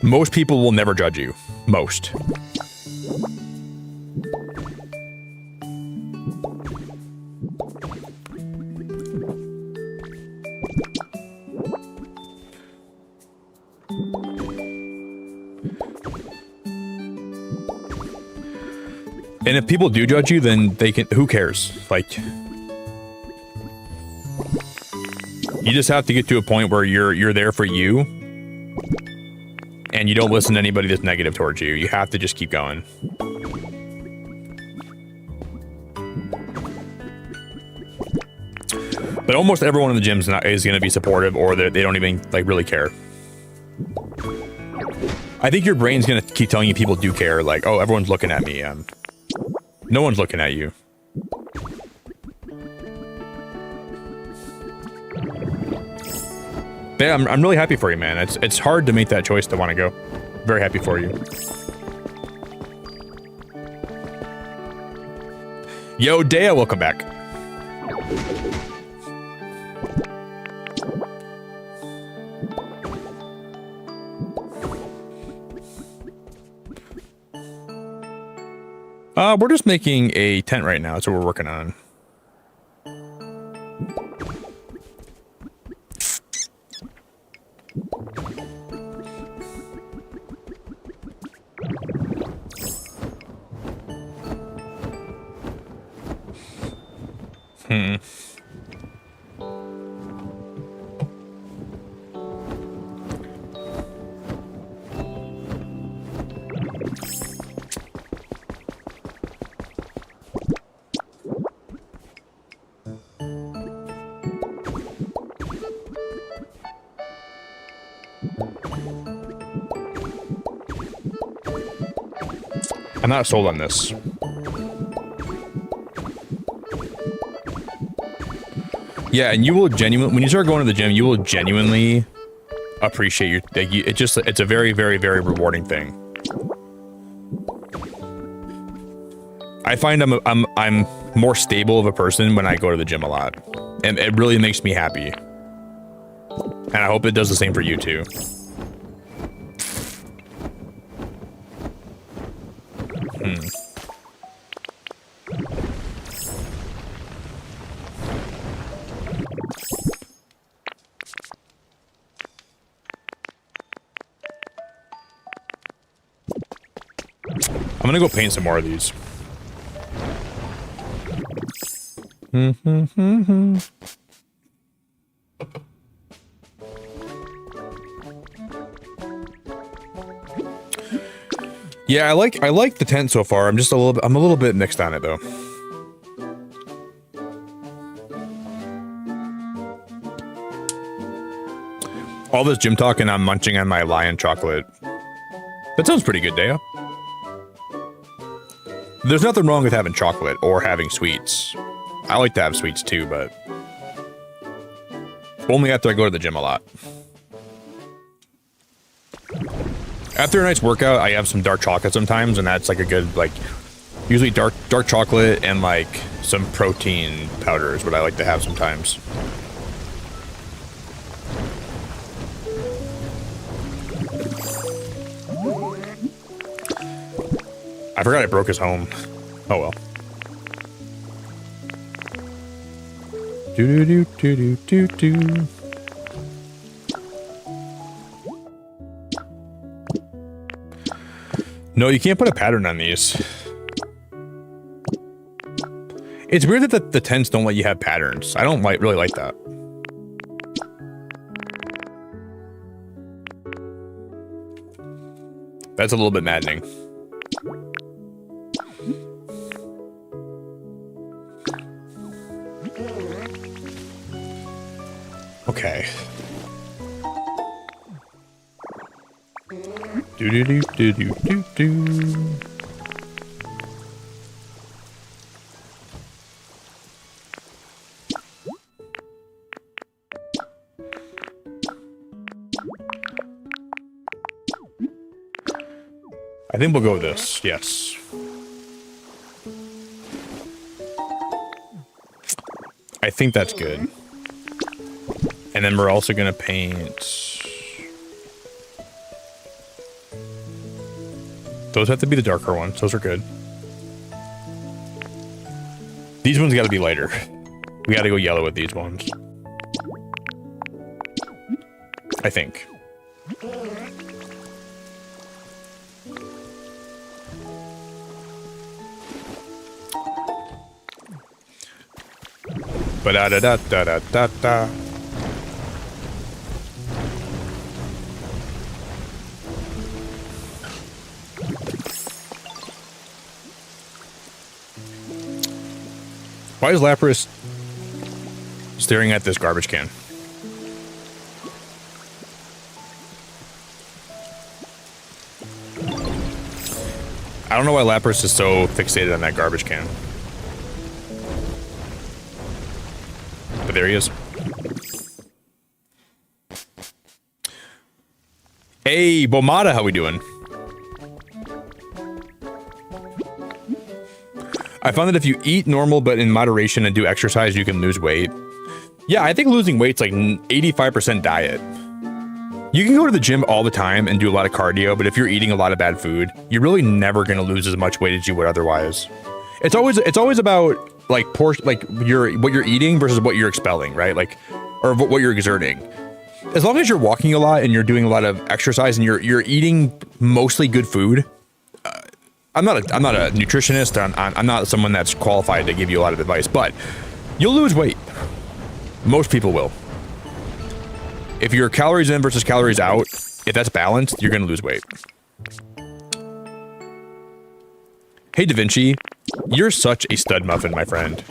most people will never judge you. Most. And if people do judge you, then they can, who cares? Like, you just have to get to a point where you're there for you and you don't listen to anybody that's negative towards you. You have to just keep going. But almost everyone in the gym is going to be supportive, or they don't even like really care. I think your brain's going to keep telling you people do care. Like, oh, everyone's looking at me. No one's looking at you. But yeah, I'm really happy for you, man. It's hard to make that choice to want to go. Very happy for you. Yo, Dea, welcome back. We're just making a tent right now. That's what we're working on. I'm not sold on this. Yeah, and you will genuinely, when you start going to the gym, you will genuinely appreciate your, like, it's a very, very, very rewarding thing. I find I'm more stable of a person when I go to the gym a lot, and it really makes me happy. And I hope it does the same for you too. I'm gonna go paint some more of these. Yeah, I like the tent so far. I'm a little bit mixed on it though. All this gym talk and I'm munching on my lion chocolate. That sounds pretty good, Dea. There's nothing wrong with having chocolate or having sweets. I like to have sweets too, but only after I go to the gym a lot. After a night's workout, I have some dark chocolate sometimes, and that's like a good, like, usually dark chocolate and like some protein powder is what I like to have sometimes. I forgot I broke his home. Oh well. Do do do do do do. No, you can't put a pattern on these. It's weird that the tents don't let you have patterns. I don't really like that. That's a little bit maddening. Okay. Do do do do do do do. I think we'll go with this. Yes. I think that's good. And then we're also gonna paint. Those have to be the darker ones. Those are good. These ones gotta be lighter. We gotta go yellow with these ones. I think. Ba da da da da da da da. Why is Lapras staring at this garbage can? I don't know why Lapras is so fixated on that garbage can. But there he is. Hey, Bomada, how we doing? I found that if you eat normal but in moderation and do exercise, you can lose weight. Yeah, I think losing weight's like 85% diet. You can go to the gym all the time and do a lot of cardio, but if you're eating a lot of bad food, you're really never going to lose as much weight as you would otherwise. It's always about like what you're eating versus what you're expelling, right? Like, or what you're exerting. As long as you're walking a lot and you're doing a lot of exercise and you're eating mostly good food. I'm not a nutritionist. I'm not someone that's qualified to give you a lot of advice, but you'll lose weight. Most people will. If you're calories in versus calories out, if that's balanced, you're going to lose weight. Hey, Da Vinci, you're such a stud muffin, my friend.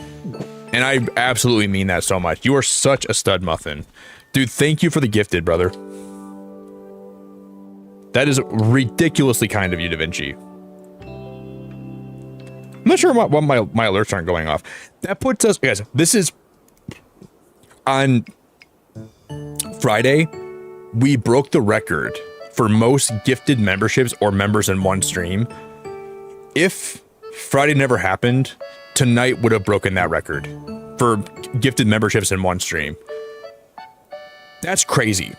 And I absolutely mean that so much. You are such a stud muffin. Dude, thank you for the gifted, brother. That is ridiculously kind of you, Da Vinci. I'm not sure why my alerts aren't going off. That puts us, guys, this is on Friday. We broke the record for most gifted memberships or members in one stream. If Friday never happened, tonight would have broken that record for gifted memberships in one stream. That's crazy.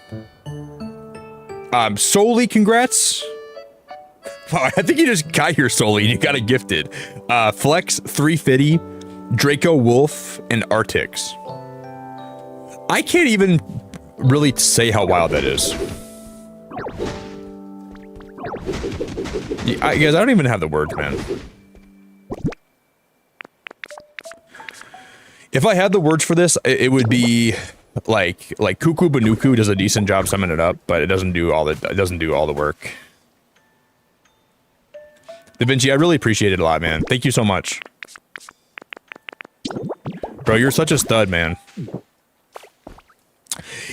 Solely, congrats. Wow, I think you just got here, Solely, and you got it gifted. Flex 350, Draco Wolf, and Artix. I can't even really say how wild that is. Guys, I don't even have the words, man. If I had the words for this, it would be like Cuckoo Banuku does a decent job summing it up, but it doesn't do all the work. Da Vinci, I really appreciate it a lot, man. Thank you so much. Bro, you're such a stud, man.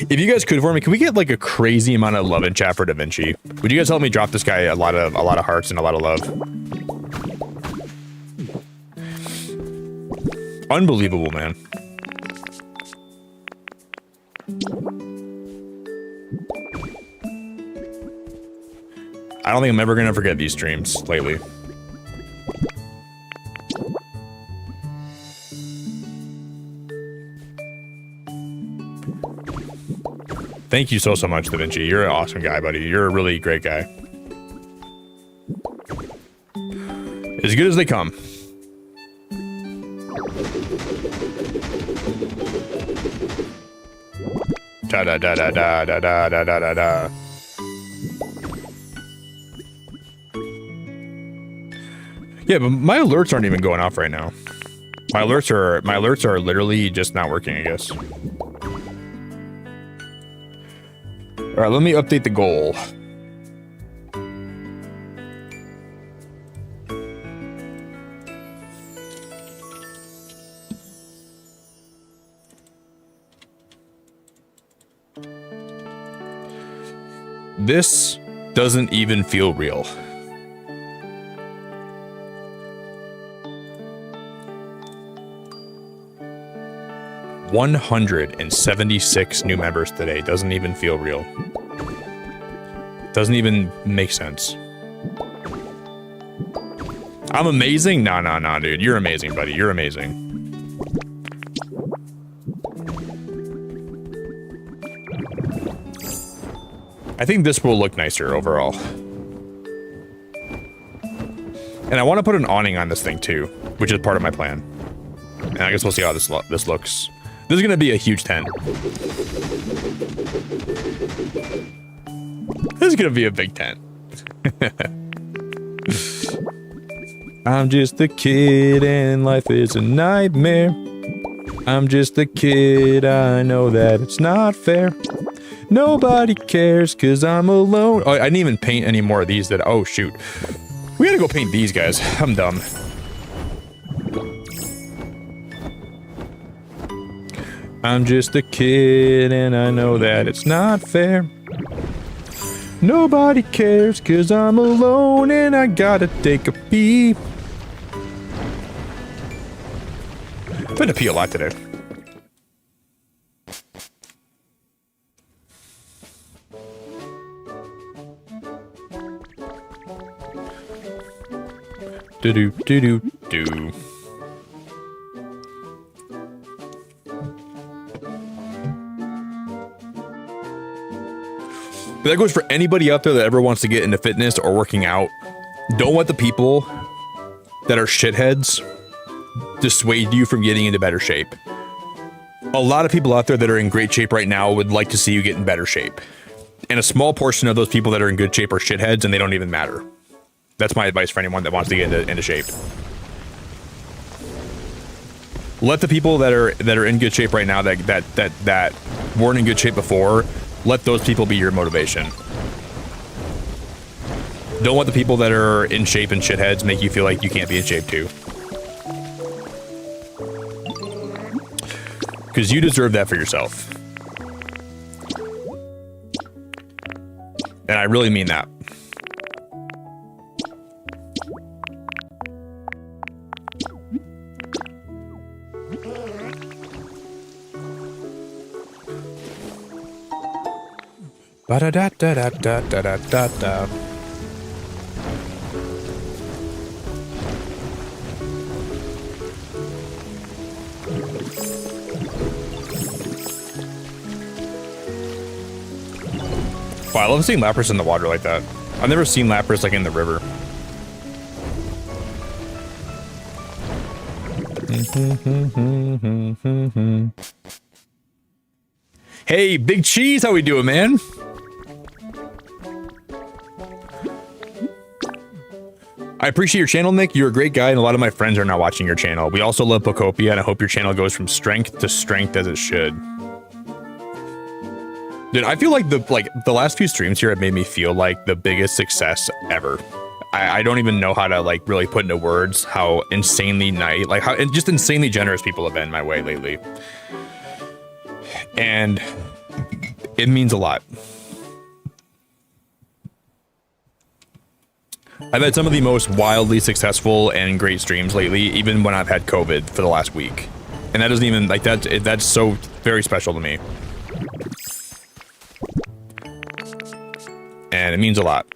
If you guys could for me, can we get like a crazy amount of love in chat for Da Vinci? Would you guys help me drop this guy a lot of hearts and a lot of love? Unbelievable, man. I don't think I'm ever gonna forget these streams lately. Thank you so much, Da Vinci. You're an awesome guy, buddy. You're a really great guy. As good as they come. Da da da da da da da da da da. Yeah, but my alerts aren't even going off right now. My alerts are literally just not working, I guess. All right, let me update the goal. This doesn't even feel real. $176 new members today. Doesn't even feel real. Doesn't even make sense. I'm amazing? No, dude. You're amazing, buddy. You're amazing. I think this will look nicer overall. And I want to put an awning on this thing too, which is part of my plan. And I guess we'll see how this looks. This is going to be a huge tent. This is going to be a big tent. I'm just a kid and life is a nightmare. I'm just a kid, I know that it's not fair. Nobody cares cause I'm alone. Oh, I didn't even paint any more of these. Oh, shoot. We gotta go paint these guys. I'm dumb. I'm just a kid and I know that it's not fair. Nobody cares cause I'm alone and I gotta take a pee. I'm gonna pee a lot today. Do-do-do-do-do. But that goes for anybody out there that ever wants to get into fitness or working out. Don't let the people that are shitheads dissuade you from getting into better shape. A lot of people out there that are in great shape right now would like to see you get in better shape. And a small portion of those people that are in good shape are shitheads and they don't even matter. That's my advice for anyone that wants to get into shape. Let the people that are in good shape right now that weren't in good shape before, let those people be your motivation. Don't let the people that are in shape and shitheads make you feel like you can't be in shape too. Because you deserve that for yourself. And I really mean that. Ba-da-da-da-da-da-da-da-da. Wow, I love seeing Lapras in the water like that. I've never seen Lapras like in the river. Hey, Big Cheese, how we doing, man? I appreciate your channel, Nick. You're a great guy, and a lot of my friends are now watching your channel. We also love Pokopia, and I hope your channel goes from strength to strength as it should. Dude, I feel like the last few streams here have made me feel like the biggest success ever. I don't even know how to like really put into words how insanely nice, like how and just insanely generous people have been my way lately. And it means a lot. I've had some of the most wildly successful and great streams lately, even when I've had COVID for the last week. And that doesn't even, like, that's so very special to me. And it means a lot.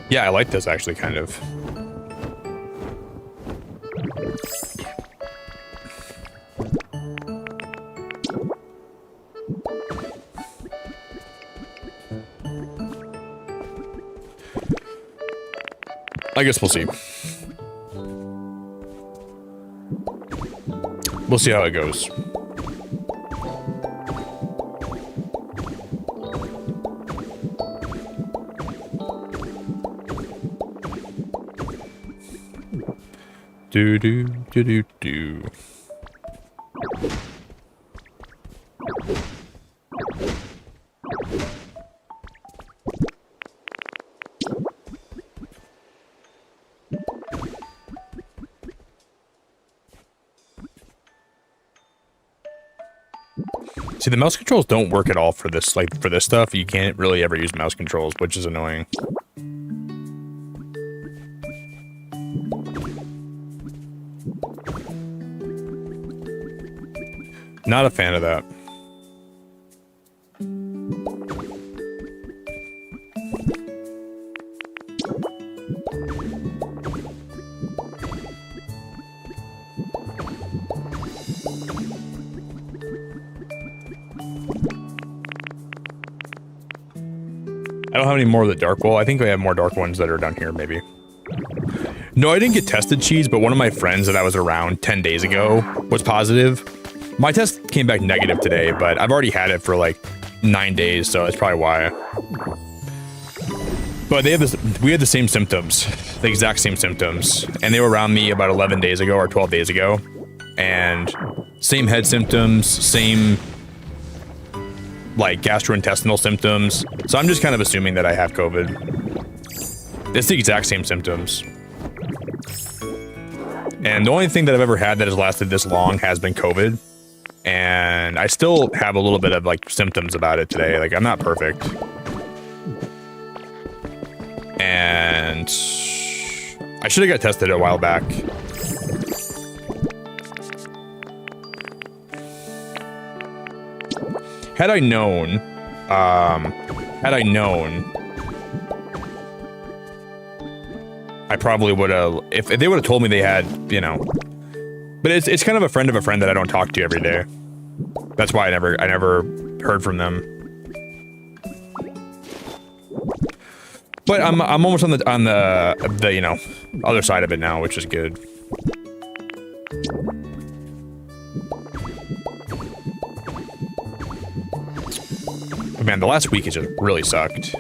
Yeah, I like this actually, kind of. I guess we'll see. We'll see how it goes. Do do do do do. See, the mouse controls don't work at all for this, like, for this stuff. You can't really ever use mouse controls, which is annoying. Not a fan of that. I don't have any more of the dark wool. I think we have more dark ones that are down here, maybe. No, I didn't get tested, Cheese, but one of my friends that I was around 10 days ago was positive. My test came back negative today, but I've already had it for like 9 days, so that's probably why. But they have this. We had the same symptoms, the exact same symptoms, and they were around me about 11 days ago or 12 days ago, and same head symptoms, same like gastrointestinal symptoms. So I'm just kind of assuming that I have COVID. It's the exact same symptoms. And the only thing that I've ever had that has lasted this long has been COVID. And I still have a little bit of like symptoms about it today. Like I'm not perfect. And I should have got tested a while back. Had I known, I probably would have, if they would have told me they had, you know, but it's kind of a friend that I don't talk to every day. That's why I never heard from them. But I'm almost on the you know, other side of it now, which is good. But man, the last week has just really sucked.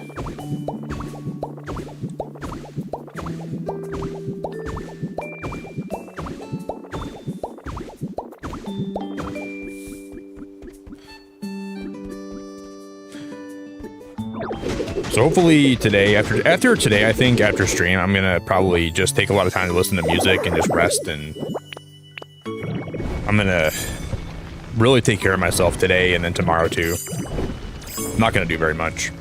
So hopefully today, after today, I think after stream, I'm gonna probably just take a lot of time to listen to music and just rest, and I'm gonna really take care of myself today and then tomorrow too. I'm not gonna do very much.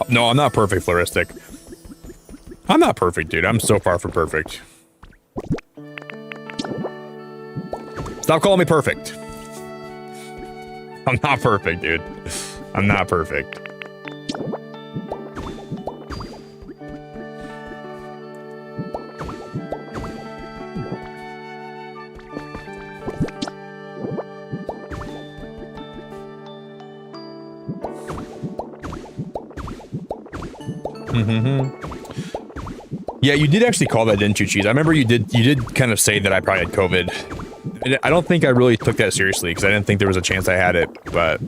No, I'm not perfect, Floristic. I'm not perfect, dude. I'm so far from perfect. Stop calling me perfect. I'm not perfect, dude. I'm not perfect. Yeah, you did actually call that, didn't you, Cheese? I remember you did kind of say that I probably had COVID. And I don't think I really took that seriously because I didn't think there was a chance I had it, but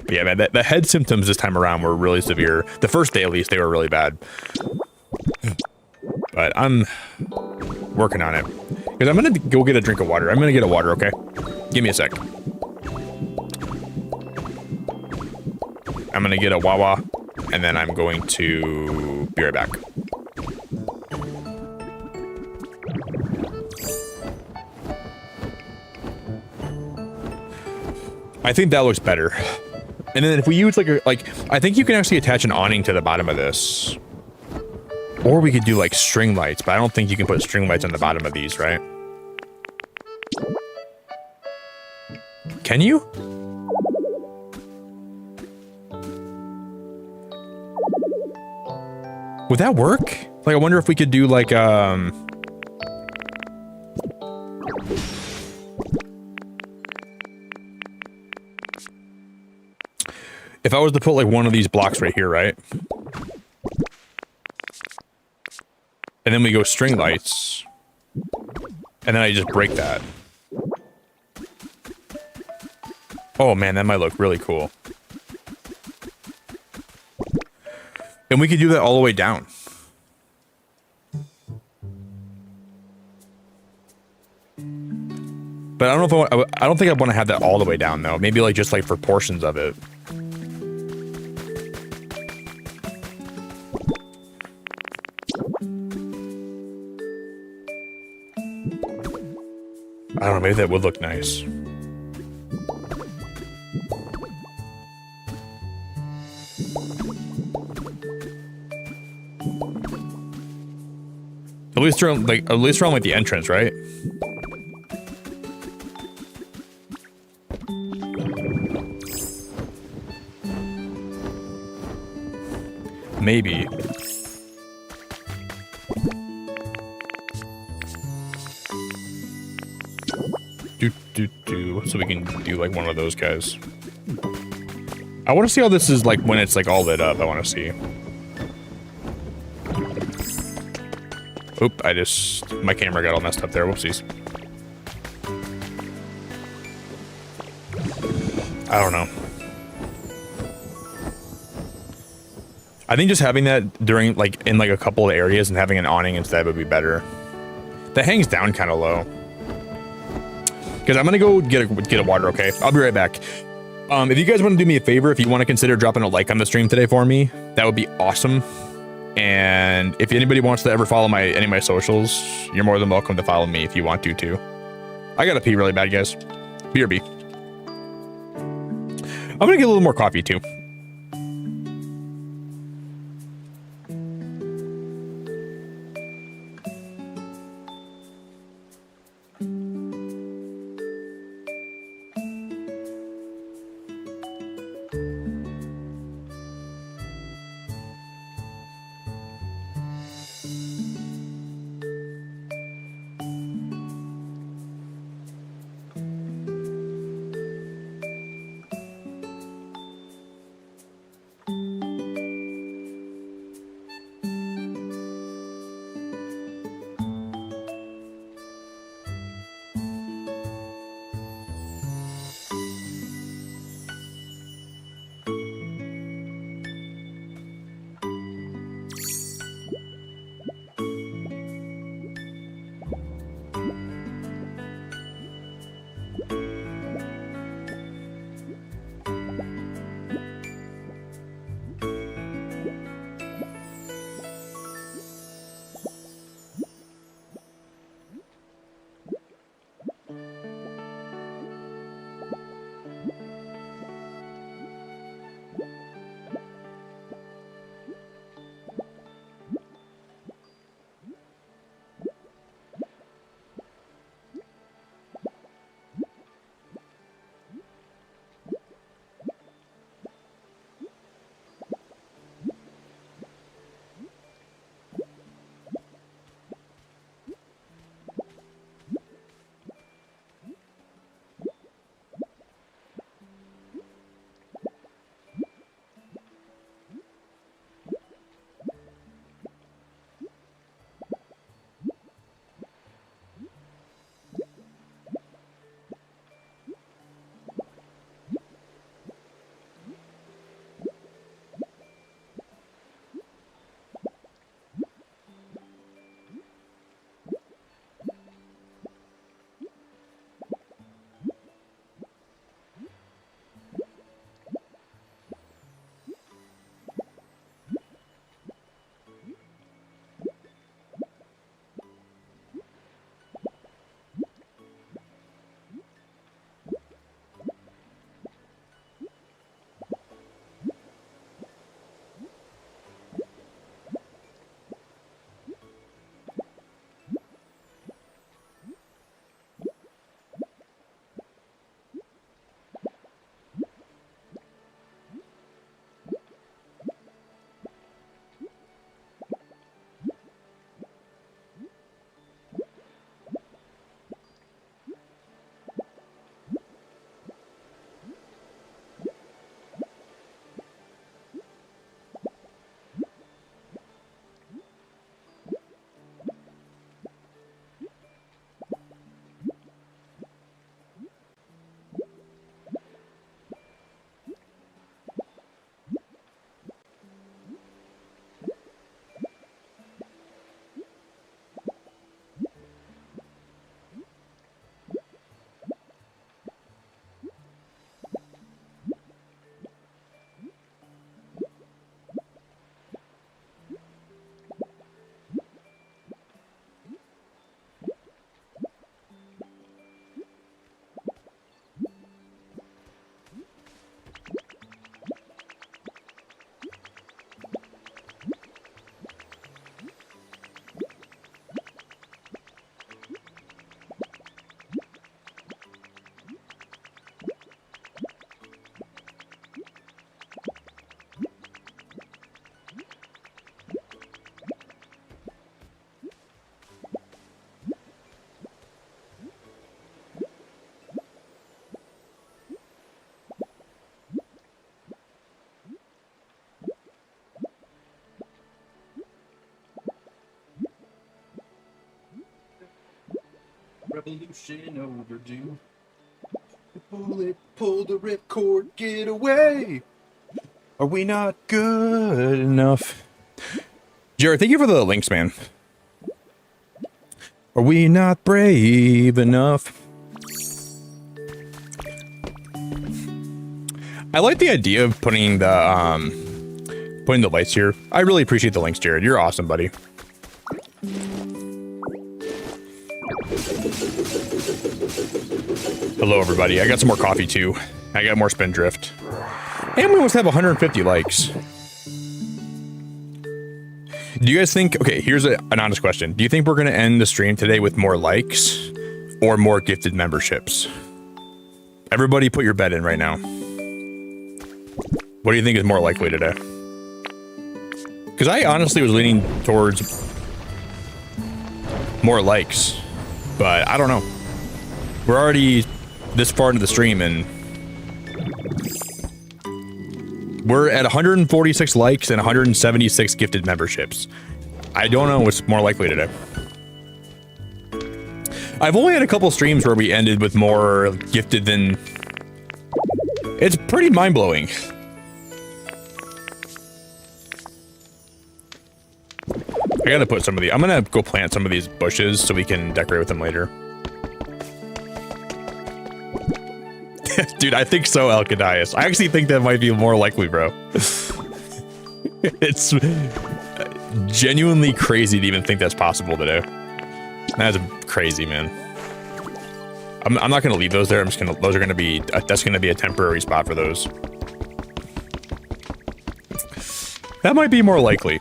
yeah, man, the head symptoms this time around were really severe. The first day, at least, they were really bad. But I'm working on it. Because I'm going to go get a drink of water. I'm going to get a water, okay? Give me a sec. I'm going to get a Wawa. And then I'm going to be right back. I think that looks better. And then if we use I think you can actually attach an awning to the bottom of this. Or we could do like string lights, but I don't think you can put string lights on the bottom of these, right? Can you? Would that work? Like, I wonder if we could do like, if I was to put like one of these blocks right here, right? And then we go string lights. And then I just break that. Oh man, that might look really cool. And we could do that all the way down. But I don't know if I don't think I want to have that all the way down though. Maybe like just like for portions of it. I don't know, maybe that would look nice. At least around like the entrance, right? Maybe. So we can do like one of those guys. I want to see how this is like when it's like all lit up. I want to see. Oop, my camera got all messed up there. Whoopsies. I don't know. I think just having that during, like, in, like, a couple of areas and having an awning instead would be better. That hangs down kind of low. Because I'm going to go get a water, okay? I'll be right back. If you guys want to do me a favor, if you want to consider dropping a like on the stream today for me, that would be awesome. And if anybody wants to ever follow any of my socials, you're more than welcome to follow me if you want to, too. I gotta pee really bad, guys. BRB. I'm going to get a little more coffee, too. Revolution overdue. The bullet pulled the ripcord, get away. Are we not good enough? Jared, thank you for the links, man. Are we not brave enough? I like the idea of putting the lights here. I really appreciate the links, Jared. You're awesome, buddy. Hello, everybody. I got some more coffee, too. I got more Spindrift. And we almost have 150 likes. Do you guys think... Okay, here's an honest question. Do you think we're going to end the stream today with more likes or more gifted memberships? Everybody put your bet in right now. What do you think is more likely today? Because I honestly was leaning towards more likes, but I don't know. We're already this far into the stream and we're at 146 likes and 176 gifted memberships. I don't know what's more likely today. I've only had a couple streams where we ended with more gifted than... It's pretty mind-blowing. I gotta put some of the... I'm gonna go plant some of these bushes so we can decorate with them later. Dude, I think so, Alcadias. I actually think that might be more likely, bro. It's genuinely crazy to even think that's possible today. That's crazy, man. I'm not gonna leave those there. I'm just gonna... Those are gonna be... That's gonna be a temporary spot for those. That might be more likely.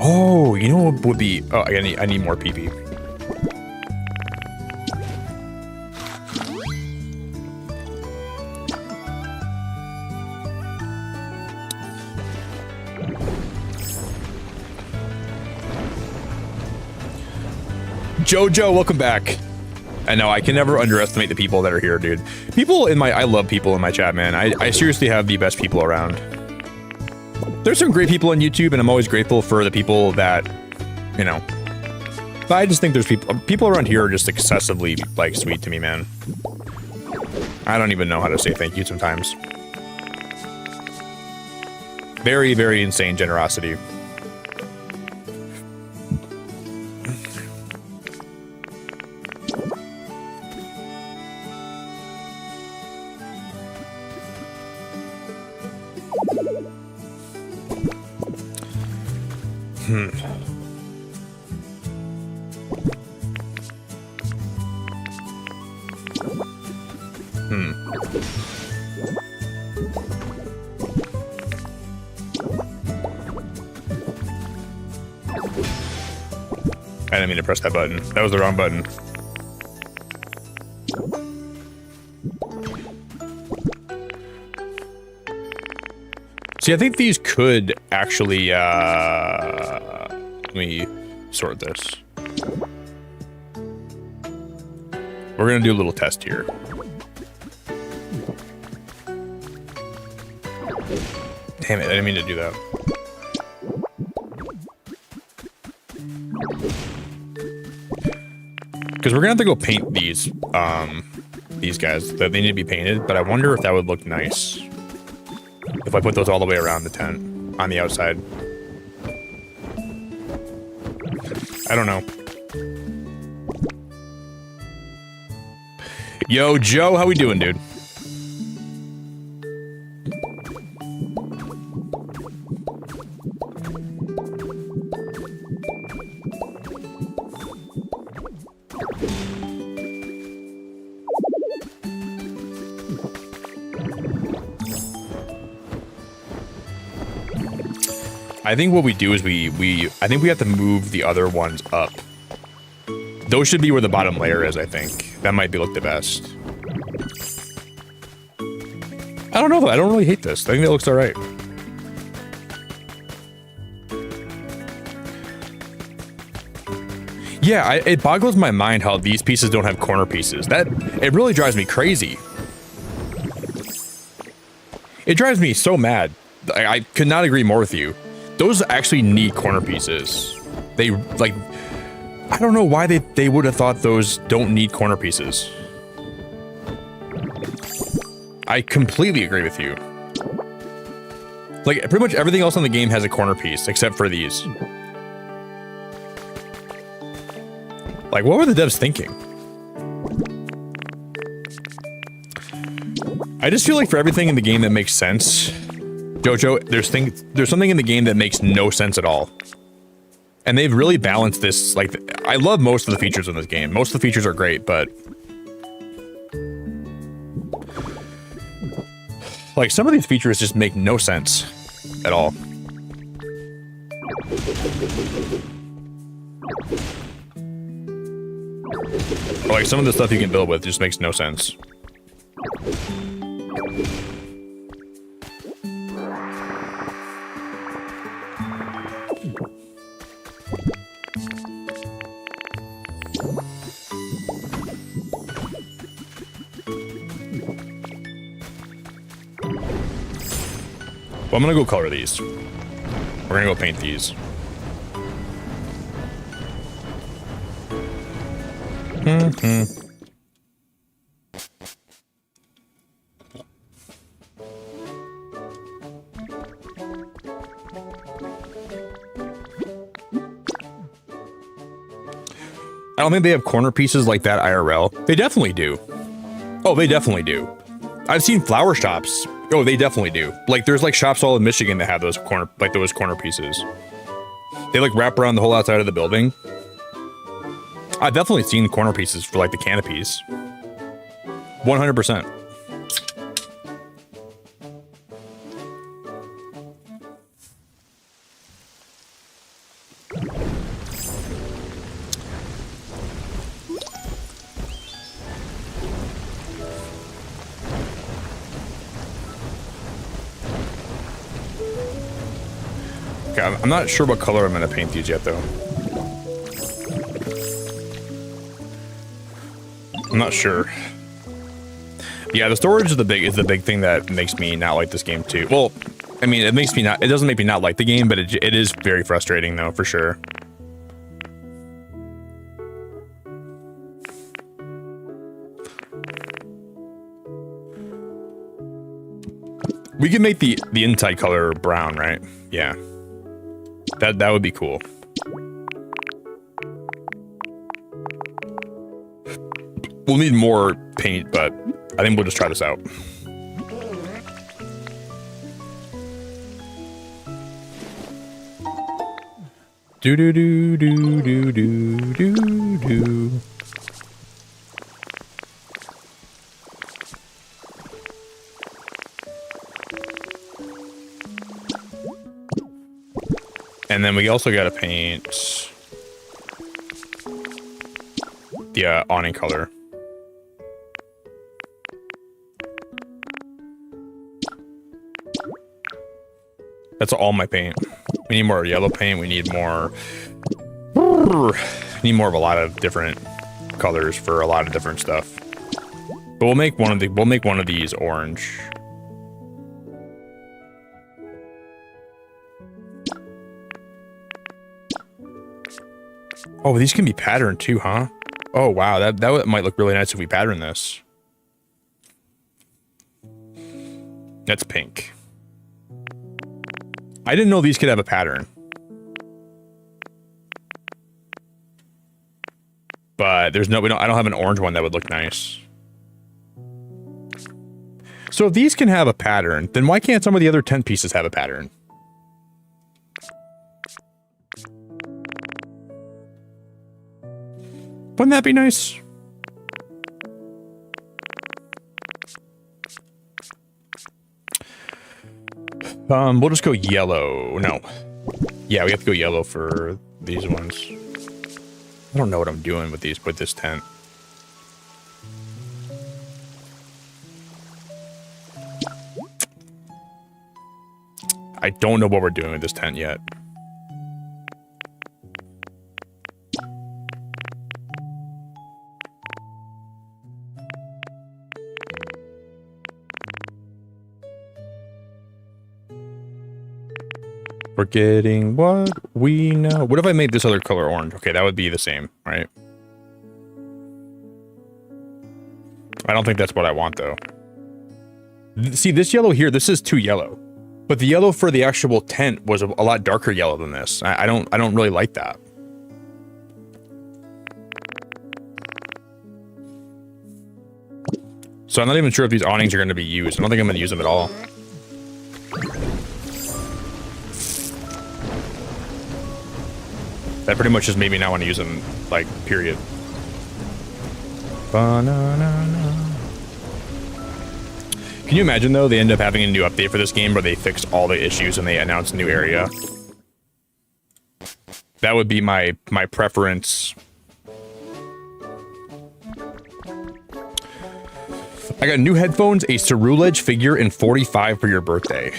Oh, you know what would be... Oh, I need more PP. Jojo, welcome back. I know, I can never underestimate the people that are here, dude. People in my... I love people in my chat, man. I seriously have the best people around. There's some great people on YouTube, and I'm always grateful for the people that, you know. But I just think there's people around here are just excessively, like, sweet to me, man. I don't even know how to say thank you sometimes. Very, very insane generosity. I didn't mean to press that button. That was the wrong button. See, I think these could actually, let me sort this. We're gonna do a little test here. Damn it, I didn't mean to do that. Because we're gonna have to go paint these guys. They need to be painted, but I wonder if that would look nice if I put those all the way around the tent on the outside. I don't know. Yo, Joe, how we doing, dude? I think what we do is I think we have to move the other ones up. Those should be where the bottom layer is, I think. That might look the best. I don't know though, I don't really hate this. I think that looks alright. Yeah, it boggles my mind how these pieces don't have corner pieces. It really drives me crazy. It drives me so mad. I could not agree more with you. Those actually need corner pieces. They, like, I don't know why they would have thought those don't need corner pieces. I completely agree with you. Like, pretty much everything else in the game has a corner piece, except for these. Like, what were the devs thinking? I just feel like for everything in the game that makes sense, Jojo, there's something in the game that makes no sense at all. And they've really balanced this. Like, I love most of the features in this game. Most of the features are great, but like, some of these features just make no sense at all. Or like, some of the stuff you can build with just makes no sense. Well, I'm gonna go color these. We're gonna go paint these. I don't think they have corner pieces like that IRL. They definitely do. Oh, they definitely do. I've seen flower shops. Oh, they definitely do. Like, there's like shops all in Michigan that have those corner pieces. They like wrap around the whole outside of the building. I've definitely seen corner pieces for like the canopies. 100%. Okay, I'm not sure what color I'm gonna paint these yet, though. I'm not sure. Yeah, the storage is the big thing that makes me not like this game too. Well, I mean, it doesn't make me not like the game, but it is very frustrating though, for sure. We can make the inside color brown, right? Yeah. That would be cool. We'll need more paint, but I think we'll just try this out. Do do do do do do do do. And then we also gotta paint the awning color. That's all my paint. We need more yellow paint. We need more. We need more of a lot of different colors for a lot of different stuff. But we'll make one of these orange. Oh, these can be patterned too, huh? Oh wow, that might look really nice if we pattern this. That's pink. I didn't know these could have a pattern. But there's no, I don't have an orange one that would look nice. So if these can have a pattern, then why can't some of the other 10 pieces have a pattern? Wouldn't that be nice? We'll just go yellow. No. Yeah, we have to go yellow for these ones. I don't know what I'm doing with this tent. I don't know what we're doing with this tent yet. We're getting what we know. What if I made this other color orange? Okay, that would be the same, right? I don't think that's what I want, though. See, this yellow here, this is too yellow. But the yellow for the actual tent was a lot darker yellow than this. I don't really like that. So I'm not even sure if these awnings are going to be used. I don't think I'm going to use them at all. That pretty much just made me not want to use them, like, period. Ba-na-na-na. Can you imagine, though, they end up having a new update for this game where they fix all the issues and they announce a new area? That would be my preference. I got new headphones, a Cerulege figure, and 45 for your birthday.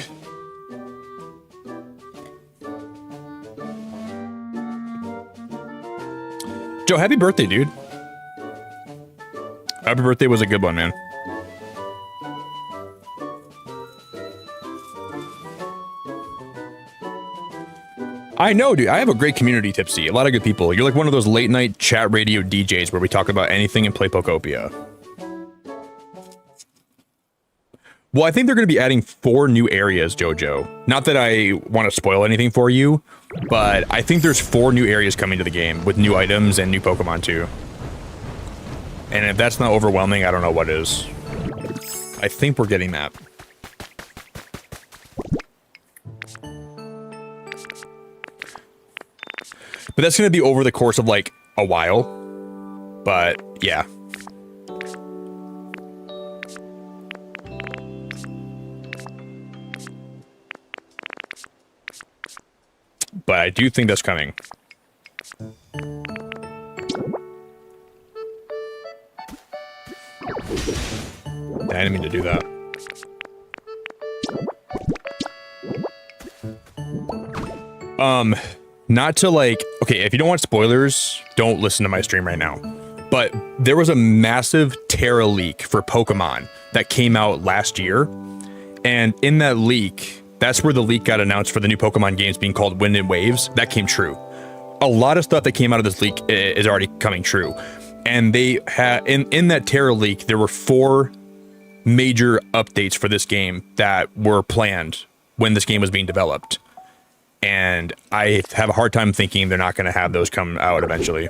Joe, happy birthday, dude. Happy birthday was a good one, man. I know, dude. I have a great community, Tipsy. A lot of good people. You're like one of those late night chat radio DJs where we talk about anything and play Pokopia. Well, I think they're going to be adding 4 new areas, Jojo. Not that I want to spoil anything for you, but I think there's 4 new areas coming to the game with new items and new Pokemon too. And if that's not overwhelming, I don't know what is. I think we're getting that. But that's going to be over the course of like a while. But yeah. But I do think that's coming. I didn't mean to do that. Not to like, okay, if you don't want spoilers, don't listen to my stream right now. But there was a massive Terra leak for Pokemon that came out last year. And in that leak, that's where the leak got announced for the new Pokemon games being called Wind and Waves. That came true. A lot of stuff that came out of this leak is already coming true. And they had in that Terra leak, there were 4 major updates for this game that were planned when this game was being developed. And I have a hard time thinking they're not going to have those come out eventually.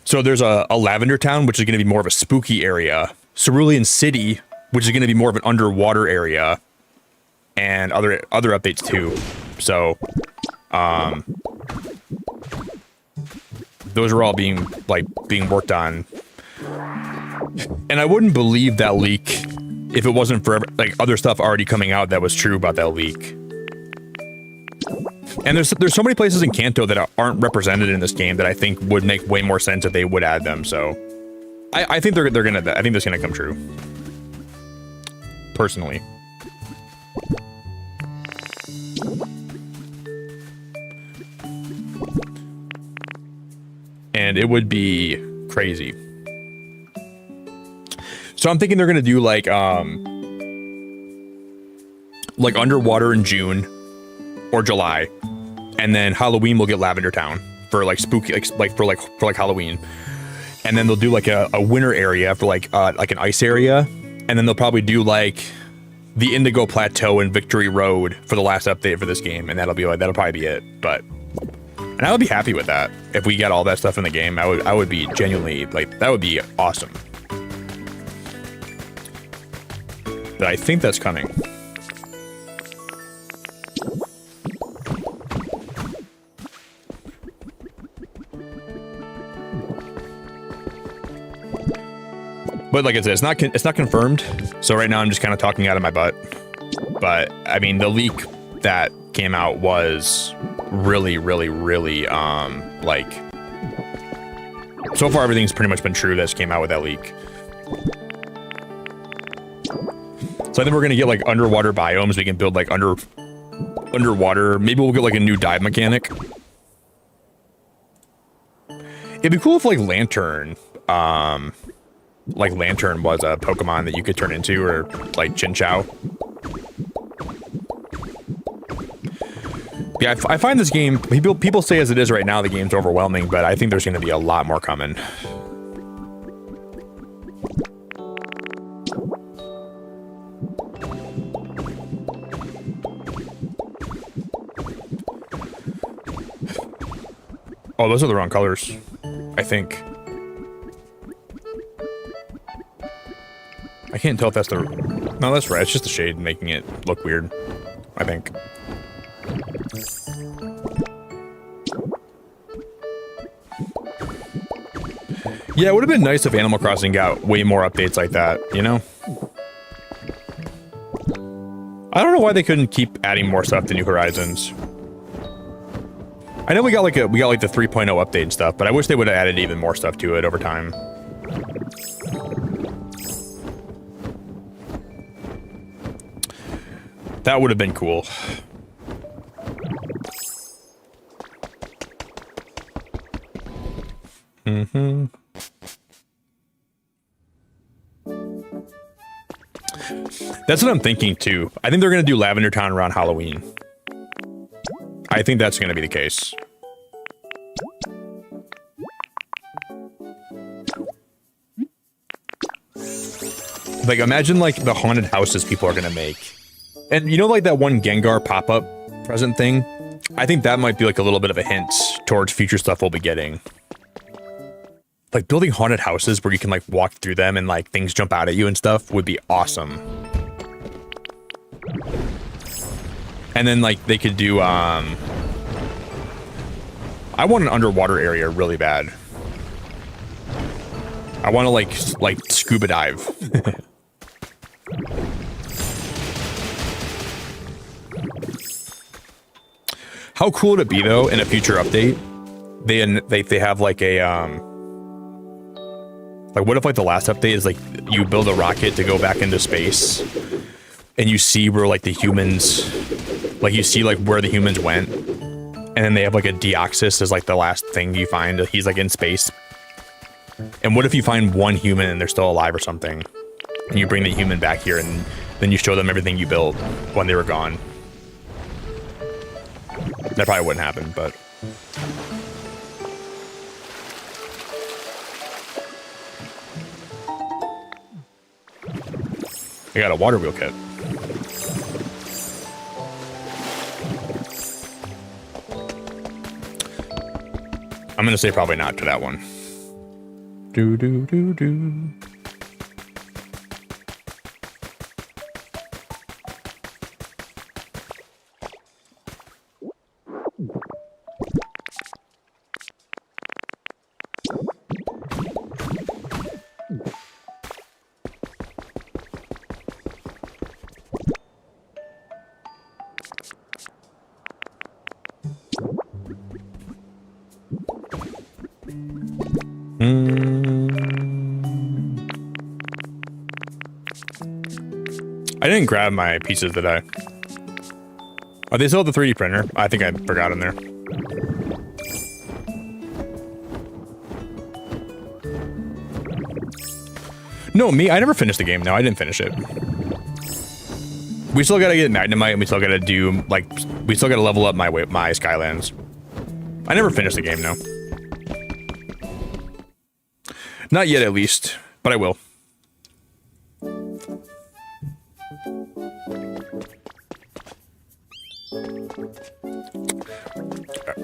So there's a Lavender Town, which is going to be more of a spooky area. Cerulean City, which is going to be more of an underwater area. And other updates too. So, those are all being worked on. And I wouldn't believe that leak if it wasn't for like other stuff already coming out that was true about that leak. And there's so many places in Kanto that aren't represented in this game that I think would make way more sense if they would add them. So, I think they're gonna. I think that's gonna come true. Personally. And it would be crazy. So I'm thinking they're gonna do like underwater in June or July, and then Halloween we'll get Lavender Town for like spooky, for Halloween, and then they'll do like a winter area for like an ice area, and then they'll probably do like the Indigo Plateau and Victory Road for the last update for this game, and that'll probably be it. But. And I would be happy with that. If we got all that stuff in the game, I would be genuinely, like, that would be awesome. But I think that's coming. But like I said, it's not confirmed. So right now I'm just kind of talking out of my butt. But I mean, the leak that came out was really like, so far everything's pretty much been true that's came out with that leak. So I think we're gonna get like underwater biomes. We can build like underwater. Maybe we'll get like a new dive mechanic. It'd be cool if like Lantern was a Pokemon that you could turn into, or like Chinchou. Yeah, I find this game, people say as it is right now, the game's overwhelming, but I think there's going to be a lot more coming. Oh, those are the wrong colors, I think. I can't tell if that's the... No, that's right. It's just the shade making it look weird, I think. Yeah, it would have been nice if Animal Crossing got way more updates like that, you know? I don't know why they couldn't keep adding more stuff to New Horizons. I know we got like the 3.0 update and stuff, but I wish they would have added even more stuff to it over time. That would have been cool. Mm-hmm. That's what I'm thinking too. I think they're going to do Lavender Town around Halloween. I think that's going to be the case. Like, imagine like the haunted houses people are going to make. And you know, like that one Gengar pop-up present thing? I think that might be like a little bit of a hint towards future stuff we'll be getting. Like building haunted houses where you can like walk through them and like things jump out at you and stuff would be awesome. And then like they could do, I want an underwater area really bad. I want to like scuba dive. How cool would it be though in a future update? They have like a like what if like the last update is like you build a rocket to go back into space and you see where like the humans, like you see like where the humans went, and then they have like a Deoxys as like the last thing you find. He's like in space. And what if you find one human and they're still alive or something, and you bring the human back here and then you show them everything you built when they were gone? That probably wouldn't happen, but... I got a water wheel kit. I'm gonna say probably not to that one. Do do do do. I didn't grab my pieces, did I? Are they still at the 3D printer? I think I forgot them there. No, me, I never finished the game. No, I didn't finish it. We still gotta get Magnemite, and we still gotta do, like, we still gotta level up my Skylands. I never finished the game, no. Not yet, at least, but I will.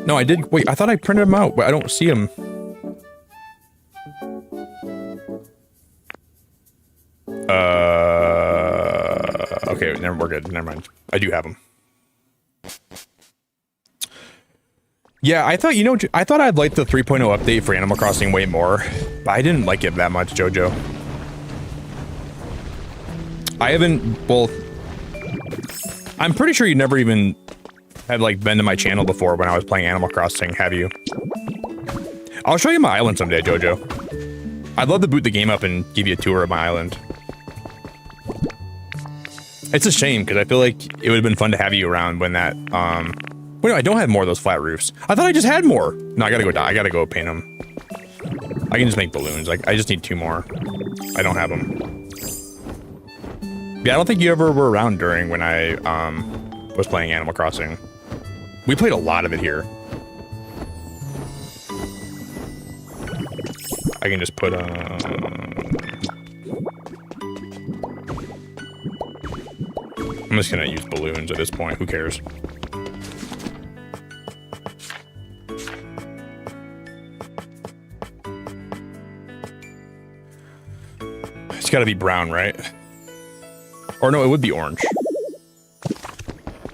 No, I did. Wait, I thought I printed them out, but I don't see them. Okay, we're good. Never mind. I do have them. Yeah, I thought, you know, I thought I'd like the 3.0 update for Animal Crossing way more, but I didn't like it that much, Jojo. I haven't, well, I'm pretty sure you never even had like been to my channel before when I was playing Animal Crossing, have you? I'll show you my island someday, Jojo. I'd love to boot the game up and give you a tour of my island. It's a shame, because I feel like it would have been fun to have you around when that, wait, no, I don't have more of those flat roofs. I thought I just had more. No, I gotta go I gotta go paint them. I can just make balloons. Like, I just need 2 more. I don't have them. Yeah, I don't think you ever were around during when I, was playing Animal Crossing. We played a lot of it here. I can just put I'm just gonna use balloons at this point. Who cares? It's gotta be brown, right? Or no, it would be orange.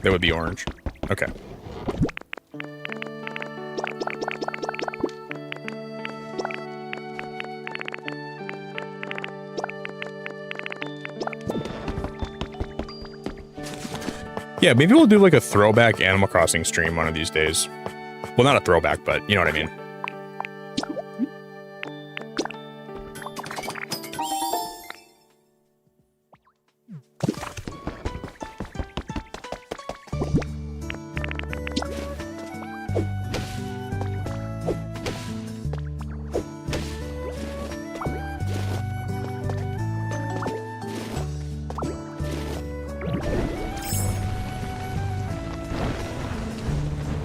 That would be orange. Okay. Yeah, maybe we'll do like a throwback Animal Crossing stream one of these days. Well, not a throwback, but you know what I mean.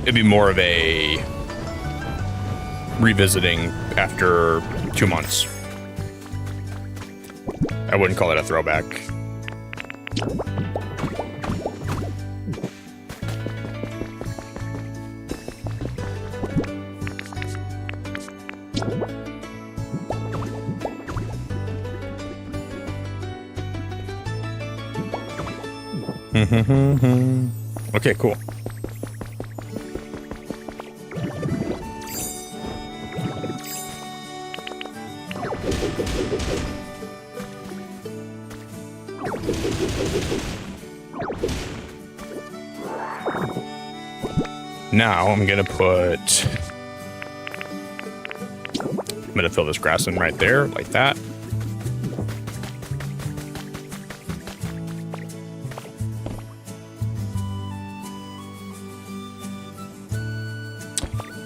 It'd be more of a revisiting after 2 months. I wouldn't call it a throwback. Okay, cool. Now I'm gonna fill this grass in right there, like that.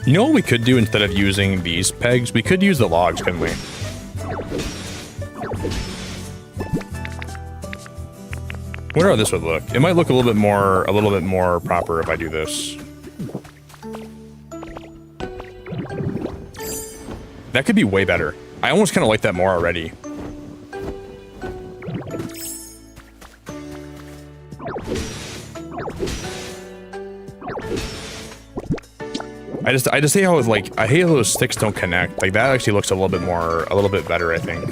You know what we could do instead of using these pegs? We could use the logs, couldn't we? I wonder how this would look. It might look a little bit more proper if I do this. That could be way better. I almost kind of like that more already. I just hate how it's like, I hate how those sticks don't connect. Like that actually looks a little bit better, I think.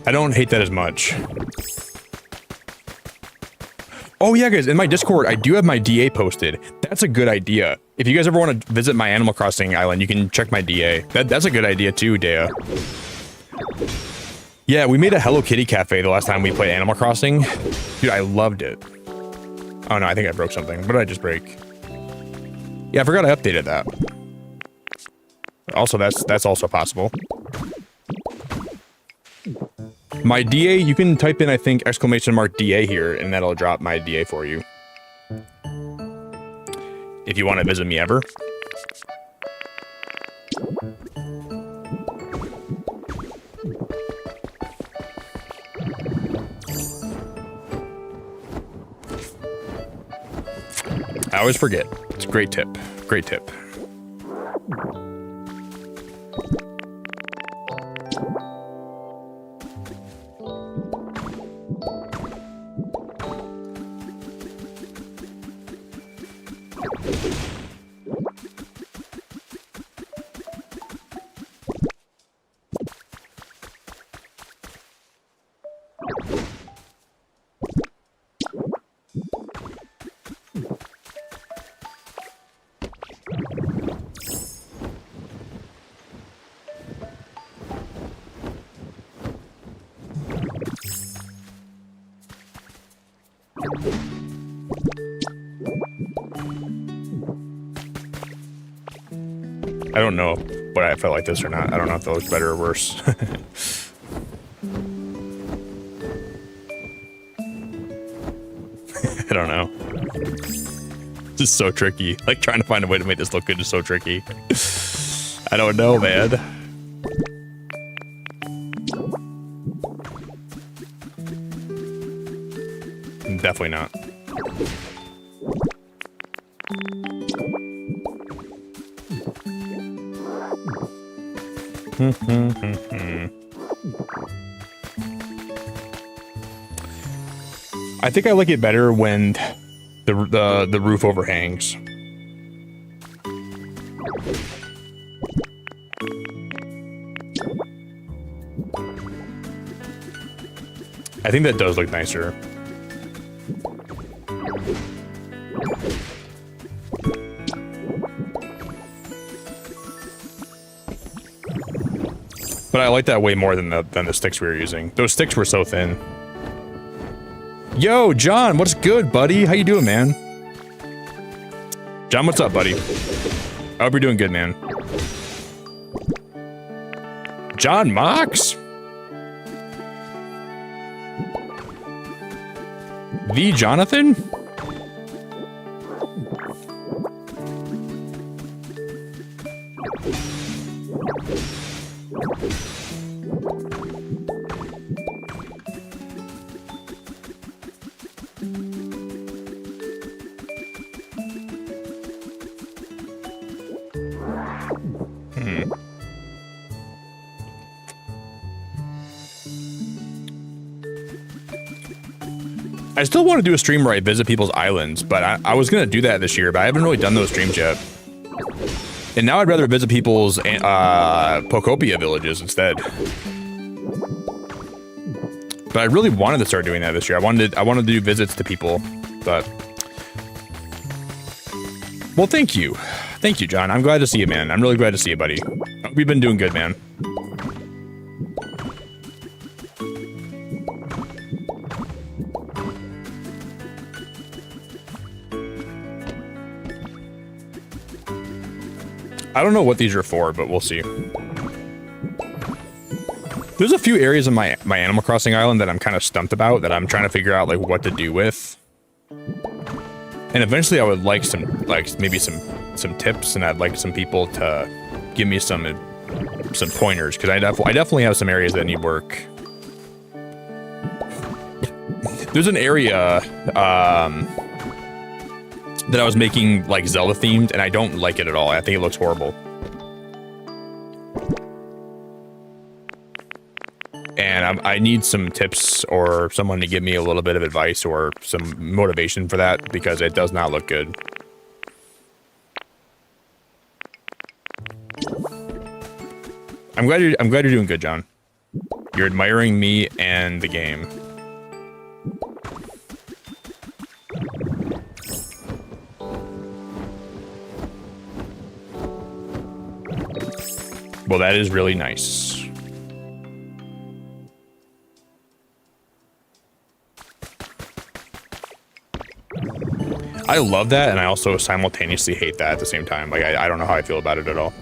I don't hate that as much. Oh yeah, guys, in my Discord, I do have my DA posted. That's a good idea. If you guys ever want to visit my Animal Crossing island, you can check my DA. That's a good idea too, Dea. Yeah, we made a Hello Kitty cafe the last time we played Animal Crossing. Dude, I loved it. Oh no, I think I broke something. What did I just break? Yeah, I forgot I updated that. Also, that's also possible. My DA, you can type in, I think, !DA here, and that'll drop my DA for you. If you want to visit me ever. I always forget. It's a great tip. Great tip. I don't know what I felt like this or not. I don't know if that looks better or worse. I don't know. This is so tricky. Like trying to find a way to make this look good is so tricky. I don't know, man. definitely not. I think I like it better when the roof overhangs. I think that does look nicer. But I like that way more than the sticks we were using. Those sticks were so thin. Yo, John, what's good, buddy? How you doing, man? John, what's up, buddy? I hope you're doing good, man. John Mox? The Jonathan? I still want to do a stream where I visit people's islands, but I was going to do that this year, but I haven't really done those streams yet. And now I'd rather visit people's Pokopia villages instead. But I really wanted to start doing that this year. I wanted to do visits to people, but... Well, thank you. Thank you, John. I'm glad to see you, man. I'm really glad to see you, buddy. I hope you've been doing good, man. I don't know what these are for, but we'll see. There's a few areas in my Animal Crossing island that I'm kind of stumped about, that I'm trying to figure out like what to do with. And eventually I would like maybe some tips, and I'd like some people to give me some pointers, because I definitely have some areas that need work. There's an area that I was making like Zelda themed, and I don't like it at all. I think it looks horrible. And I need some tips or someone to give me a little bit of advice or some motivation for that, because it does not look good. I'm glad you're doing good, John. You're admiring me and the game. Well, that is really nice. I love that, and I also simultaneously hate that at the same time. Like, I don't know how I feel about it at all.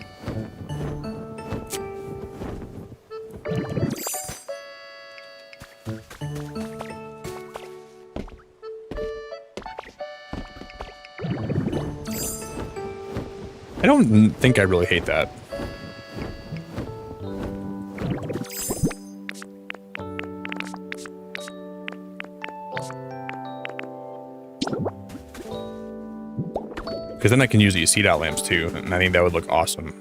I don't think I really hate that. Because then I can use these seed out lamps too, and I think that would look awesome.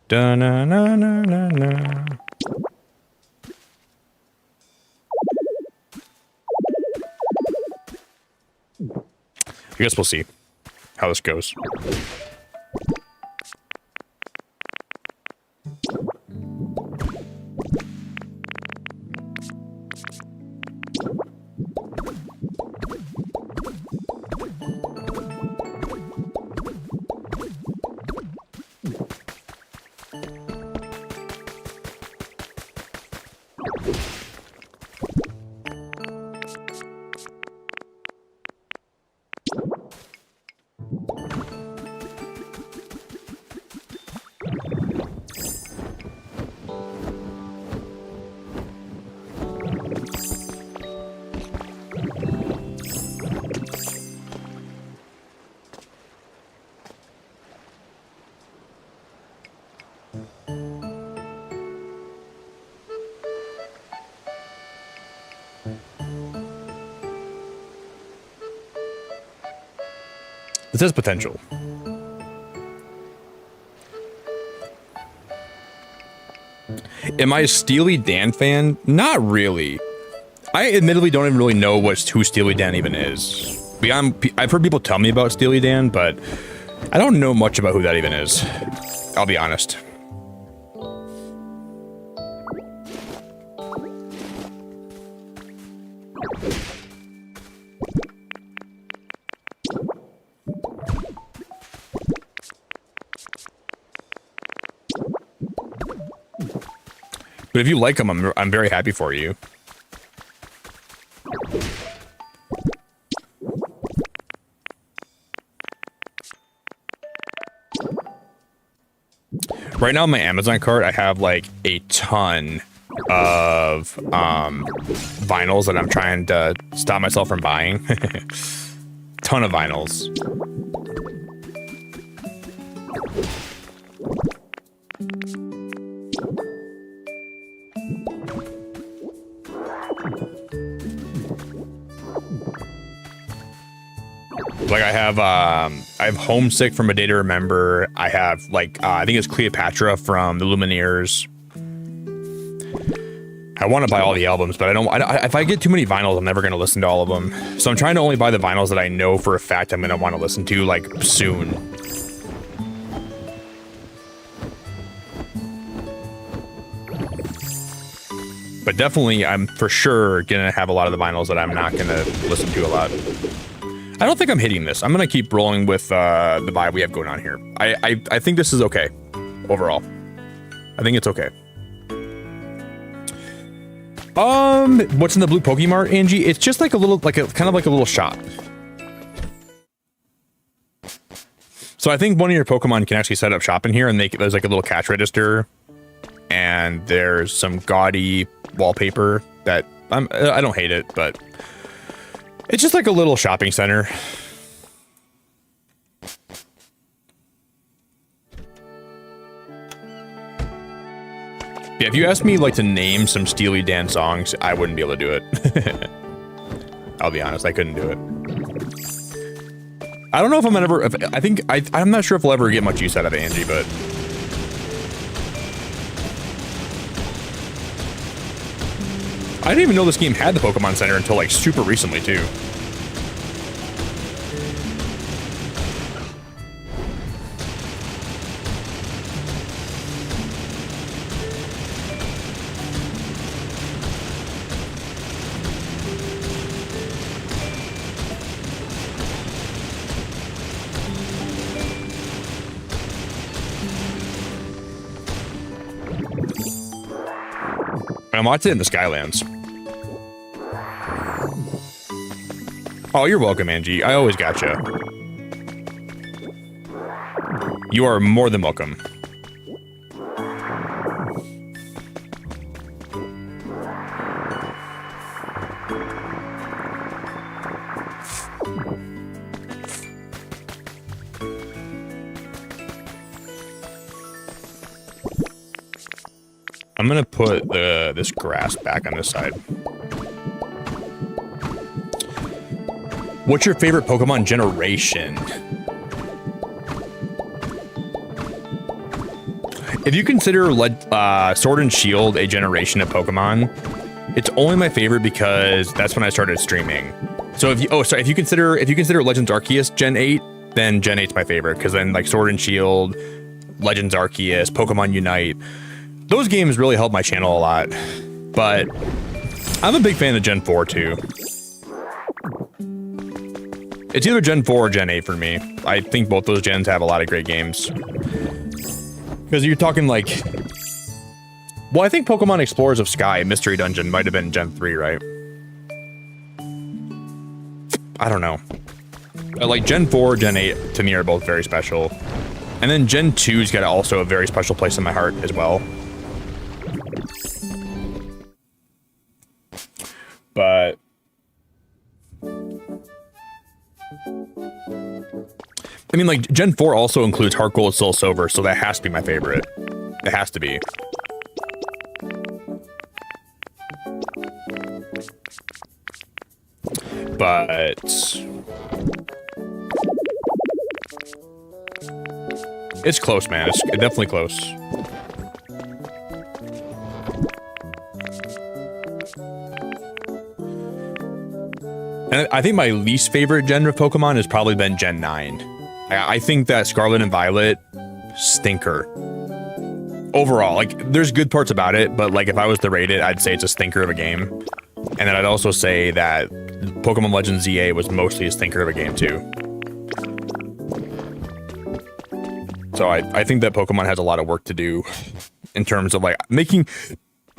Da na na na na na. I guess we'll see how this goes. This has potential. Am I a Steely Dan fan? Not really. I admittedly don't even really know who Steely Dan even is. I've heard people tell me about Steely Dan, but I don't know much about who that even is. I'll be honest. But if you like them, I'm very happy for you. Right now in my Amazon cart, I have like a ton of vinyls that I'm trying to stop myself from buying. Ton of vinyls. Like I have Homesick from A Day to Remember. I have like I think it's Cleopatra from the Lumineers. I want to buy all the albums, but if I get too many vinyls, I'm never going to listen to all of them. So I'm trying to only buy the vinyls that I know for a fact I'm going to want to listen to like soon. But definitely, I'm for sure going to have a lot of the vinyls that I'm not going to listen to a lot. I don't think I'm hitting this. I'm going to keep rolling with the vibe we have going on here. I think this is okay overall. I think it's okay. What's in the blue Pokemart, Angie? It's just like a little, kind of like a little shop. So I think one of your Pokemon can actually set up shop in here, and there's like a little cash register, and there's some gaudy wallpaper that I don't hate it, but it's just like a little shopping center. Yeah, if you asked me like to name some Steely Dan songs, I wouldn't be able to do it. I'll be honest, I couldn't do it. I don't know if I'm ever. I'm not sure if we'll ever get much use out of Angie, but I didn't even know this game had the Pokemon Center until like super recently too. I'm watching it in the Skylands. Oh, you're welcome, Angie. I always gotcha. You are more than welcome. I'm gonna put this grass back on this side. What's your favorite Pokemon generation? If you consider Sword and Shield a generation of Pokemon, it's only my favorite because that's when I started streaming. So if you consider Legends Arceus Gen 8, then Gen 8's my favorite, because then like Sword and Shield, Legends Arceus, Pokemon Unite, those games really helped my channel a lot. But I'm a big fan of Gen 4 too. It's either Gen 4 or Gen 8 for me. I think both those gens have a lot of great games. Because you're talking like... Well, I think Pokemon Explorers of Sky Mystery Dungeon might have been Gen 3, right? I don't know. Like Gen 4, Gen 8 to me are both very special. And then Gen 2's got also a very special place in my heart as well. But... I mean, like, Gen 4 also includes Heart Gold, Soul Silver, so that has to be my favorite. It has to be. but it's close, man. It's definitely close. And I think my least favorite gen of Pokemon has probably been Gen 9. I think that Scarlet and Violet, stinker. Overall, like, there's good parts about it, but like if I was to rate it, I'd say it's a stinker of a game. And then I'd also say that Pokemon Legends ZA was mostly a stinker of a game too. So I think that Pokemon has a lot of work to do in terms of like making...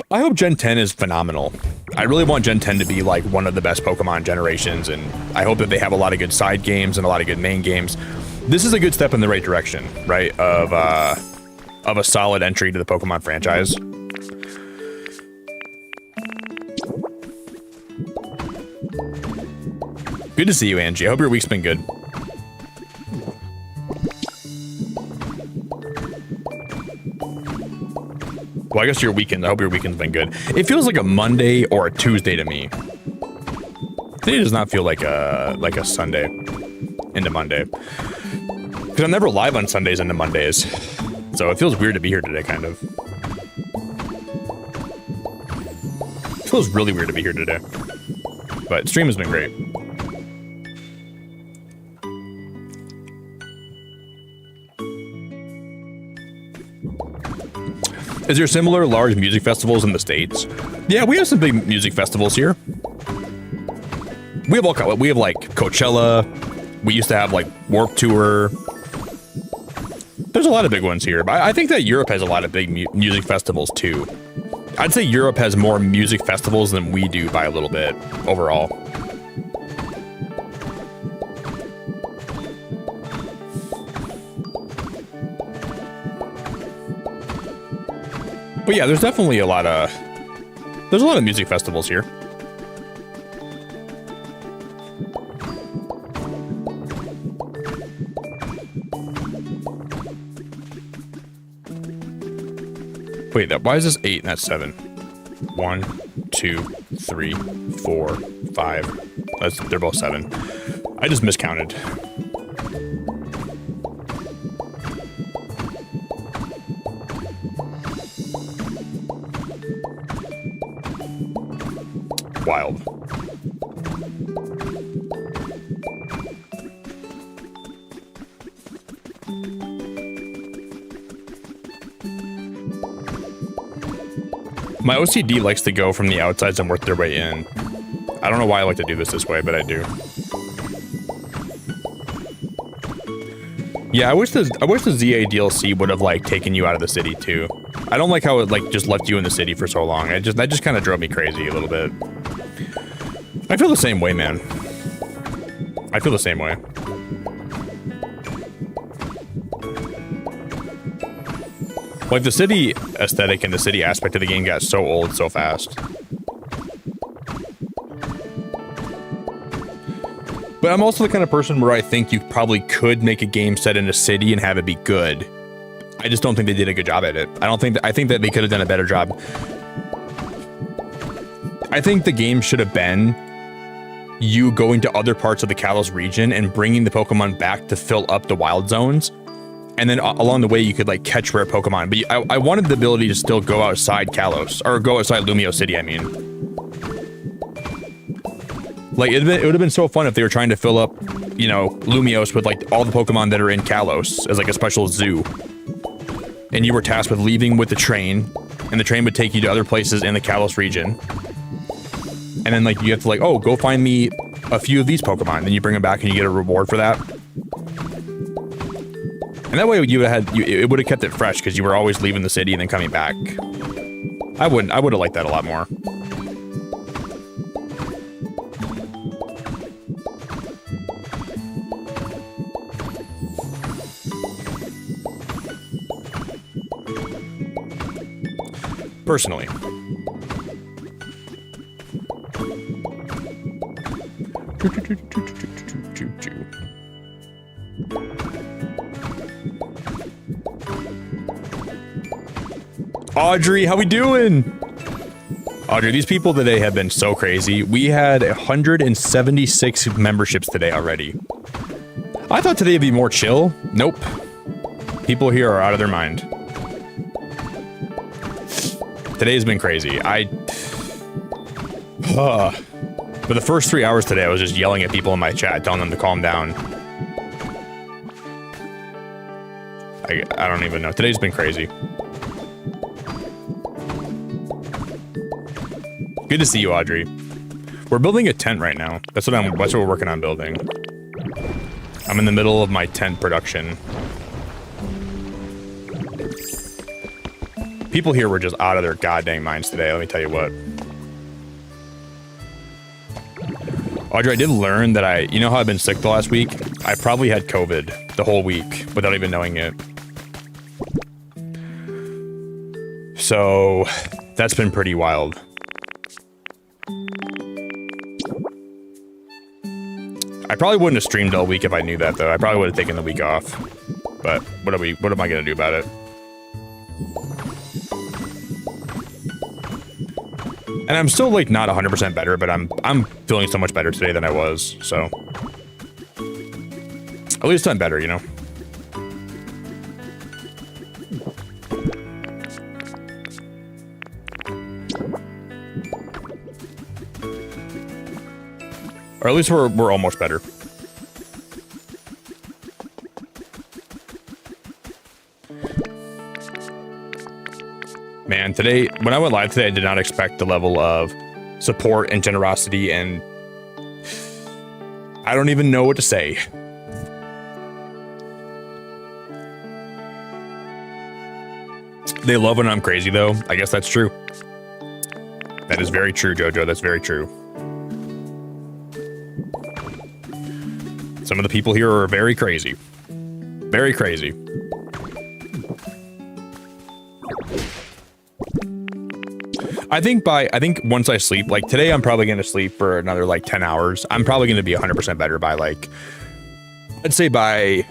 I hope Gen 10 is phenomenal. I really want Gen 10 to be like one of the best Pokemon generations, and I hope that they have a lot of good side games and a lot of good main games. This is a good step in the right direction, right? Of a solid entry to the Pokemon franchise. Good to see you, Angie. I hope your week's been good. Well, I guess your weekend. I hope your weekend's been good. It feels like a Monday or a Tuesday to me. Today does not feel like a Sunday into Monday. Because I'm never live on Sundays into Mondays. So it feels weird to be here today, kind of. It feels really weird to be here today. But stream has been great. Is there similar large music festivals in the States? Yeah, we have some big music festivals here. We have we have like Coachella. We used to have like Warped Tour. There's a lot of big ones here, but I think that Europe has a lot of big music festivals too. I'd say Europe has more music festivals than we do by a little bit overall. But yeah, there's definitely a lot of music festivals here. Wait, why is this 8 and that's 7? 1, 2, 3, 4, 5. They're both 7. I just miscounted. Wild. My OCD likes to go from the outsides and work their way in. I don't know why I like to do this way, but I do. Yeah, I wish the ZA DLC would have like taken you out of the city too. I don't like how it like just left you in the city for so long. That just kind of drove me crazy a little bit. I feel the same way, man. I feel the same way. Like, the city aesthetic and the city aspect of the game got so old so fast. But I'm also the kind of person where I think you probably could make a game set in a city and have it be good. I just don't think they did a good job at it. I think that they could have done a better job. I think the game should have been you going to other parts of the Kalos region and bringing the Pokemon back to fill up the wild zones. And then along the way, you could like catch rare Pokemon. But I wanted the ability to still go outside Kalos, or go outside Lumio City, I mean. Like, it would have been so fun if they were trying to fill up, you know, Lumios with like all the Pokemon that are in Kalos as like a special zoo. And you were tasked with leaving with the train, and the train would take you to other places in the Kalos region. And then like you have to like, oh, go find me a few of these Pokemon. Then you bring them back and you get a reward for that. And that way it would have kept it fresh because you were always leaving the city and then coming back. I would have liked that a lot more. Personally. Audrey, how we doing? Audrey, these people today have been so crazy. We had 176 memberships today already. I thought today would be more chill. Nope. People here are out of their mind. Today's been crazy. For the first 3 hours today, I was just yelling at people in my chat, telling them to calm down. I don't even know. Today's been crazy. Good to see you, Audrey. We're building a tent right now. That's what we're working on building. I'm in the middle of my tent production. People here were just out of their goddamn minds today, let me tell you what. Audrey, I did learn that you know how I've been sick the last week? I probably had COVID the whole week without even knowing it. So that's been pretty wild. I probably wouldn't have streamed all week if I knew that, though. I probably would have taken the week off. But what am I gonna do about it? And I'm still like not 100% better, but I'm feeling so much better today than I was. So at least I'm better, you know. Or at least we're almost better. Man, today, when I went live today, I did not expect the level of support and generosity, and I don't even know what to say. They love when I'm crazy, though. I guess that's true. That is very true, Jojo. That's very true. Some of the people here are very crazy. Very crazy. I think once I sleep, like today, I'm probably going to sleep for another like 10 hours. I'm probably going to be 100% better by like, I'd say by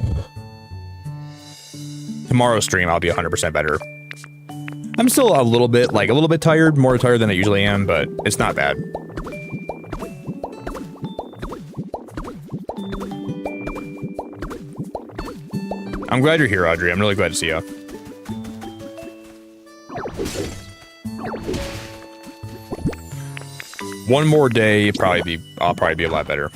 tomorrow's stream, I'll be 100% better. I'm still a little bit tired, more tired than I usually am, but it's not bad. I'm glad you're here, Audrey. I'm really glad to see you. One more day, I'll probably be a lot better.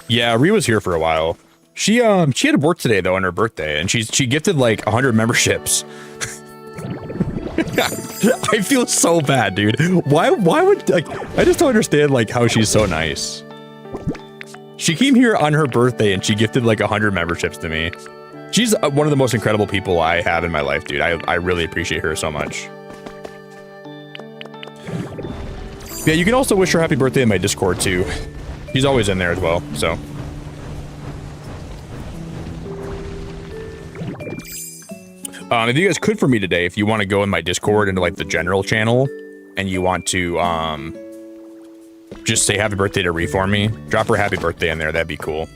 Yeah, Rhea was here for a while. She had work today though on her birthday, and she gifted like 100 memberships. I feel so bad, dude. Why would like I just don't understand like how she's so nice. She came here on her birthday and she gifted like 100 memberships to me. She's one of the most incredible people I have in my life, dude. I really appreciate her so much. Yeah, you can also wish her happy birthday in my Discord too. He's always in there as well, so. If you guys could for me today, if you want to go in my Discord into like the general channel and you want to just say happy birthday to Rhea for me, drop her happy birthday in there, that'd be cool.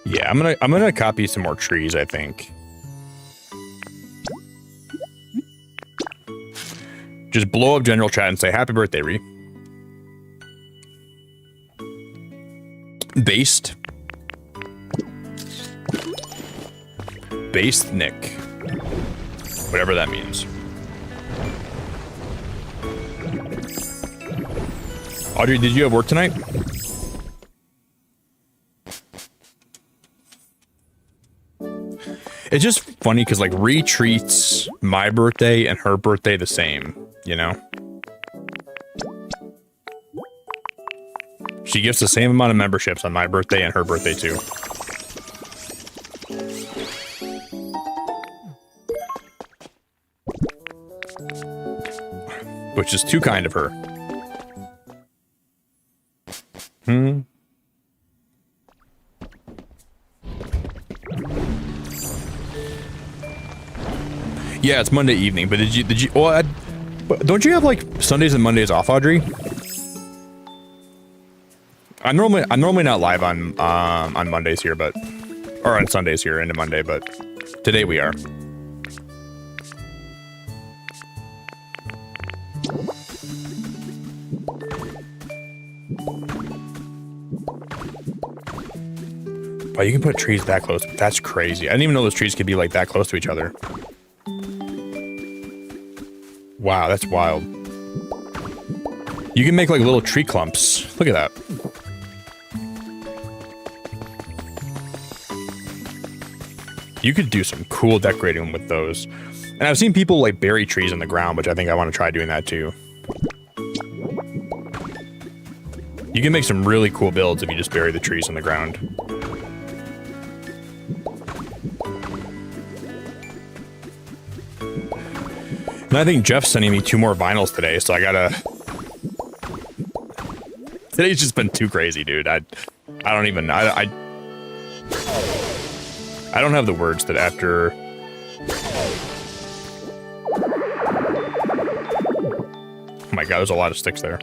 Yeah, I'm gonna copy some more trees, I think. Just blow up general chat and say happy birthday, Rhea. Based Nick. Whatever that means. Audrey, did you have work tonight? It's just funny because like Rhea treats my birthday and her birthday the same, you know? She gets the same amount of memberships on my birthday and her birthday too. Which is too kind of her. Yeah, it's Monday evening, but did you, well, don't you have like Sundays and Mondays off, Audrey? I'm normally not live on Mondays here, but, or on Sundays here into Monday, but today we are. Oh, you can put trees that close. That's crazy. I didn't even know those trees could be like that close to each other. Wow, that's wild. You can make like little tree clumps. Look at that. You could do some cool decorating with those. And I've seen people like bury trees in the ground, which I think I want to try doing that too. You can make some really cool builds if you just bury the trees in the ground. And I think Jeff's sending me 2 more vinyls today, so I gotta... Today's just been too crazy, dude. I don't even... I don't have the words that after... Oh my god, there's a lot of sticks there.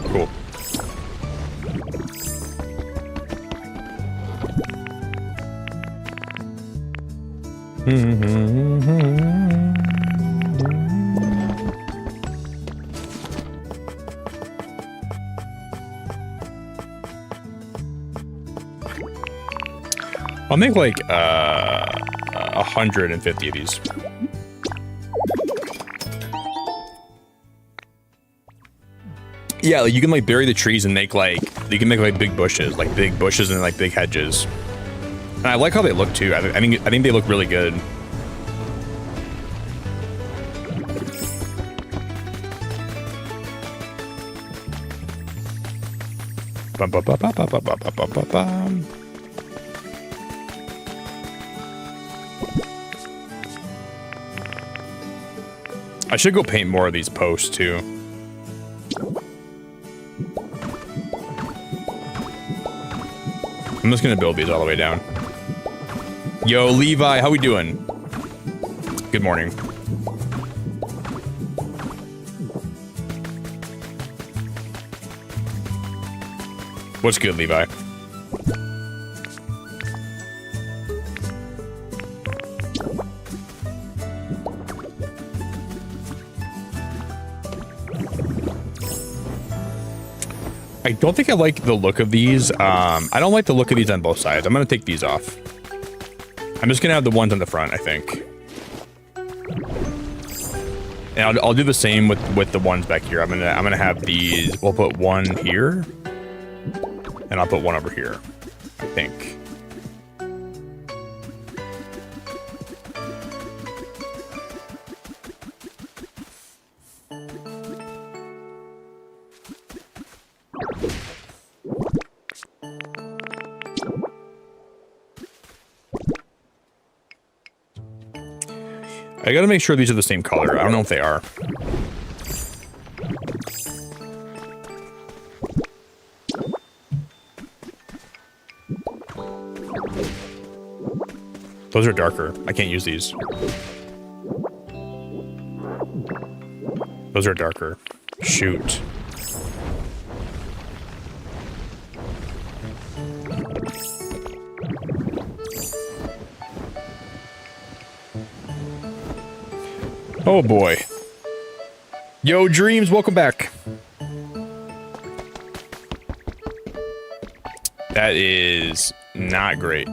Cool. I'll make like 150 of these. Yeah, like you can like bury the trees and make like, you can make like big bushes and like big hedges. And I like how they look too. I think they look really good. Bum, bum, bum, bum, bum, bum, bum, bum, bum, bum. I should go paint more of these posts too. I'm just gonna build these all the way down. Yo, Levi, how we doing? Good morning. What's good, Levi? I don't think I like the look of these. I don't like the look of these on both sides. I'm gonna take these off. I'm just gonna have the ones on the front, I think. And I'll do the same with the ones back here. I'm gonna have these. We'll put one here, and I'll put one over here, I think. I gotta make sure these are the same color. I don't know if they are. Those are darker. I can't use these. Those are darker. Shoot. Oh boy. Yo, Dreams, welcome back. That is not great.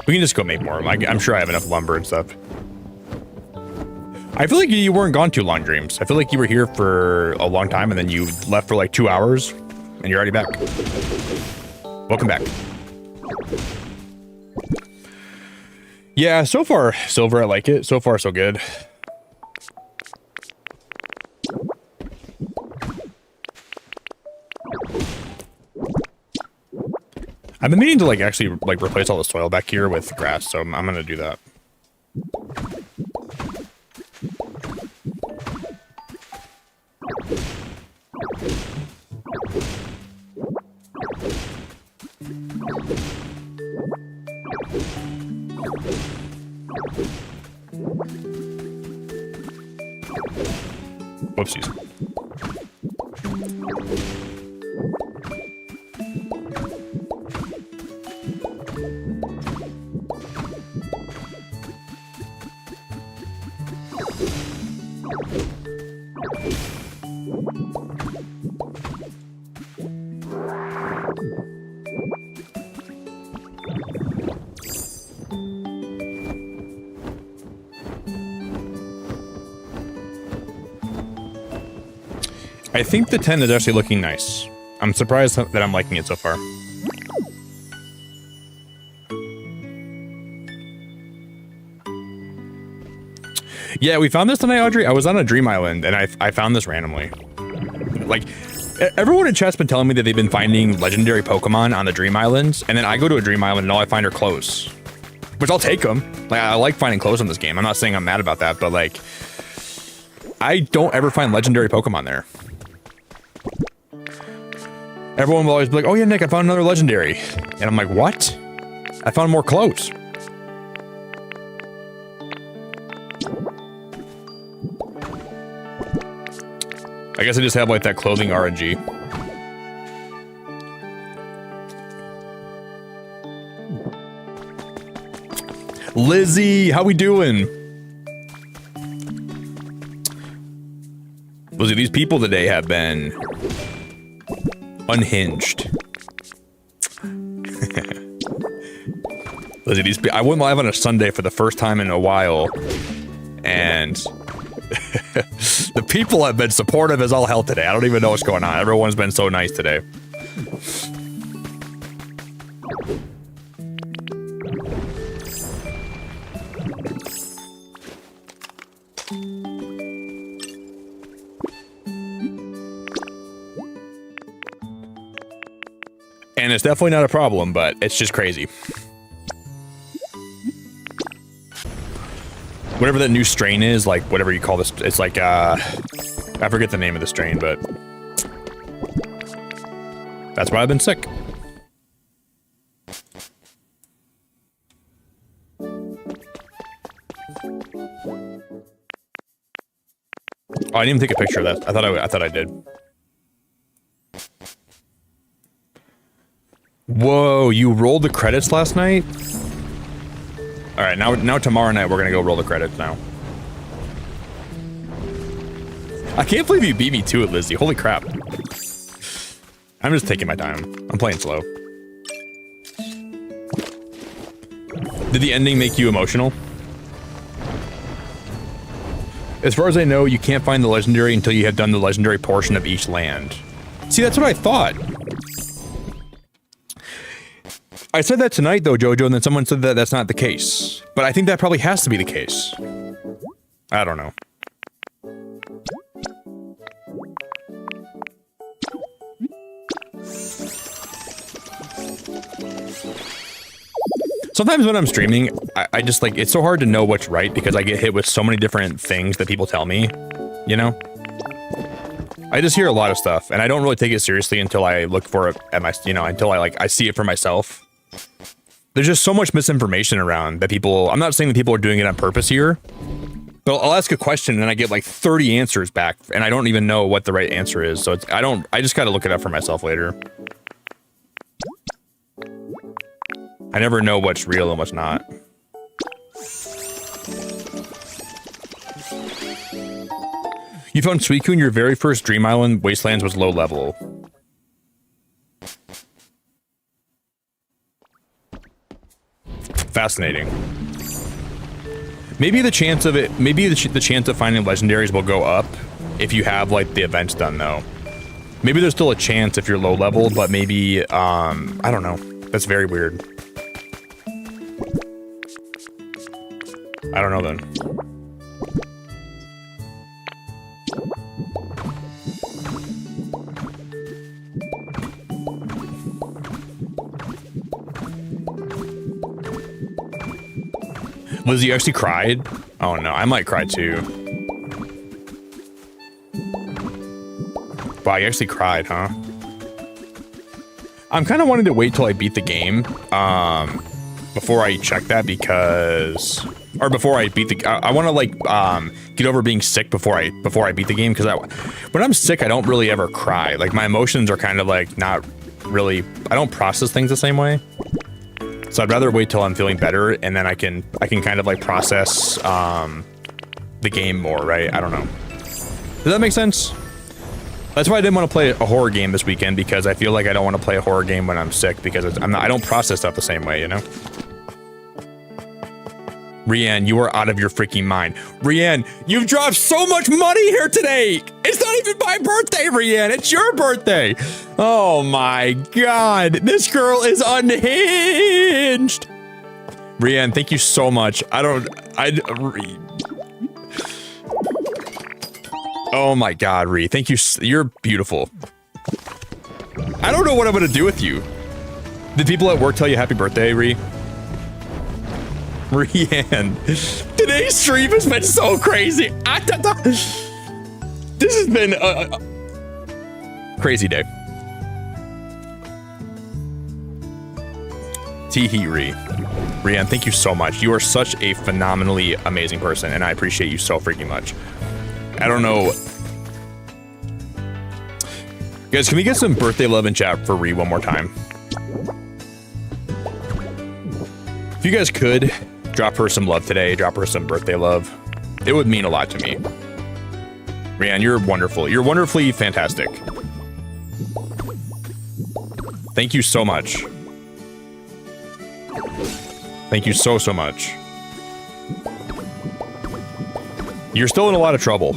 We can just go make more. I'm sure I have enough lumber and stuff. I feel like you weren't gone too long, Dreams. I feel like you were here for a long time and then you left for like 2 hours and you're already back. Welcome back. Yeah, so far, Silver, I like it. So far, so good. I've been meaning to like actually like replace all the soil back here with grass, so I'm gonna do that. Whoopsies. I think the 10 is actually looking nice. I'm surprised that I'm liking it so far. Yeah, we found this tonight, Audrey. I was on a dream island, and I found this randomly. Like, everyone in chat's been telling me that they've been finding legendary Pokemon on the dream islands, and then I go to a dream island, and all I find are clothes. Which I'll take them. Like, I like finding clothes in this game. I'm not saying I'm mad about that, but, like, I don't ever find legendary Pokemon there. Everyone will always be like, oh yeah, Nick, I found another legendary. And I'm like, what? I found more clothes. I guess I just have like that clothing RNG. Lizzie, how we doing? Lizzie, these people today have been unhinged. Lizzie, I went live on a Sunday for the first time in a while, and the people have been supportive as all hell today. I don't even know what's going on. Everyone's been so nice today. And it's definitely not a problem, but it's just crazy. Whatever that new strain is, like whatever you call this, it's like, I forget the name of the strain, but that's why I've been sick. Oh, I didn't even take a picture of that. I thought I did. Whoa, you rolled the credits last night? All right, now tomorrow night we're gonna go roll the credits now. I can't believe you beat me to it, Lizzie. Holy crap. I'm just taking my time. I'm playing slow. Did the ending make you emotional? As far as I know, you can't find the legendary until you have done the legendary portion of each land. See, that's what I thought. I said that tonight, though, Jojo, and then someone said that that's not the case. But I think that probably has to be the case. I don't know. Sometimes when I'm streaming, I just like, it's so hard to know what's right because I get hit with so many different things that people tell me, you know? I just hear a lot of stuff, and I don't really take it seriously until I look for it at my, you know, until I see it for myself. There's just so much misinformation around that people, I'm not saying that people are doing it on purpose here, but I'll ask a question and I get like 30 answers back and I don't even know what the right answer is. So it's, I just got to look it up for myself later. I never know what's real and what's not. You found Suicune, your very first Dream Island Wastelands was low level. Fascinating. Maybe the chance of it, maybe the chance of finding legendaries will go up if you have like the events done though. Maybe there's still a chance if you're low level, but maybe, I don't know. That's very weird. I don't know then. Lizzie actually cried? Oh no, I might cry too. Wow, you actually cried, huh? I'm kind of wanting to wait till I beat the game before I check that because, or before I beat the, I want to like get over being sick before I beat the game because when I'm sick I don't really ever cry. Like my emotions are kind of like not really, I don't process things the same way. So I'd rather wait till I'm feeling better and then I can kind of like process the game more, right? I don't know. Does that make sense? That's why I didn't want to play a horror game this weekend because I feel like I don't want to play a horror game when I'm sick because I don't process stuff the same way, you know? Rianne, you are out of your freaking mind. Rianne, you've dropped so much money here today. It's not even my birthday, Rianne. It's your birthday. Oh my God. This girl is unhinged. Rianne, thank you so much. Oh my God, Ree. Thank you. You're beautiful. I don't know what I'm going to do with you. Did people at work tell you happy birthday, Ree? Rianne, today's stream has been so crazy. This has been a crazy day. Teehee, Ree. Rianne, thank you so much. You are such a phenomenally amazing person, and I appreciate you so freaking much. I don't know. Guys, can we get some birthday love in chat for Ree one more time? If you guys could, drop her some love today. Drop her some birthday love. It would mean a lot to me. Rianne, you're wonderful. You're wonderfully fantastic. Thank you so much. Thank you so, so much. You're still in a lot of trouble.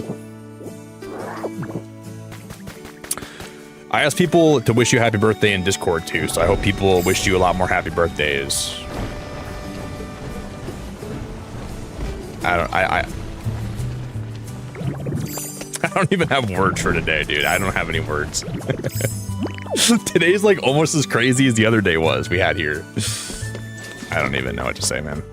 I asked people to wish you happy birthday in Discord too, so I hope people wish you a lot more happy birthdays. I don't even have words for today, dude. I don't have any words. Today's like almost as crazy as the other day was we had here. I don't even know what to say, man.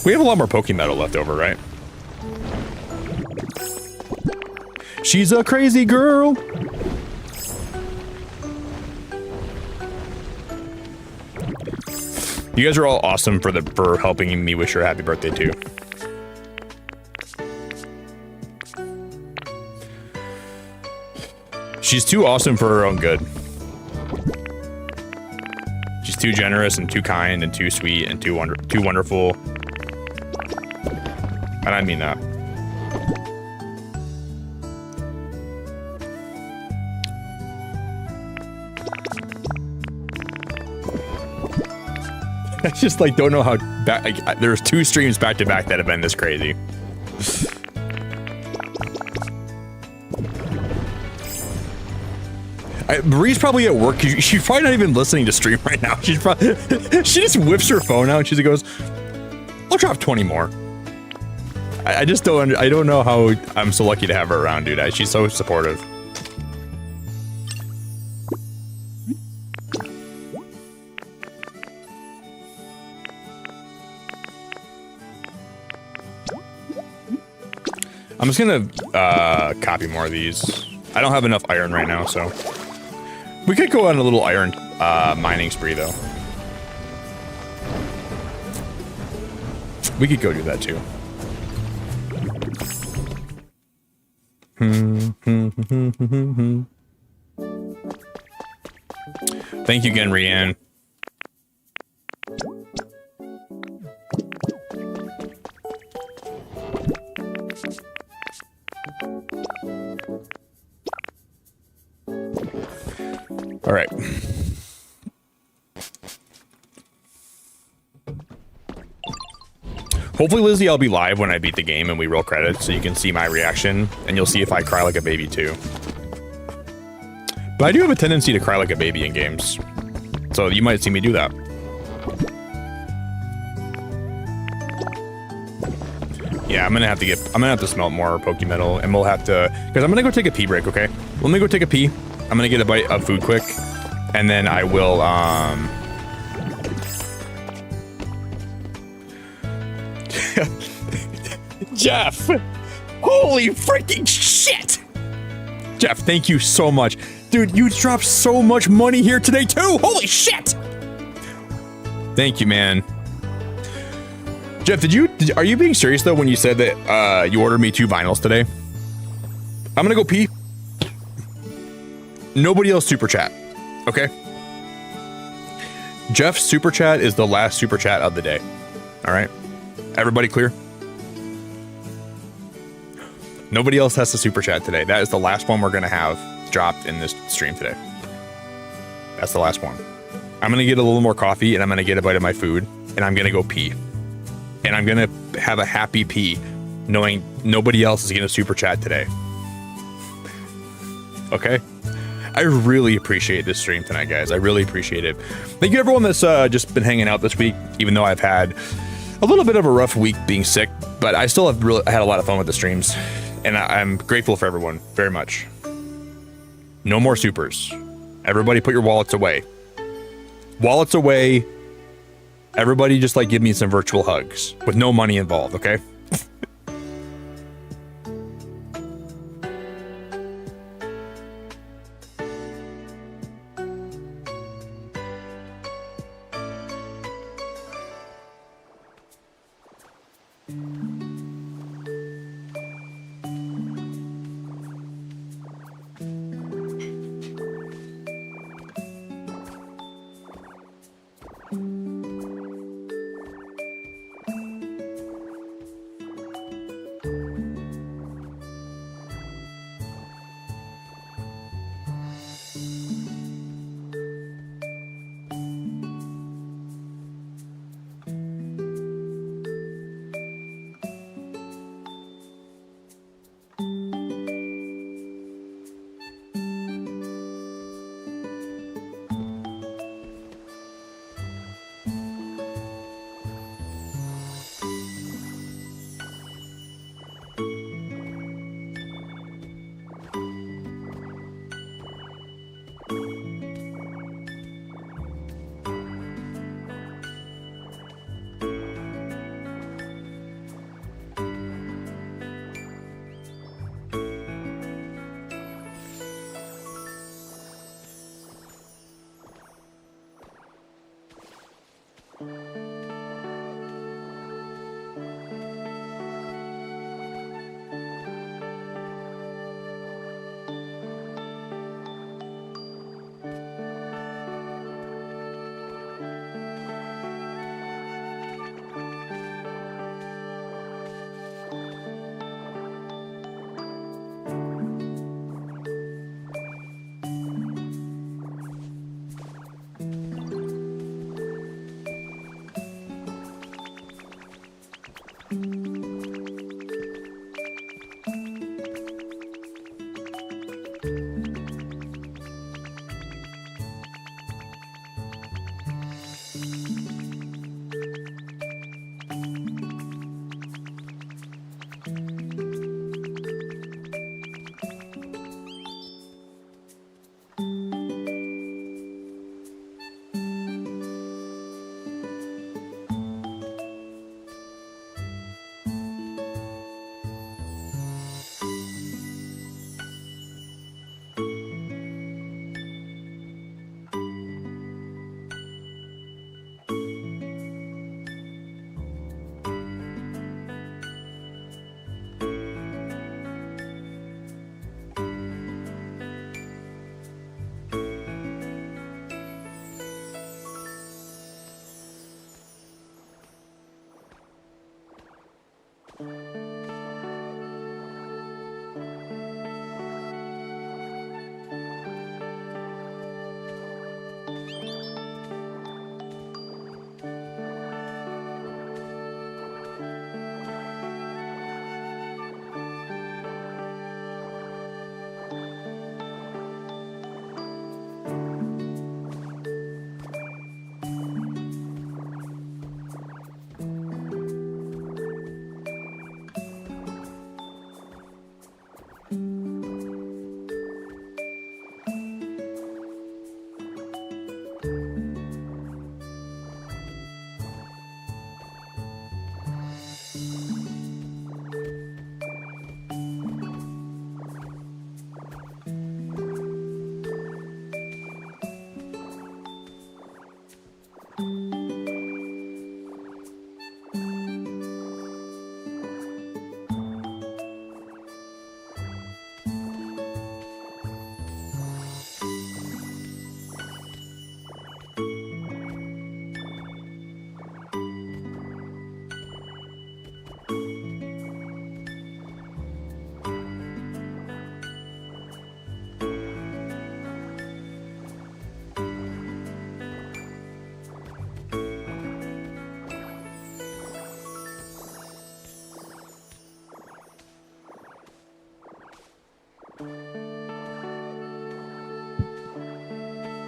We have a lot more Pokemetal left over, right? She's a crazy girl. You guys are all awesome for helping me wish her a happy birthday too. She's too awesome for her own good. She's too generous and too kind and too sweet and too wonderful. And I mean that. I just like don't know how there's 2 streams back to back that have been this crazy. Marie's probably at work. She's probably not even listening to stream right now. She's probably she just whips her phone out and she goes, "I'll drop 20 more." I just don't. I don't know how I'm so lucky to have her around, dude. She's so supportive. I'm just gonna copy more of these. I don't have enough iron right now, so we could go on a little iron mining spree, though. We could go do that too. Thank you again, Rianne. All right. Hopefully, Lizzie, I'll be live when I beat the game and we roll credits so you can see my reaction and you'll see if I cry like a baby too. But I do have a tendency to cry like a baby in games. So you might see me do that. Yeah, I'm gonna have to smelt more Pokemetal, and we'll have to, because I'm gonna go take a pee break, okay? Let me go take a pee. I'm gonna get a bite of food quick, and then I will, Jeff! Holy freaking shit! Jeff, thank you so much. Dude, you dropped so much money here today too! Holy shit! Thank you, man. Jeff, are you being serious though when you said that you ordered me 2 vinyls today? I'm gonna go pee. Nobody else super chat, okay? Jeff's super chat is the last super chat of the day. All right, everybody clear? Nobody else has to super chat today. That is the last one we're gonna have dropped in this stream today. That's the last one. I'm gonna get a little more coffee and I'm gonna get a bite of my food and I'm gonna go pee. And I'm gonna have a happy pee knowing nobody else is gonna super chat today. Okay? I really appreciate this stream tonight, guys. I really appreciate it. Thank you everyone that's just been hanging out this week, even though I've had a little bit of a rough week being sick, but I still have had a lot of fun with the streams. And I'm grateful for everyone very much. No more supers. Everybody put your wallets away. Wallets away. Everybody just like give me some virtual hugs with no money involved, okay?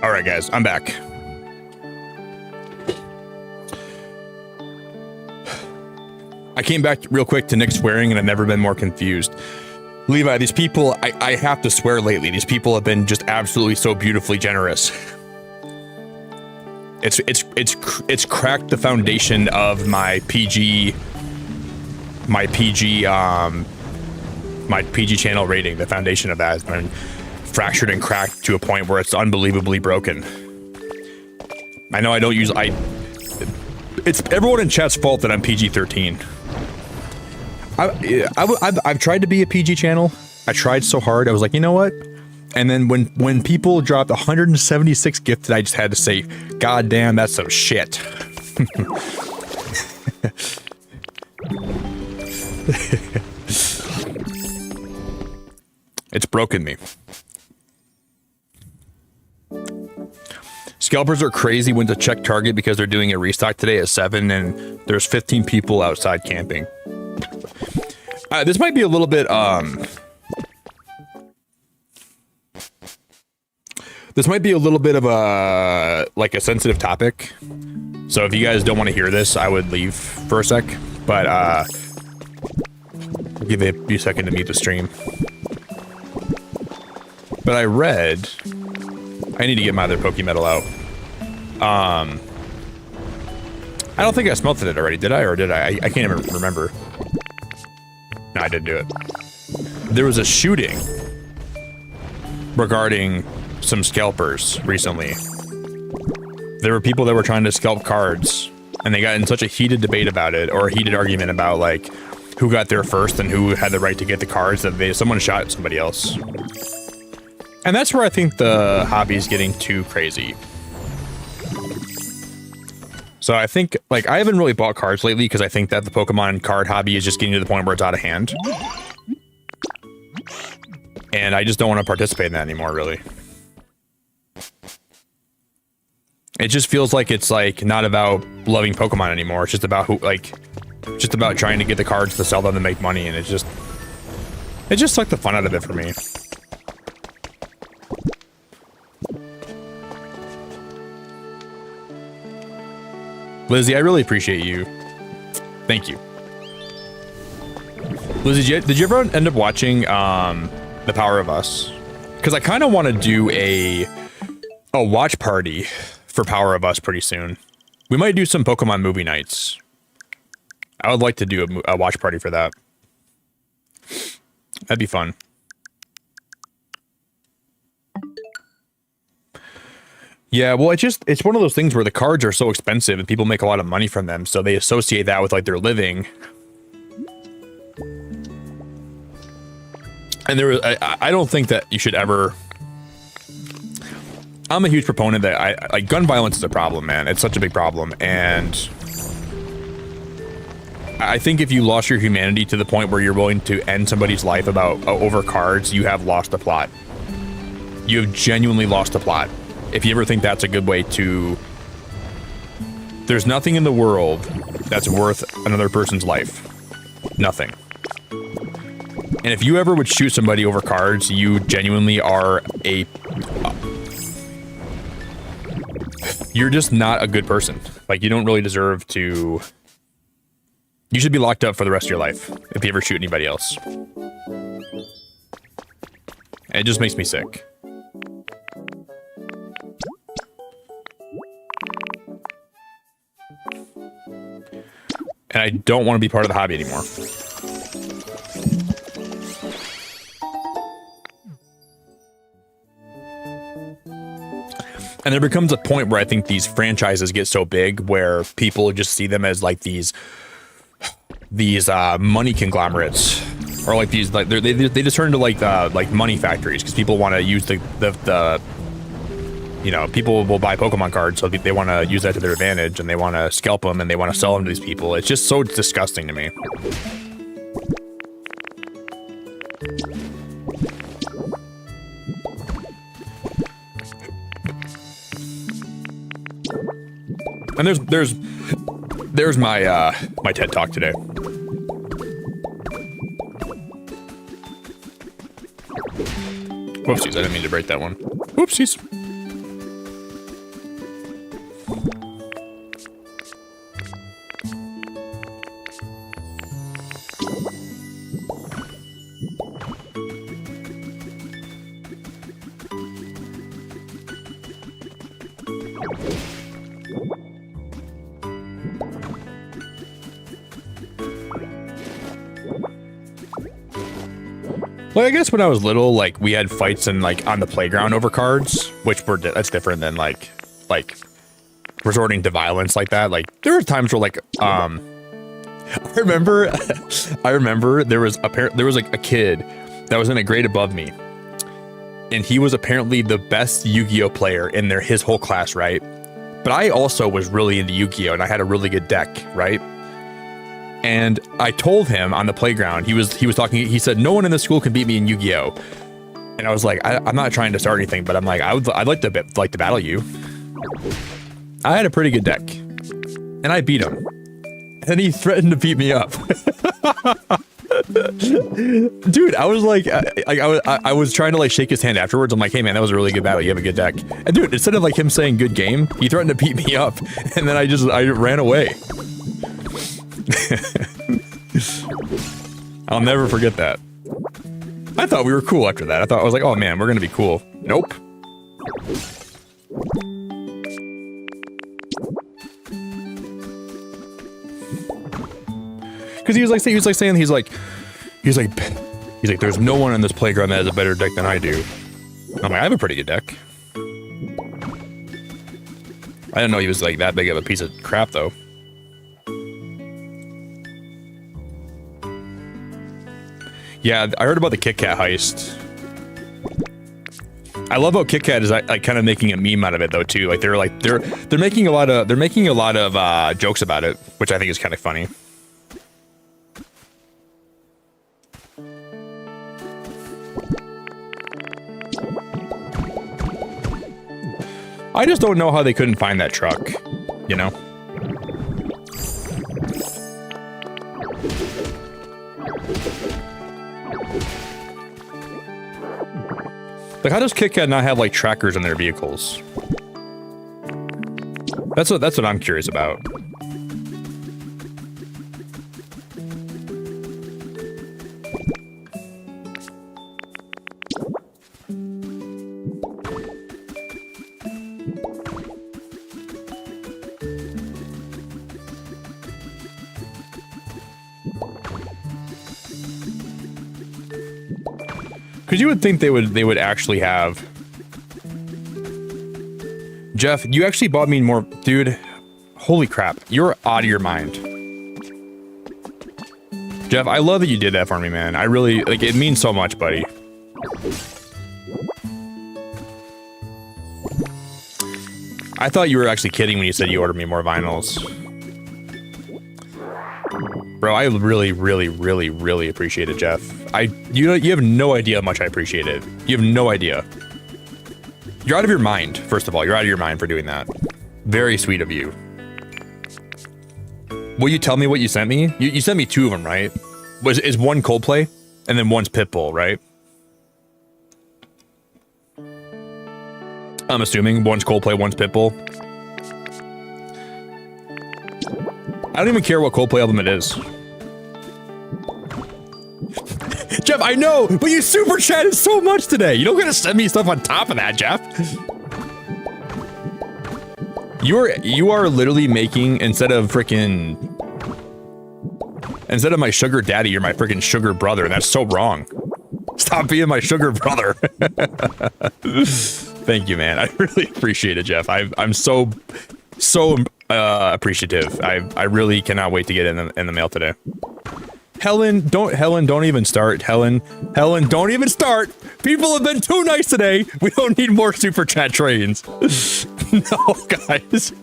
All right, guys, I'm back. I came back real quick to Nick swearing, and I've never been more confused. Levi, these people, I have to swear lately. These people have been just absolutely so beautifully generous. It's cracked the foundation of my PG channel rating. The foundation of that has been fractured and cracked to a point where it's unbelievably broken. I know I don't use it's everyone in chat's fault that I'm PG-13. I've tried to be a PG channel. I tried so hard. I was like, you know what? And then when people dropped 176 gifted, I just had to say, God damn, that's some shit. It's broken me. Scalpers are crazy. Went to check Target because they're doing a restock today at 7 and there's 15 people outside camping. This might be a little bit, this might be a little bit of a, like a sensitive topic. So if you guys don't want to hear this, I would leave for a sec, but, I'll give it a second to mute the stream. But I read, I need to get my other Pokemetal out. I don't think I smelted it already, did I? Or did I? I can't even remember. No, I didn't do it. There was a shooting regarding some scalpers recently. There were people that were trying to scalp cards, and they got in such a heated debate about it, or a heated argument about like who got there first and who had the right to get the cards, that someone shot somebody else. And that's where I think the hobby is getting too crazy. So I think, like, I haven't really bought cards lately because I think that the Pokemon card hobby is just getting to the point where it's out of hand. And I just don't want to participate in that anymore, really. It just feels like it's, like, not about loving Pokemon anymore. It's just about who, like, just about trying to get the cards to sell them to make money, and it just sucked the fun out of it for me. Lizzie, I really appreciate you. Thank you. Lizzie, did you ever end up watching The Power of Us? Because I kind of want to do a watch party for Power of Us pretty soon. We might do some Pokemon movie nights. I would like to do a watch party for that. That'd be fun. Yeah, well, it's one of those things where the cards are so expensive and people make a lot of money from them, so they associate that with, like, their living. And I don't think that you should ever... I'm a huge proponent that like, gun violence is a problem, man. It's such a big problem, and I think if you lost your humanity to the point where you're willing to end somebody's life over cards, you have lost the plot. You have genuinely lost the plot. If you ever think that's a good way to... There's nothing in the world that's worth another person's life. Nothing. And if you ever would shoot somebody over cards, you genuinely are you're just not a good person. Like, you don't really deserve to... You should be locked up for the rest of your life if you ever shoot anybody else. It just makes me sick. And I don't want to be part of the hobby anymore. And there becomes a point where I think these franchises get so big where people just see them as like these money conglomerates, or like these, like they just turn into like money factories, because people want to use the you know, people will buy Pokemon cards, so they want to use that to their advantage, and they want to scalp them, and they want to sell them to these people. It's just so disgusting to me. And there's my my TED Talk today. Whoopsies, I didn't mean to break that one. Whoopsies. Well, I guess when I was little, like we had fights and like on the playground over cards, which were that's different than like resorting to violence like that. Like there were times where like I remember there was like a kid that was in a grade above me, and he was apparently the best Yu-Gi-Oh player in his whole class, right? But I also was really into Yu-Gi-Oh and I had a really good deck, right? And I told him on the playground, he was talking, he said, no one in the school can beat me in Yu-Gi-Oh. And I was like, I'm not trying to start anything, but I'm like, I'd like to battle you. I had a pretty good deck and I beat him. And he threatened to beat me up. Dude, I was like, I was trying to like shake his hand afterwards. I'm like, hey man, that was a really good battle. You have a good deck. And dude, instead of like him saying good game, he threatened to beat me up. And then I ran away. I'll never forget that. I thought we were cool after that. I was like, oh man, we're gonna be cool. Nope. Because he was like there's no one on this playground that has a better deck than I do. I'm like, I have a pretty good deck. I didn't know he was like that big of a piece of crap though. Yeah, I heard about the Kit Kat heist. I love how Kit Kat is like kind of making a meme out of it though too. Like they're making a lot of jokes about it, which I think is kind of funny. I just don't know how they couldn't find that truck, you know? Like, how does Kit Kat not have, like, trackers in their vehicles? That's what I'm curious about. Because you would think they would actually have. Jeff, you actually bought me more, dude. Holy crap, you're out of your mind. Jeff, I love that you did that for me, man. I really like it. Means so much, buddy. I thought you were actually kidding when you said you ordered me more vinyls. Bro, I really, really, really, really appreciate it, Jeff. You have no idea how much I appreciate it. You have no idea. You're out of your mind, first of all. You're out of your mind for doing that. Very sweet of you. Will you tell me what you sent me? You sent me 2 of them, right? Is one Coldplay and then one's Pitbull, right? I'm assuming one's Coldplay, one's Pitbull. I don't even care what Coldplay album it is. Jeff, I know, but you super chatted so much today. You don't gotta send me stuff on top of that, Jeff. You are literally making, instead of my sugar daddy, you're my freaking sugar brother, and that's so wrong. Stop being my sugar brother. Thank you, man. I really appreciate it, Jeff. I'm so appreciative. I really cannot wait to get in the mail today. Helen, don't even start. Helen, don't even start. People have been too nice today. We don't need more super chat trains. No, guys.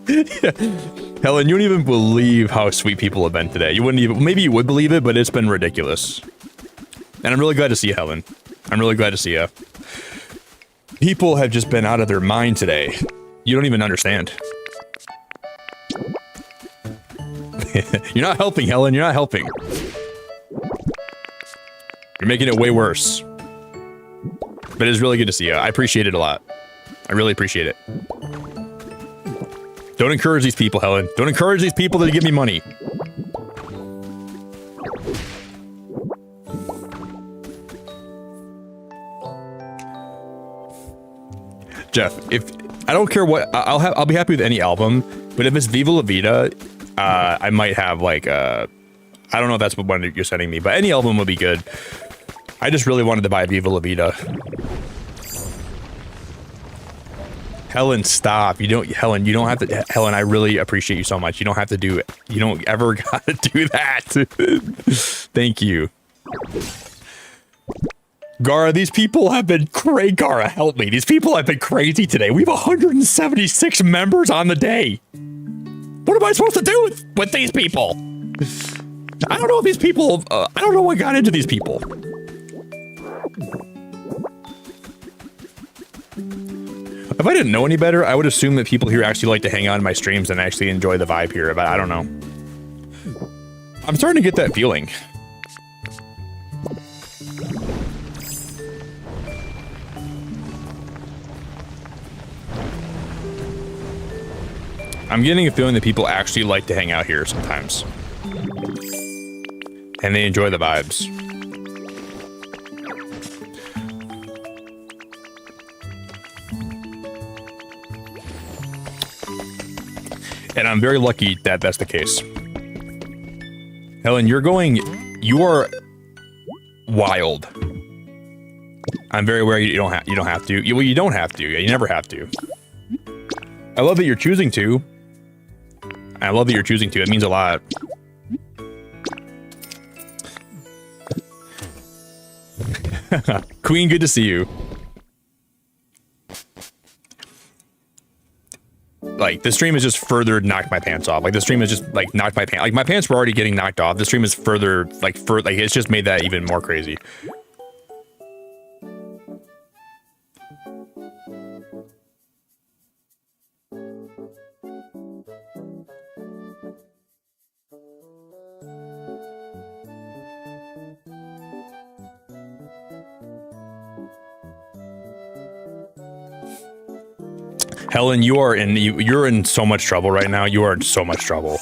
Helen, you don't even believe how sweet people have been today. You wouldn't even, maybe you would believe it, but it's been ridiculous. And I'm really glad to see you, Helen. I'm really glad to see you. People have just been out of their mind today. You don't even understand. You're not helping, Helen. You're not helping. You're making it way worse. But it's really good to see you. I appreciate it a lot. I really appreciate it. Don't encourage these people, Helen. Don't encourage these people to give me money. Jeff, if I don't care what, I'll be happy with any album, but if it's Viva La Vida, I might have like I don't know if that's what one you're sending me, but any album would be good. I just really wanted to buy Viva La Vida. Helen, stop. Helen, you don't have to. Helen, I really appreciate you so much. You don't have to do it. You don't ever gotta do that. Thank you. Gara, these people have been crazy. Gara, help me. These people have been crazy today. We have 176 members on the day. What am I supposed to do with these people? I don't know if these people, I don't know what got into these people. If I didn't know any better, I would assume that people here actually like to hang on to my streams and actually enjoy the vibe here, but I don't know. I'm starting to get that feeling. I'm getting a feeling that people actually like to hang out here sometimes. And they enjoy the vibes. And I'm very lucky that that's the case. Helen, you are wild. I'm very aware you don't have to. Well, you don't have to. You never have to. I love that you're choosing to. I love that you're choosing to. It means a lot. Queen, good to see you. Like, the stream has just further knocked my pants off. Like, the stream has just, like, knocked my pants. Like, my pants were already getting knocked off. The stream is further, like, it's just made that even more crazy. Helen, you're in so much trouble right now. You are in so much trouble.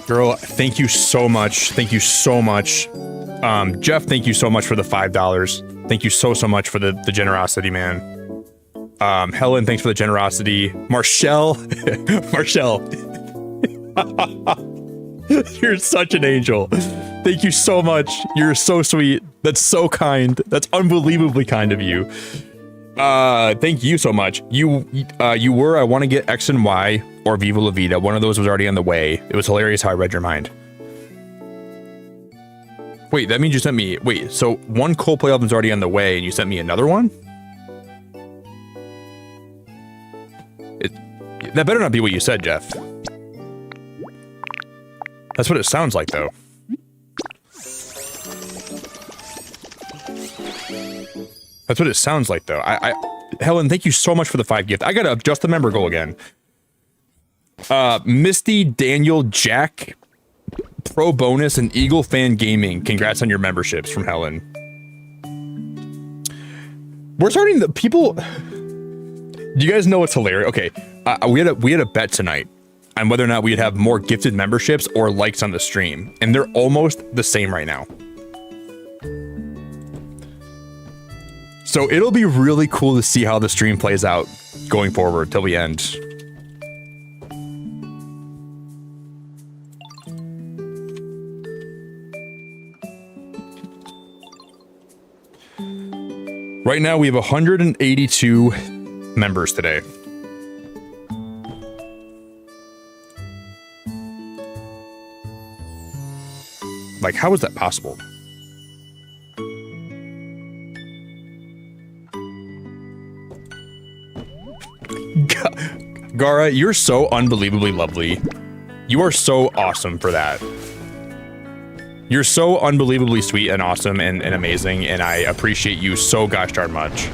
Girl, thank you so much. Thank you so much. Jeff, thank you so much for the $5. Thank you so much for the generosity, man. Helen, thanks for the generosity. Marshall, Marshall, you're such an angel. Thank you so much. You're so sweet. That's so kind. That's unbelievably kind of you. Thank you so much. You were, I want to get X and Y or Viva La Vida. One of those was already on the way. It was hilarious how I read your mind. Wait, that means you sent me, wait, so one Coldplay album's already on the way and you sent me another one? That better not be what you said, Jeff. That's what it sounds like, though. That's what it sounds like, though. Helen, thank you so much for the 5 gift. I gotta adjust the member goal again. Misty, Daniel, Jack, Pro Bonus, and Eagle Fan Gaming. Congrats on your memberships from Helen. We're starting the people. Do you guys know what's hilarious? Okay, we had a bet tonight on whether or not we'd have more gifted memberships or likes on the stream, and they're almost the same right now. So it'll be really cool to see how the stream plays out going forward till we end. Right now we have 182 members today. Like, how is that possible? Gara, you're so unbelievably lovely. You are so awesome for that. You're so unbelievably sweet and awesome and amazing, and I appreciate you so gosh darn much.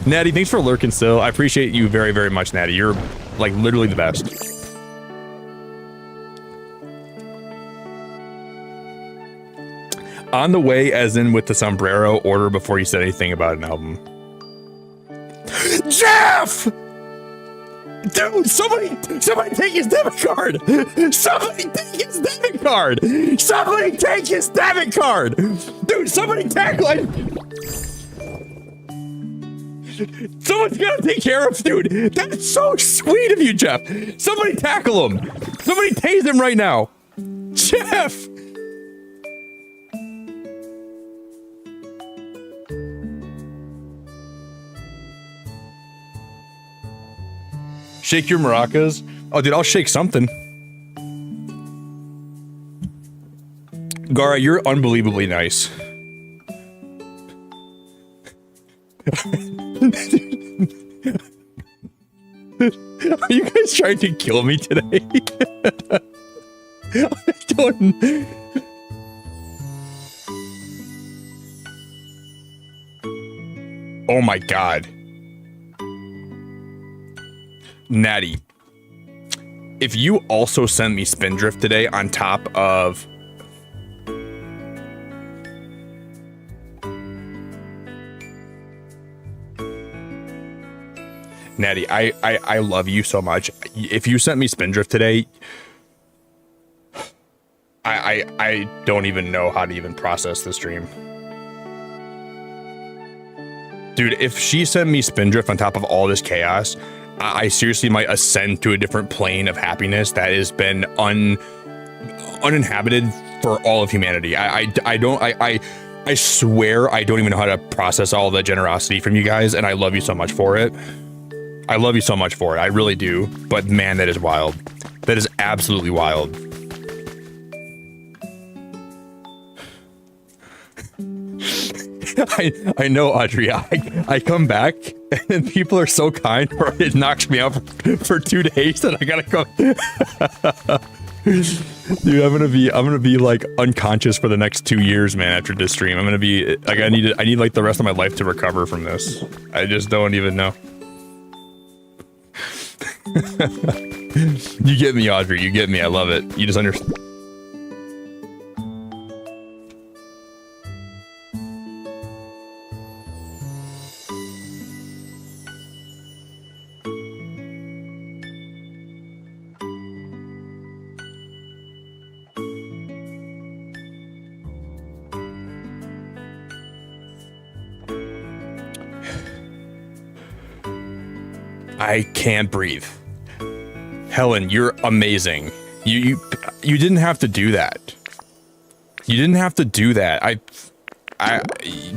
Natty, thanks for lurking still. I appreciate you very, very much, Natty. You're, like, literally the best. On the way, as in with the sombrero, order before you said anything about an album. Jeff! Dude, somebody take his debit card! Somebody take his debit card! Somebody take his debit card! Dude, somebody tackle him! Someone's gotta take care of, dude! That's so sweet of you, Jeff! Somebody tackle him! Somebody tase him right now! Jeff! Shake your maracas. Oh, dude, I'll shake something. Gara, you're unbelievably nice. Are you guys trying to kill me today? I don't... Oh my god. Natty. If you also send me Spindrift today on top of... Natty, I love you so much. If you sent me Spindrift today, I don't even know how to even process this dream. Dude, if she sent me Spindrift on top of all this chaos, I seriously might ascend to a different plane of happiness that has been uninhabited for all of humanity. I swear I don't even know how to process all the generosity from you guys, and I love you so much for it. I love you so much for it. I really do. But man, that is wild. That is absolutely wild. I know, Audrey. I come back and people are so kind, or it knocks me out for 2 days that I gotta go. Dude, I'm gonna be like unconscious for the next 2 years, man. After this stream, I'm gonna be like, I need like the rest of my life to recover from this. I just don't even know. You get me, Audrey. You get me. I love it. You just understand. I can't breathe. Helen, you're amazing. You didn't have to do that. You didn't have to do that.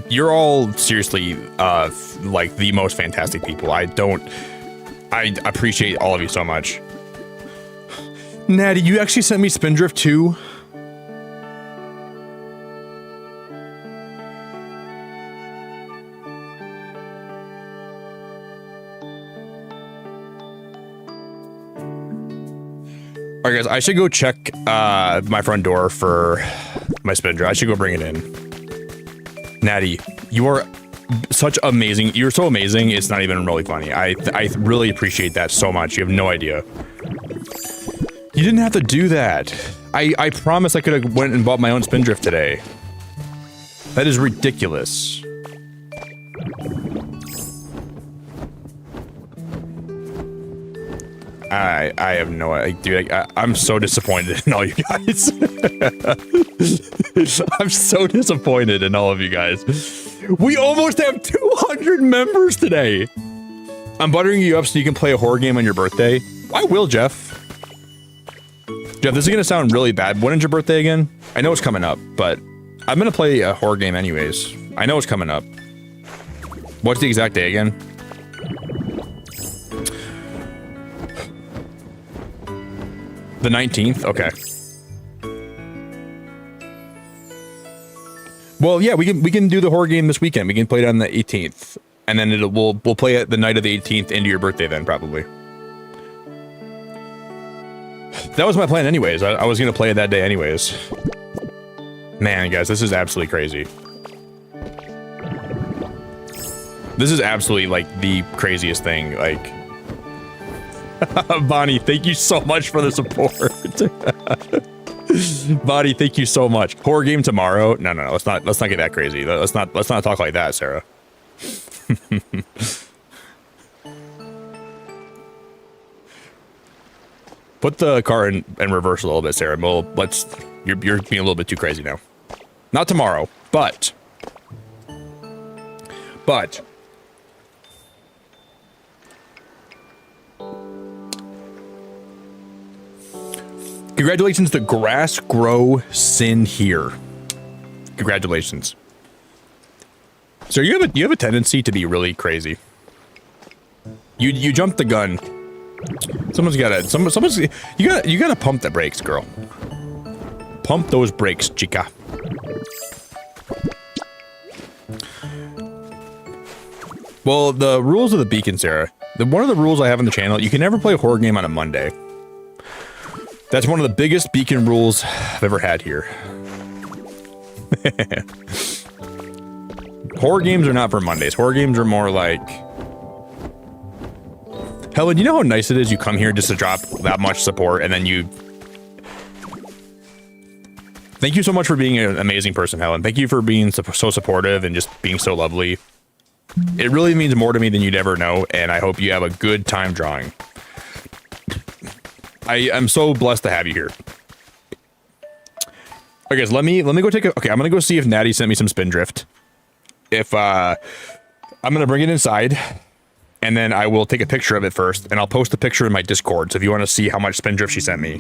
You're all seriously like the most fantastic people. I appreciate all of you so much. Natty, you actually sent me Spindrift too? Alright guys, I should go check my front door for my Spindrift. I should go bring it in. Natty, you are such amazing. You're so amazing, it's not even remotely funny. I really appreciate that so much. You have no idea. You didn't have to do that. I promise I could have went and bought my own Spindrift today. That is ridiculous. I have no idea, dude. I'm so disappointed in all you guys. I'm so disappointed in all of you guys. We almost have 200 members today. I'm buttering you up so you can play a horror game on your birthday. I will, Jeff. Jeff, this is gonna sound really bad. When is your birthday again? I know it's coming up, but I'm gonna play a horror game anyways. I know it's coming up. What's the exact day again? The 19th? Okay. Well, yeah, we can do the horror game this weekend. We can play it on the 18th. And then we'll play it the night of the 18th into your birthday then, probably. That was my plan anyways. I was gonna play it that day anyways. Man, guys, this is absolutely crazy. This is absolutely, like, the craziest thing, like... Bonnie, thank you so much for the support. Bonnie, thank you so much. Horror game tomorrow? No, let's not get that crazy. Let's not talk like that, Sarah. Put the car in reverse a little bit, Sarah. Well, you're being a little bit too crazy now. Not tomorrow, but congratulations to Grass Grow Sin here. Congratulations. So you have a tendency to be really crazy. You jumped the gun. Someone's you gotta pump the brakes, girl. Pump those brakes, chica. Well, the rules of the beacon, Sarah. One of the rules I have on the channel, you can never play a horror game on a Monday. That's one of the biggest beacon rules I've ever had here. Horror games are not for Mondays. Horror games are more like... Helen, you know how nice it is you come here just to drop that much support and then you... Thank you so much for being an amazing person, Helen. Thank you for being so supportive and just being so lovely. It really means more to me than you'd ever know, and I hope you have a good time drawing. I'm so blessed to have you here. Okay, so let me go take a... Okay, I'm gonna go see if Natty sent me some Spindrift. If, I'm gonna bring it inside, and then I will take a picture of it first, and I'll post the picture in my Discord, so if you want to see how much Spindrift she sent me.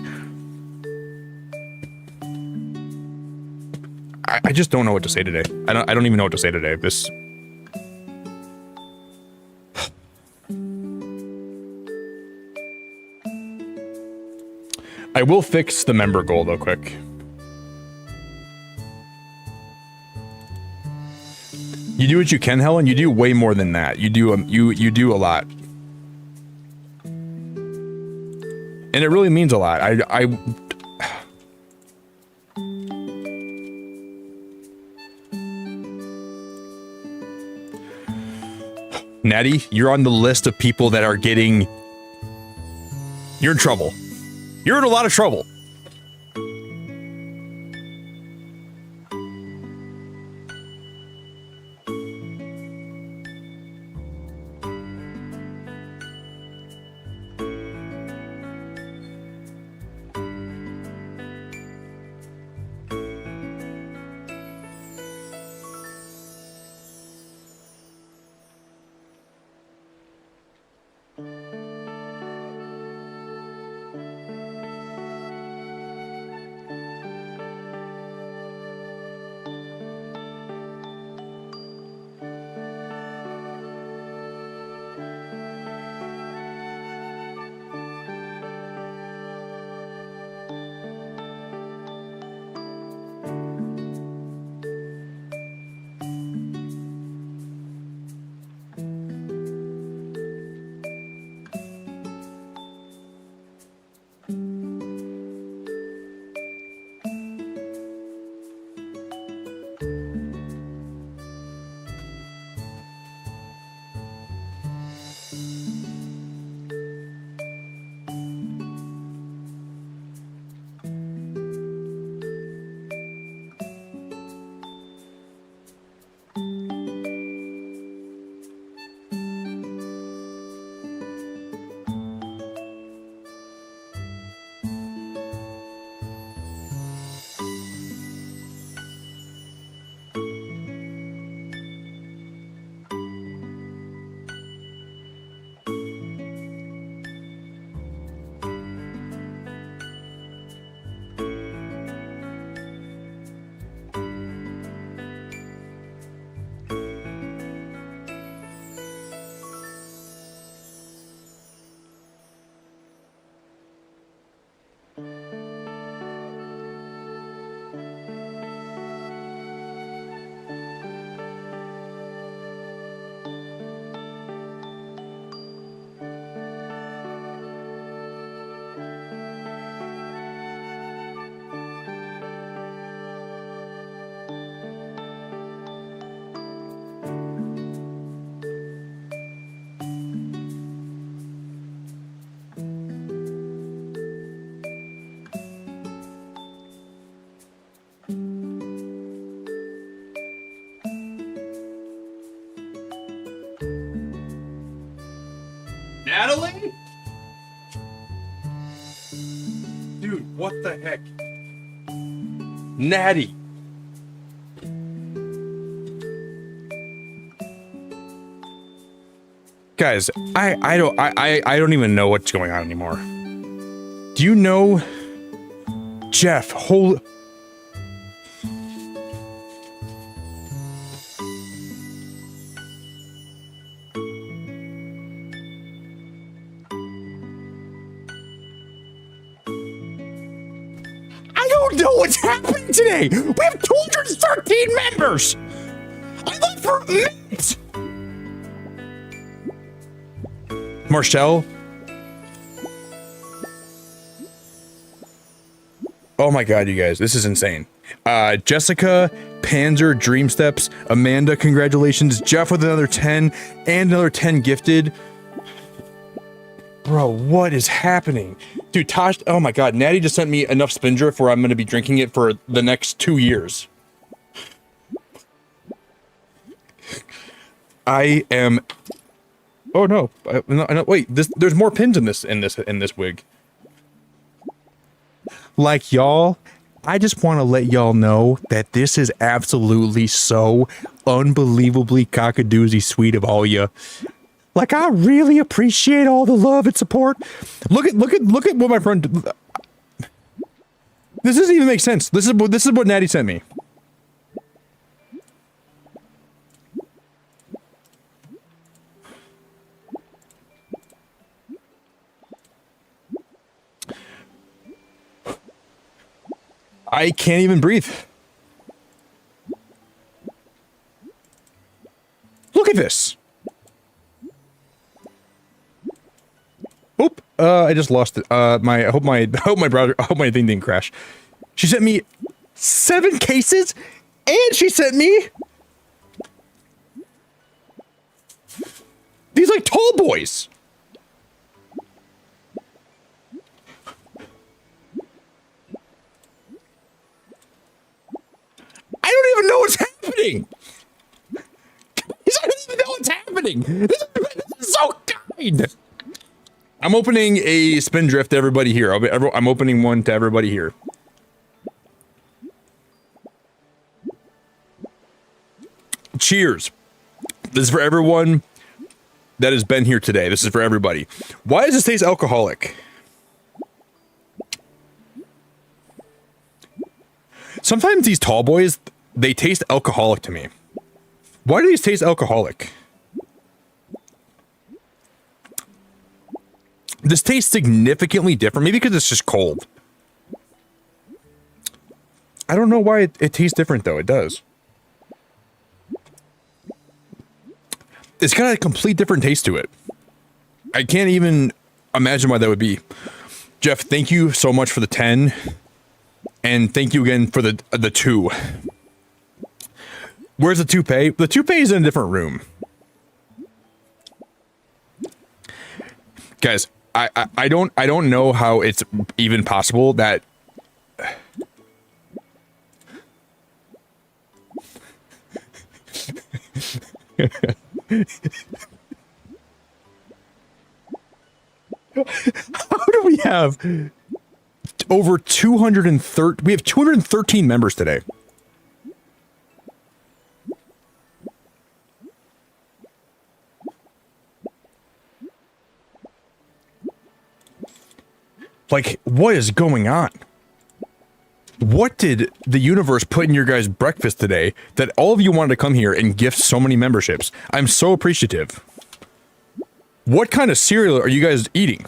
I just don't know what to say today. I don't even know what to say today. This... I will fix the member goal though, quick. You do what you can, Helen. You do way more than that. You do you do a lot, and it really means a lot. Natty, you're on the list of people that are getting... You're in trouble. You're in a lot of trouble. Natalie? Dude, what the heck? Natty. Guys, I don't even know what's going on anymore. Do you know Jeff? what's happening today. We have 213 members. I looked for a minute. Marcel. Oh my God, you guys, this is insane. Jessica, Panzer, Dream Steps, Amanda, congratulations. Jeff with another 10 and another 10 gifted. Bro, what is happening? Dude, Tosh, oh my God, Natty just sent me enough Spindrift where I'm going to be drinking it for the next 2 years. I am... Oh no, no wait, there's more pins in this wig. Like, y'all, I just want to let y'all know that this is absolutely so unbelievably cockadoozy sweet of all you. Like, I really appreciate all the love and support. Look at what my friend. This doesn't even make sense. This is what Natty sent me. I can't even breathe. Look at this. Oop! I just lost it. I hope my browser. I hope my thing didn't crash. She sent me 7 cases, and she sent me these like tall boys. I don't even know what's happening. I don't even know what's happening. This is so kind. I'm opening a Spindrift to everybody here. I'm opening one to everybody here. Cheers. This is for everyone that has been here today. This is for everybody. Why does this taste alcoholic? Sometimes these tall boys, they taste alcoholic to me. Why do these taste alcoholic? This tastes significantly different. Maybe because it's just cold. I don't know why it tastes different, though. It does. It's got a complete different taste to it. I can't even imagine why that would be. Jeff, thank you so much for the 10. And thank you again for the 2. Where's the toupee? The toupee is in a different room. Guys, I don't know how it's even possible that how do we have over 230? We have 213 members today. Like, what is going on? What did the universe put in your guys' breakfast today that all of you wanted to come here and gift so many memberships? I'm so appreciative. What kind of cereal are you guys eating?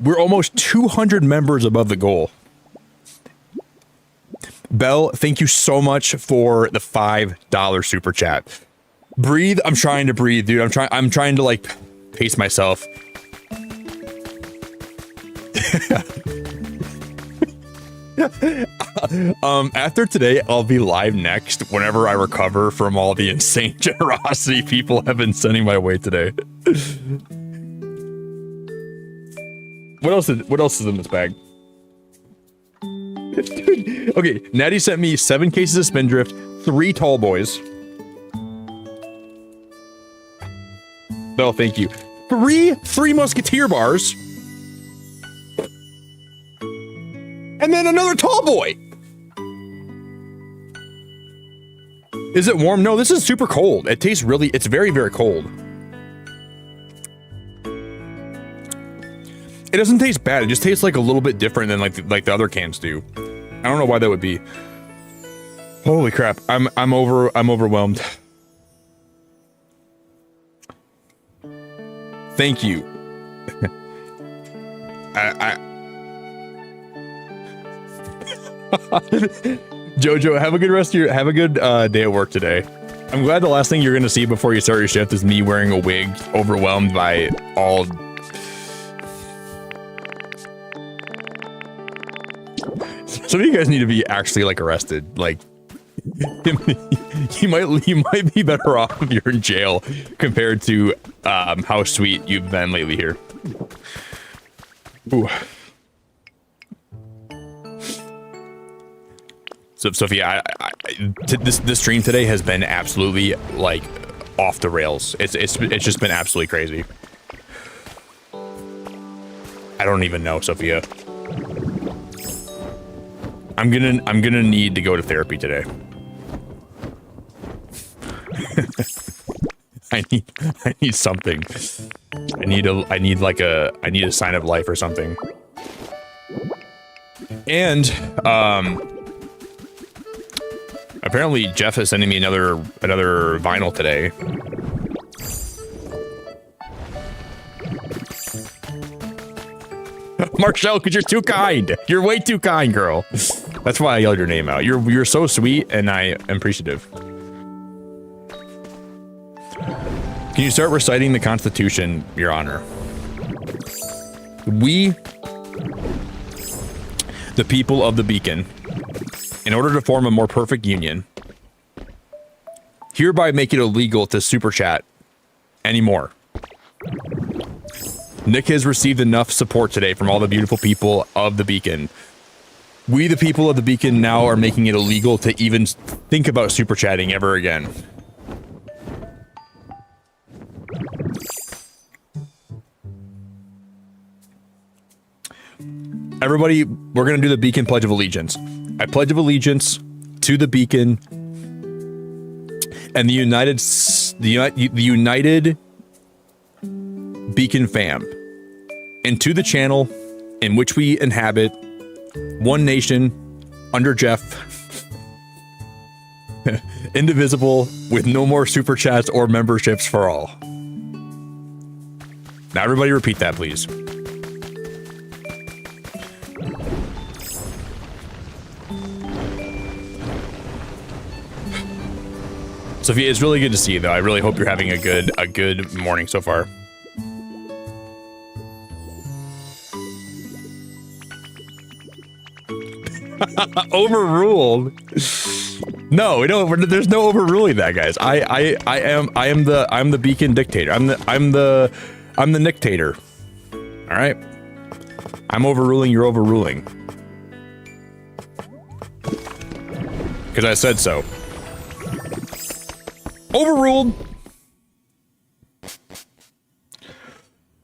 We're almost 200 members above the goal. Belle, thank you so much for the $5 super chat. Breathe. I'm trying to breathe, dude. I'm trying to like pace myself. After today, I'll be live next whenever I recover from all the insane generosity people have been sending my way today. What else is in this bag? Okay, Natty sent me 7 cases of Spindrift, 3 tall boys. Bell, thank you. 3 Musketeer bars. And then another tall boy. Is it warm? No, this is super cold. It tastes really, it's very, very cold. It doesn't taste bad. It just tastes like a little bit different than like the other cans do. I don't know why that would be. Holy crap. I'm overwhelmed. Thank you. Jojo, have a good rest of your day at work today. I'm glad the last thing you're gonna see before you start your shift is me wearing a wig, overwhelmed by all. Some of you guys need to be actually like arrested. Like, you might be better off if you're in jail compared to how sweet you've been lately here. Ooh. So Sophia, this stream today has been absolutely like off the rails. It's just been absolutely crazy. I don't even know, Sophia. I'm gonna need to go to therapy today. I need something. I need a sign of life or something. And apparently Jeff is sending me another vinyl today. Marshall, because you're too kind. You're way too kind, girl. That's why I yelled your name out. You're so sweet, and I am appreciative. Can you start reciting the Constitution, Your Honor? We, the people of the Beacon, in order to form a more perfect union, hereby make it illegal to super chat anymore. Nick has received enough support today from all the beautiful people of the Beacon. We, the people of the Beacon, now are making it illegal to even think about super chatting ever again. Everybody, we're going to do the Beacon Pledge of Allegiance. I pledge of allegiance to the Beacon and the United Beacon fam, and to the channel in which we inhabit, one nation, under Jeff, indivisible, with no more super chats or memberships for all. Now everybody repeat that, please. Sophia, it's really good to see you, though. I really hope you're having a good morning so far. Overruled? No, we don't. There's no overruling that, guys. I am the Beacon dictator. I'm the Nictator. All right. I'm overruling. You're overruling. Because I said so. Overruled.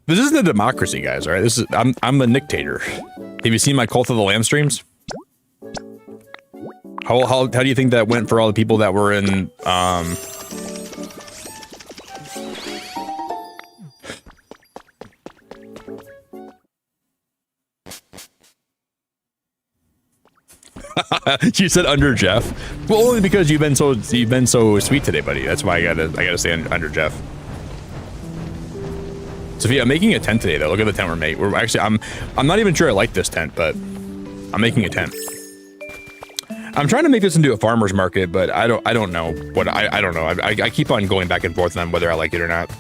This isn't a democracy, guys. All right. This is I'm the Nictator. Have you seen my Cult of the Lamb streams? How do you think that went for all the people that were in You said under Jeff? Well, only because you've been so sweet today, buddy. That's why I gotta say under Jeff. Sophia, I'm making a tent today though. Look at the tent we're making. We're actually I'm not even sure I like this tent, but I'm making a tent. I'm trying to make this into a farmer's market, but I don't know what I don't know. I keep on going back and forth on whether I like it or not.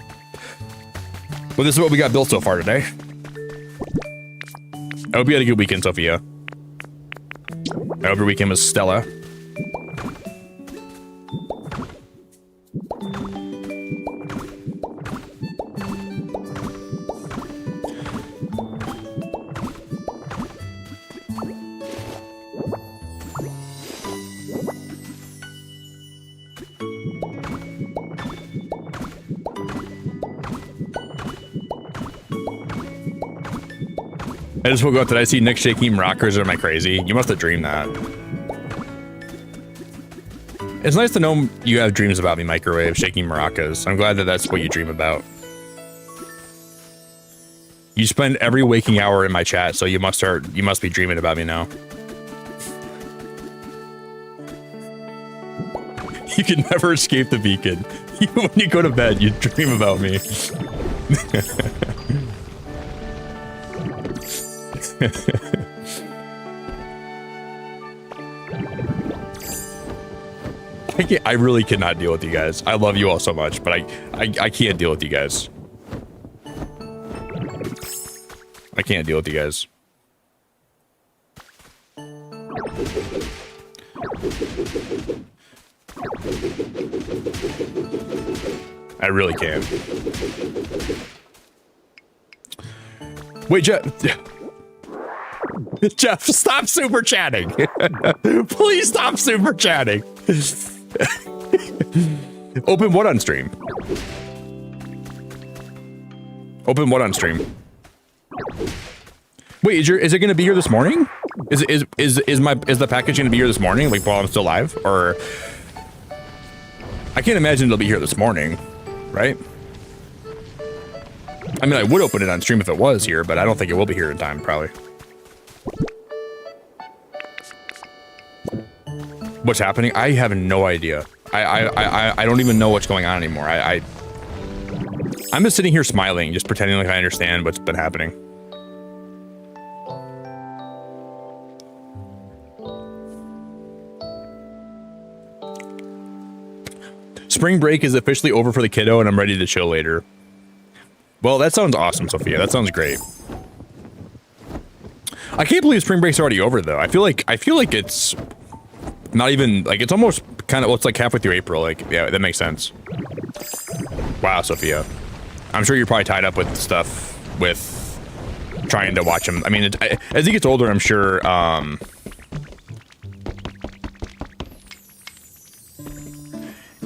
But this is what we got built so far today. I hope you had a good weekend, Sophia. I hope your weekend was stellar. I just woke up. Did I see Nick shaking rockers or am I crazy? You must have dreamed that. It's nice to know you have dreams about me, Microwave, shaking maracas. I'm glad that that's what you dream about. You spend every waking hour in my chat, so you must be dreaming about me now. You can never escape the Beacon. When you go to bed, you dream about me. I really cannot deal with you guys. I love you all so much, but I can't deal with you guys. I can't deal with you guys. I really can't. Wait, Jeff, stop super chatting. Please stop super chatting. Open what on stream? Open what on stream? Wait, is it gonna be here this morning? Is the package gonna be here this morning, like while I'm still live? Or I can't imagine it'll be here this morning, right? I mean, I would open it on stream if it was here, but I don't think it will be here in time, probably. What's happening? I have no idea. I don't even know what's going on anymore. I'm just sitting here smiling, just pretending like I understand what's been happening. Spring break is officially over for the kiddo, and I'm ready to chill later. Well, that sounds awesome, Sophia. That sounds great. I can't believe spring break's already over, though. I feel like it's not even like it's almost kind of well, it's like halfway through April. Like, yeah, that makes sense. Wow, Sophia. I'm sure you're probably tied up with stuff with trying to watch him. I mean, as he gets older, I'm sure.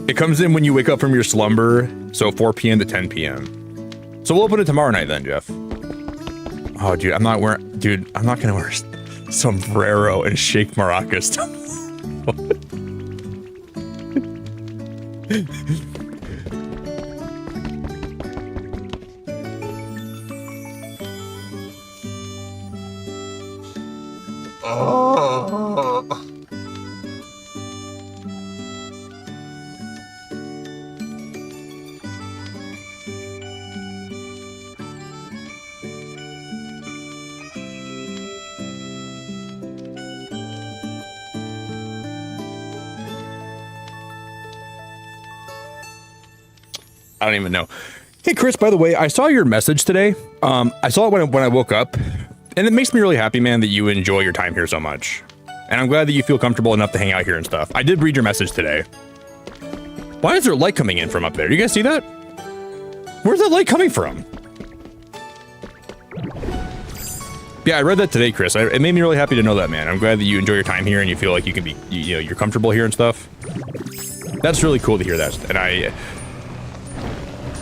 It comes in when you wake up from your slumber, so 4 p.m. to 10 p.m. So we'll open it tomorrow night then, Jeff. Oh, dude, I'm not gonna wear sombrero and shake maracas. I don't even know. Hey, Chris, by the way, I saw your message today. I saw it when I woke up, and it makes me really happy, man, that you enjoy your time here so much. And I'm glad that you feel comfortable enough to hang out here and stuff. I did read your message today. Why is there light coming in from up there? Do you guys see that? Where's that light coming from? Yeah, I read that today, Chris. It made me really happy to know that, man. I'm glad that you enjoy your time here and you feel like you can be, you're comfortable here and stuff. That's really cool to hear that. And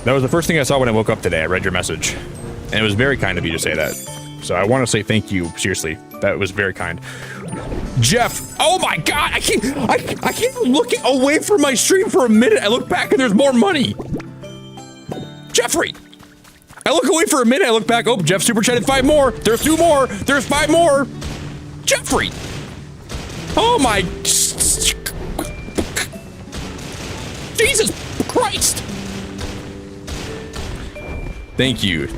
that was the first thing I saw when I woke up today. I read your message, and it was very kind of you to say that. So I want to say thank you. Seriously, that was very kind. Jeff, oh my God, I keep looking away from my stream for a minute. I look back and there's more money. Jeffrey, I look away for a minute. I look back. Oh, Jeff super chatted 5 more. There's 2 more. There's 5 more. Jeffrey. Oh my. Jesus Christ. Thank you.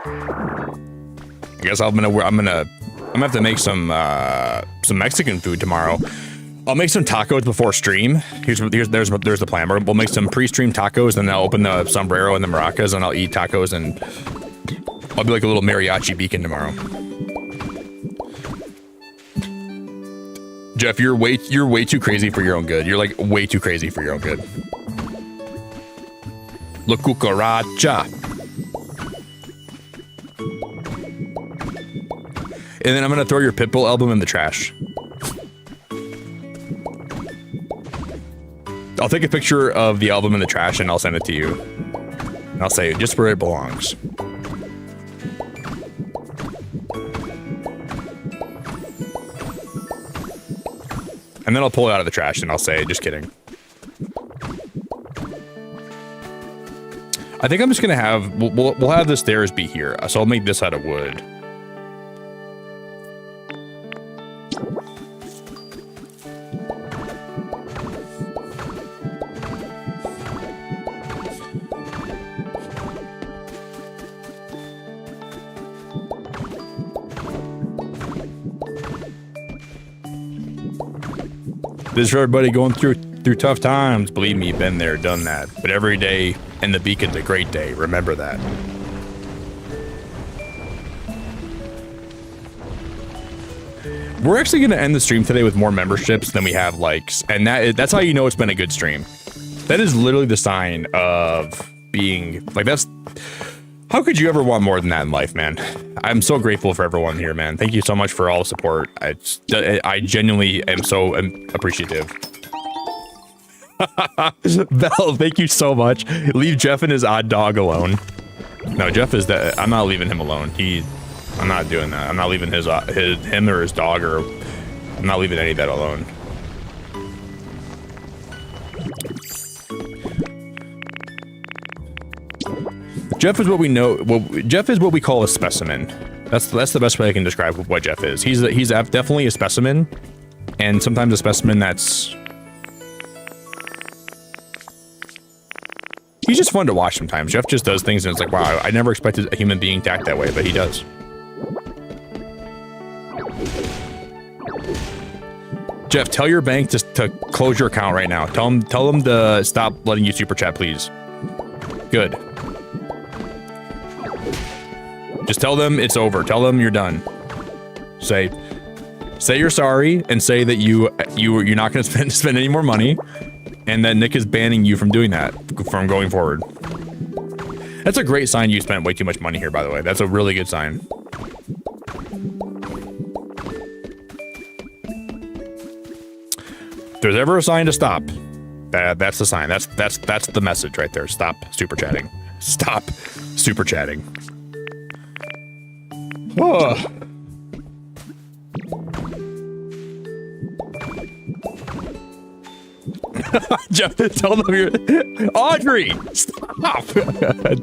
I guess I'm gonna have to make some Mexican food tomorrow. I'll make some tacos before stream. There's the plan. We'll make some pre-stream tacos, and then I'll open the sombrero and the maracas, and I'll eat tacos, and I'll be like a little mariachi beacon tomorrow. Jeff, you're way too crazy for your own good. You're like way too crazy for your own good. La cucaracha. And then I'm gonna throw your Pitbull album in the trash. I'll take a picture of the album in the trash and I'll send it to you. And I'll say just where it belongs. And then I'll pull it out of the trash and I'll say, just kidding. I think I'm just gonna have, we'll have the stairs be here. So I'll make this out of wood. This is for everybody going through tough times. Believe me, been there, done that. But every day in the beacon's a great day. Remember that. We're actually going to end the stream today with more memberships than we have likes. And that's how you know it's been a good stream. That is literally the sign of being like, that's how could you ever want more than that in life, man? I'm so grateful for everyone here, man. Thank you so much for all the support. I genuinely am so appreciative. Bell, thank you so much. Leave Jeff and his odd dog alone. No, Jeff is that. I'm not leaving him alone. I'm not doing that. I'm not leaving him or his dog, or I'm not leaving any of that alone. Jeff is what we know. Well, Jeff is what we call a specimen. That's the best way I can describe what Jeff is. He's definitely a specimen, and sometimes a specimen that's. He's just fun to watch sometimes. Jeff just does things and it's like, wow, I never expected a human being to act that way, but he does. Jeff, tell your bank to close your account right now. Tell them to stop letting you super chat, please. Good. Just tell them it's over. Tell them you're done. Say you're sorry and say that you're not going to spend any more money, and that Nick is banning you from doing that from going forward. That's a great sign you spent way too much money here, by the way. That's a really good sign. If there's ever a sign to stop, that's the sign. That's the message right there. Stop super chatting. Stop super chatting. Oh. Jeff, tell them you're Audrey. Stop!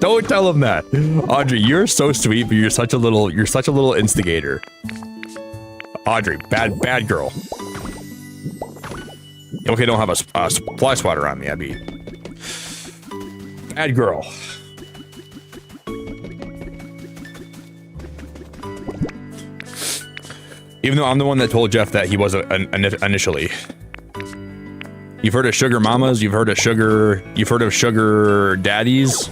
Don't tell them that. Audrey, you're so sweet, but you're such a little instigator. Audrey, bad girl. Okay, don't have a fly swatter on me, Abby. Bad girl. Even though I'm the one that told Jeff that he wasn't initially. You've heard of sugar mamas. You've heard of sugar daddies.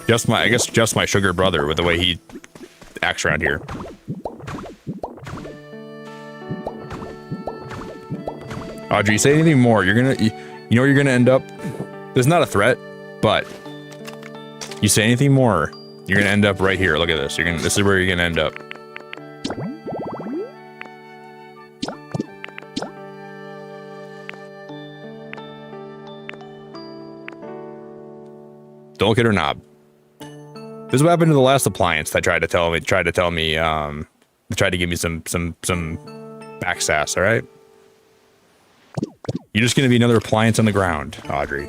I guess just my sugar brother with the way he acts around here. Audrey, say anything more. You know where you're gonna end up. This is not a threat, but you say anything more, you're gonna end up right here. Look at this. This is where you're gonna end up. Don't look at her knob. This is what happened to the last appliance that tried to give me some back sass, all right? You're just gonna be another appliance on the ground, Audrey.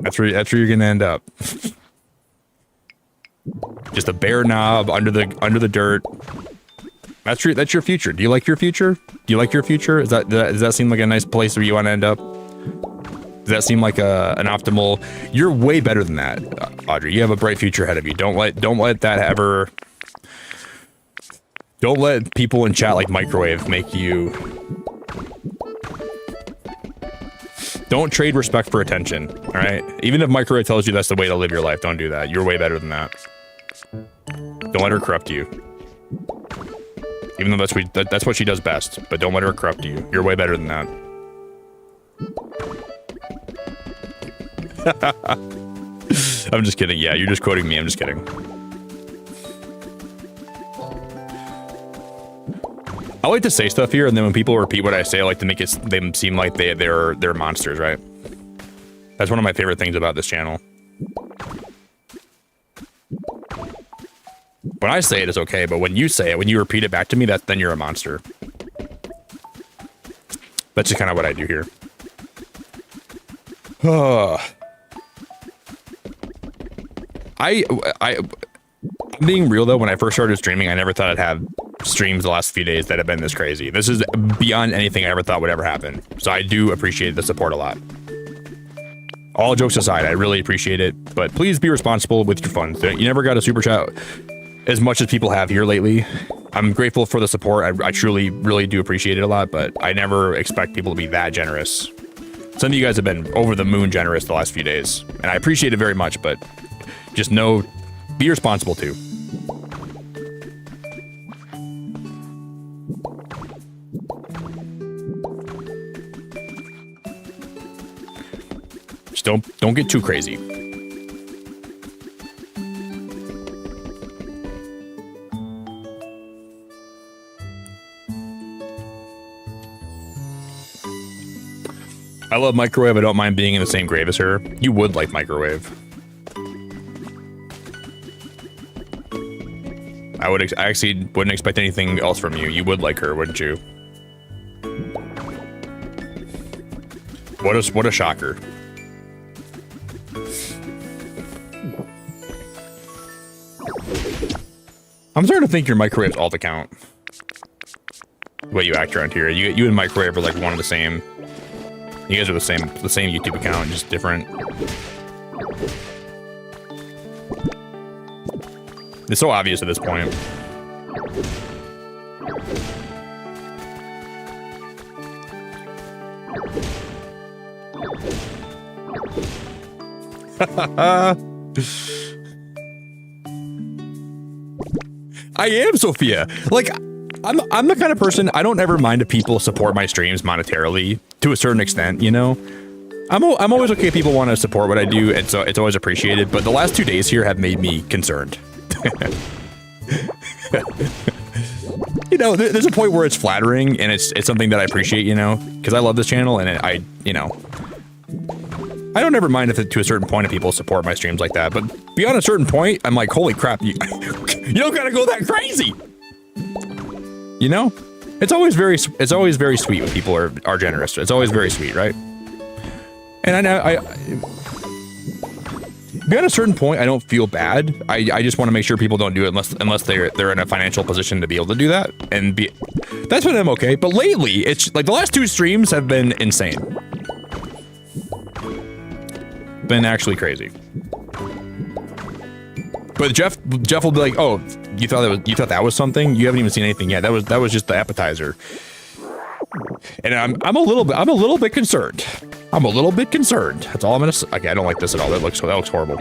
That's where you're gonna end up. Just a bare knob under the dirt. That's your future. Do you like your future? Does that seem like a nice place where you want to end up? Does that seem like an optimal? You're way better than that, Audrey. You have a bright future ahead of you. Don't let that ever. Don't let people in chat like Microwave make you. Don't trade respect for attention. All right. Even if Microwave tells you that's the way to live your life, don't do that. You're way better than that. Don't let her corrupt you. Even though that's what she does best. But don't let her corrupt you. You're way better than that. I'm just kidding. Yeah, you're just quoting me. I'm just kidding. I like to say stuff here, and then when people repeat what I say, I like to make them seem like they're monsters, right? That's one of my favorite things about this channel. When I say it, it's okay, but when you say it, when you repeat it back to me, then you're a monster. That's just kind of what I do here. I'm being real though, when I first started streaming, I never thought I'd have streams the last few days that have been this crazy. This is beyond anything I ever thought would ever happen. So I do appreciate the support a lot. All jokes aside, I really appreciate it, but please be responsible with your funds. You never got a super chat as much as people have here lately. I'm grateful for the support. I truly, really do appreciate it a lot, but I never expect people to be that generous. Some of you guys have been over the moon generous the last few days, and I appreciate it very much, but just know, be responsible too. Just don't get too crazy. I love Microwave. I don't mind being in the same grave as her. You would like Microwave. I actually wouldn't expect anything else from you. You would like her, wouldn't you? What a shocker. I'm starting to think your Microwave's alt account. The way you act around here. You and Microwave are like one of the same. You guys are the same YouTube account, just different. It's so obvious at this point. I am Sophia. Like, I'm the kind of person, I don't ever mind if people support my streams monetarily to a certain extent, you know? I'm always okay if people want to support what I do, and so it's always appreciated, but the last 2 days here have made me concerned. You know, there's a point where it's flattering, and it's something that I appreciate, you know? Because I love this channel, and you know, I don't ever mind if to a certain point if people support my streams like that, but beyond a certain point, I'm like, holy crap, you don't gotta go that crazy! You know, it's always very sweet when people are generous. It's always very sweet, right? And I know beyond a certain point, I don't feel bad. I just want to make sure people don't do it unless they're in a financial position to be able to do that, and that's when I'm okay. But lately, it's like the last 2 streams have been insane, been actually crazy. But Jeff will be like, "Oh, you thought that was something? You haven't even seen anything yet. That was just the appetizer." And I'm a little bit concerned. I'm a little bit concerned. That's all I'm gonna say. Okay, I don't like this at all. That looks horrible.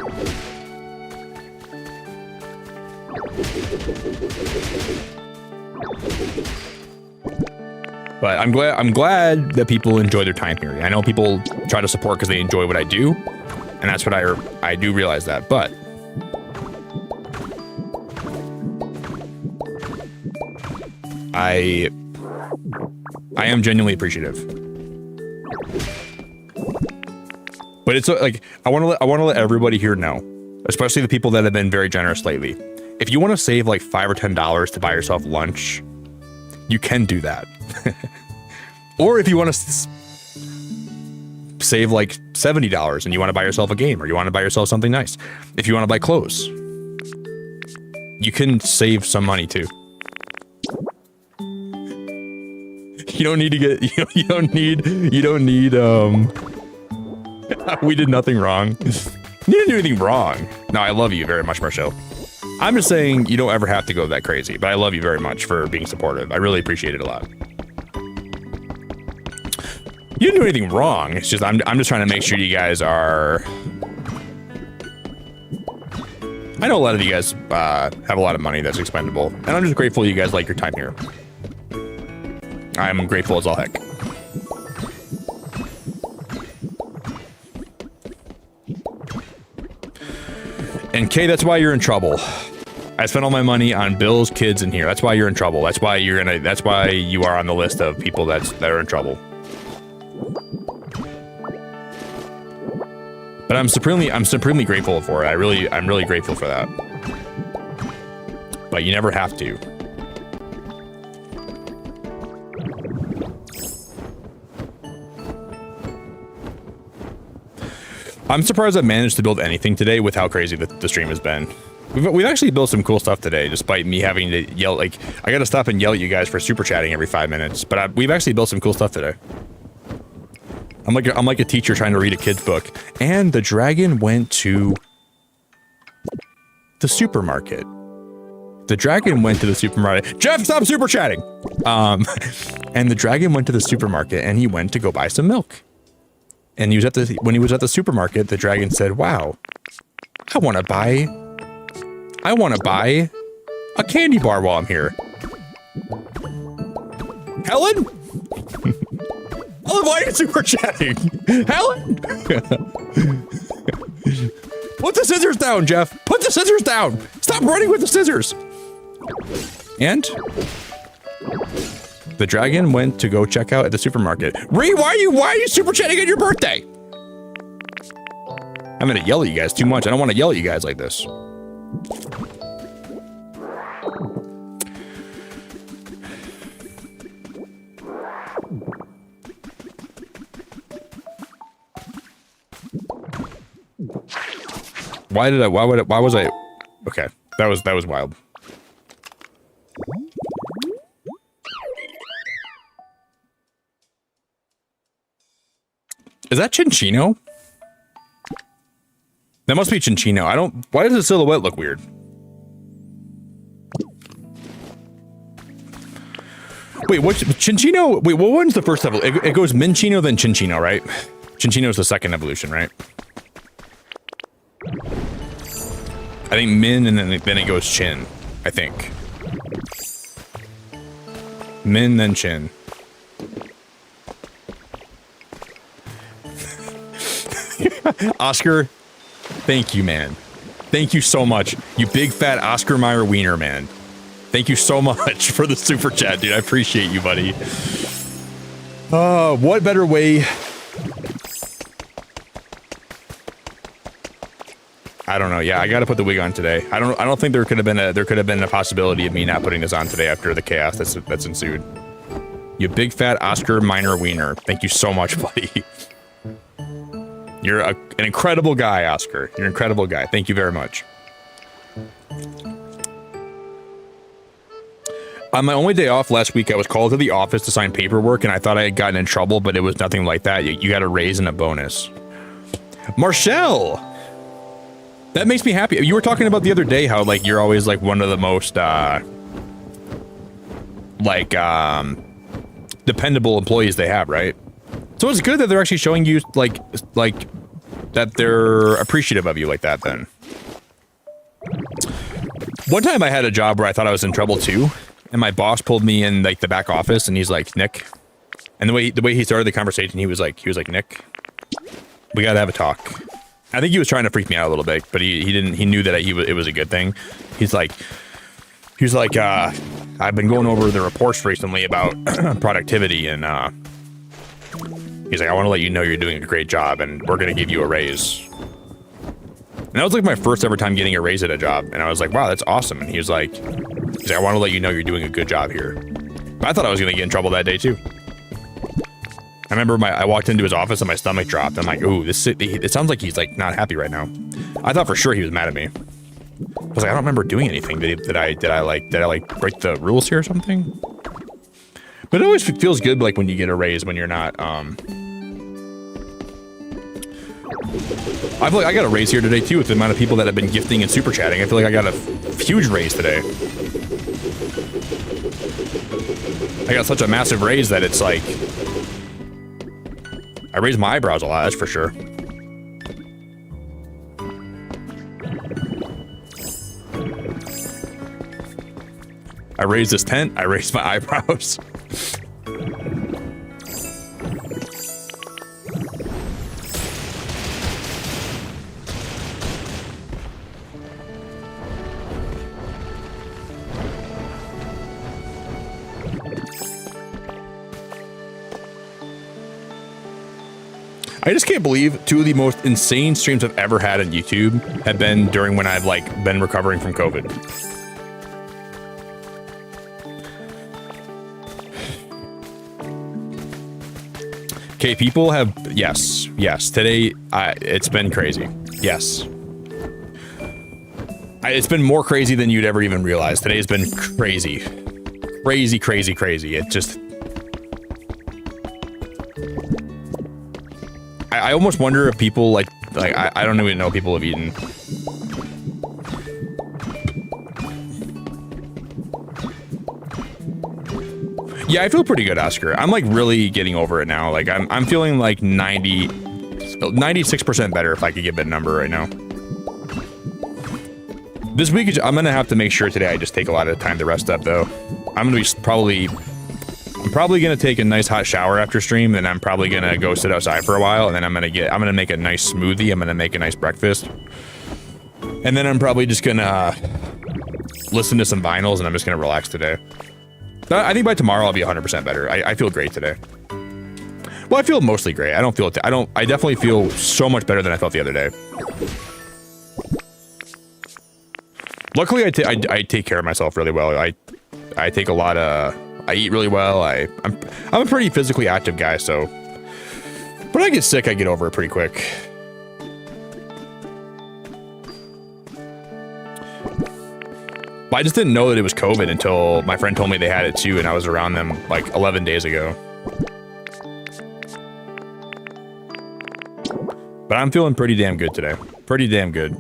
But I'm glad that people enjoy their time here. I know people try to support because they enjoy what I do, and that's what I do realize that. But I am genuinely appreciative. But it's like I want to let everybody here know, especially the people that have been very generous lately. If you want to save like $5 or $10 to buy yourself lunch, you can do that. Or if you want to save like $70 and you want to buy yourself a game, or you want to buy yourself something nice, if you want to buy clothes, you can save some money too. You don't need to get, you don't need, we did nothing wrong. You didn't do anything wrong. No, I love you very much, Marshall. I'm just saying you don't ever have to go that crazy, but I love you very much for being supportive. I really appreciate it a lot. You didn't do anything wrong. It's just, I'm just trying to make sure you guys are, I know a lot of you guys have a lot of money that's expendable, and I'm just grateful you guys like your time here. I'm grateful as all heck. And Kay, that's why you're in trouble. I spent all my money on Bill's kids in here. That's why you're in trouble. That's why you are on the list of people that are in trouble. But I'm supremely grateful for it. I'm really grateful for that. But you never have to. I'm surprised I managed to build anything today with how crazy the stream has been. We've actually built some cool stuff today, despite me having to yell. Like, I gotta stop and yell at you guys for super chatting every 5 minutes. But we've actually built some cool stuff today. I'm like a teacher trying to read a kid's book. And the dragon went to the supermarket. the dragon went to the supermarket. Jeff, stop super chatting. And the dragon went to the supermarket and he went to go buy some milk. And when he was at the supermarket, the dragon said, "Wow, I want to buy a candy bar while I'm here." Helen? Helen, why are you super chatting? Helen? Put the scissors down, Jeff. Put the scissors down. Stop running with the scissors. And the dragon went to go check out at the supermarket. Ree, why are you super chatting on your birthday? I'm gonna yell at you guys too much. I don't want to yell at you guys like this. Why was I? Okay, that was wild. Is that Chinchino? That must be Chinchino. Why does the silhouette look weird? Wait, what's Chinchino? Wait, what one's the first level? It goes Minchino, then Chinchino, right? Chinchino's the second evolution, right? I think Min, and then it goes Chin, I think. Min, then Chin. Oscar, thank you, man. Thank you so much. You big fat Oscar Mayer wiener, man. Thank you so much for the super chat, dude. I appreciate you, buddy. What better way? I don't know. Yeah, I got to put the wig on today. I don't think there could have been a possibility of me not putting this on today after the chaos that's ensued. You big fat Oscar Minor wiener. Thank you so much, buddy. You're an incredible guy, Oscar. You're an incredible guy. Thank you very much. On my only day off last week, I was called to the office to sign paperwork, and I thought I had gotten in trouble, but it was nothing like that. You got a raise and a bonus. Marshall! That makes me happy. You were talking about the other day how, like, you're always, like, one of the most, dependable employees they have, right? So it's good that they're actually showing you, like, that they're appreciative of you like that, then. One time I had a job where I thought I was in trouble, too. And my boss pulled me in, like, the back office, and he's like, "Nick." And the way he started the conversation, he was like, "Nick, we gotta have a talk." I think he was trying to freak me out a little bit, but he didn't. He knew that it was a good thing. He's like, "I've been going over the reports recently about productivity, and he's like, I want to let you know you're doing a great job, and we're gonna give you a raise." And that was like my first ever time getting a raise at a job, and I was like, "Wow, that's awesome." And he's like, "I want to let you know you're doing a good job here." But I thought I was gonna get in trouble that day too. I remember I walked into his office and my stomach dropped. I'm like, "Ooh, it sounds like he's like not happy right now." I thought for sure he was mad at me. I was like, "I don't remember doing anything. Did I break the rules here or something?" But it always feels good, like when you get a raise when you're not. I feel like I got a raise here today too with the amount of people that have been gifting and super chatting. I feel like I got a huge raise today. I got such a massive raise that it's like I raised my eyebrows a lot, that's for sure. I raised this tent, I raised my eyebrows. I just can't believe two of the most insane streams I've ever had on YouTube have been during when I've like been recovering from COVID. Okay, people have, yes, today, it's been crazy, yes. It's been more crazy than you'd ever even realize. Today's been crazy. Crazy. It just, I almost wonder if people like I don't even know if people have eaten. Yeah, I feel pretty good, Oscar. I'm like really getting over it now. Like I'm feeling like 96% better if I could give it a number right now. This week, I'm gonna have to make sure today I just take a lot of time to rest up though. I'm probably gonna take a nice hot shower after stream, and I'm probably gonna go sit outside for a while, and then I'm gonna make a nice smoothie. I'm gonna make a nice breakfast, and then I'm probably just gonna listen to some vinyls, and I'm just gonna relax today. I think by tomorrow I'll be 100% better. I feel great today. Well, I feel mostly great. I definitely feel so much better than I felt the other day. Luckily, I take care of myself really well. I take a lot of, I eat really well. I'm a pretty physically active guy, so when I get sick, I get over it pretty quick. But I just didn't know that it was COVID until my friend told me they had it too, and I was around them like 11 days ago. But I'm feeling pretty damn good today. Pretty damn good.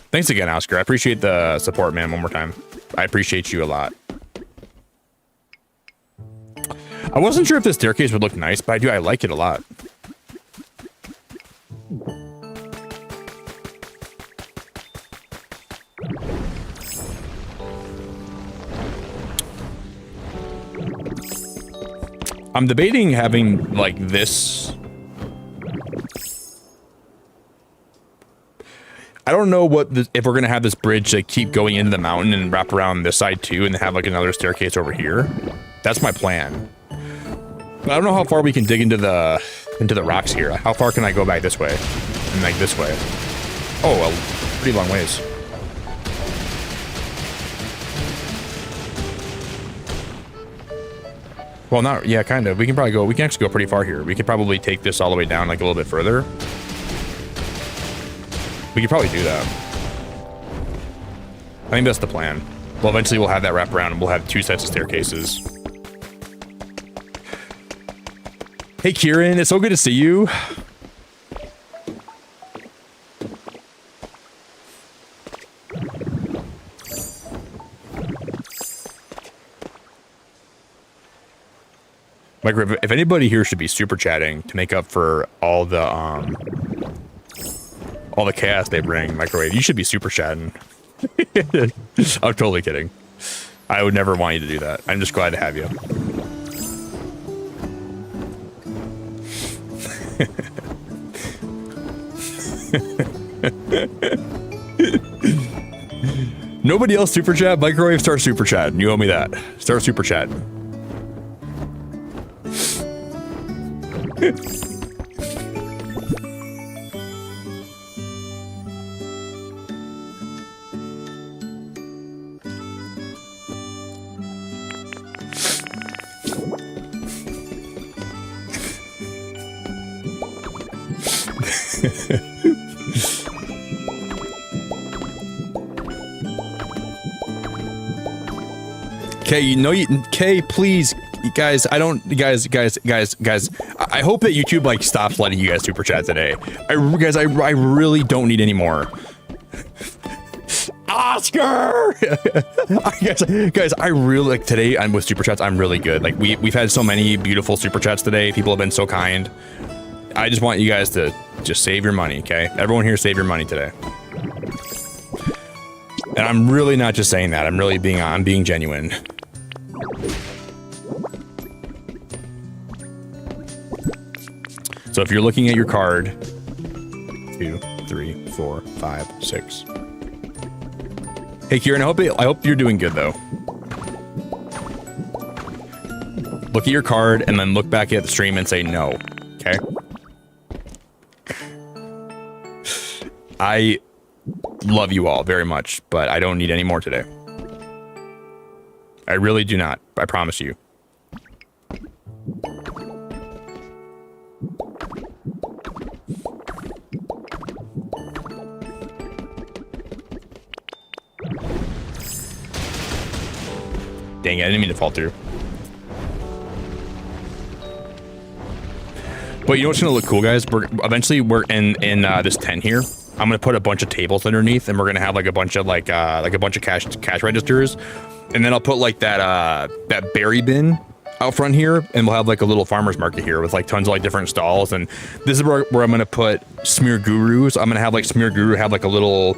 Thanks again, Oscar. I appreciate the support, man, one more time. I appreciate you a lot. I wasn't sure if this staircase would look nice, but I like it a lot. I'm debating having like this. I don't know if we're gonna have this bridge like keep going into the mountain and wrap around this side too, and have like another staircase over here. That's my plan. But I don't know how far we can dig into the rocks here. How far can I go back this way and like this way? Oh, well, pretty long ways. Well, not, yeah, kind of. We can actually go pretty far here. We could probably take this all the way down like a little bit further. We could probably do that. I think that's the plan. Well, eventually we'll have that wrap around and we'll have 2 sets of staircases. Hey, Kieran, it's so good to see you. Like, if anybody here should be super chatting to make up for all the chaos they bring, Microwave, you should be super chatting. I'm totally kidding. I would never want you to do that. I'm just glad to have you. Nobody else super chat? Microwave, start super chat. You owe me that. Start super chat. Kay, please, guys, I hope that YouTube like stops letting you guys super chat today. I really don't need any more. Oscar! guys, I really like today. I'm with super chats. I'm really good. Like we've had so many beautiful super chats today. People have been so kind. I just want you guys to just save your money, okay? Everyone here, save your money today. And I'm really not just saying that. I'm being genuine. So if you're looking at your card, 2, 3, 4, 5, 6. Hey, Kieran, I hope you're doing good though. Look at your card and then look back at the stream and say no, okay? I love you all very much, but I don't need any more today. I really do not. I promise you. Dang it, I didn't mean to fall through. But you know what's gonna look cool, guys? We're in this tent here. I'm gonna put a bunch of tables underneath, and we're gonna have like a bunch of cash registers, and then I'll put like that berry bin out front here, and we'll have like a little farmer's market here with like tons of like different stalls. And this is where I'm gonna put Smear Gurus. I'm gonna have like Smear Guru have like a little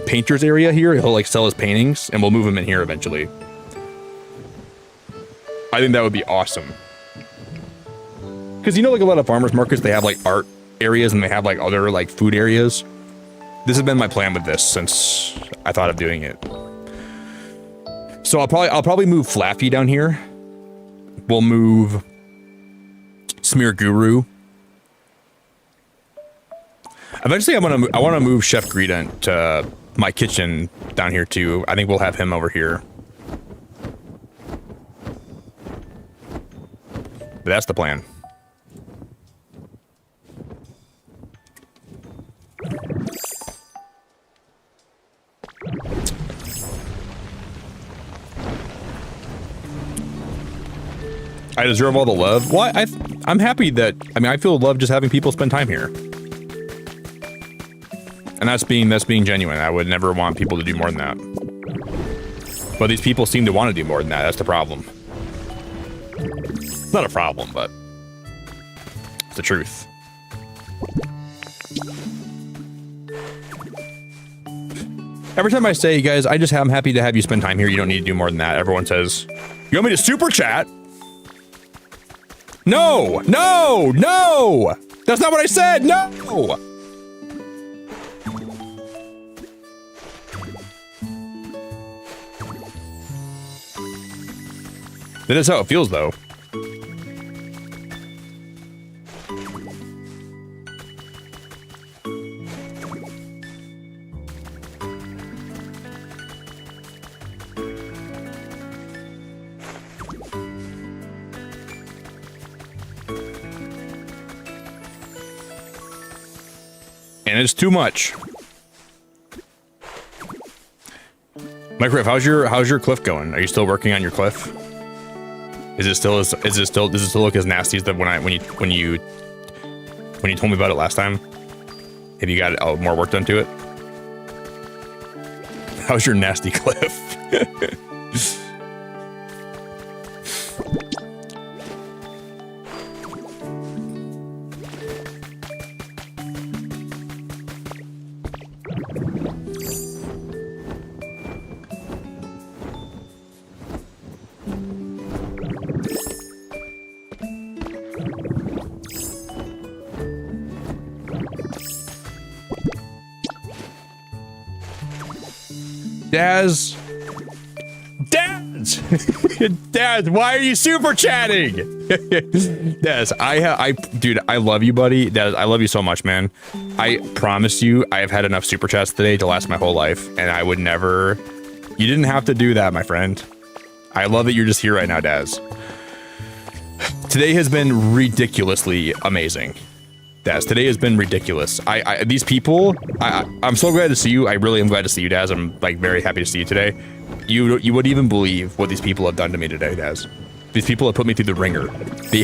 painter's area here. He'll like sell his paintings, and we'll move him in here eventually. I think that would be awesome. Because you know, like a lot of farmers markets, they have like art areas and they have like other like food areas. This has been my plan with this since I thought of doing it. So I'll probably move Flaffy down here. We'll move Smear Guru. Eventually, I want to move Chef Greedent to my kitchen down here too. I think we'll have him over here. But that's the plan. I deserve all the love. Well, I'm happy that, I mean, I feel love just having people spend time here. And that's being genuine. I would never want people to do more than that. But these people seem to want to do more than that. That's the problem. It's not a problem, but it's the truth. Every time I say, you guys, I'm happy to have you spend time here. You don't need to do more than that. Everyone says, you want me to super chat? No, no, no! That's not what I said, no! That is how it feels, though. And it's too much. Microwave, how's your cliff going? Are you still working on your cliff? Does it still look as nasty as when you told me about it last time? Have you got more work done to it? How's your nasty cliff? Daz, why are you super chatting? Daz, dude, I love you, buddy. Daz, I love you so much, man. I promise you, I have had enough super chats today to last my whole life, and I would never. You didn't have to do that, my friend. I love that you're just here right now, Daz. Today has been ridiculously amazing. Daz, today has been ridiculous. These people, I'm so glad to see you. I really am glad to see you, Daz. I'm like very happy to see you today. You wouldn't even believe what these people have done to me today, Daz. These people have put me through the ringer. We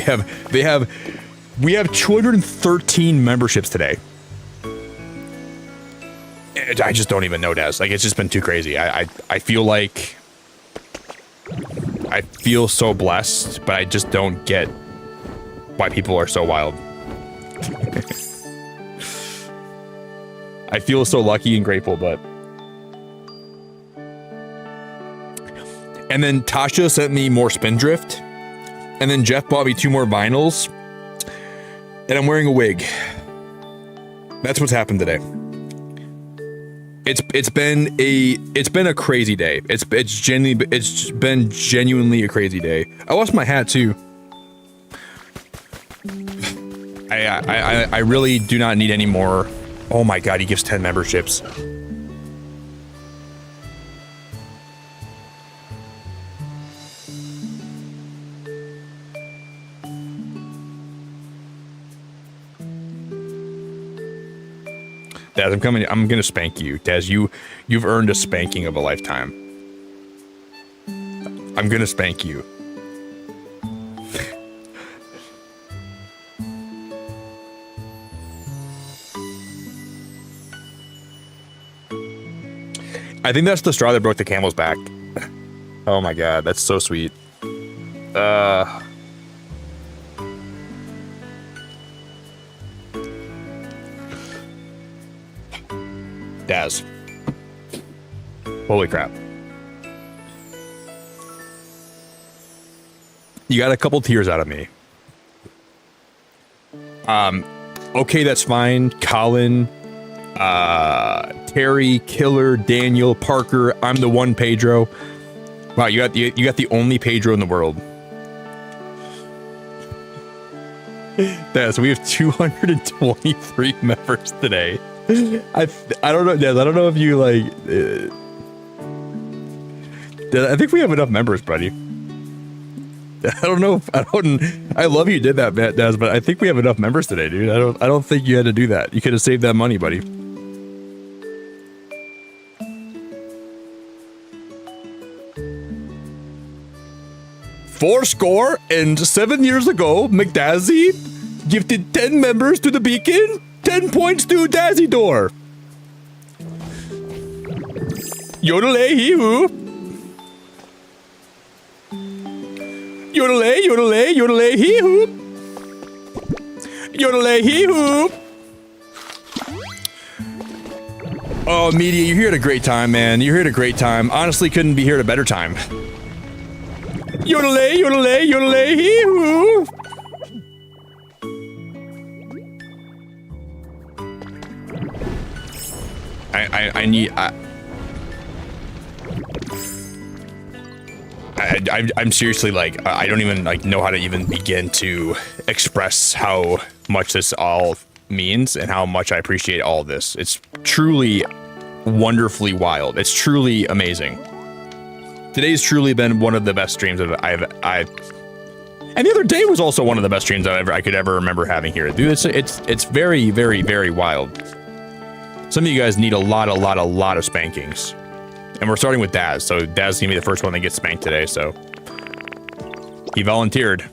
have 213 memberships today. And I just don't even know, Daz. Like, it's just been too crazy. I feel like I feel so blessed, but I just don't get why people are so wild. I feel so lucky and grateful, but. And then Tasha sent me more Spindrift. And then Jeff bought me 2 more vinyls. And I'm wearing a wig. That's what's happened today. It's been a crazy day. It's been genuinely a crazy day. I lost my hat too. I really do not need any more. Oh my god, he gives 10 memberships. Daz, I'm coming. I'm gonna spank you, Daz. You've earned a spanking of a lifetime. I'm gonna spank you. I think that's the straw that broke the camel's back. Oh my god, that's so sweet. Daz. Holy crap. You got a couple tears out of me. Okay, that's fine. Colin, Terry, Killer, Daniel, Parker. I'm the one Pedro. Wow, you got the only Pedro in the world. Yeah, so we have 223 members today. I don't know, Dad. I don't know if you like. I think we have enough members, buddy. I don't know. I love you did that, Daz, but I think we have enough members today, dude. I don't think you had to do that. You could have saved that money, buddy. Fourscore and 7 years ago, McDazzy gifted 10 members to the Beacon, 10 points to Dazzy Door. Yodelay hee hoo. Yodelay, yodelay, yodelay hee hoo. Yodelay hee hoo. Oh, Media, you're here at a great time, man. You're here at a great time. Honestly, couldn't be here at a better time. Yodelay, yodelay, yodelay hee hoo. I'm seriously like, I don't even like know how to even begin to express how much this all means and how much I appreciate all of this. It's truly wonderfully wild. It's truly amazing. Today's truly been one of the best streams and the other day was also one of the best streams I could ever remember having here. Dude, it's very, very, very wild. Some of you guys need a lot of spankings. And we're starting with Daz, so Daz is gonna be the first one that gets spanked today, so. He volunteered.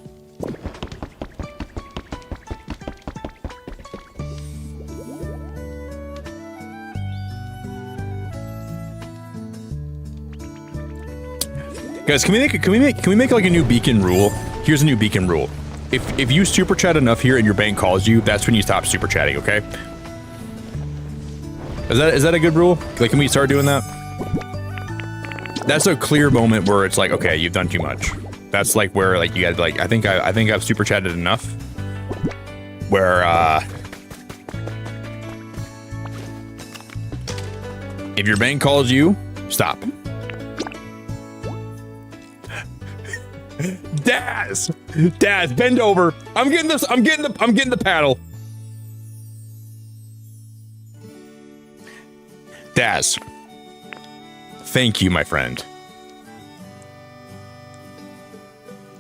Guys, can we make like a new beacon rule? Here's a new beacon rule. If you super chat enough here and your bank calls you, that's when you stop super chatting, okay? Is that a good rule? Like, can we start doing that? That's a clear moment where it's like, okay, you've done too much. That's like where like you guys like, I think I've super chatted enough. Where if your bank calls you, stop. Daz, bend over. I'm getting the paddle. Daz. Thank you, my friend.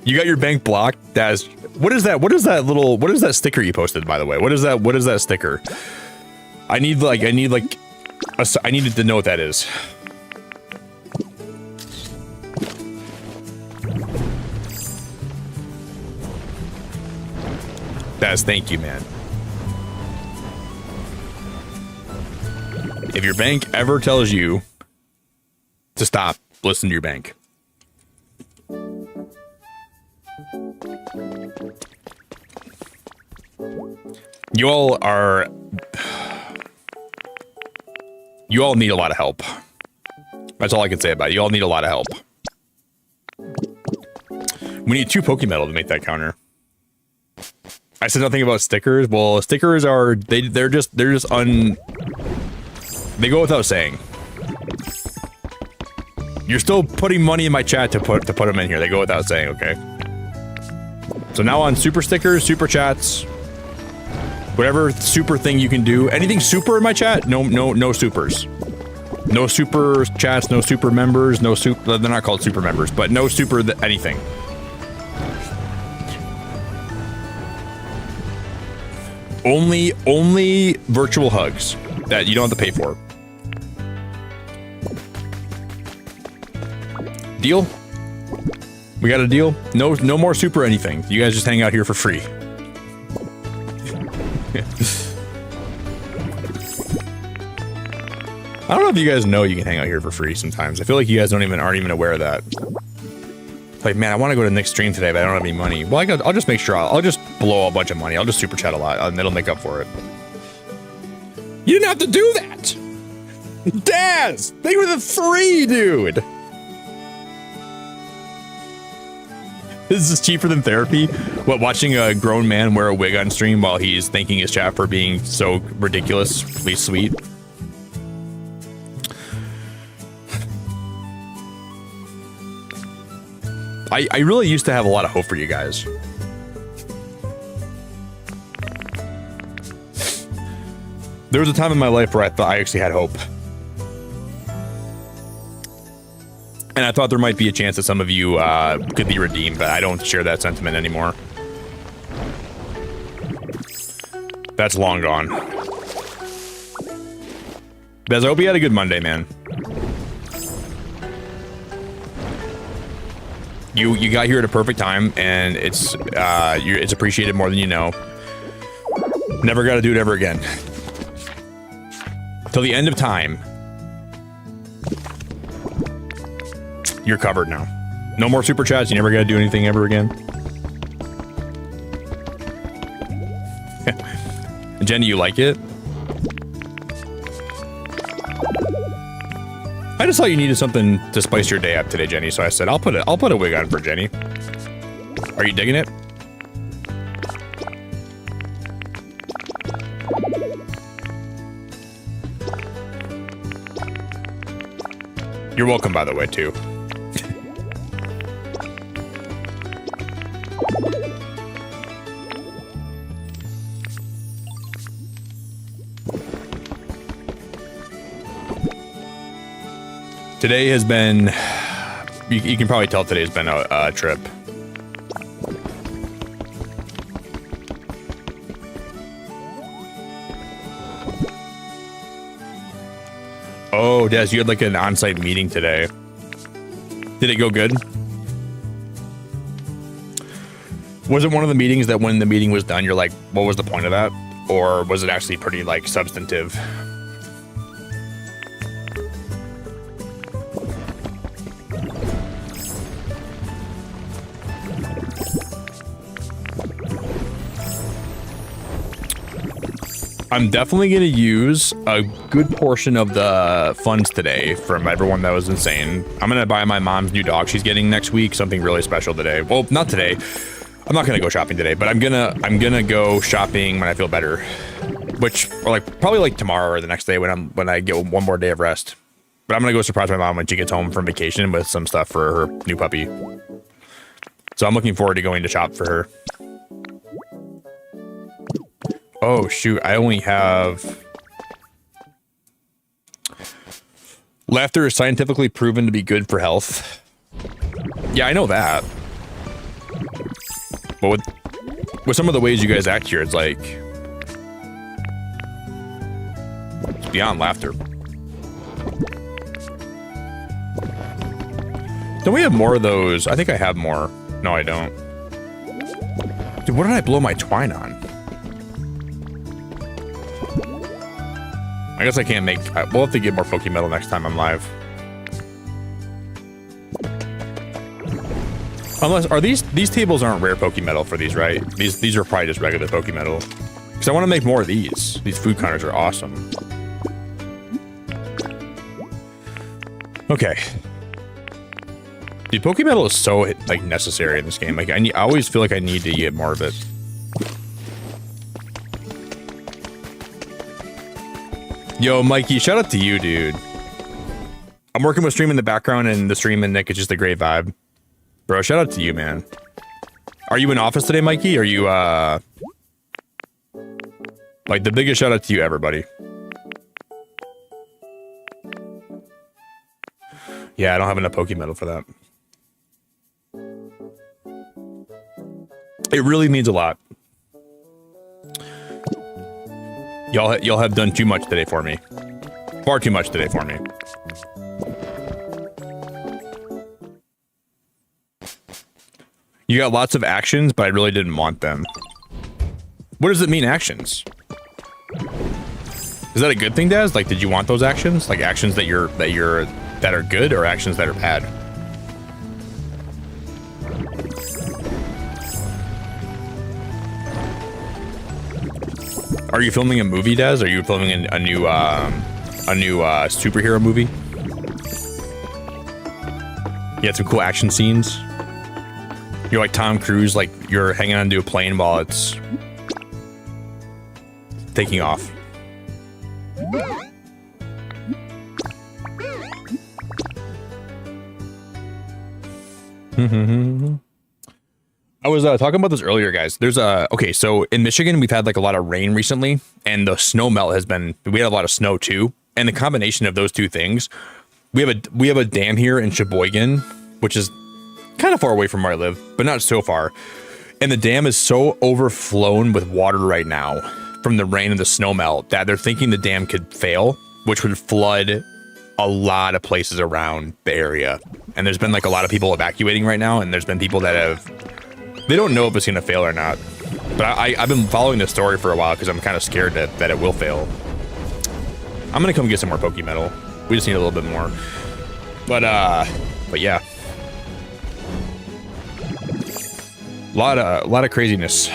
You got your bank blocked? Daz, what is that? What is that sticker you posted, by the way? What is that sticker? I needed to know what that is. Daz, thank you, man. If your bank ever tells you to stop, listen to your bank. You all need a lot of help. That's all I can say about it. You all need a lot of help. We need 2 Pokemetal to make that counter. I said nothing about stickers. Well, stickers are they go without saying. You're still putting money in my chat to put them in here. They go without saying, okay? So now on super stickers, super chats, whatever super thing you can do. Anything super in my chat? No supers. No super chats, no super members, no super. They're not called super members, but no super anything. Only virtual hugs that you don't have to pay for. Deal? We got a deal? No more super anything. You guys just hang out here for free. I don't know if you guys know you can hang out here for free sometimes. I feel like you guys aren't even aware of that. Like, man, I want to go to Nick's stream today, but I don't have any money. Well, I'll just make sure I'll just blow a bunch of money. I'll just super chat a lot, and it'll make up for it. You didn't have to do that, Daz. They were the 3, dude. This is cheaper than therapy. What, watching a grown man wear a wig on stream while he's thanking his chat for being so ridiculously sweet? I really used to have a lot of hope for you guys. There was a time in my life where I thought I actually had hope. And I thought there might be a chance that some of you could be redeemed, but I don't share that sentiment anymore. That's long gone. Bez, I hope you had a good Monday, man. You got here at a perfect time, and it's appreciated more than you know. Never got to do it ever again. Till the end of time. You're covered now. No more super chats. You never got to do anything ever again. Jenny, you like it? I just thought you needed something to spice your day up today, Jenny. So I said, I'll put a wig on for Jenny. Are you digging it? You're welcome, by the way, too. Today has been, you can probably tell today's been a trip. Oh, Des, you had like an on-site meeting today. Did it go good? Was it one of the meetings that when the meeting was done, you're like, what was the point of that? Or was it actually pretty like substantive? I'm definitely going to use a good portion of the funds today from everyone that was insane. I'm going to buy my mom's new dog she's getting next week, something really special today. Well, not today. I'm not going to go shopping today, but I'm going to go shopping when I feel better. Which, or like, probably like tomorrow or the next day when I get one more day of rest. But I'm going to go surprise my mom when she gets home from vacation with some stuff for her new puppy. So I'm looking forward to going to shop for her. Oh, shoot. I only have... Laughter is scientifically proven to be good for health. Yeah, I know that. But with some of the ways you guys act here, it's like... It's beyond laughter. Don't we have more of those? I think I have more. No, I don't. Dude, what did I blow my twine on? I guess I can't make... We'll have to get more Pokemetal next time I'm live. Unless... Are these tables aren't rare Pokemetal for these, right? These are probably just regular Pokemetal. Because I want to make more of these. These food counters are awesome. Okay. Dude, Pokemetal is so, like, necessary in this game. Like, I always feel like I need to get more of it. Yo, Mikey, shout out to you, dude. I'm working with stream in the background, and the stream and Nick is just a great vibe. Bro, shout out to you, man. Are you in office today, Mikey? Are you, like, the biggest shout out to you ever, buddy. Yeah, I don't have enough Pokemetal for that. It really means a lot. Y'all have done too much today for me. Far too much today for me. You got lots of actions, but I really didn't want them. What does it mean, actions? Does Is that a good thing, Daz? Like, did you want those actions? Like actions that are good, or actions that are bad? Are you filming a movie, Daz? Are you filming a new superhero movie? You had some cool action scenes. You're like Tom Cruise, like you're hanging onto a plane while it's taking off. I was talking about this earlier, guys. There's okay, so in Michigan, we've had like a lot of rain recently, and the snow melt has been, we had a lot of snow too. And the combination of those two things, we have a dam here in Sheboygan, which is kind of far away from where I live, but not so far. And the dam is so overflown with water right now from the rain and the snow melt that they're thinking the dam could fail, which would flood a lot of places around the area. And there's been like a lot of people evacuating right now, and there's been people that they don't know if it's gonna fail or not. But I've been following this story for a while because I'm kind of scared that it will fail. I'm gonna come get some more Poke Metal. We just need a little bit more. But yeah. A lot of craziness.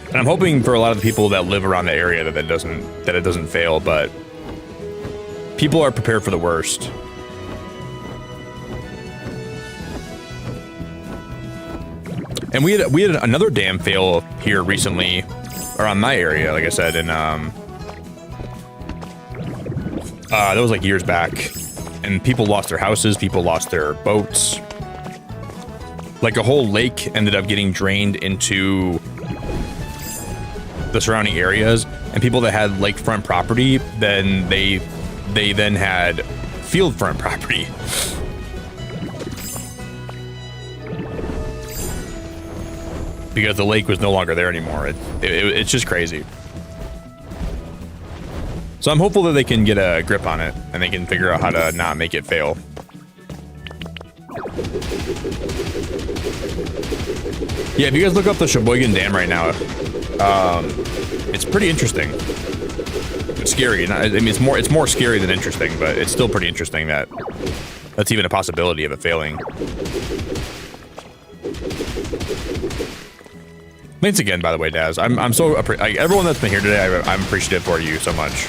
And I'm hoping for a lot of the people that live around the area that it doesn't fail, but people are prepared for the worst. And we had another dam fail here recently around my area, like I said, and that was like years back, and people lost their houses, people lost their boats. Like a whole lake ended up getting drained into the surrounding areas, and people that had lakefront property, then they then had field front property. Because the lake was no longer there anymore. It's just crazy. So I'm hopeful that they can get a grip on it and they can figure out how to not make it fail. Yeah, if you guys look up the Sheboygan Dam right now, it's pretty interesting. It's scary. I mean, it's more scary than interesting, but it's still pretty interesting that that's even a possibility of it failing. Thanks again, by the way, Daz. I'm so like, everyone that's been here today, I'm appreciative for you so much.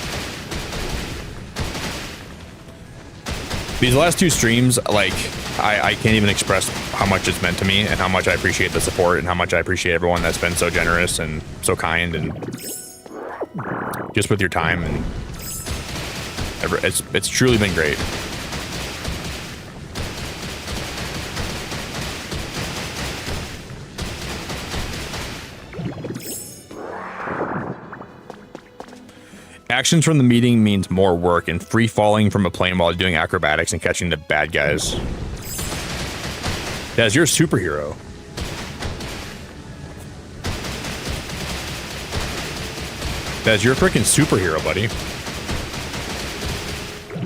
These last two streams, like, I can't even express how much it's meant to me and how much I appreciate the support and how much I appreciate everyone that's been so generous and so kind and just with your time, and it's truly been great. Actions from the meeting means more work and free falling from a plane while doing acrobatics and catching the bad guys. Daz, you're a superhero. Daz, you're a freaking superhero, buddy.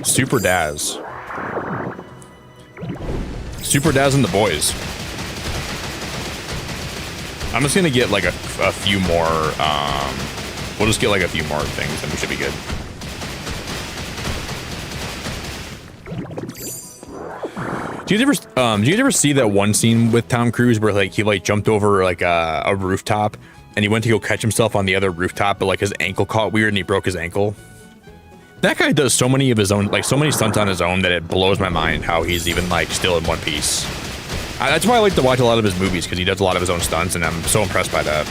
Super Daz. Super Daz and the boys. I'm just gonna get like a few more, we'll just get like a few more things and we should be good. Do you ever see that one scene with Tom Cruise where like he like jumped over like a rooftop and he went to go catch himself on the other rooftop, but like his ankle caught weird and he broke his ankle? That guy does so many of his own, like so many stunts on his own that it blows my mind how he's even like still in one piece. That's why I like to watch a lot of his movies, because he does a lot of his own stunts and I'm so impressed by that.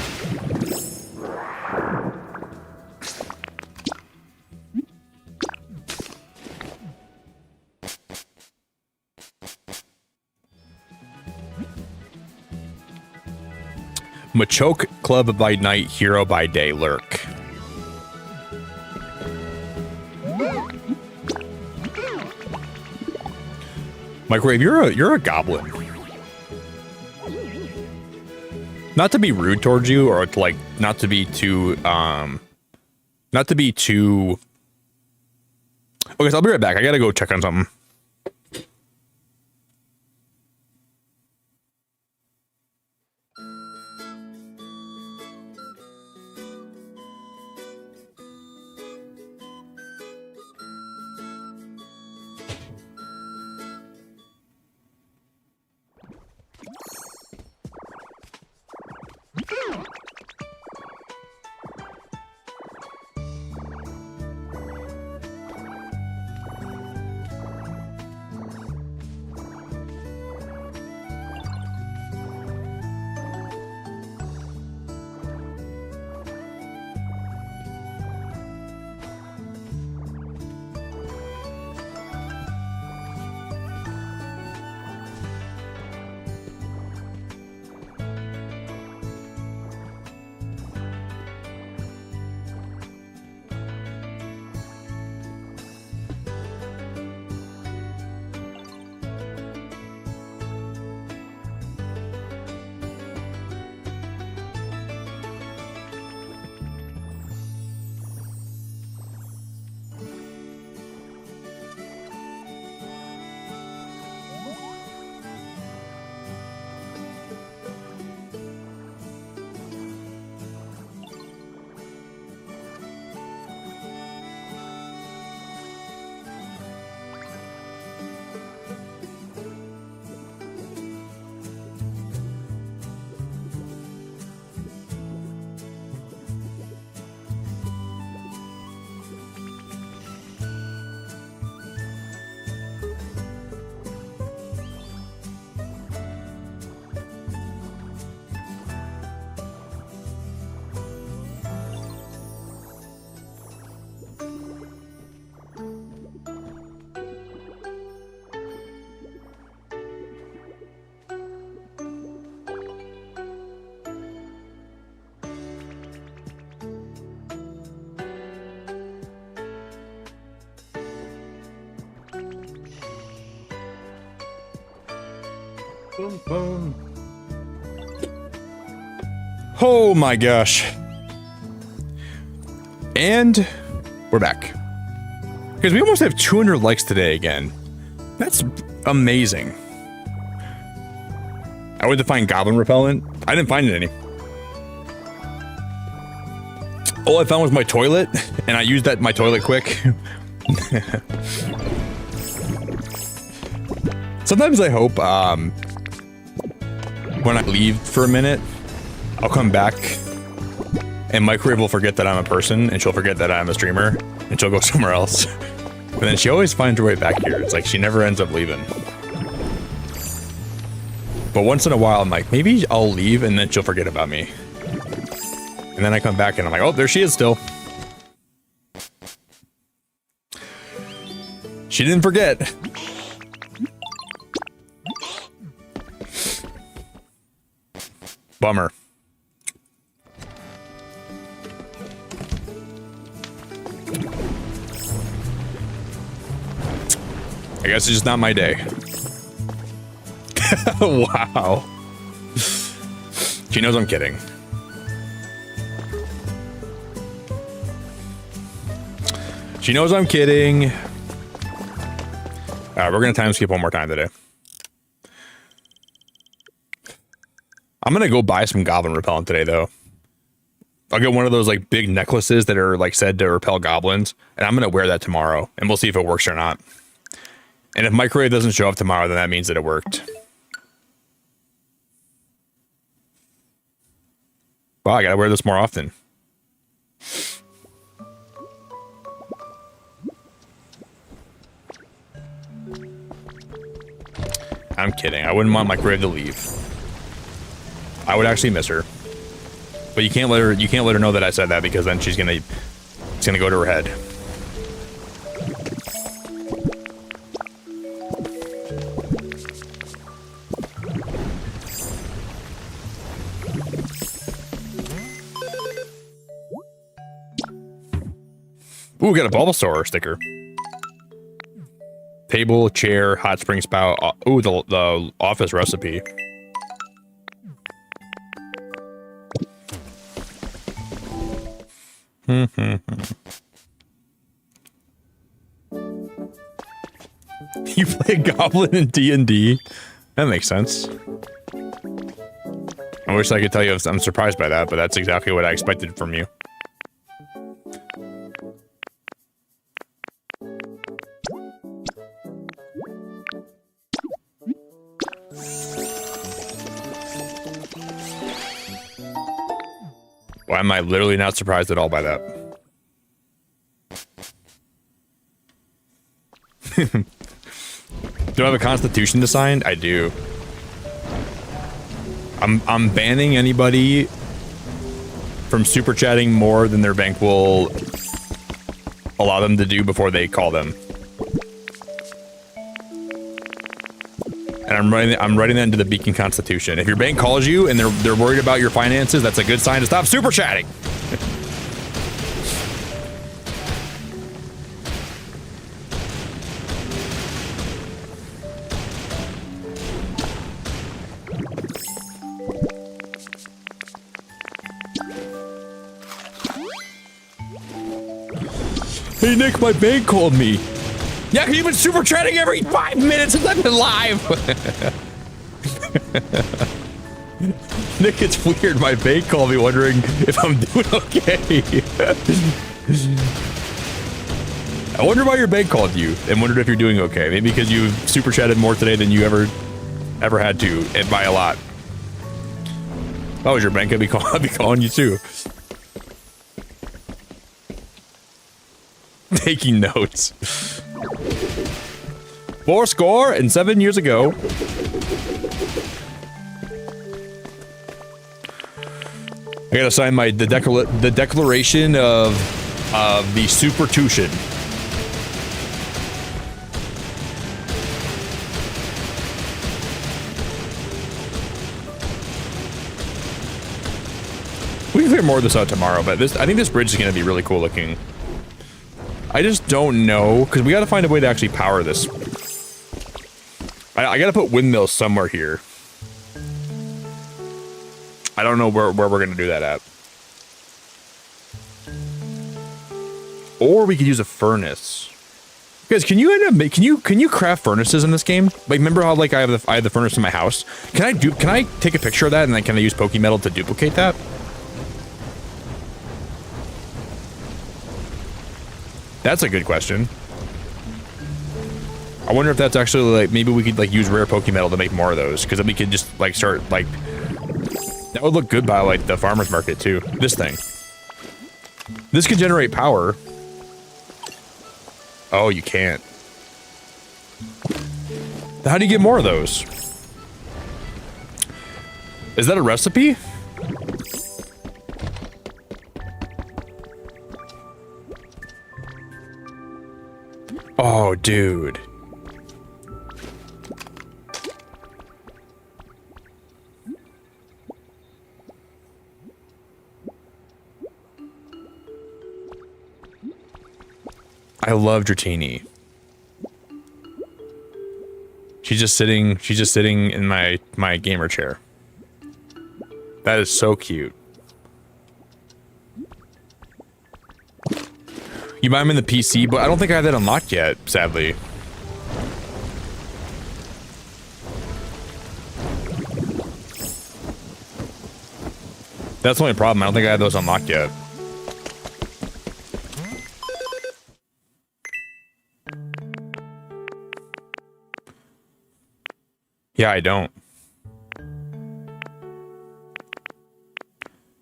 Machoke Club by night, hero by day, lurk. Microwave, you're a goblin. Not to be rude towards you, or to like not to be too Okay, so I'll be right back. I gotta go check on something. Boom, boom. Oh my gosh. And we're back. Because we almost have 200 likes today again. That's amazing. I went to find goblin repellent. I didn't find any. All I found was my toilet, and I used my toilet quick. Sometimes I hope when I leave for a minute, I'll come back and Microwave will forget that I'm a person, and she'll forget that I'm a streamer, and she'll go somewhere else. But then she always finds her way back here. It's like she never ends up leaving. But once in a while, I'm like, maybe I'll leave, and then she'll forget about me. And then I come back, and I'm like, oh, there she is still. She didn't forget. Bummer. I guess it's just not my day. Wow. She knows I'm kidding. She knows I'm kidding. Alright, we're gonna time skip one more time today. I'm gonna go buy some goblin repellent today, though. I'll get one of those like big necklaces that are like said to repel goblins, and I'm gonna wear that tomorrow, and we'll see if it works or not. And if Microwave doesn't show up tomorrow, then that means that it worked. Wow, I gotta wear this more often. I'm kidding. I wouldn't want Microwave to leave. I would actually miss her. But you can't let her know that I said that, because then it's gonna go to her head. Ooh, we got a Bulbasaur sticker. Table, chair, hot spring spout. Ooh, the office recipe. You play a goblin in D&D? That makes sense. I wish I could tell you I'm surprised by that, but that's exactly what I expected from you. Why am I literally not surprised at all by that? Do I have a constitution to sign? I do. I'm banning anybody from super chatting more than their bank will allow them to do before they call them. And I'm writing that into the Beacon Constitution. If your bank calls you and they're worried about your finances, that's a good sign to stop super chatting. Hey Nick, my bank called me. Yeah, because you've been super chatting every 5 minutes since I've been live. Nick, it's weird. My bank called me wondering if I'm doing okay. I wonder why your bank called you and wondered if you're doing okay. Maybe because you super chatted more today than you ever had to, and by a lot. If I was your bank, I'd be calling you too. Taking notes. 407 years ago. I gotta sign the declaration of the Supertution. We can figure more of this out tomorrow, but I think this bridge is gonna be really cool looking. I just don't know, because we gotta find a way to actually power this. I gotta put windmills somewhere here. I don't know where we're gonna do that at. Or we could use a furnace. Guys, can you end up can you craft furnaces in this game? Like, remember how like I have the furnace in my house? Can I take a picture of that and then can I use Pokemetal to duplicate that? That's a good question. I wonder if that's actually like maybe we could like use rare Pokemetal to make more of those, because then we could just like start like that would look good by like the farmer's market too. This thing. This could generate power. Oh, you can't. How do you get more of those? Is that a recipe? Oh, dude. I love Dratini. She's just sitting in my gamer chair. That is so cute. You buy them in the PC, but I don't think I have that unlocked yet, sadly. That's the only problem. I don't think I have those unlocked yet. Yeah, I don't.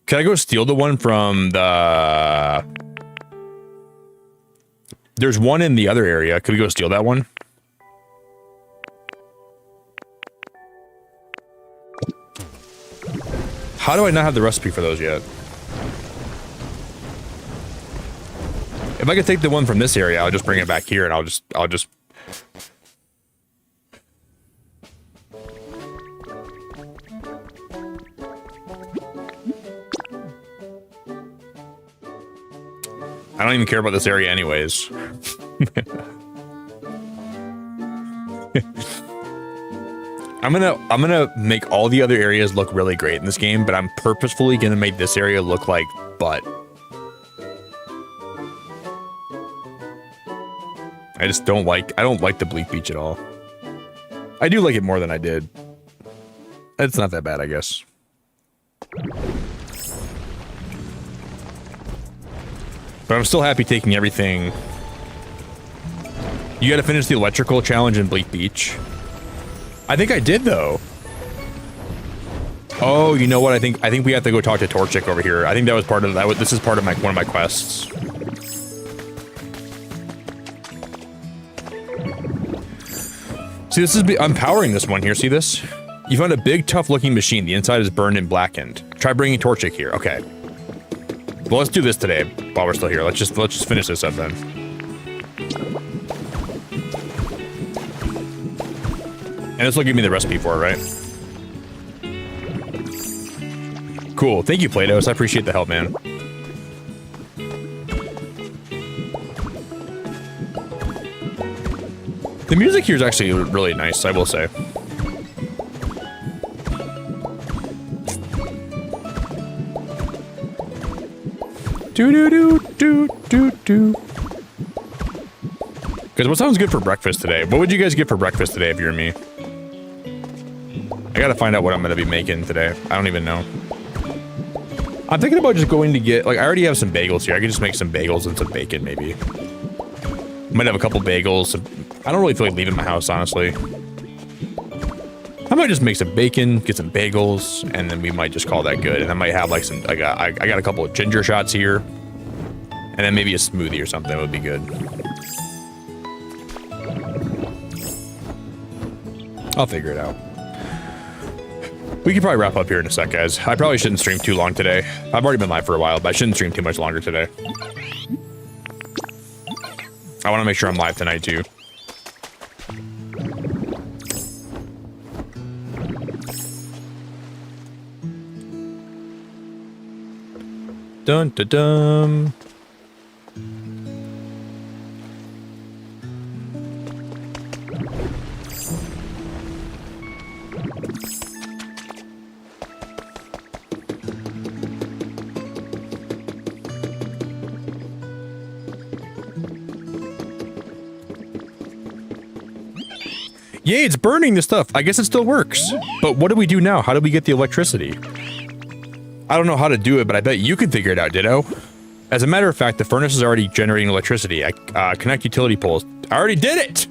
Can I go steal the one from the... There's one in the other area. Could we go steal that one? How do I not have the recipe for those yet? If I could take the one from this area, I'll just bring it back here and I'll just I don't even care about this area anyways. I'm gonna make all the other areas look really great in this game, but I'm purposefully gonna make this area look like butt. I don't like the bleak beach at all. I do like it more than I did. It's not that bad, I guess. But I'm still happy taking everything. You gotta finish the electrical challenge in Bleak Beach. I think I did, though. Oh, you know what? I think we have to go talk to Torchic over here. I think that was part of that. This is part of one of my quests. See, this is I'm powering this one here. See this? You found a big, tough-looking machine. The inside is burned and blackened. Try bringing Torchic here. Okay. Well, let's do this today while we're still here. Let's just finish this up then. And this will give me the recipe for it, right? Cool. Thank you, Platos. I appreciate the help, man. The music here is actually really nice, I will say. Do. Guys, what sounds good for breakfast today? What would you guys get for breakfast today if you're me? I gotta find out what I'm gonna be making today. I don't even know. I'm thinking about just going to get, like, I already have some bagels here. I could just make some bagels and some bacon, maybe. Might have a couple bagels. I don't really feel like leaving my house, honestly. I might just make some bacon, get some bagels, and then we might just call that good. And I might have like some, I got a couple of ginger shots here. And then maybe a smoothie or something would be good. I'll figure it out. We could probably wrap up here in a sec, guys. I probably shouldn't stream too long today. I've already been live for a while, but I shouldn't stream too much longer today. I want to make sure I'm live tonight, too. Dun dun dun. Yay, it's burning the stuff. I guess it still works. But what do we do now? How do we get the electricity? I don't know how to do it, but I bet you can figure it out, Ditto. As a matter of fact, the furnace is already generating electricity. Connect utility poles. I already did it!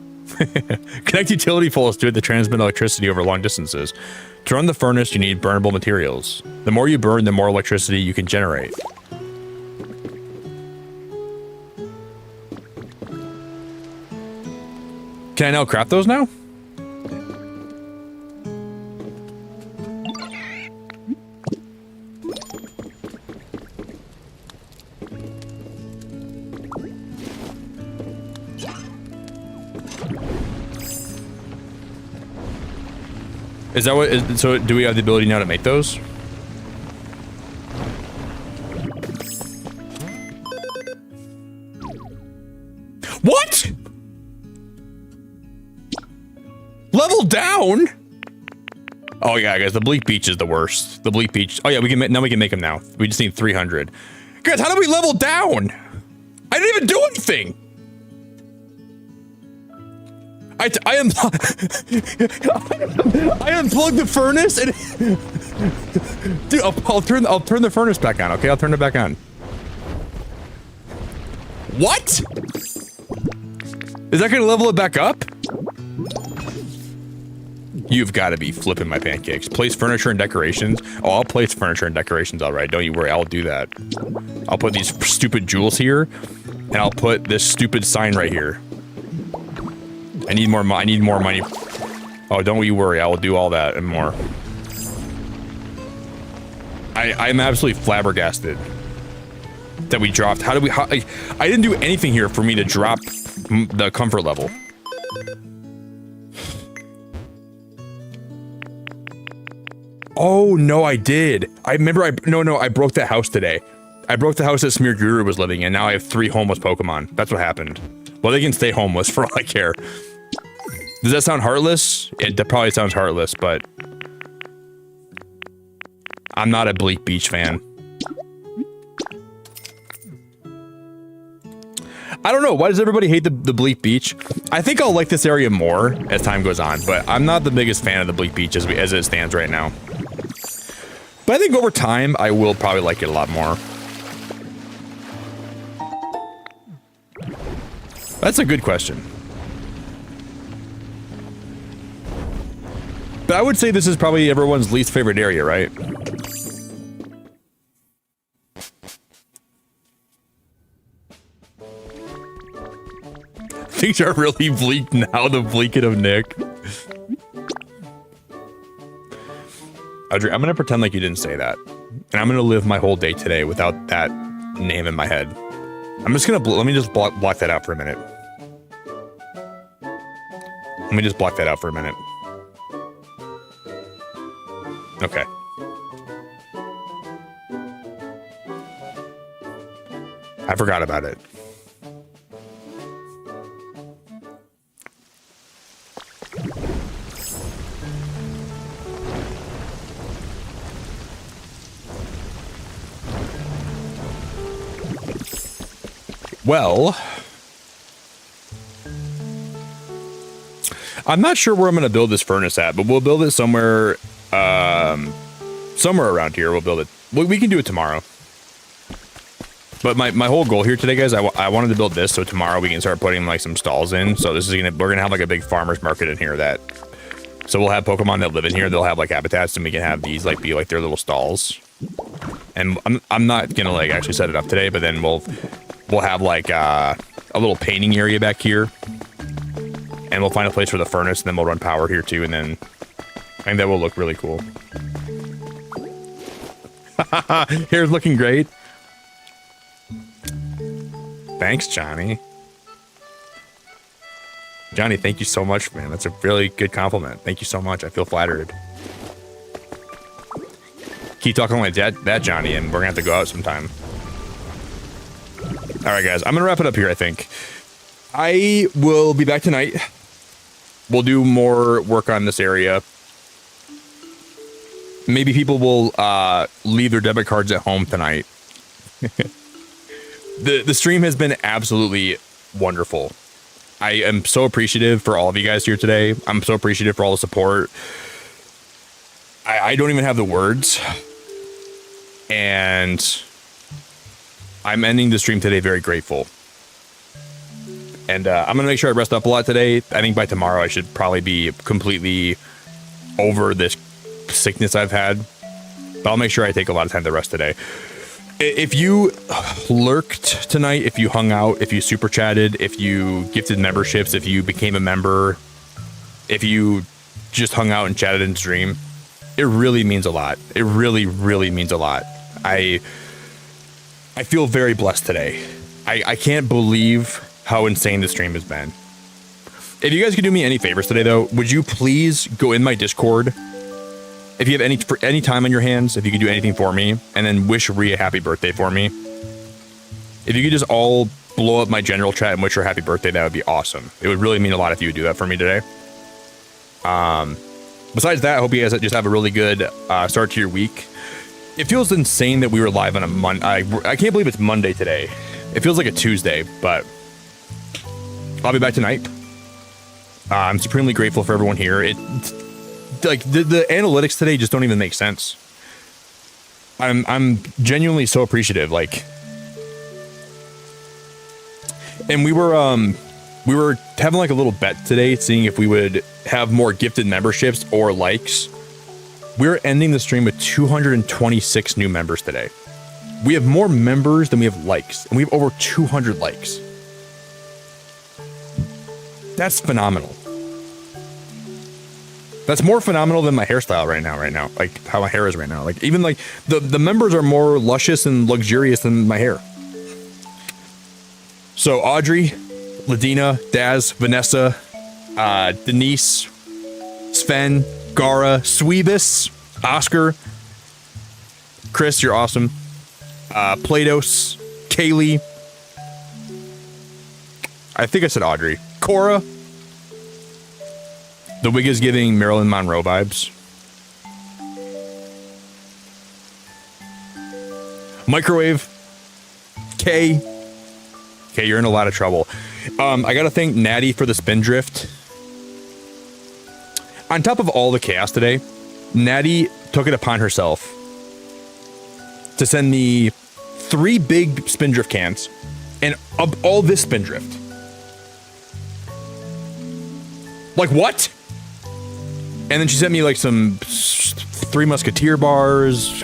Connect utility poles to it to transmit electricity over long distances. To run the furnace, you need burnable materials. The more you burn, the more electricity you can generate. Can I now craft those now? Is that what is, so do we have the ability now to make those? What? Level down? Oh yeah, guys, the bleak beach is the worst. The bleak beach. Oh yeah, we can now we can make them now. We just need 300. Guys, how do we level down? I didn't even do anything. I unplugged the furnace and dude, I'll turn the furnace back on. Okay, I'll turn it back on. What? Is that gonna level it back up? You've got to be flipping my pancakes. Place furniture and decorations. Oh, I'll place furniture and decorations. All right, don't you worry. I'll do that. I'll put these stupid jewels here, and I'll put this stupid sign right here. I need more money. Oh, don't you worry. I will do all that and more. I'm absolutely flabbergasted that we dropped. How did we? I didn't do anything here for me to drop the comfort level. Oh no, I did. I remember. I broke that house today. I broke the house that Smear Guru was living in. Now I have 3 homeless Pokemon. That's what happened. Well, they can stay homeless for all I care. Does that sound heartless? It probably sounds heartless, but I'm not a Bleak Beach fan. I don't know. Why does everybody hate the Bleak Beach? I think I'll like this area more as time goes on, but I'm not the biggest fan of the Bleak Beach as it stands right now. But I think over time, I will probably like it a lot more. That's a good question. But I would say this is probably everyone's least favorite area, right? Things are really bleak now, the bleaking of Nick. Audrey, I'm gonna pretend like you didn't say that. And I'm gonna live my whole day today without that name in my head. I'm just gonna, let me just block that out for a minute. Let me just block that out for a minute. Okay. I forgot about it. Well, I'm not sure where I'm going to build this furnace at, but we'll build it somewhere, somewhere around here. We'll build it. We can do it tomorrow. But my whole goal here today, guys, I wanted to build this so tomorrow we can start putting like some stalls in. So this is we're gonna have like a big farmer's market in here so we'll have Pokemon that live in here. They'll have like habitats, and we can have these like be like their little stalls. And I'm not gonna like actually set it up today, but then we'll have like a little painting area back here, and we'll find a place for the furnace, and then we'll run power here too, and then I think that will look really cool. Hair's looking great. Thanks, Johnny. Johnny, thank you so much, man. That's a really good compliment. Thank you so much. I feel flattered. Keep talking like that, Johnny, and we're gonna have to go out sometime. All right, guys, I'm gonna wrap it up here, I think. I will be back tonight. We'll do more work on this area. Maybe people will leave their debit cards at home tonight. The stream has been absolutely wonderful. I am so appreciative for all of you guys here today. I'm so appreciative for all the support. I don't even have the words. And I'm ending the stream today very grateful. And I'm going to make sure I rest up a lot today. I think by tomorrow I should probably be completely over this sickness I've had. But I'll make sure I take a lot of time to rest today. If you lurked tonight, if you hung out, if you super chatted, if you gifted memberships, if you became a member, if you just hung out and chatted in stream, it really means a lot. It really, really means a lot. I feel very blessed today. I can't believe how insane the stream has been. If you guys could do me any favors today, though, would you please go in my Discord? If you have any time on your hands, if you could do anything for me, and then wish Rhea happy birthday for me. If you could just all blow up my general chat and wish her happy birthday, that would be awesome. It would really mean a lot if you would do that for me today. Besides that, I hope you guys just have a really good start to your week. It feels insane that we were live on a Monday. I can't believe it's Monday today. It feels like a Tuesday, but I'll be back tonight. I'm supremely grateful for everyone here. Like the analytics today just don't even make sense. I'm genuinely so appreciative. Like, and we were having like a little bet today, seeing if we would have more gifted memberships or likes. We're ending the stream with 226 new members today. We have more members than we have likes, and we have over 200 likes. That's phenomenal. That's more phenomenal than my hairstyle right now. Like how my hair is right now. Like even like the members are more luscious and luxurious than my hair. So Audrey, Ladina, Daz, Vanessa, Denise, Sven, Gara, Sweebus, Oscar, Chris, you're awesome. Platos, Kaylee. I think I said Audrey. Cora. The wig is giving Marilyn Monroe vibes. Microwave. Kay, you're in a lot of trouble. I gotta thank Natty for the spin drift. On top of all the chaos today, Natty took it upon herself to send me 3 big spin drift cans and all this spin drift. Like what? And then she sent me like some 3 Musketeer bars.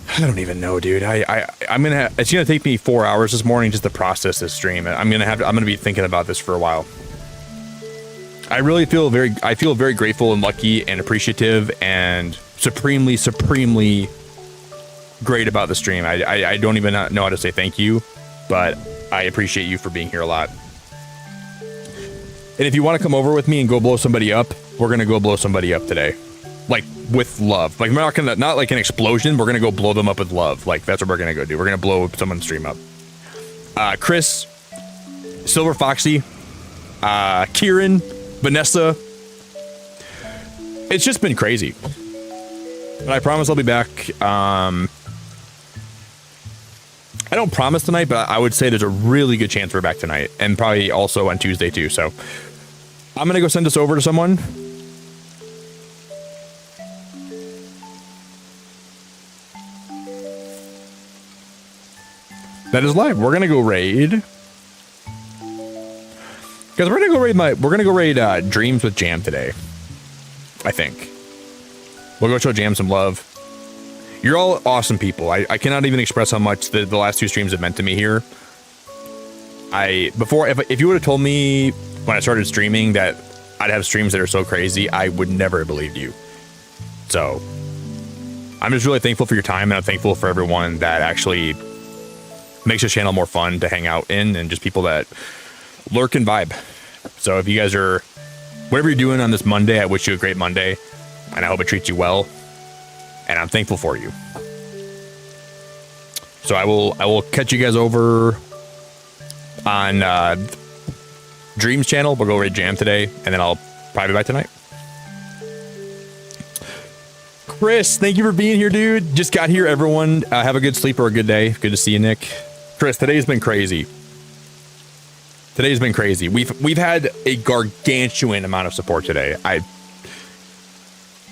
I don't even know, dude. It's gonna take me 4 hours this morning just to process this stream. I'm gonna be thinking about this for a while. I really feel very grateful and lucky and appreciative and supremely great about the stream. I don't even know how to say thank you, but I appreciate you for being here a lot. And if you want to come over with me and go blow somebody up, we're gonna go blow somebody up today, like with love. Like we're not like an explosion. We're gonna go blow them up with love. Like that's what we're gonna go do. We're gonna blow someone's stream up. Chris, Silver Foxy, Kieran, Vanessa. It's just been crazy. But I promise I'll be back. I don't promise tonight, but I would say there's a really good chance we're back tonight, and probably also on Tuesday too. So I'm gonna go send this over to someone. That is live. We're gonna go raid. Guys, we're gonna go raid Dreams with Jam today. I think. We'll go show Jam some love. You're all awesome people. I cannot even express how much the last 2 streams have meant to me here. If you would have told me when I started streaming that I'd have streams that are so crazy, I would never have believed you. So I'm just really thankful for your time, and I'm thankful for everyone that actually makes this channel more fun to hang out in, and just people that lurk and vibe. So if you guys are, whatever you're doing on this Monday, I wish you a great Monday, and I hope it treats you well, and I'm thankful for you. So I will catch you guys over on Dreams channel. We'll go raid Jam today, and then I'll probably be back tonight. Chris, thank you for being here, dude. Just got here, everyone. Have a good sleep or a good day. Good to see you, Nick. Chris, today's been crazy. Today's been crazy. We've had a gargantuan amount of support today.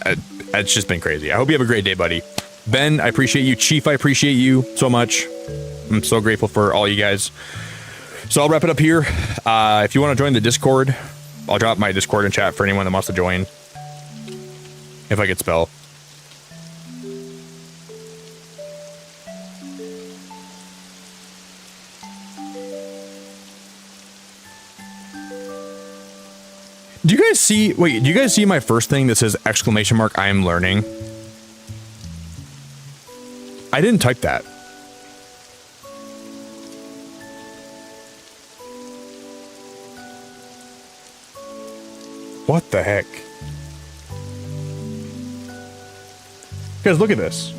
It's just been crazy. I hope you have a great day, buddy. Ben, I appreciate you. Chief, I appreciate you so much. I'm so grateful for all you guys. So I'll wrap it up here. If you want to join the Discord, I'll drop my Discord in chat for anyone that wants to join. If I could spell. Do you guys see, wait, do you guys see my first thing that says exclamation mark, I am learning? I didn't type that. What the heck? Guys, look at this.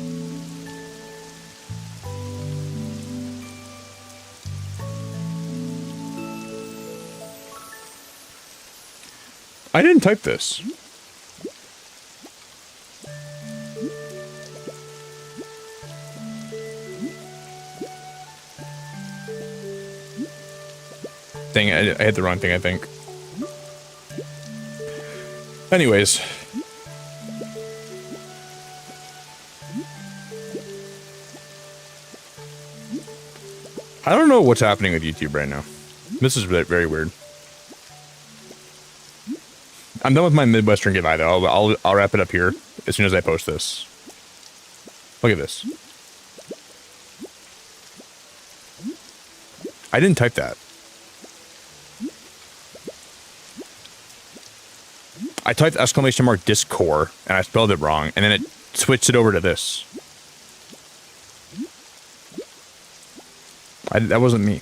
I didn't type this. Dang it, I hit the wrong thing, I think. Anyways. I don't know what's happening with YouTube right now. This is very weird. I'm done with my Midwestern goodbye though. I'll wrap it up here as soon as I post this. Look at this. I didn't type that. I typed exclamation mark Discord and I spelled it wrong, and then it switched it over to this. That wasn't me.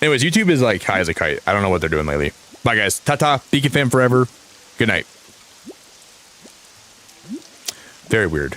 Anyways, YouTube is like high as a kite. I don't know what they're doing lately. Bye guys. Ta-ta. Beacon fam forever. Good night. Very weird.